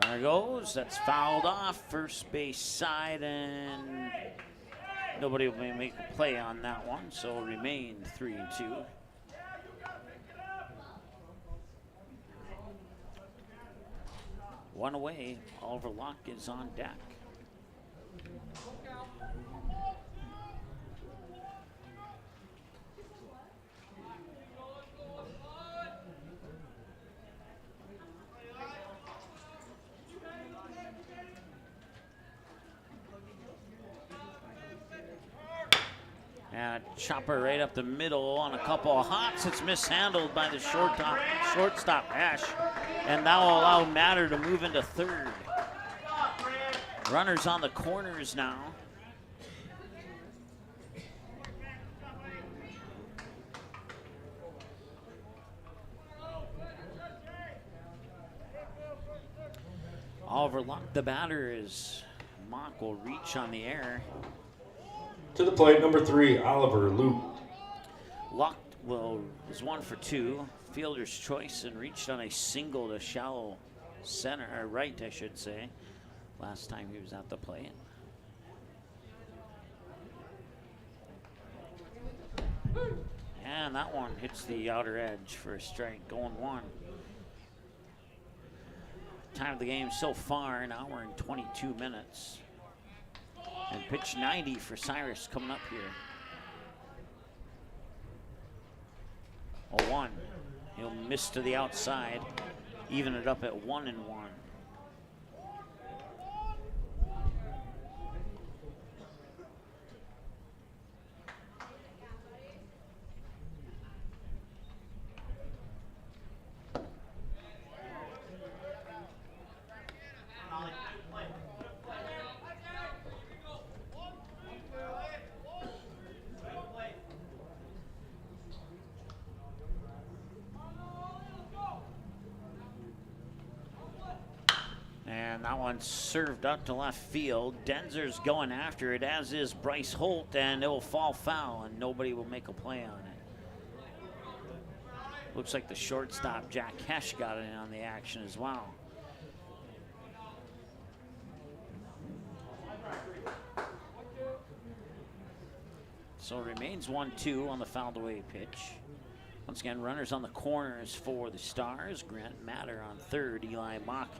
Runner goes, that's fouled off, first base side, and nobody will make a play on that one, so it'll remain 3-2. One away, Oliver Locke is on deck. And a chopper right up the middle on a couple of hots. It's mishandled by the shortstop Ash, and that will allow Matter to move into third. Runners on the corners now. Oliver Locke, the batter, is Mock will reach on the air. To the plate, number 3, Oliver Luke. Locke is 1 for 2. Fielder's choice and reached on a single to shallow center, or right, I should say, last time he was at the plate. And that one hits the outer edge for a strike, going 1. Time of the game so far, now we're in 22 minutes. And pitch 90 for Cyrus coming up here. 0-1. He'll miss to the outside, even it up at 1-1. And that one's served up to left field. Denzer's going after it, as is Bryce Holt, and it will fall foul, and nobody will make a play on it. Looks like the shortstop, Jack Hesh, got in on the action as well. So it remains 1-2 on the fouled away pitch. Once again, runners on the corners for the Stars. Grant Matter on third, Eli Mock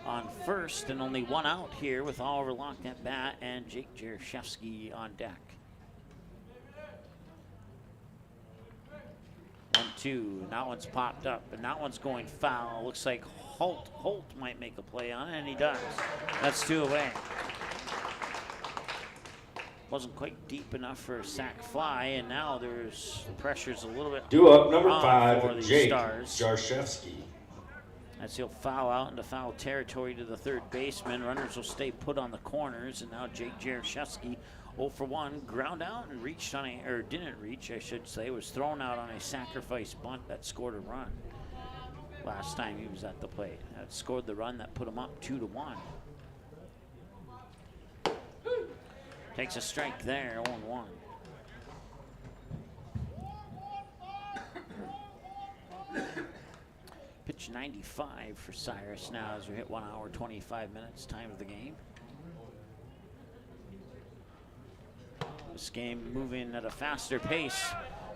on first, and only one out here with Oliver Locke at bat and Jake Jaroszewski on deck. 1-2. That one's popped up, and that one's going foul. Looks like Holt might make a play on it, and he does. That's 2 away. Wasn't quite deep enough for a sac fly, and now there's pressure's a little bit Due up, number on 5, for the Jake Stars. Jaroszewski. As he'll foul out into foul territory to the third baseman. Runners will stay put on the corners, and now Jake Jaroszewski 0 for 1, ground out and reached on a, or didn't reach, I should say, was thrown out on a sacrifice bunt that scored a run last time he was at the plate. That scored the run that put him up 2-1. Takes a strike there, 0-1. Pitch 95 for Cyrus now as we hit 1 hour, 25 minutes, time of the game. This game moving at a faster pace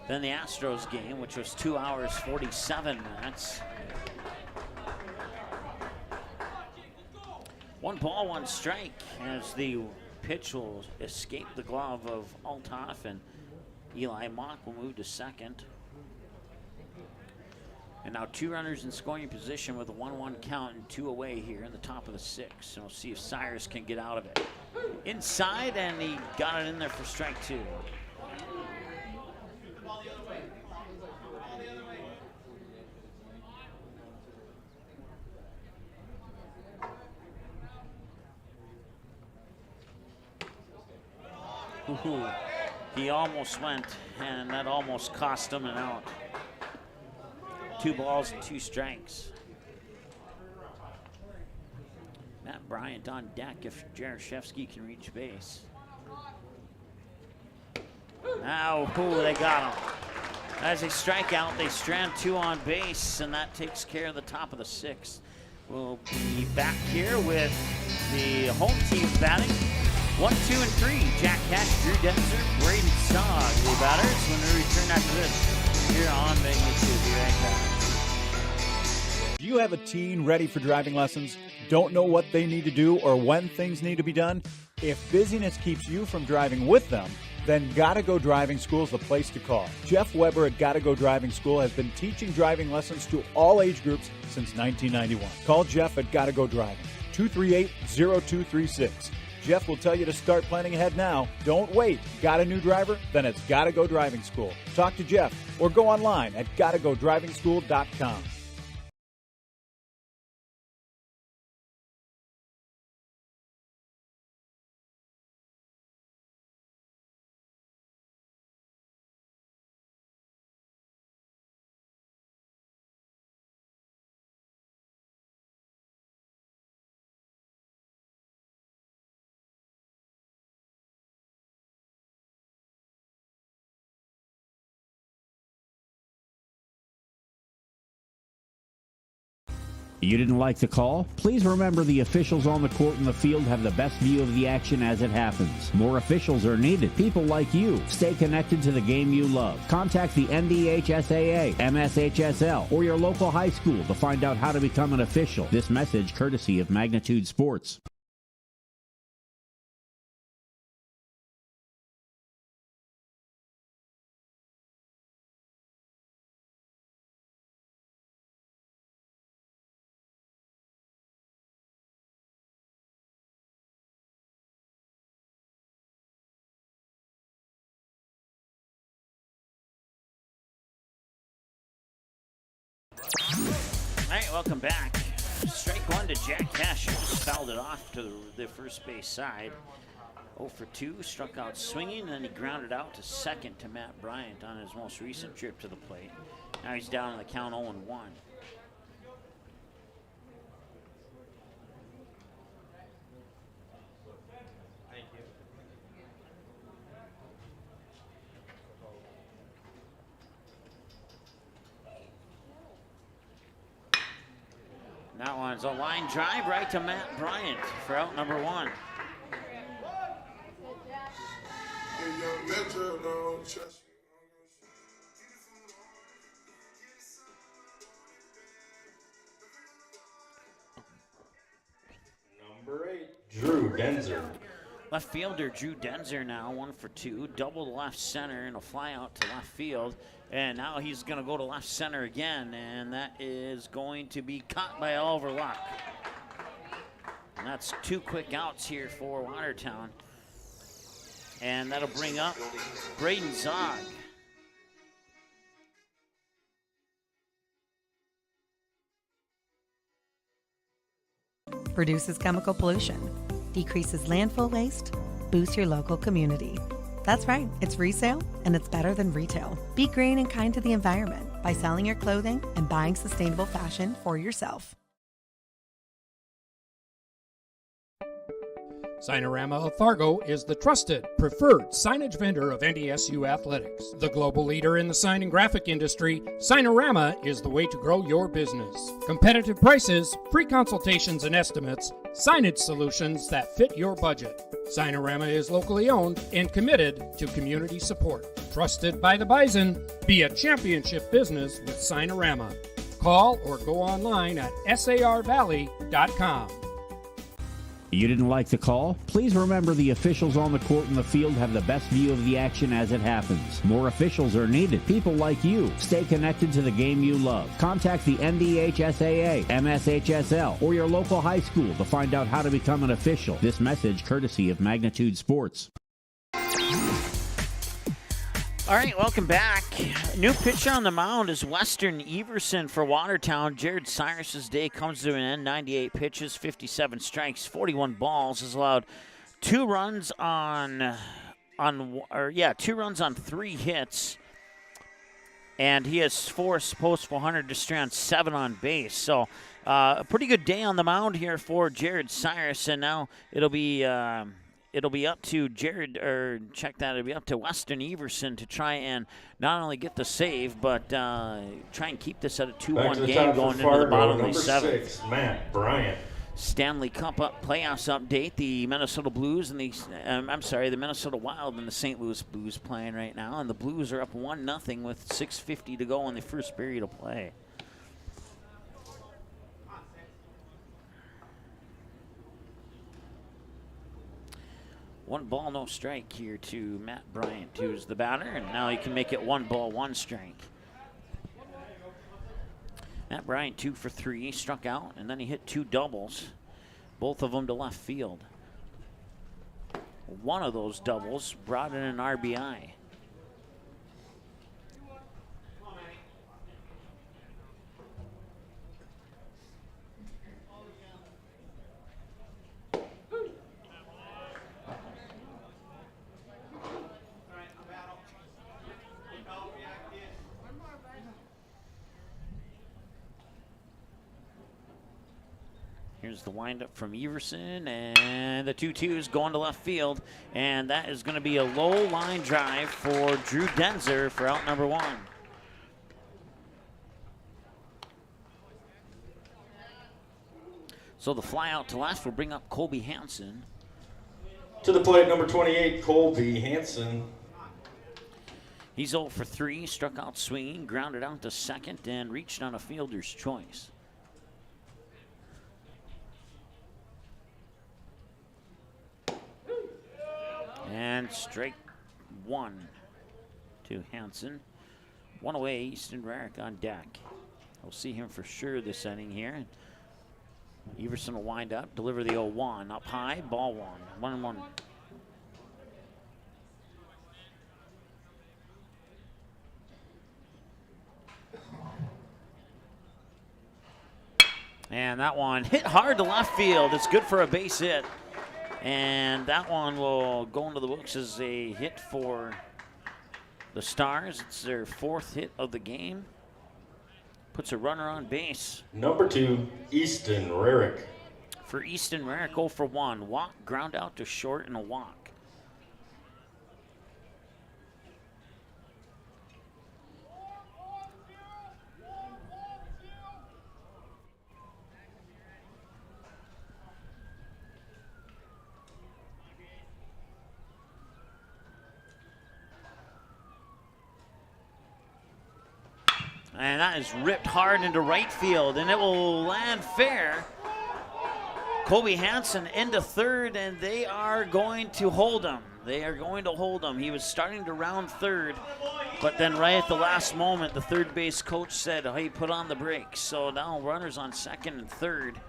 than the Astros game, which was 2 hours, 47 minutes. 1 ball, 1 strike as the pitch will escape the glove of Althoff, and Eli Mock will move to second. And now 2 runners in scoring position with a 1-1 count and 2 away here in the top of the 6th. And we'll see if Cyrus can get out of it. Inside, and he got it in there for strike 2. Ooh, he almost went, and that almost cost him an out. 2 balls and 2 strikes. Matt Bryant on deck if Jaroszewski can reach base. Now, they got him. As they strike out, they strand 2 on base, and that takes care of the top of the 6th. We'll be back here with the home team batting. 1, 2, and 3. Jack Cash, Drew Denzer, Braden Sogg, the batters. When we return after this, here on Magnitude. Be right back. Do you have a teen ready for driving lessons? Don't know what they need to do or when things need to be done? If busyness keeps you from driving with them, then Gotta Go Driving School is the place to call. Jeff Weber at Gotta Go Driving School has been teaching driving lessons to all age groups since 1991. Call Jeff at Gotta Go Driving, 238-0236. Jeff will tell you to start planning ahead now. Don't wait. Got a new driver? Then it's Gotta Go Driving School. Talk to Jeff or go online at gottagodrivingschool.com. You didn't like the call? Please remember the officials on the court and the field have the best view of the action as it happens. More officials are needed. People like you. Stay connected to the game you love. Contact the NDHSAA, MSHSL, or your local high school to find out how to become an official. This message courtesy of Magnitude Sports. All right, welcome back. Strike 1 to Jack Cash, who just fouled it off to the first base side. 0 for 2, struck out swinging, and then he grounded out to second to Matt Bryant on his most recent trip to the plate. Now he's down on the count 0-1. That one's a line drive right to Matt Bryant for out number 1. Number 8, Drew Denzer. Left fielder Drew Denzer now 1 for 2, double to left center and a fly out to left field. And now he's going to go to left center again, and that is going to be caught by Oliver Luck. And that's 2 quick outs here for Watertown. And that'll bring up Braden Zog. Reduces chemical pollution, decreases landfill waste, boosts your local community. That's right, it's resale, and it's better than retail. Be green and kind to the environment by selling your clothing and buying sustainable fashion for yourself. Signorama of Fargo is the trusted, preferred signage vendor of NDSU athletics. The global leader in the sign and graphic industry, Signorama is the way to grow your business. Competitive prices, free consultations and estimates, signage solutions that fit your budget. Signorama is locally owned and committed to community support. Trusted by the Bison, be a championship business with Signorama. Call or go online at sarvalley.com. You didn't like the call? Please remember the officials on the court and the field have the best view of the action as it happens. More officials are needed. People like you. Stay connected to the game you love. Contact the NDHSAA, MSHSL, or your local high school to find out how to become an official. This message courtesy of Magnitude Sports. All right, welcome back. New pitcher on the mound is Western Everson for Watertown. Jared Cyrus's day comes to an end. 98 pitches, 57 strikes, 41 balls. Has allowed 2 runs on 3 hits, and he has 4 post 400 to strand 7 on base. So a pretty good day on the mound here for Jared Cyrus, and now it'll be it'll be up to Jared, or check that, it'll be up to Weston Everson to try and not only get the save, but try and keep this at a 2-1 game going into the bottom of the 7th. 6, Matt Bryant. Stanley Cup playoffs update. The Minnesota Blues and the Minnesota Wild and the St. Louis Blues playing right now, and the Blues are up 1-0 with 6:50 to go in the first period of play. One ball, no strike here to Matt Bryant, who's the batter, and now he can make it 1 ball, 1 strike. Matt Bryant 2 for 3, struck out, and then he hit 2 doubles, both of them to left field. One of those doubles brought in an RBI. Here's the windup from Everson, and the 2-2 is going to left field, and that is going to be a low line drive for Drew Denzer for out number 1. So the fly out to left will bring up Colby Hansen. To the plate, number 28, Colby Hansen. He's 0 for 3, struck out swinging, grounded out to second, and reached on a fielder's choice. And strike 1 to Hansen. 1 away, Easton Rarick on deck. We'll see him for sure this inning here. Everson will wind up, deliver the 0-1. Up high, ball 1. 1-1. And that one hit hard to left field. It's good for a base hit. And that one will go into the books as a hit for the Stars. It's their 4th hit of the game. Puts a runner on base. Number 2, Easton Rarick. For Easton Rarick, 0 for 1. Walk, ground out to short, and a walk. And that is ripped hard into right field, and it will land fair. Colby Hansen into third, and they are going to hold him. He was starting to round third, but then right at the last moment, the third base coach said, hey, put on the brakes. So now runners on second and third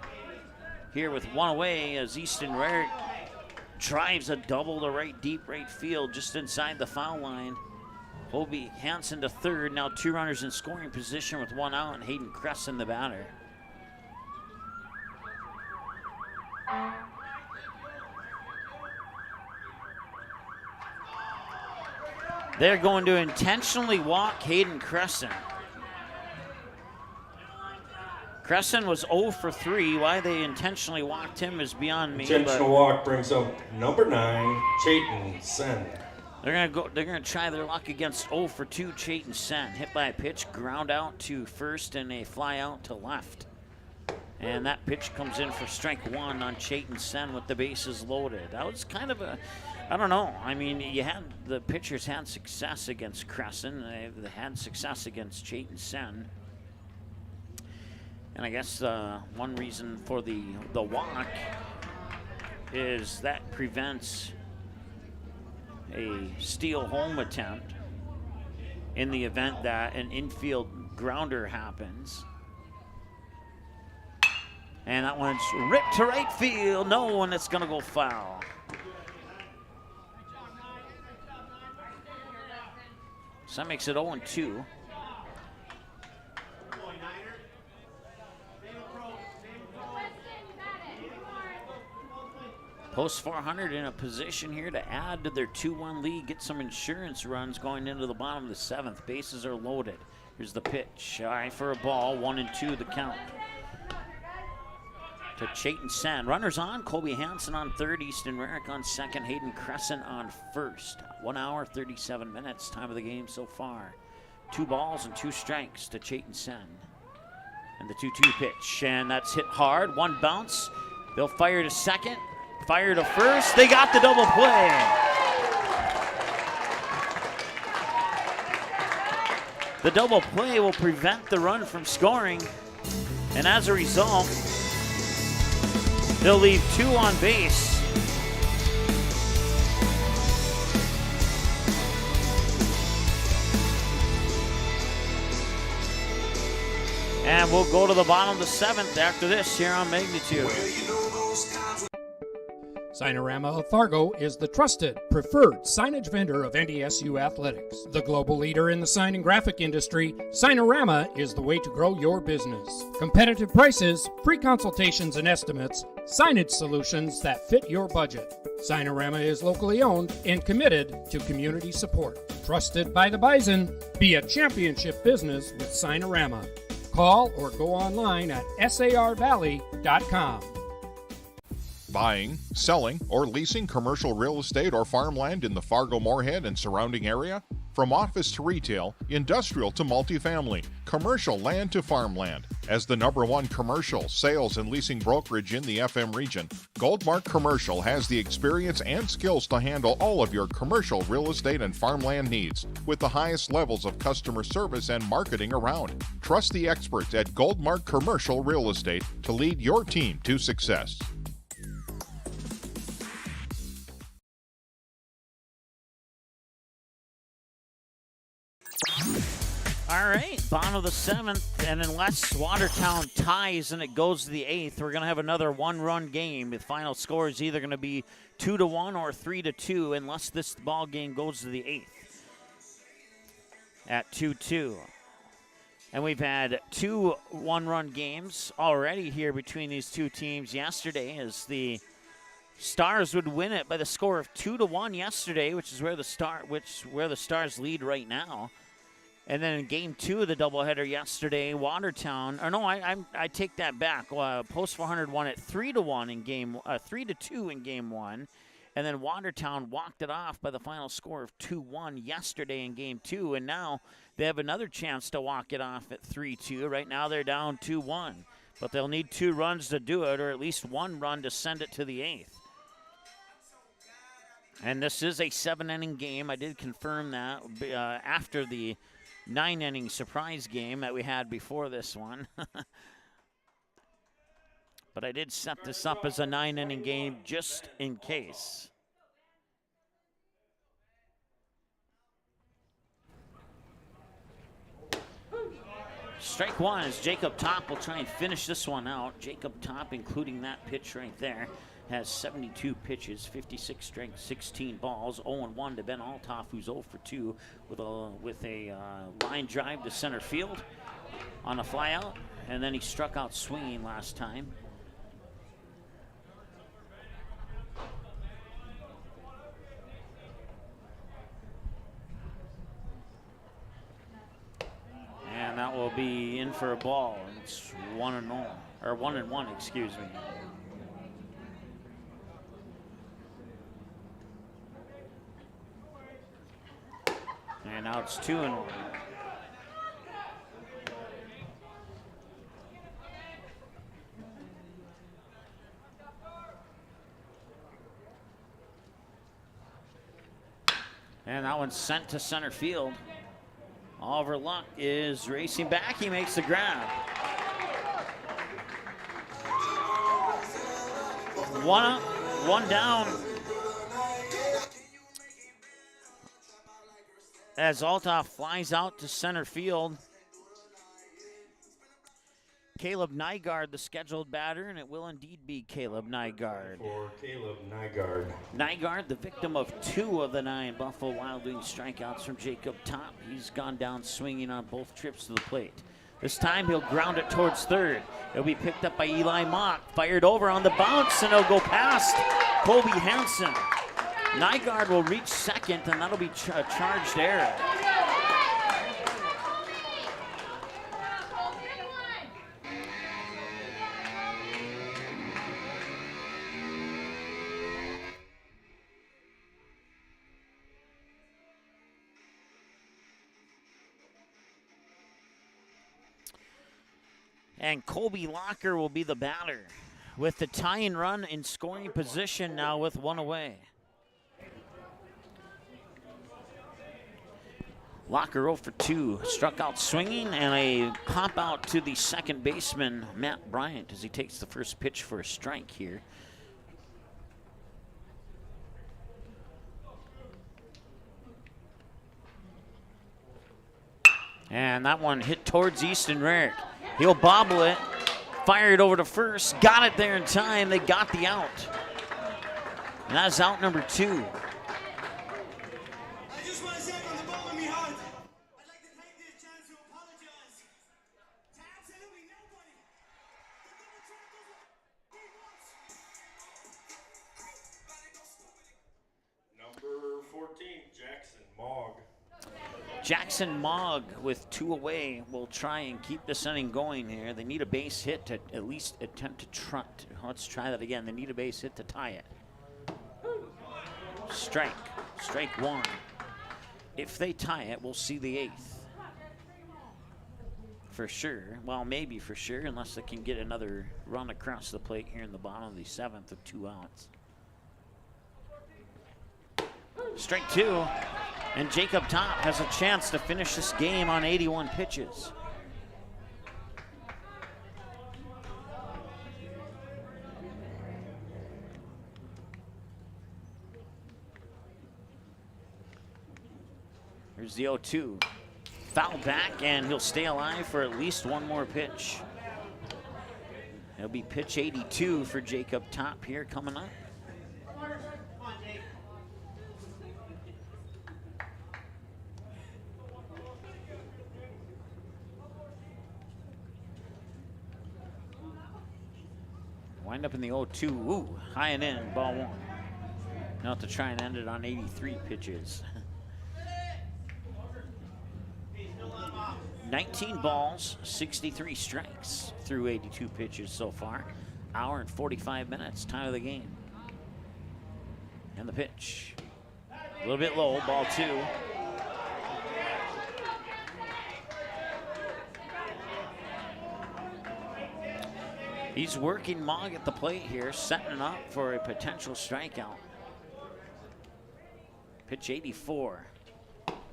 here with 1 away as Easton Rarick drives a double to deep right field just inside the foul line. Colby Hansen to third, now 2 runners in scoring position with 1 out, and Hayden Christensen the batter. They're going to intentionally walk Hayden Christensen. Christensen was 0 for 3. Why they intentionally walked him is beyond me. Intentional walk brings up number 9, Chayton Sen. They're gonna try their luck against 0 for 2 Chayton Sen. Hit by a pitch, ground out to first, and a fly out to left. And that pitch comes in for strike 1 on Chayton Sen with the bases loaded. That was kind of a, I don't know. I mean, the pitchers had success against Crescent. They had success against Chayton Sen. And I guess one reason for the walk is that prevents a steal home attempt in the event that an infield grounder happens. And that one's ripped to right field. No one, it's going to go foul. So that makes it 0-2. Post 400 in a position here to add to their 2-1 lead, get some insurance runs going into the bottom of the 7th. Bases are loaded. Here's the pitch. High for a ball, 1-2 the count. to Chayton Sen. Runners on, Colby Hansen on third, Easton Rarick on second, Hayden Crescent on first. 1 hour, 37 minutes, time of the game so far. 2 balls and 2 strikes to Chayton Sen. And the 2-2 pitch, and that's hit hard, 1 bounce. They'll fire to second, fire to first. They got the double play. The double play will prevent the run from scoring, and as a result, they'll leave 2 on base. And we'll go to the bottom of the 7th after this here on Magnitude. Signorama of Fargo is the trusted, preferred signage vendor of NDSU athletics. The global leader in the sign and graphic industry, Signorama is the way to grow your business. Competitive prices, free consultations and estimates, signage solutions that fit your budget. Signorama is locally owned and committed to community support. Trusted by the Bison, be a championship business with Signorama. Call or go online at sarvalley.com. Buying, selling, or leasing commercial real estate or farmland in the Fargo-Moorhead and surrounding area? From office to retail, industrial to multifamily, commercial land to farmland. As the #1 commercial, sales, and leasing brokerage in the FM region, Goldmark Commercial has the experience and skills to handle all of your commercial real estate and farmland needs with the highest levels of customer service and marketing around. Trust the experts at Goldmark Commercial Real Estate to lead your team to success. All right, bottom of the 7th, and unless Watertown ties and it goes to the 8th, we're going to have another 1-run game. The final score is either going to be 2-1 or 3-2, unless this ball game goes to the 8th at 2-2. And we've had 2 1-run games already here between these two teams yesterday, as the Stars would win it by the score of 2-1 yesterday, which is where the Stars lead right now. And then in game 2 of the doubleheader yesterday, Watertown, or no, I take that back. Post 400 won it 3-1 in game, 3-2 in game 1, and then Watertown walked it off by the final score of 2-1 yesterday in game 2, and now they have another chance to walk it off at 3-2. Right now they're down 2-1, but they'll need 2 runs to do it, or at least 1 run to send it to the 8th. And this is a 7-inning game. I did confirm that after the 9-inning surprise game that we had before this one. But I did set this up as a 9-inning game just in case. Strike 1 is Jacob Top will try and finish this one out. Jacob Top, including that pitch right there, has 72 pitches, 56 strikes, 16 balls, 0-1 to Ben Altoff, who's 0 for 2 with a line drive to center field on a flyout, and then he struck out swinging last time. And that will be in for a ball. It's 1-0, or 1-1, excuse me. And now it's 2-1. And that one's sent to center field. Oliver Luck is racing back. He makes the grab. One up, one down. As Altoff flies out to center field. Caleb Nygaard, the scheduled batter, and it will indeed be Caleb Nygaard. For Caleb Nygaard. Nygaard, the victim of 2 of the 9 Buffalo Wild Wings strikeouts from Jacob Top. He's gone down swinging on both trips to the plate. This time he'll ground it towards third. It'll be picked up by Eli Mock, fired over on the bounce, and it'll go past Colby Hansen. Nygaard will reach second, and that'll be a charged error. And Colby Locker will be the batter with the tying run in scoring position now with one away. Locker 0 for 2, struck out swinging, and a pop out to the second baseman, Matt Bryant, as he takes the first pitch for a strike here. And that one hit towards Easton Rarick. He'll bobble it, fire it over to first, got it there in time. They got the out. And that's out number 2. Jackson Mogg with 2 away will try and keep this inning going here. They need a base hit to at least attempt to try. Let's try that again. They need a base hit to tie it. Strike 1. If they tie it, we'll see the 8th. For sure. Well, maybe for sure, unless they can get another run across the plate here in the bottom of the 7th with 2 outs. Strike 2. And Jacob Topp has a chance to finish this game on 81 pitches. Here's the 0-2. Foul back, and he'll stay alive for at least one more pitch. It'll be pitch 82 for Jacob Topp here coming up. Wind up in the 0-2. Ooh, high and in, ball 1. Now to try and end it on 83 pitches. 19 balls, 63 strikes through 82 pitches so far. Hour and 45 minutes, time of the game. And the pitch. A little bit low, ball 2. He's working Mogg at the plate here, setting up for a potential strikeout. Pitch 84.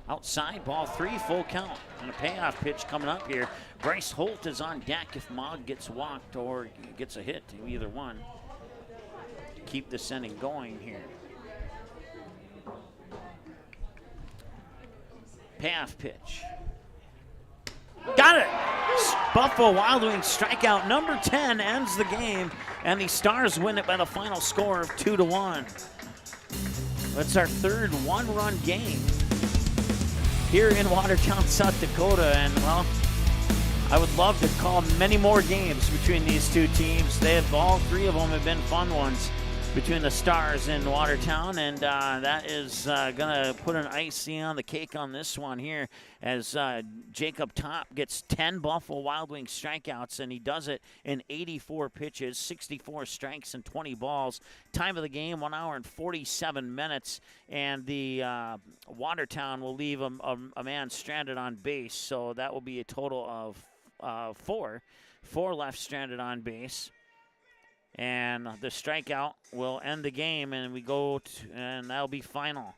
Outside, ball 3, full count. And a payoff pitch coming up here. Bryce Holt is on deck if Mogg gets walked or gets a hit, either one. Keep this inning going here. Payoff pitch. Got it! Buffalo Wild Wings strikeout number 10 ends the game, and the Stars win it by the final score of 2-1. That's our third one-run game here in Watertown, South Dakota, and well, I would love to call many more games between these two teams. All 3 of them have been fun ones between the Stars and Watertown, and that is gonna put an icing on the cake on this one here as Jacob Topp gets 10 Buffalo Wild Wings strikeouts, and he does it in 84 pitches, 64 strikes and 20 balls. Time of the game, 1 hour and 47 minutes, and the Watertown will leave a man stranded on base, so that will be a total of 4 left stranded on base. And the strikeout will end the game, and we go to, and that'll be final.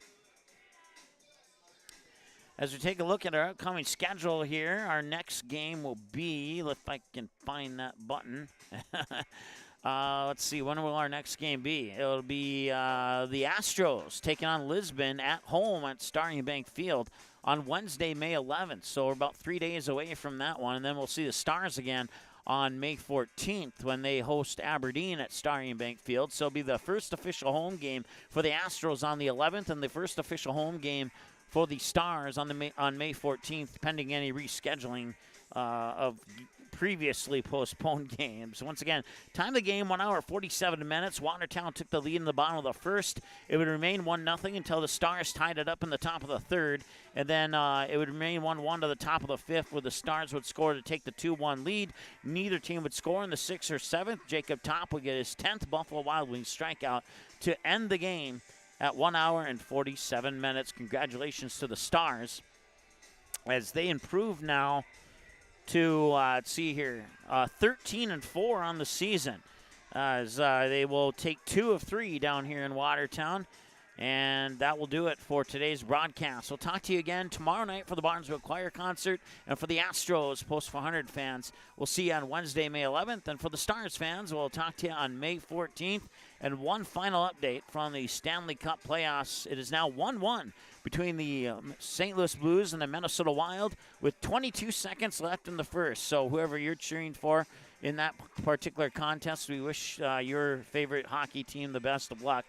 As we take a look at our upcoming schedule here, our next game will be, if I can find that button. Let's see, when will our next game be? It'll be the Astros taking on Lisbon at home at Starry Bank Field on Wednesday, May 11th. So we're about 3 days away from that one, and then we'll see the Stars again on May 14th when they host Aberdeen at Starry Bank Field. So it'll be the first official home game for the Astros on the 11th and the first official home game for the Stars on May 14th, pending any rescheduling of previously postponed games. Once again, time of the game, 1 hour, 47 minutes. Watertown took the lead in the bottom of the first. It would remain 1-0 until the Stars tied it up in the top of the third. And then it would remain 1-1 to the top of the fifth, where the Stars would score to take the 2-1 lead. Neither team would score in the 6th or 7th. Jacob Topp would get his 10th Buffalo Wild Wings strikeout to end the game at 1 hour and 47 minutes. Congratulations to the Stars as they improve now to, let's see here, 13-4 on the season, as they will take 2 of 3 down here in Watertown. And that will do it for today's broadcast. We'll talk to you again tomorrow night for the Barnesville Choir Concert. And for the Astros Post 400 fans, we'll see you on Wednesday, May 11th. And for the Stars fans, we'll talk to you on May 14th. And one final update from the Stanley Cup playoffs. It is now 1-1 between the St. Louis Blues and the Minnesota Wild with 22 seconds left in the first. So whoever you're cheering for in that particular contest, we wish your favorite hockey team the best of luck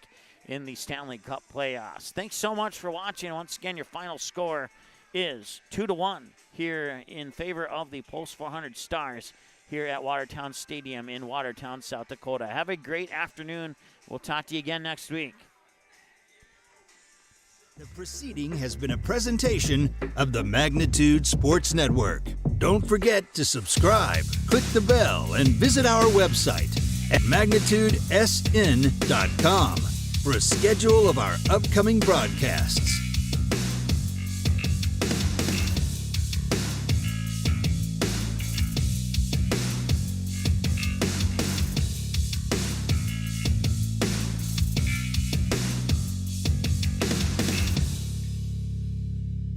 in the Stanley Cup playoffs. Thanks so much for watching. Once again, your final score is 2-1 here in favor of the Post 400 Stars here at Watertown Stadium in Watertown, South Dakota. Have a great afternoon. We'll talk to you again next week. The proceeding has been a presentation of the Magnitude Sports Network. Don't forget to subscribe, click the bell, and visit our website at magnitudesn.com. for a schedule of our upcoming broadcasts.